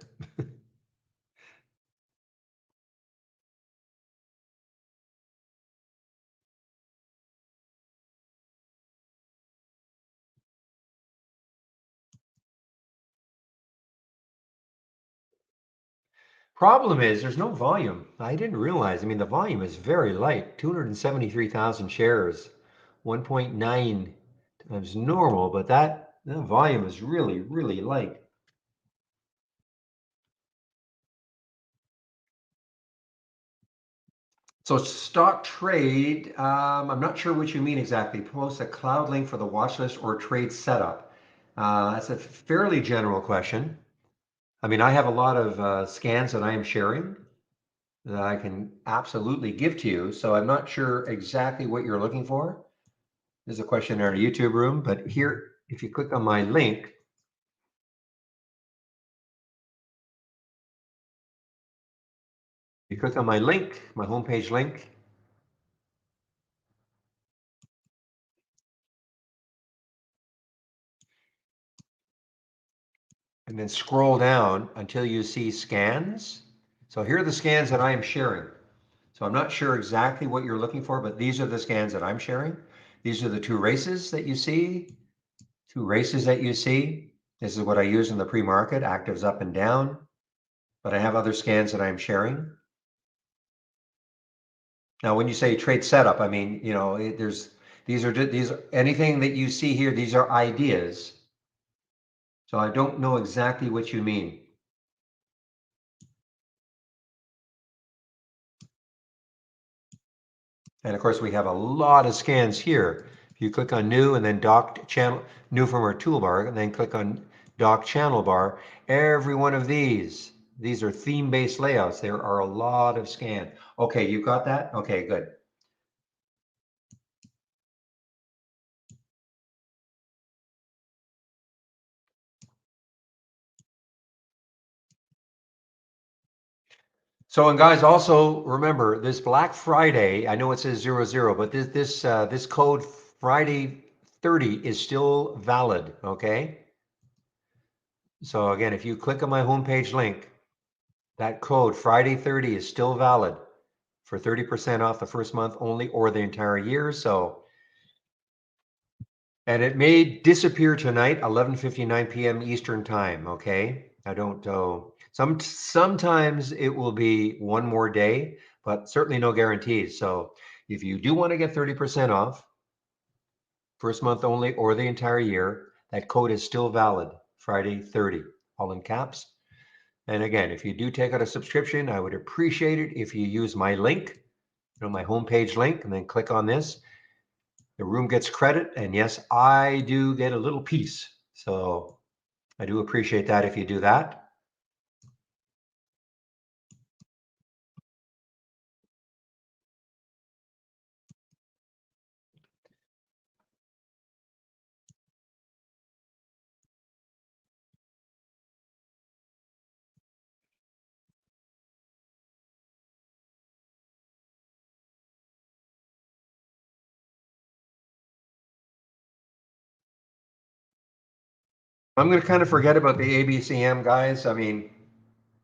Problem is, there's no volume. I didn't realize. I mean, the volume is very light. 273,000 shares, 1.9 times normal, but that volume is really, really light. So stock trade, I'm not sure what you mean exactly. Post a cloud link for the watch list or trade setup. That's a fairly general question. I mean, I have a lot of scans that I am sharing that I can absolutely give to you. So I'm not sure exactly what you're looking for. There's a question in our YouTube room, but here, if you click on my link, my homepage link, and then scroll down until you see scans. So here are the scans that I am sharing. So I'm not sure exactly what you're looking for, but these are the scans that I'm sharing. These are the two races that you see. This is what I use in the pre-market, actives up and down, but I have other scans that I'm sharing. Now, when you say trade setup, I mean, these are anything that you see here, these are ideas. So I don't know exactly what you mean. And of course, we have a lot of scans here. If you click on new and then docked channel, new from our toolbar, and then click on dock channel bar, every one of these are theme-based layouts. There are a lot of scans. Okay, you got that? Okay, good. So, and guys, also remember this Black Friday. I know it says 00, but this code Friday 30 is still valid. Okay. So again, if you click on my homepage link, that code Friday 30 is still valid for 30% off the first month only or the entire year. So, and it may disappear tonight, 11:59 p.m. Eastern time. Okay. I don't know. Sometimes it will be one more day, but certainly no guarantees. So if you do want to get 30% off, first month only or the entire year, that code is still valid, Friday 30, all in caps. And again, if you do take out a subscription, I would appreciate it if you use my link, my homepage link, and then click on this. The room gets credit, and yes, I do get a little piece. So I do appreciate that if you do that. I'm going to kind of forget about the ABCM guys. I mean,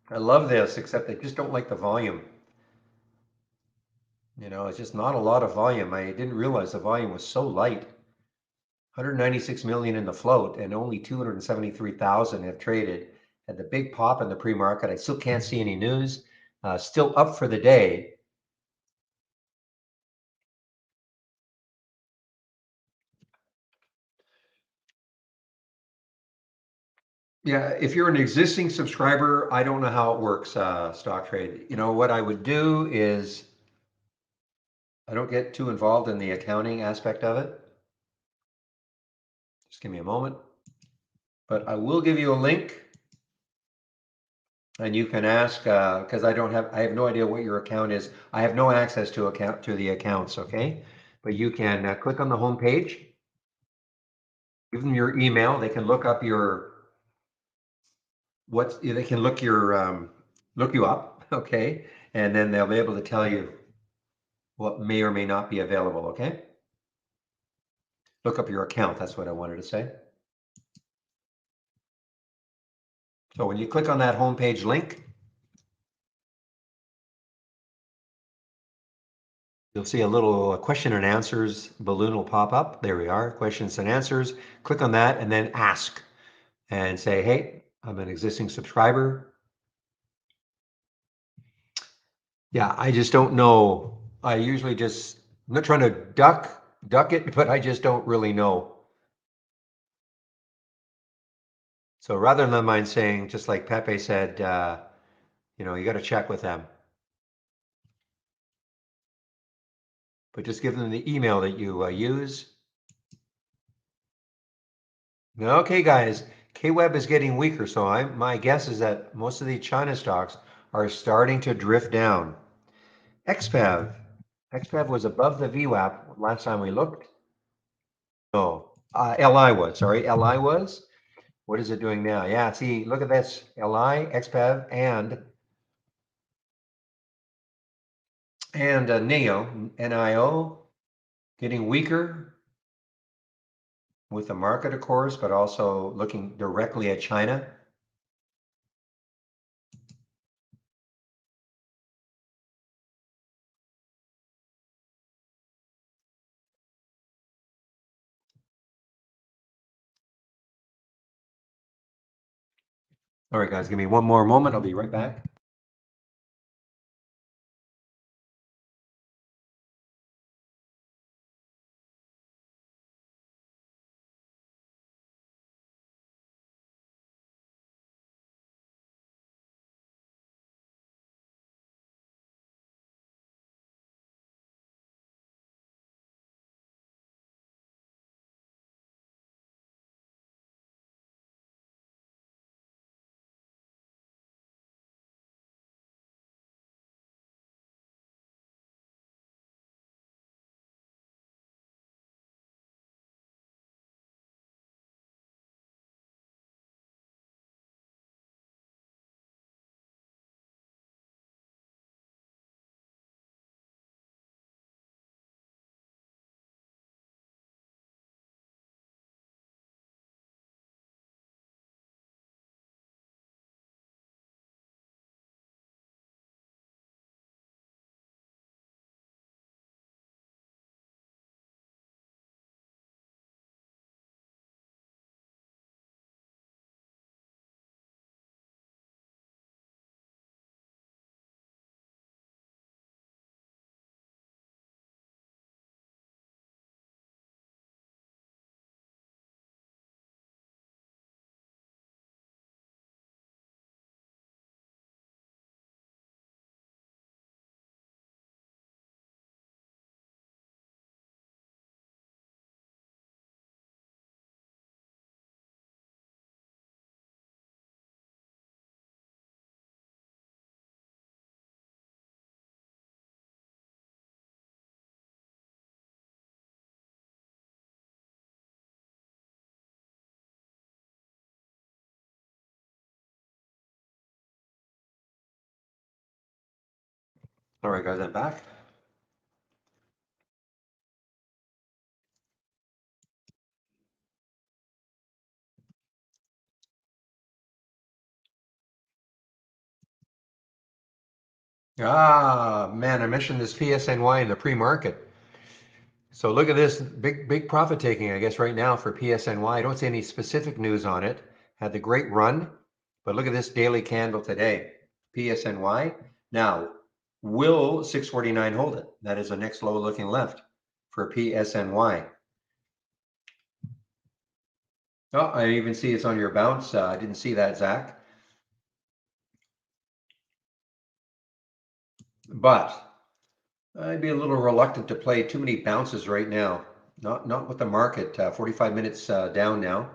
I love this, except I just don't like the volume. It's just not a lot of volume. I didn't realize the volume was so light. 196 million in the float and only 273,000 have traded. Had the big pop in the pre-market. I still can't see any news. Still up for the day. Yeah, if you're an existing subscriber, I don't know how it works, stock trade. What I would do is I don't get too involved in the accounting aspect of it. Just give me a moment. But I will give you a link and you can ask because I have no idea what your account is. I have no access to the accounts, okay? But you can click on the home page, give them your email. They can look up they can look you up, okay? And then they'll be able to tell you what may or may not be available, okay? Look up your account. That's what I wanted to say. So when you click on that homepage link, you'll see a little question and answers balloon will pop up. There we are, questions and answers. Click on that and then ask and say, hey, I'm an existing subscriber. Yeah, I just don't know. I'm not trying to duck it, but I just don't really know. So rather than mind saying, just like Pepe said, you got to check with them. But just give them the email that you use. Okay, guys, KWEB is getting weaker, so my guess is that most of the China stocks are starting to drift down. XPAV. XPAV was above the VWAP last time we looked. No, LI was, sorry, LI was. What is it doing now? Yeah, see, look at this. LI, XPAV, and NIO, NIO, getting weaker with the market, of course, but also looking directly at China. All right, guys, give me one more moment. I'll be right back. All right, guys, I'm back. Ah, man, I mentioned this PSNY in the pre-market. So look at this big profit taking, I guess, right now for PSNY. I don't see any specific news on it. Had the great run, but look at this daily candle today, PSNY. Now, will 649 hold it? That is the next low looking left for PSNY. Oh, I even see it's on your bounce. I didn't see that, Zach. But I'd be a little reluctant to play too many bounces right now. Not with the market. 45 minutes down now.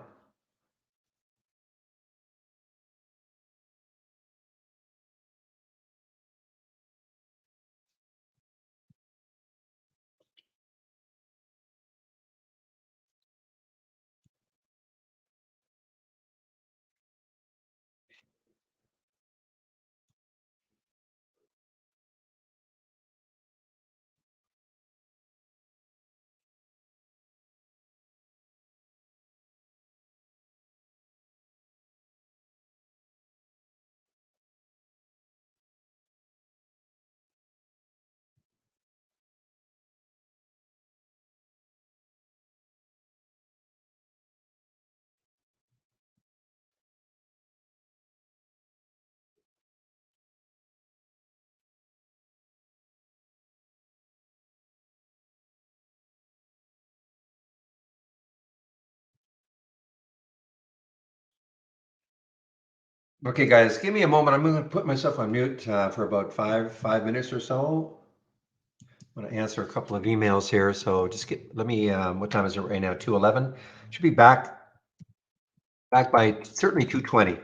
Okay, guys, give me a moment. I'm going to put myself on mute for about five minutes or so. I'm going to answer a couple of emails here. So just let me. What time is it right now? 2:11. Should be back by certainly 2:20.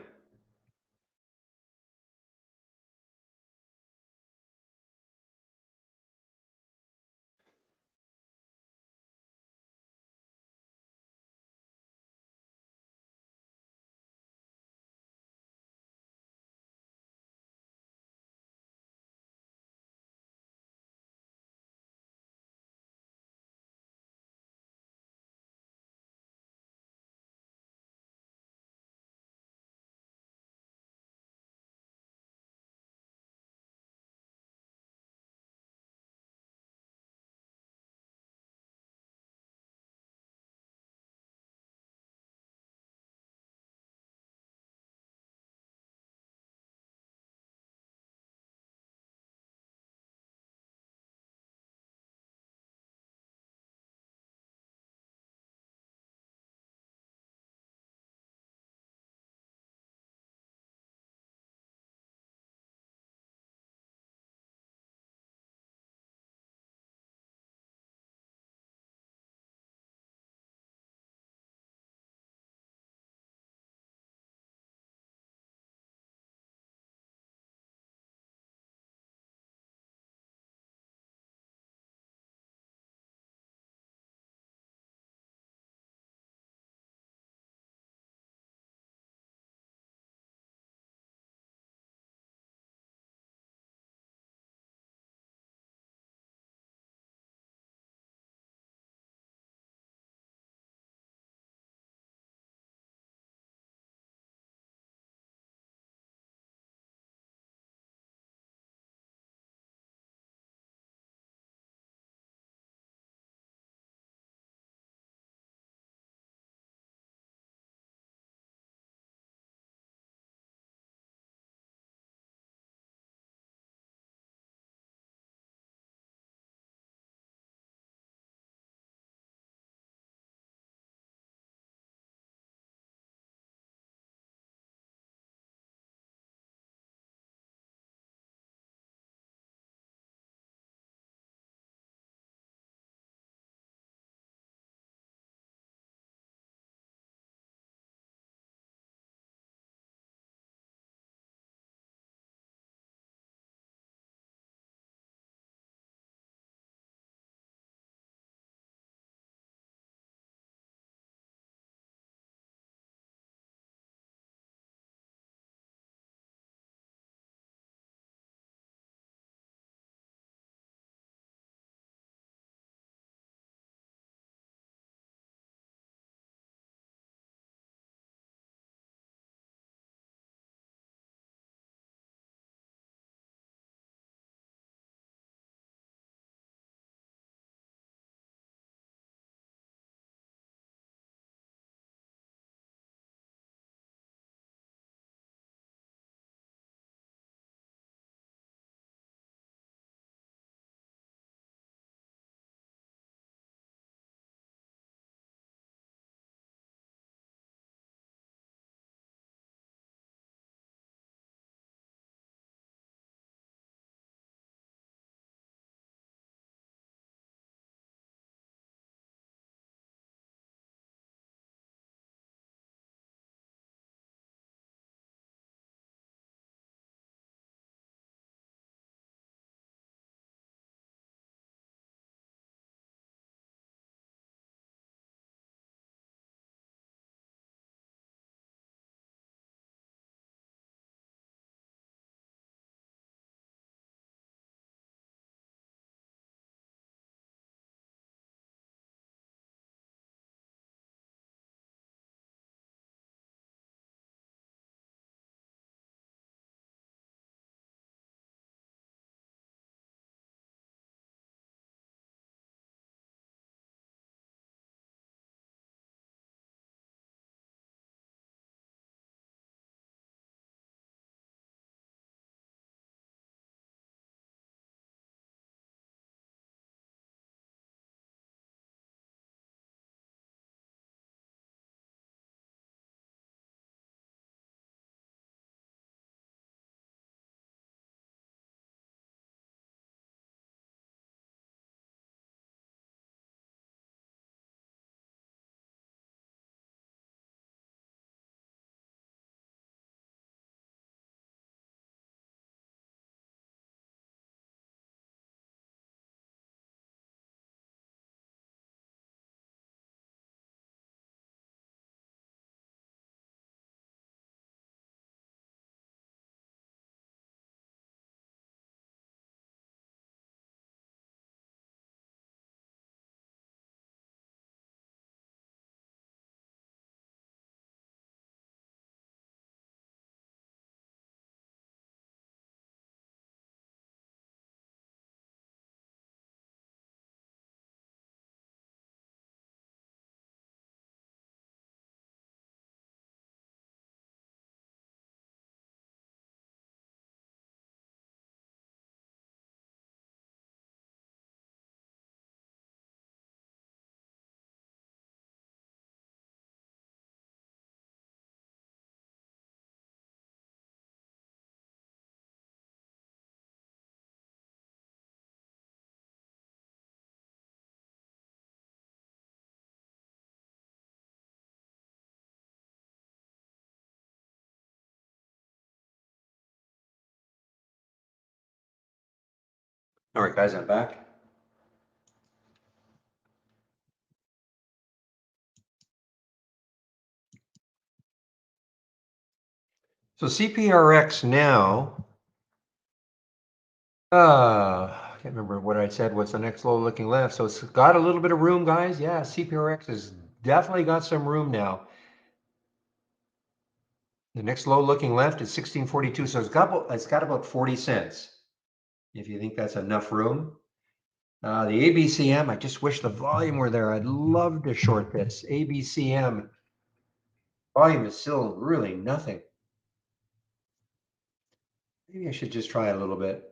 All right, guys, I'm back. So CPRX now, I can't remember what I said. What's the next low looking left? So it's got a little bit of room, guys. Yeah, CPRX has definitely got some room now. The next low looking left is 1642. So it's got about 40 cents. If you think that's enough room. The ABCM, I just wish the volume were there. I'd love to short this. ABCM volume is still really nothing. Maybe I should just try a little bit.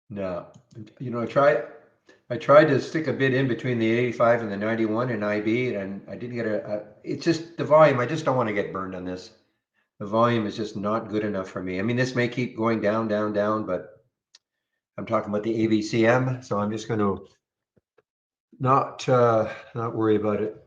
No, you know, I tried to stick a bit in between the 85 and the 91 in IB, and I didn't get it's just the volume. I just don't want to get burned on this. The volume is just not good enough for me. I mean, this may keep going down, down, down, but I'm talking about the ABCM, so I'm just going to not worry about it.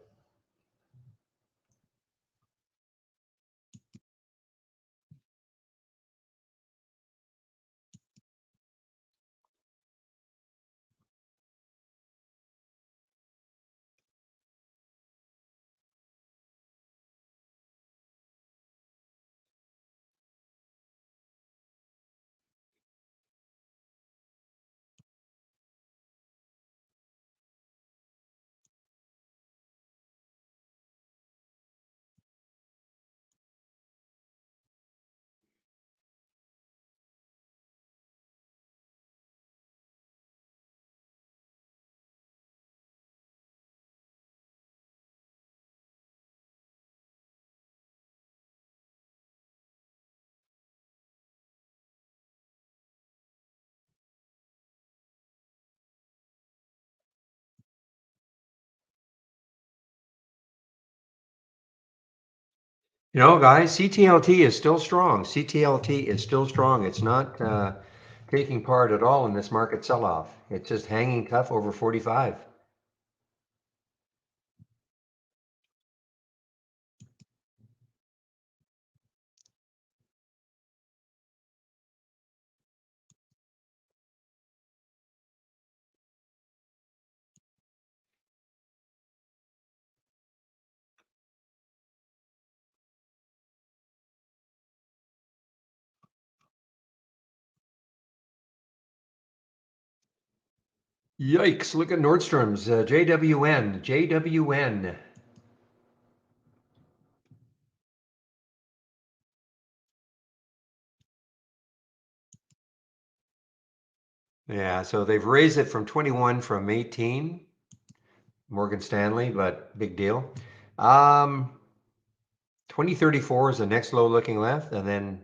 You know, guys, CTLT is still strong. CTLT is still strong. It's not taking part at all in this market sell-off. It's just hanging tough over 45. Yikes, look at Nordstrom's, JWN, JWN. Yeah, so they've raised it from 21 from 18, Morgan Stanley, but big deal. 2034 is the next low looking left, and then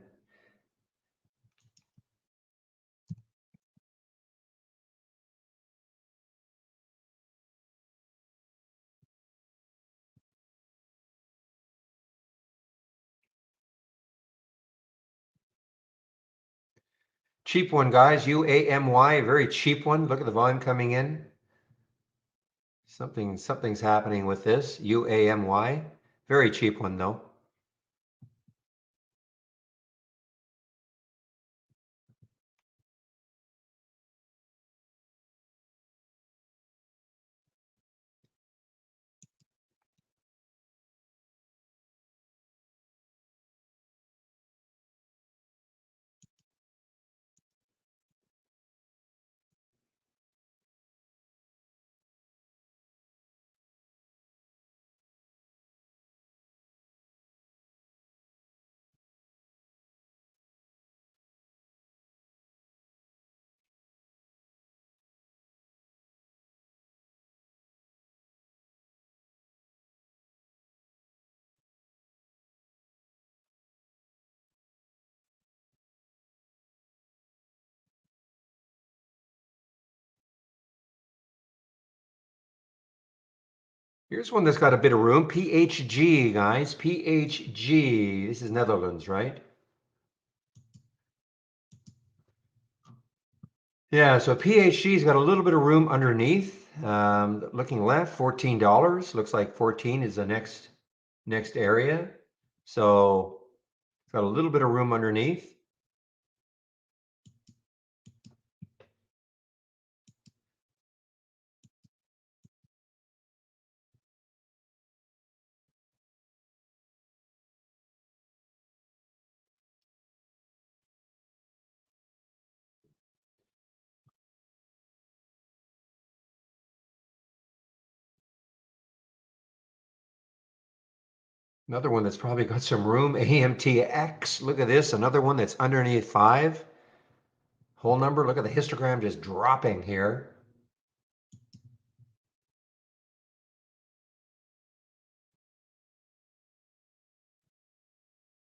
cheap one, guys, UAMY, a very cheap one. Look at the volume coming in. Something's happening with this, UAMY. Very cheap one though. Here's one that's got a bit of room. PHG, guys. PHG. This is Netherlands, right? Yeah, so PHG's got a little bit of room underneath. Looking left, $14. Looks like 14 is the next area. So it's got a little bit of room underneath. Another one that's probably got some room, AMTX. Look at this, another one that's underneath 5. Whole number, look at the histogram just dropping here.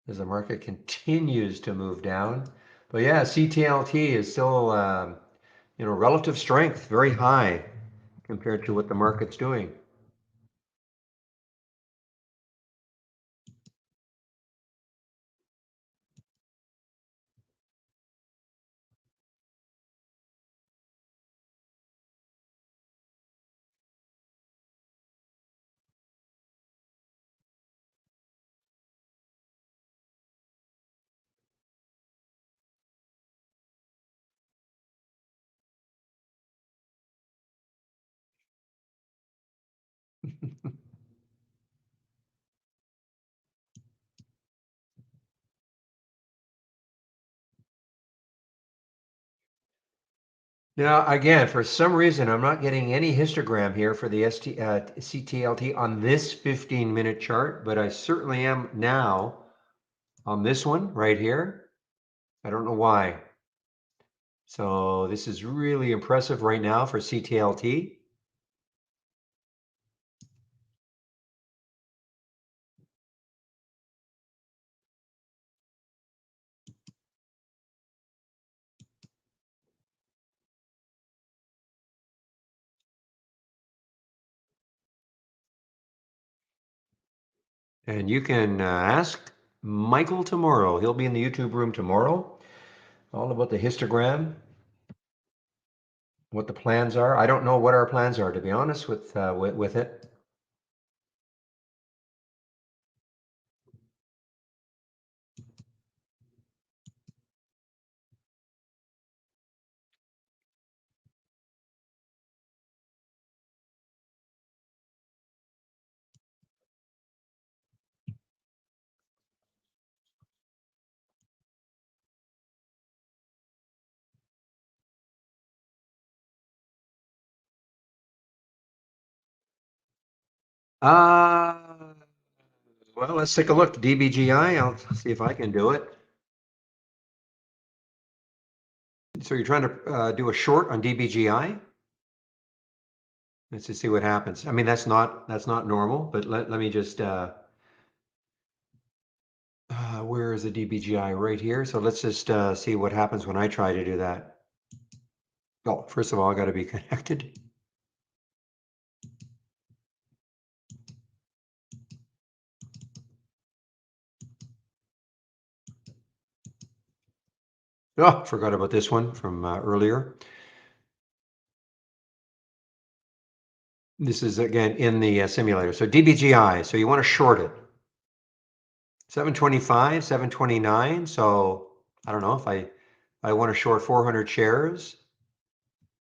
As the market continues to move down. But yeah, CTLT is still, relative strength, very high compared to what the market's doing. Now, again, for some reason, I'm not getting any histogram here for the CTLT on this 15-minute chart, but I certainly am now on this one right here. I don't know why. So this is really impressive right now for CTLT. And you can ask Michael tomorrow. He'll be in the YouTube room tomorrow. All about the histogram, what the plans are. I don't know what our plans are, to be honest with it. Uh, well, let's take a look. DBGI, I'll see if I can do it. So you're trying to do a short on DBGI? Let's just see what happens. I mean, that's not normal, but let me just where is the DBGI? Right here. So let's just see what happens when I try to do that. Oh, first of all, I got to be connected. Oh, forgot about this one from earlier. This is again in the simulator. So DBGI, so you want to short it. 725, 729. So I don't know if I want to short 400 shares.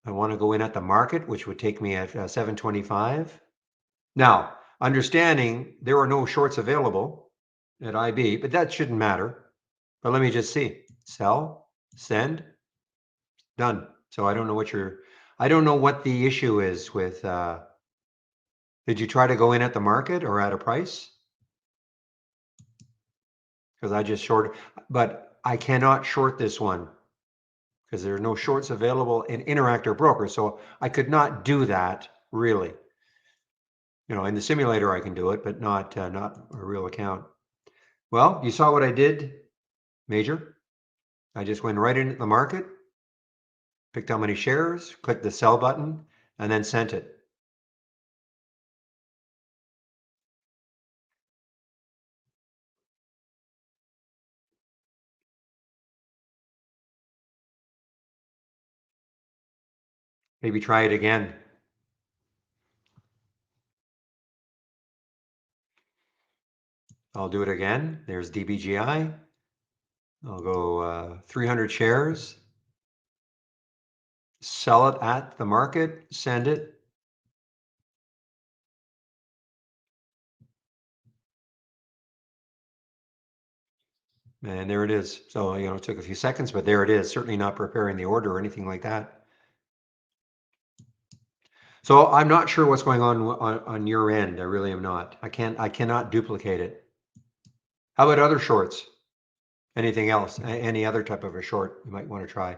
I want to go in at the market, which would take me at 725. Now, understanding there are no shorts available at IB, but that shouldn't matter. But let me just see. Sell, send, done. So I don't know what the issue is with, did you try to go in at the market or at a price? Because I just shorted, but I cannot short this one because there are no shorts available in Interactive Broker. So I could not do that really. In the simulator I can do it, but not a real account. Well, you saw what I did, Major. I just went right into the market, picked how many shares, clicked the sell button, and then sent it. Maybe try it again. I'll do it again. There's DBGI. I'll go 300 shares, sell it at the market, send it. And there it is. So, it took a few seconds, but there it is. Certainly not preparing the order or anything like that. So I'm not sure what's going on your end. I really am not. I cannot duplicate it. How about other shorts? Anything else? Any other type of a short you might want to try?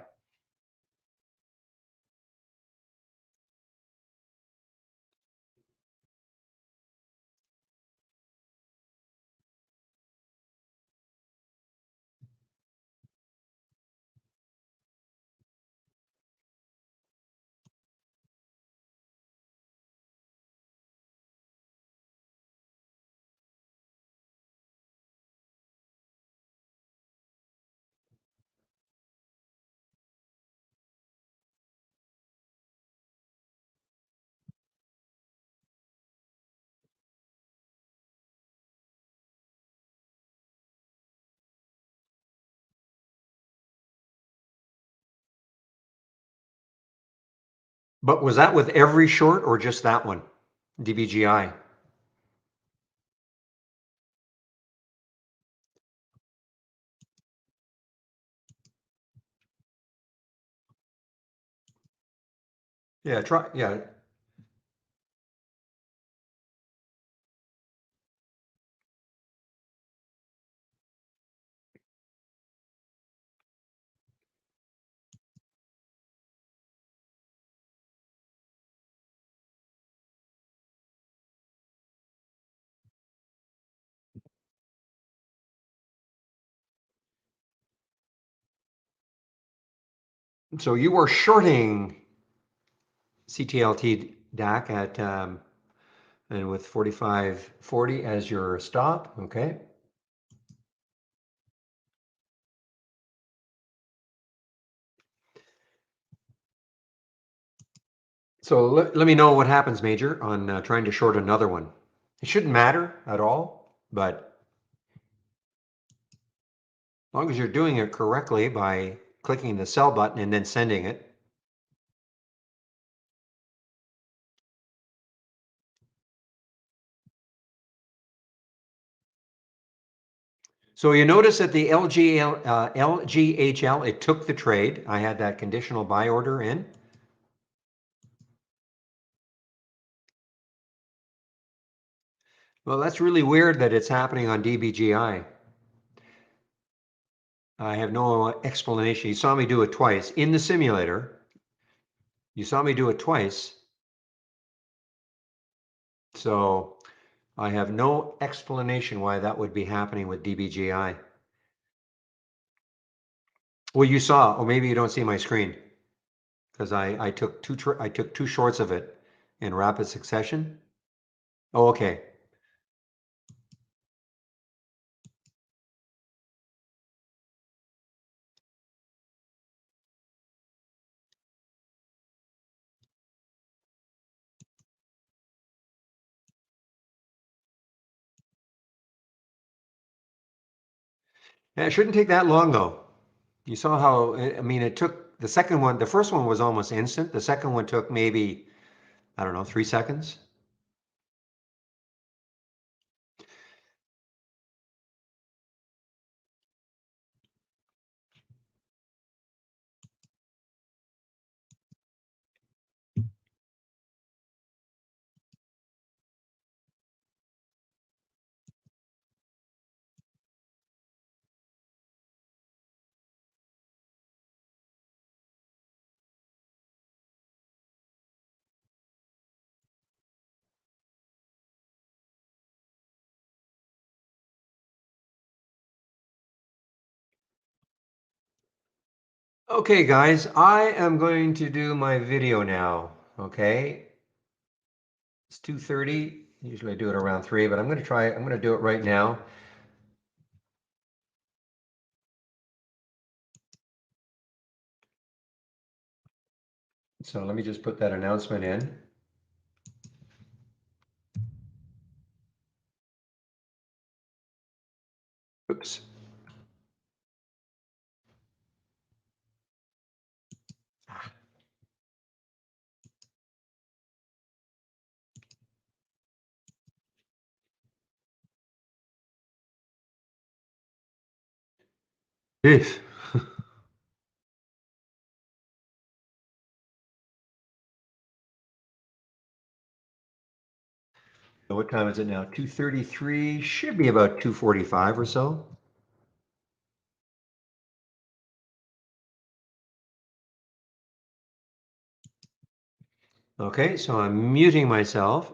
But was that with every short or just that one? DBGI. Yeah, try. Yeah. So you were shorting CTLT DAC at and with 45.40 as your stop. Okay. So let me know what happens, Major, on trying to short another one. It shouldn't matter at all, but as long as you're doing it correctly by clicking the sell button and then sending it. So you notice that the LGHL, it took the trade. I had that conditional buy order in. Well, that's really weird that it's happening on DBGI. I have no explanation. You saw me do it twice in the simulator. You saw me do it twice. So I have no explanation why that would be happening with DBGI. Well, you saw, or maybe you don't see my screen, because I took two shorts of it in rapid succession. Oh, okay. Yeah, it shouldn't take that long though. You saw how, I mean, it took the second one, the first one was almost instant. The second one took maybe, I don't know, 3 seconds. Okay, guys, I am going to do my video now. Okay, it's 2:30. Usually I do it around 3, but I'm going to do it right now. So let me just put that announcement in. Oops. Yes. So what time is it now? 2:33, should be about 2:45 or so. Okay, so I'm muting myself.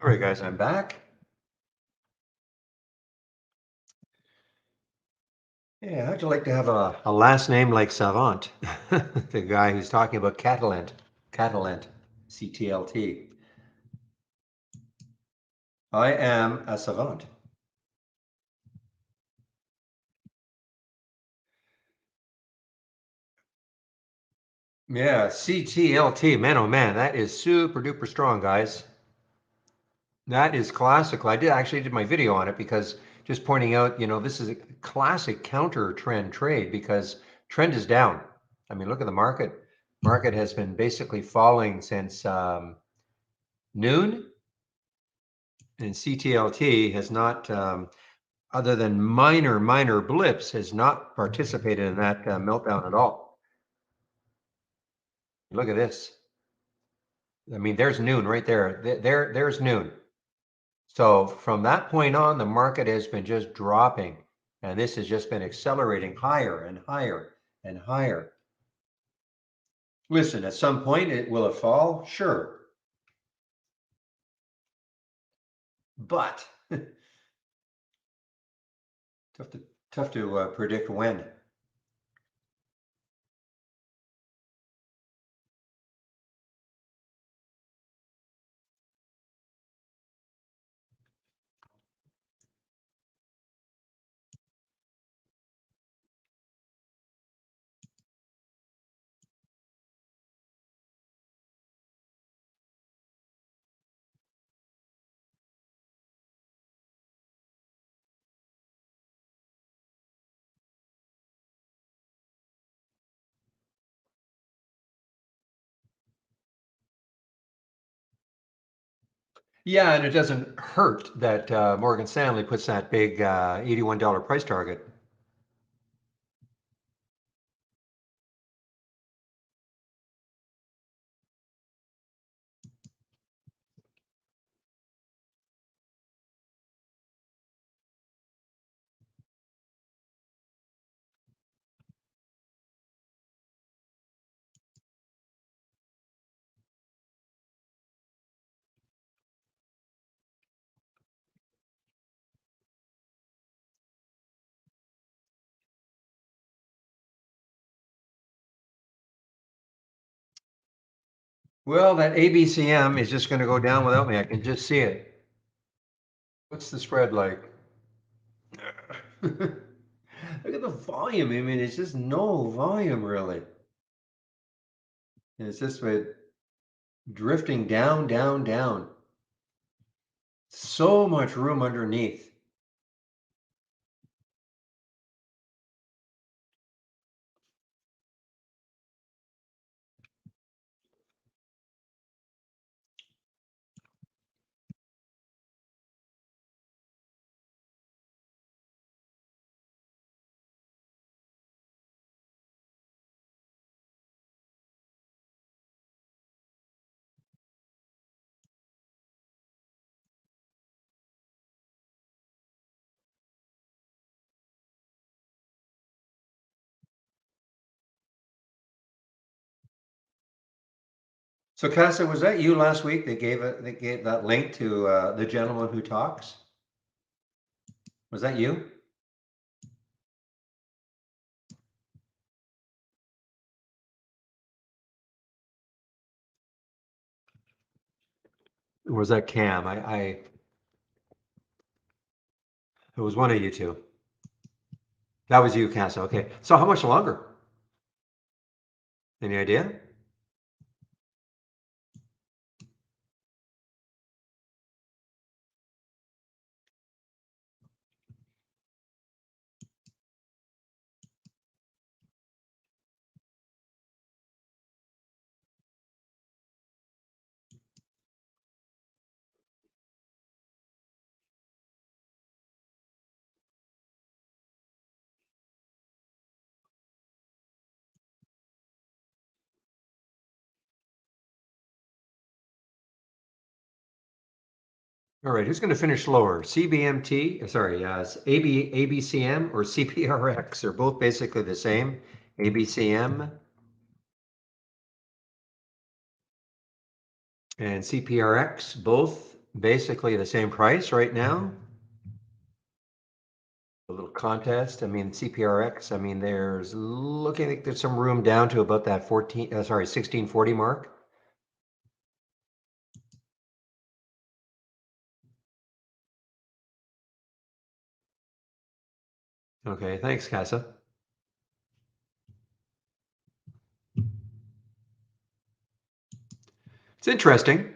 All right, guys, I'm back. Yeah, how'd you like to have a last name like Savant? The guy who's talking about Catalent, CTLT. I am a savant. Yeah, CTLT, man, oh man, that is super duper strong, guys. That is classical. I actually did my video on it because just pointing out, this is a classic counter trend trade because trend is down. I mean, look at the market. Market has been basically falling since noon, and CTLT has not, other than minor blips, has not participated in that meltdown at all. Look at this. I mean, there's noon right there. There's noon. So from that point on, the market has been just dropping, and this has just been accelerating higher and higher and higher. Listen, at some point, will it fall? Sure. But tough to predict when. Yeah, and it doesn't hurt that Morgan Stanley puts that big $81 price target. Well, that ABCM is just going to go down without me. I can just see it. What's the spread like? Look at the volume. I mean, it's just no volume really. It's just with drifting down, down, down. So much room underneath. So, Casa, was that you last week that gave that link to the gentleman who talks? Was that you? Or was that Cam? It was one of you two. That was you, Casa. Okay. So, how much longer? Any idea? All right. Who's going to finish lower? CBMT, sorry, ABCM or CPRX? They're both basically the same. ABCM and CPRX, both basically the same price right now. A little contest. I mean, CPRX, I mean, there's looking like there's some room down to about that 1640 mark. Okay, thanks, Casa. It's interesting.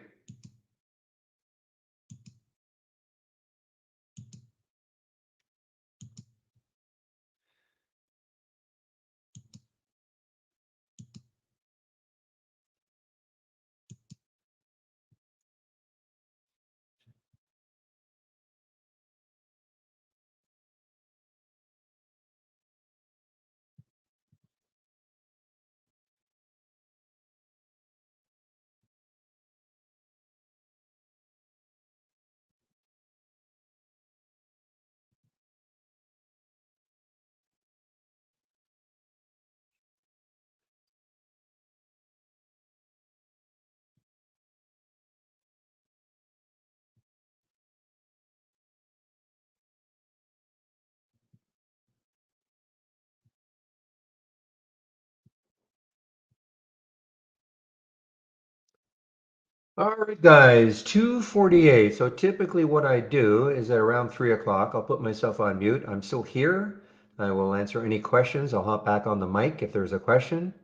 All right, guys, 2:48. So typically what I do is at around 3 o'clock, I'll put myself on mute. I'm still here. I will answer any questions. I'll hop back on the mic if there's a question.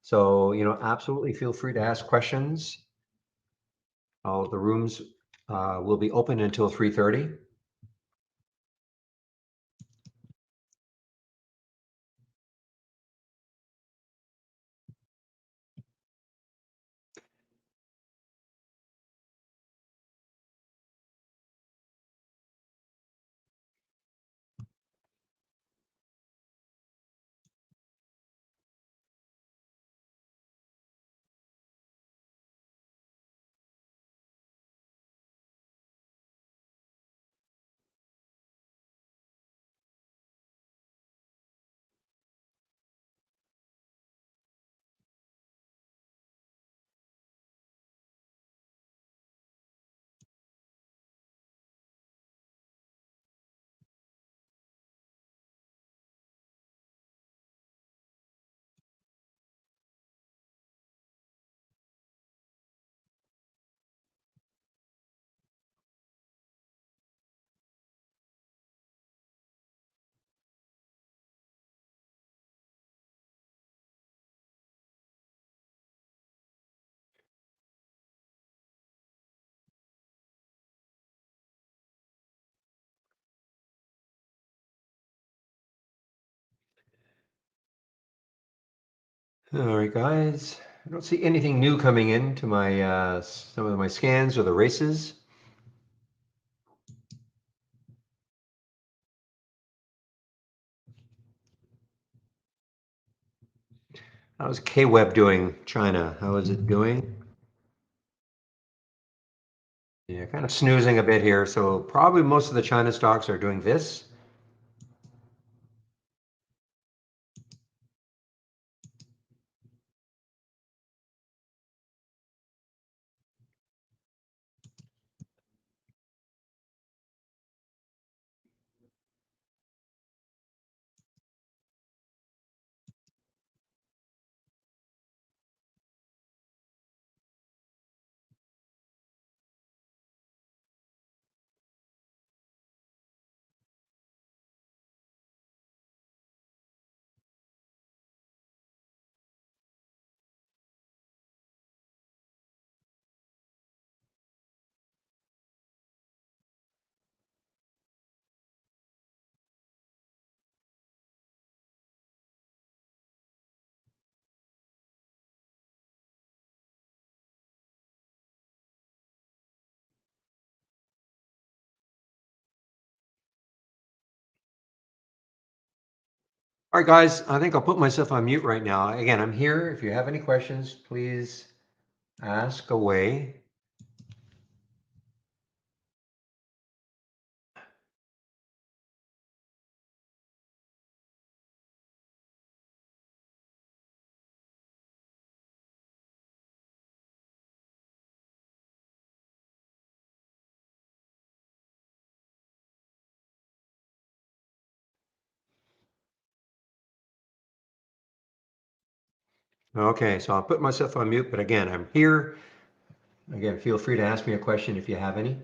So, absolutely feel free to ask questions. All of the rooms will be open until 3:30. All right, guys. I don't see anything new coming in to my some of my scans or the races. How's KWeb doing, China? How is it doing? Yeah, kind of snoozing a bit here. So probably most of the China stocks are doing this. All right, guys, I think I'll put myself on mute right now. Again, I'm here. If you have any questions, please ask away. Okay, so I'll put myself on mute, but again, I'm here. Again, feel free to ask me a question if you have any.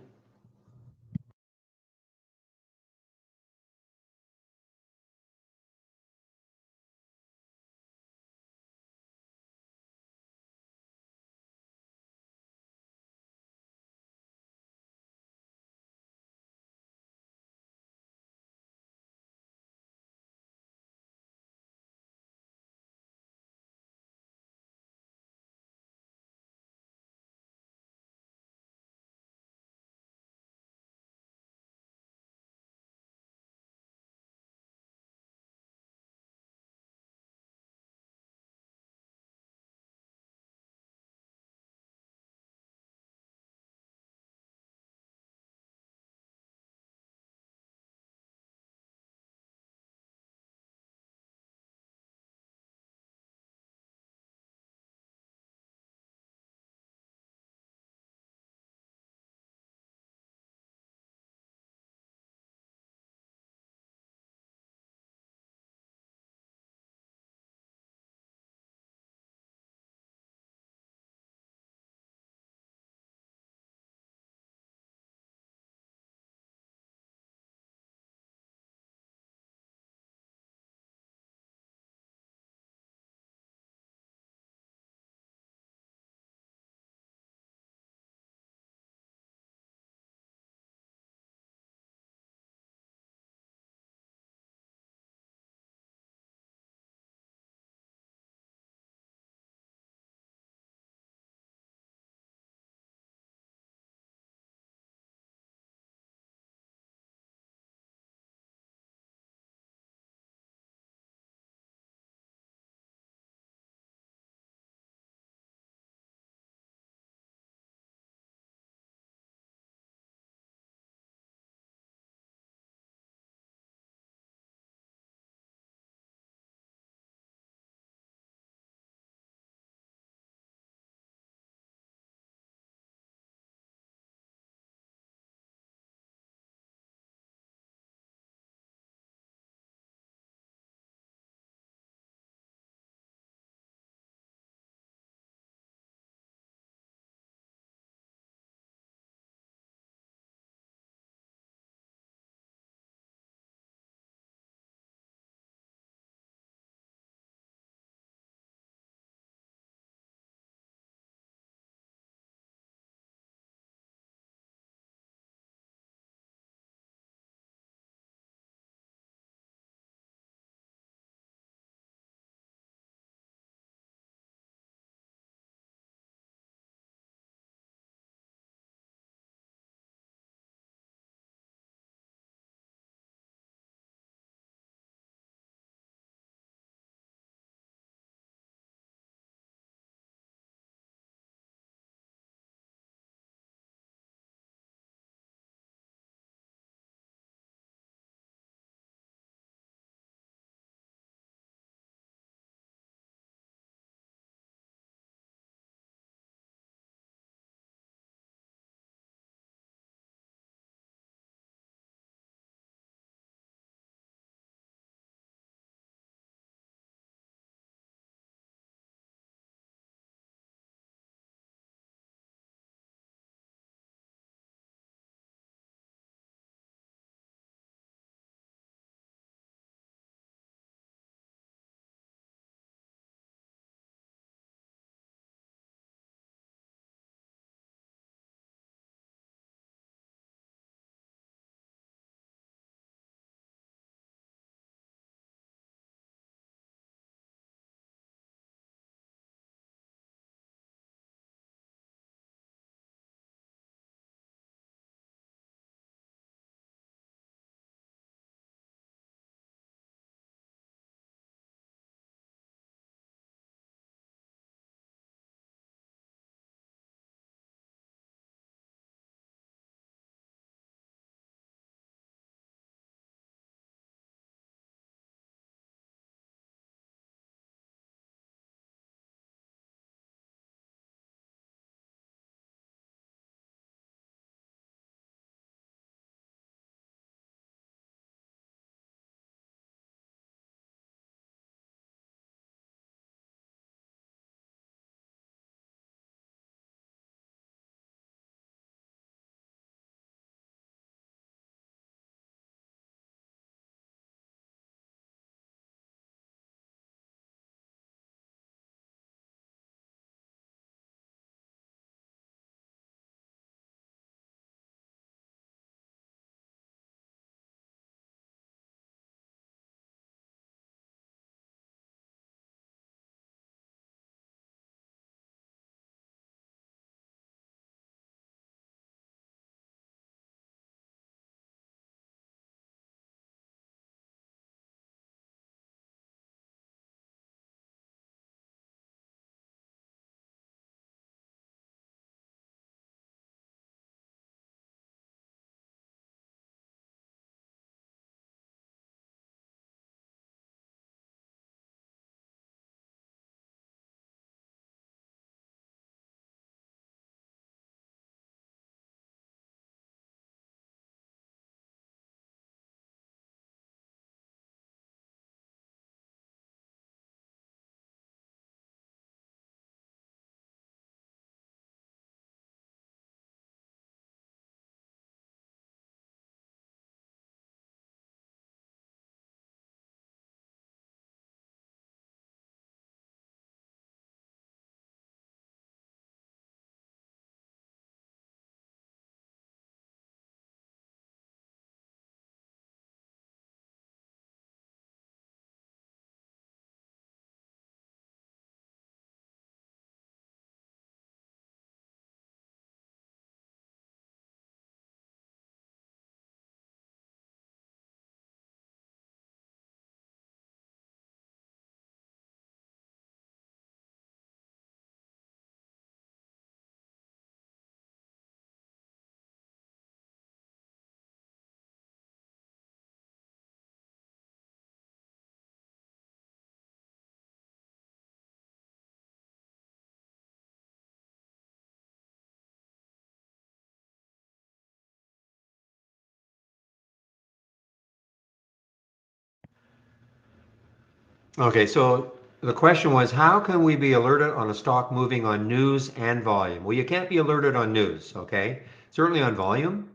Okay, so the question was, how can we be alerted on a stock moving on news and volume? Well, you can't be alerted on news, okay? Certainly on volume.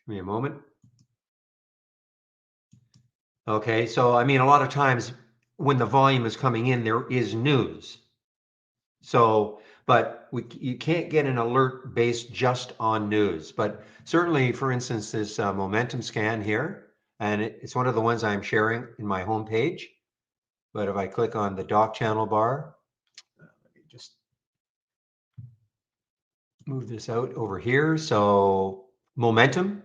Give me a moment. Okay, so I mean, a lot of times when the volume is coming in, there is news. So, but you can't get an alert based just on news. But certainly, for instance, this momentum scan here, and it's one of the ones I'm sharing in my homepage. But if I click on the dock channel bar, let me just move this out over here. So momentum.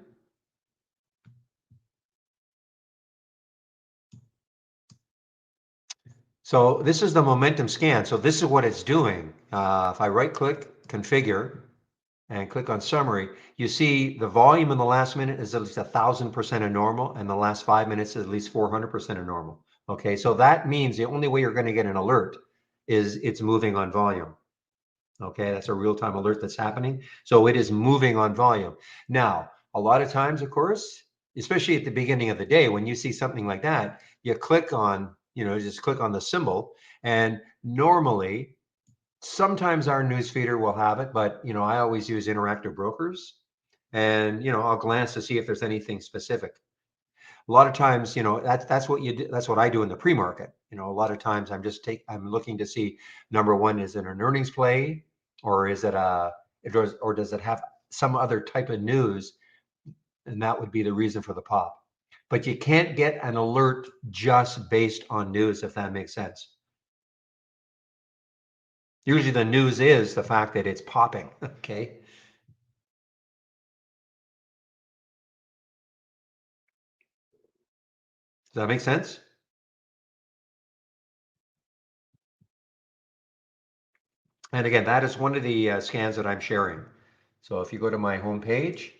So this is the momentum scan. So this is what it's doing. If I right click, configure, and click on summary, you see the volume in the last minute is at least 1,000% of normal, and the last 5 minutes is at least 400% of normal. Okay, so that means the only way you're going to get an alert is it's moving on volume. Okay, that's a real-time alert that's happening. So it is moving on volume. Now, a lot of times, of course, especially at the beginning of the day, when you see something like that, you click on, just click on the symbol, and normally sometimes our newsfeeder will have it, but I always use Interactive Brokers, and I'll glance to see if there's anything specific. A lot of times, that's what you do. That's what I do in the pre-market. A lot of times I'm looking to see, number one, is it an earnings play, or is it or does it have some other type of news, and that would be the reason for the pop. But you can't get an alert just based on news, if that makes sense. Usually the news is the fact that it's popping. Okay. Does that make sense? And again, that is one of the scans that I'm sharing. So if you go to my homepage,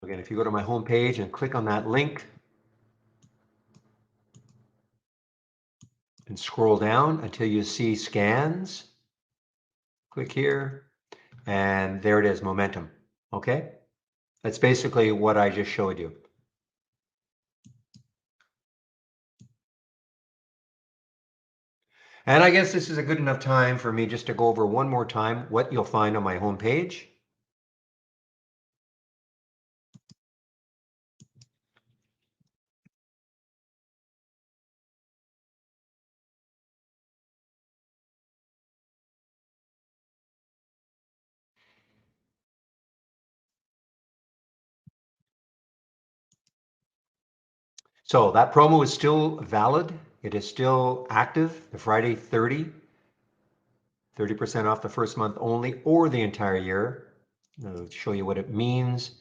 again, if you go to my homepage and click on that link and scroll down until you see scans, click here, and there it is, momentum. Okay, that's basically what I just showed you. And I guess this is a good enough time for me just to go over one more time what you'll find on my homepage. So that promo is still valid. It is still active. The Friday 30% off the first month only, or the entire year. I'll show you what it means.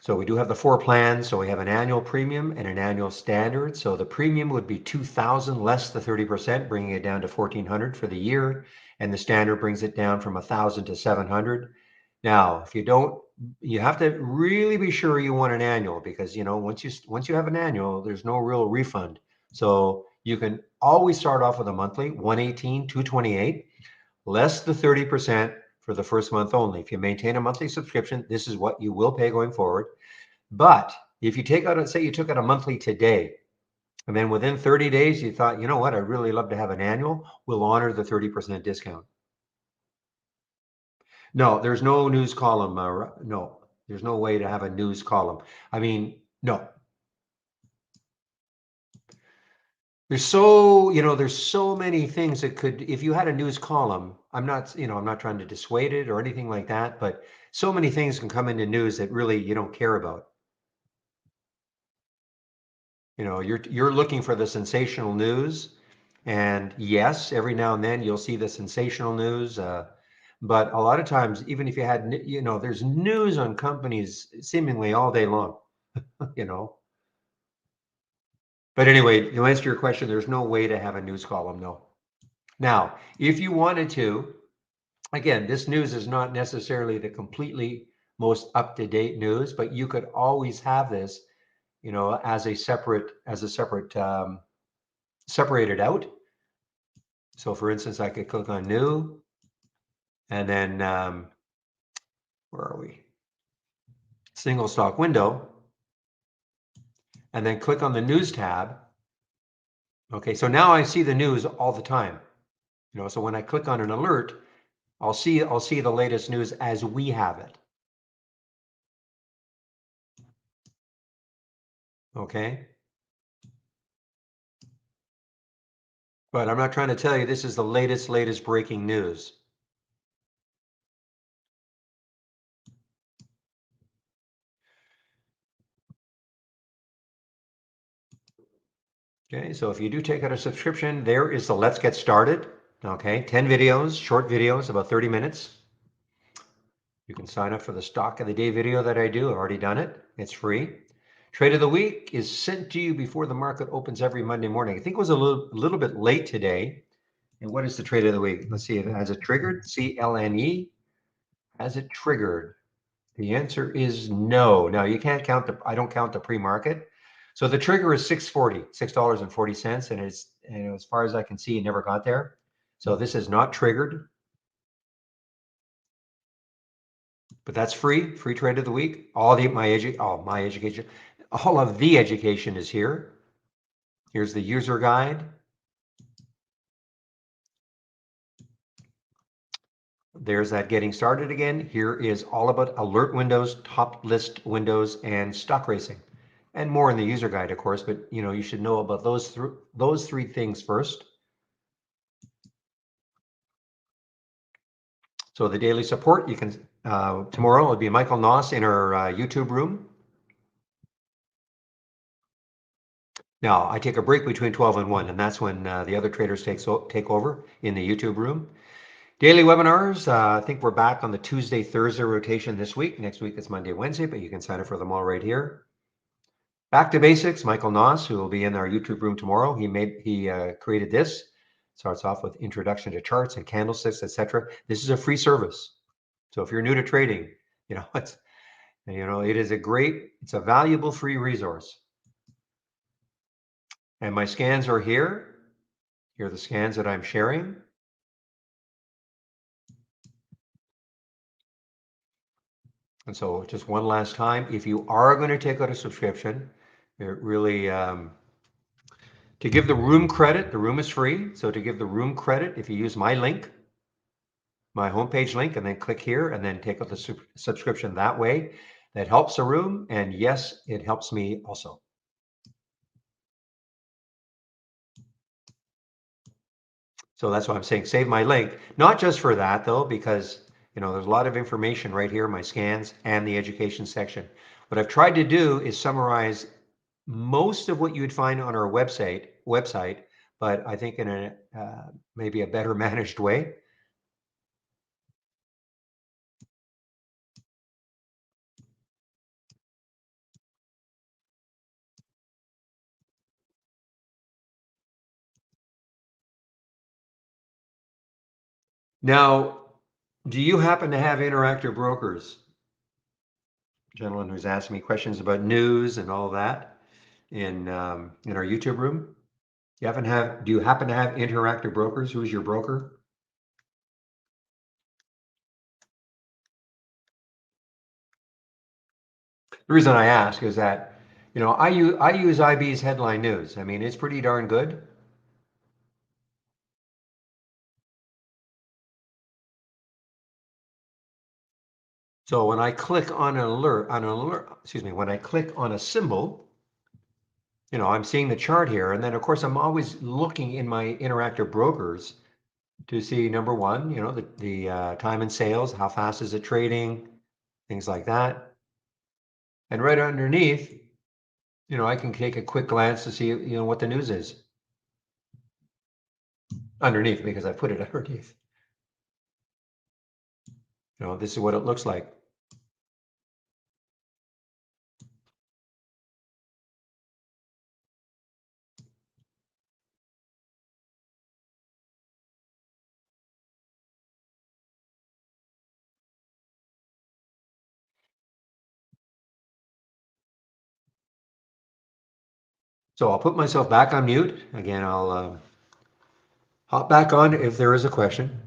So we do have the 4 plans. So we have an annual premium and an annual standard. So the premium would be 2,000 less the 30%, bringing it down to 1,400 for the year. And the standard brings it down from 1,000 to 700. Now, if you don't, you have to really be sure you want an annual, because once you have an annual, there's no real refund. So you can always start off with a monthly 118, 228, less the 30% for the first month only. If you maintain a monthly subscription, this is what you will pay going forward. But if you take out, say you took out a monthly today, and then within 30 days, you thought, you know what, I'd really love to have an annual, we'll honor the 30% discount. No, there's no news column. No, there's no way to have a news column. I mean, no. There's so many things that could, if you had a news column, I'm not trying to dissuade it or anything like that, but so many things can come into news that really you don't care about. You're looking for the sensational news, and yes, every now and then you'll see the sensational news, but a lot of times, even if you had, there's news on companies seemingly all day long, you know. But anyway, to answer your question, there's no way to have a news column, no. Now, if you wanted to, again, this news is not necessarily the completely most up-to-date news, but you could always have this, as a separate separated out. So for instance, I could click on new, and then where are we? Single stock window, and then click on the news tab. Okay, so now I see the news all the time. So when I click on an alert, I'll see the latest news as we have it. Okay. But I'm not trying to tell you this is the latest breaking news. Okay, so if you do take out a subscription, there is the Let's Get Started. Okay, 10 videos, short videos, about 30 minutes. You can sign up for the stock of the day video that I do. I've already done it. It's free. Trade of the week is sent to you before the market opens every Monday morning. I think it was a little bit late today. And what is the trade of the week? Let's see. Has it triggered? CLNE. Has it triggered? The answer is no. Now you can't count I don't count the pre-market. So the trigger is $6.40, and as far as I can see, it never got there. So this is not triggered. But that's free trade of the week. All of the education is here. Here's the user guide. There's that getting started again. Here is all about alert windows, top list windows, and stock racing, and more in the user guide, of course. But you should know about those three things first. So the daily support, you can tomorrow will be Michael Noss in our YouTube room. Now I take a break between 12 and 1, and that's when the other traders take over in the YouTube room. Daily webinars, I think we're back on the Tuesday, Thursday rotation this week. Next week it's Monday, Wednesday, but you can sign up for them all right here. Back to basics, Michael Noss, who will be in our YouTube room tomorrow. He created this. Starts off with introduction to charts and candlesticks, etc. This is a free service. So if you're new to trading, it's it's a valuable free resource. And my scans are here. Here are the scans that I'm sharing. And so just one last time, if you are going to take out a subscription, it really, to give the room credit, the room is free. So to give the room credit, if you use my link, my homepage link, and then click here and then take out the subscription that way, that helps the room. And yes, it helps me also. So that's why I'm saying save my link, not just for that though, because there's a lot of information right here, my scans and the education section. What I've tried to do is summarize most of what you'd find on our website, but I think in a maybe a better managed way. Now, do you happen to have Interactive Brokers? Gentleman who's asking me questions about news and all that in our YouTube room. Do you happen to have Interactive Brokers? Who's your broker? The reason I ask is that, I use IB's headline news. I mean, it's pretty darn good. So when I click on an alert, when I click on a symbol, I'm seeing the chart here. And then of course, I'm always looking in my Interactive Brokers to see, number one, the time and sales, how fast is it trading, things like that. And right underneath, I can take a quick glance to see, what the news is. Underneath, because I put it underneath. This is what it looks like. So I'll put myself back on mute. Again, I'll Hop back on if there is a question.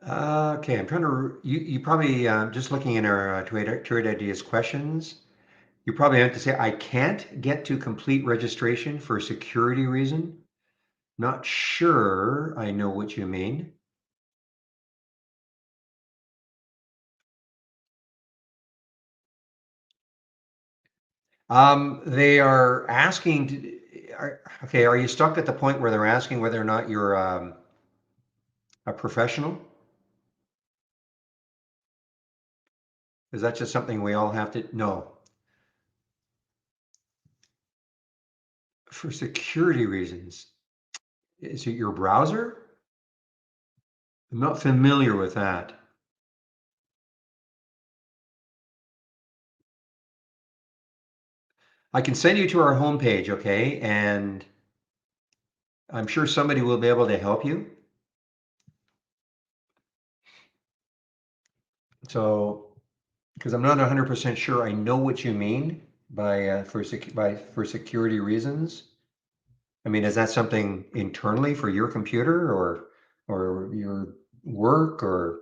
Okay, I'm trying to, you probably, just looking in our Trade Ideas questions, you probably have to say, I can't get to complete registration for security reason. Not sure I know what you mean. They are asking, okay, are you stuck at the point where they're asking whether or not you're a professional? Is that just something we all have to know? For security reasons. Is it your browser? I'm not familiar with that. I can send you to our homepage, okay? And I'm sure somebody will be able to help you. So, because I'm not 100% sure I know what you mean by for security reasons. I mean, is that something internally for your computer or your work or?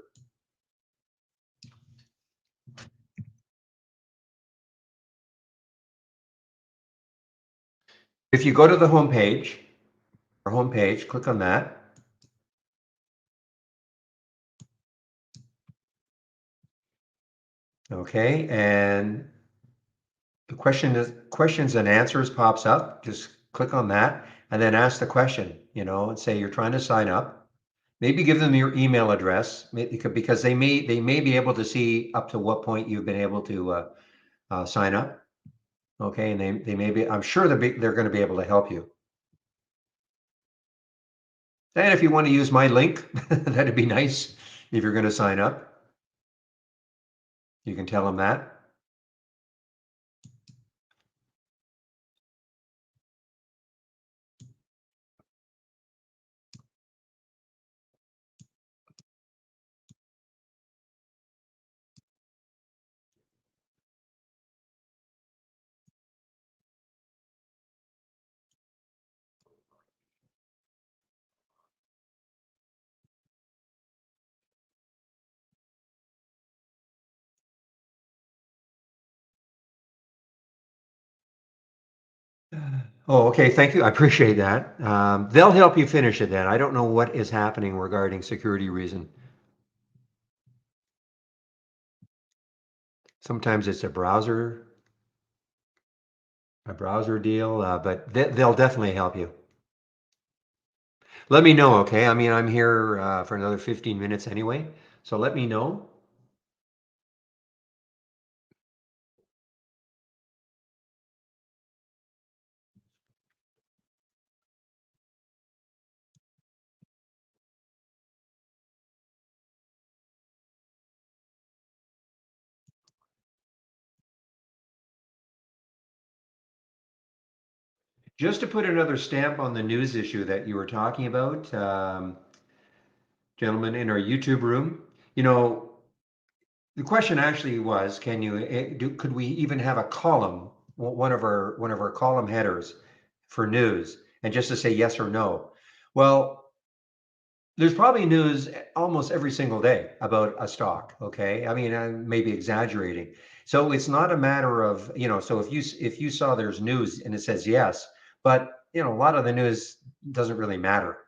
If you go to the homepage, our homepage, click on that. Okay, and the questions and answers pops up. Just click on that and then ask the question, and say you're trying to sign up. Maybe give them your email address because they may be able to see up to what point you've been able to sign up. Okay, and they may be. I'm sure they're going to be able to help you. And if you want to use my link, that'd be nice. If you're going to sign up, you can tell them that. Oh, okay. Thank you. I appreciate that. They'll help you finish it then. I don't know what is happening regarding security reason. Sometimes it's a browser deal, but they'll definitely help you. Let me know, okay? I mean, I'm here for another 15 minutes anyway, so let me know. Just to put another stamp on the news issue that you were talking about, gentlemen in our YouTube room, you know, the question actually was, could we even have a column, one of our column headers for news, and just to say yes or no? Well, there's probably news almost every single day about a stock. Okay, I mean, I'm maybe exaggerating. So it's not a matter of, so if you saw there's news and it says yes, but a lot of the news doesn't really matter.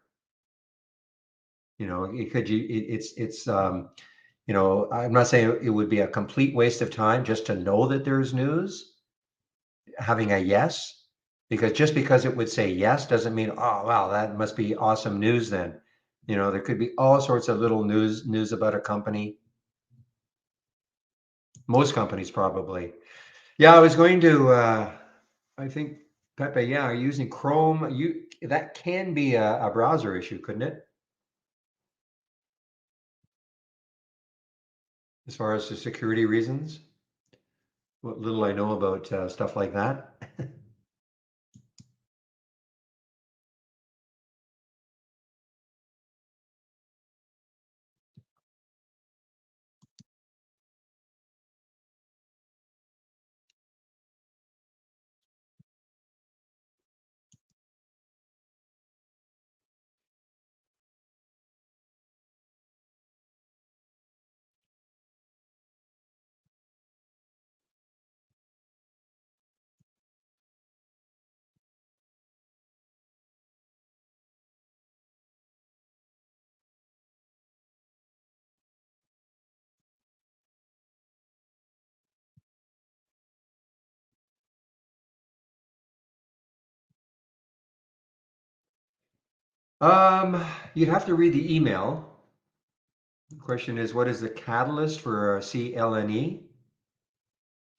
It could you it's I'm not saying it would be a complete waste of time just to know that there's news, having a yes, because just because it would say yes doesn't mean, oh wow, that must be awesome news then. There could be all sorts of little news about a company. Most companies probably. Yeah, I was going to I think, Pepe, yeah, using Chrome, that can be a browser issue, couldn't it? As far as the security reasons, what little I know about stuff like that. Um, you'd have to read the email. The question is, what is the catalyst for CLNE?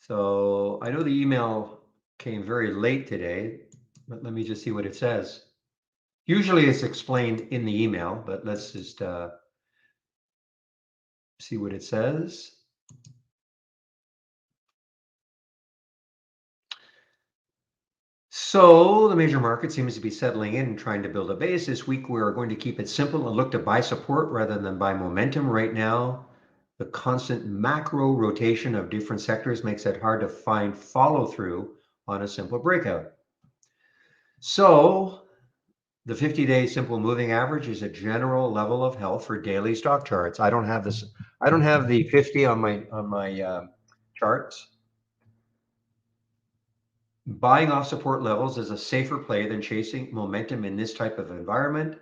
So I know the email came very late today, but let me just see what it says. Usually it's explained in the email, but let's just see what it says. So the major market seems to be settling in and trying to build a base. This week, we're going to keep it simple and look to buy support rather than buy momentum right now. The constant macro rotation of different sectors makes it hard to find follow through on a simple breakout. So the 50-day simple moving average is a general level of health for daily stock charts. I don't have this. I don't have the 50 on my charts. Buying off support levels is a safer play than chasing momentum in this type of environment.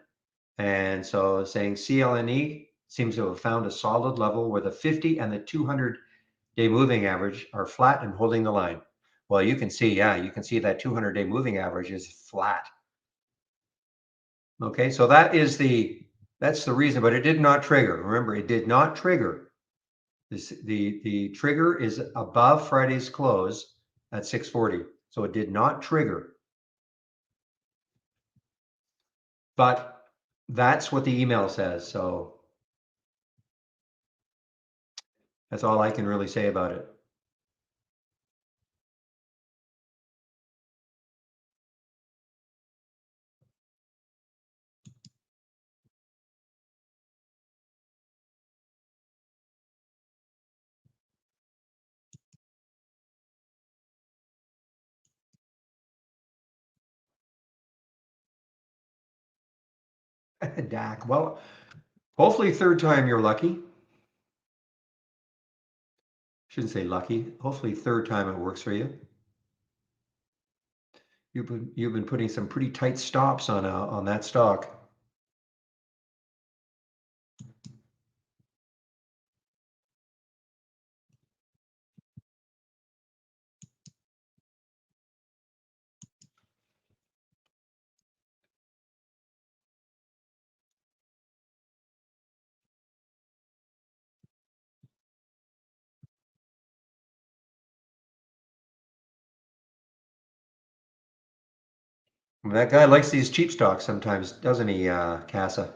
And so saying CLNE seems to have found a solid level where the 50 and the 200-day moving average are flat and holding the line. Well, you can see, yeah, you can see that 200-day moving average is flat. Okay, so that's the reason, but it did not trigger. Remember, it did not trigger. The trigger is above Friday's close at 640. So it did not trigger. But that's what the email says. So that's all I can really say about it. DAC. Well, hopefully third time you're lucky. Shouldn't say lucky. Hopefully third time it works for you. You've been putting some pretty tight stops on that stock. That guy likes these cheap stocks sometimes, doesn't he, Casa?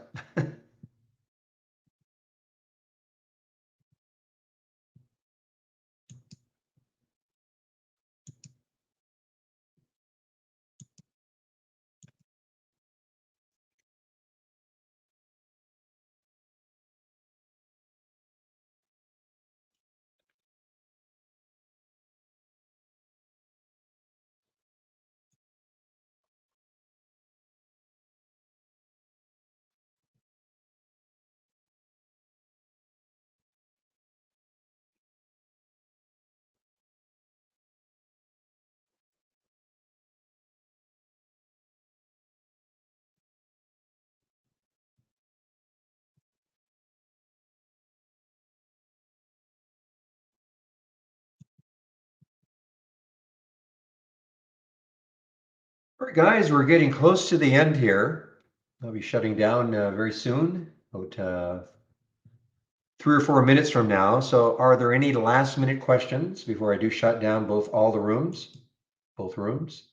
All right, guys, we're getting close to the end here. I'll be shutting down very soon, about 3 or 4 minutes from now. So are there any last minute questions before I do shut down all the rooms, both rooms?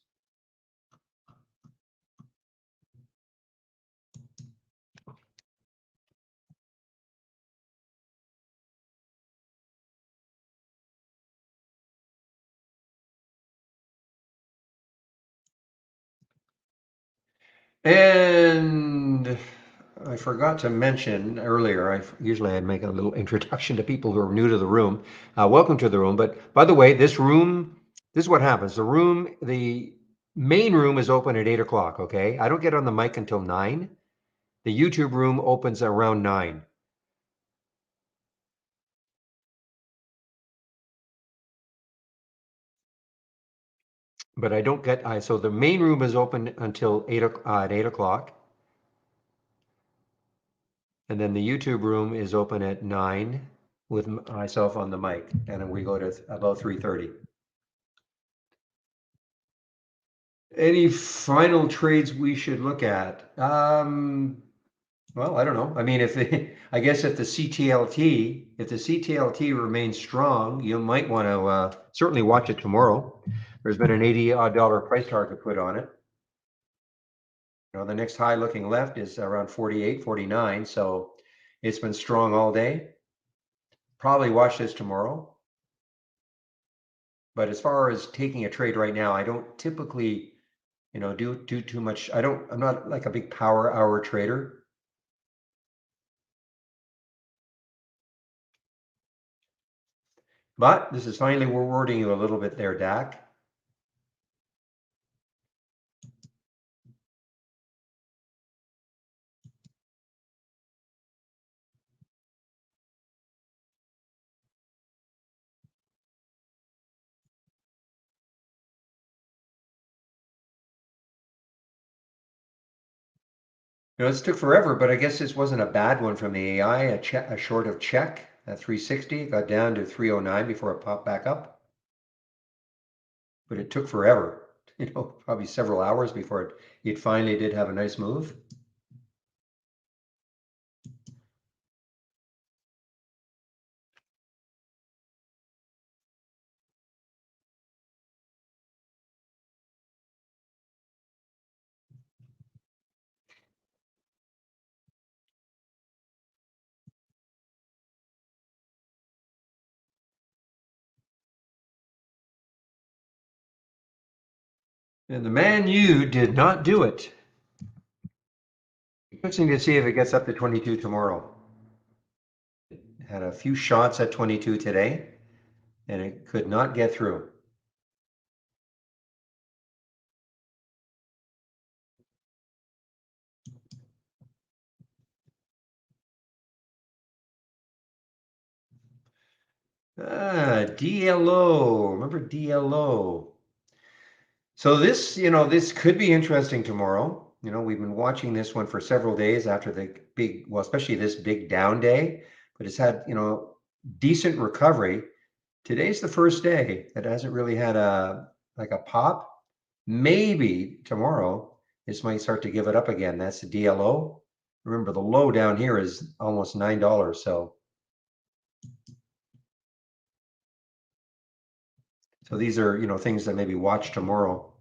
And I forgot to mention earlier, usually I'd make a little introduction to people who are new to the room. Welcome to the room. But by the way, this is what happens. The main room is open at 8 o'clock. Okay. I don't get on the mic until 9. The YouTube room opens around 9. But I don't get, so the main room is open until at 8 o'clock. And then the YouTube room is open at 9 with myself on the mic. And then we go to about 3:30. Any final trades we should look at? Well, I don't know. I mean, I guess if the CTLT remains strong, you might want to certainly watch it tomorrow. There's been an $80 price target put on it. You know, the next high looking left is around 48, 49. So it's been strong all day. Probably watch this tomorrow. But as far as taking a trade right now, I don't typically, do too much. I'm not like a big power hour trader. But this is finally rewarding you a little bit there, Dak. This took forever, but I guess this wasn't a bad one from the AI. A short of check at 360. It got down to 309 before it popped back up. But it took forever, probably several hours before it finally did have a nice move. And the Man U did not do it. Interesting to see if it gets up to 22 tomorrow. It had a few shots at 22 today, and it could not get through. DLO. Remember DLO? So this, this could be interesting tomorrow. We've been watching this one for several days after the big, well, especially this big down day, but it's had, decent recovery. Today's the first day that hasn't really had like a pop. Maybe tomorrow this might start to give it up again. That's the DLO. Remember, the low down here is almost $9. So these are, things that maybe watch tomorrow.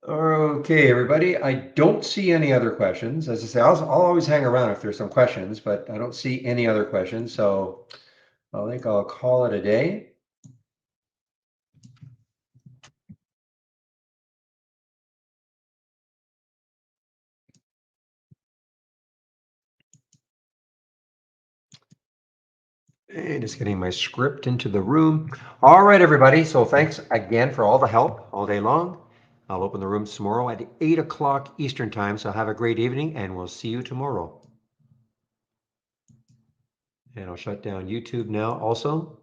Okay, everybody. I don't see any other questions. As I say, I'll always hang around if there's some questions, but I don't see any other questions. So I think I'll call it a day. And just getting my script into the room. All right, everybody. So thanks again for all the help all day long. I'll open the rooms tomorrow at 8 o'clock Eastern time. So have a great evening and we'll see you tomorrow. And I'll shut down YouTube now also.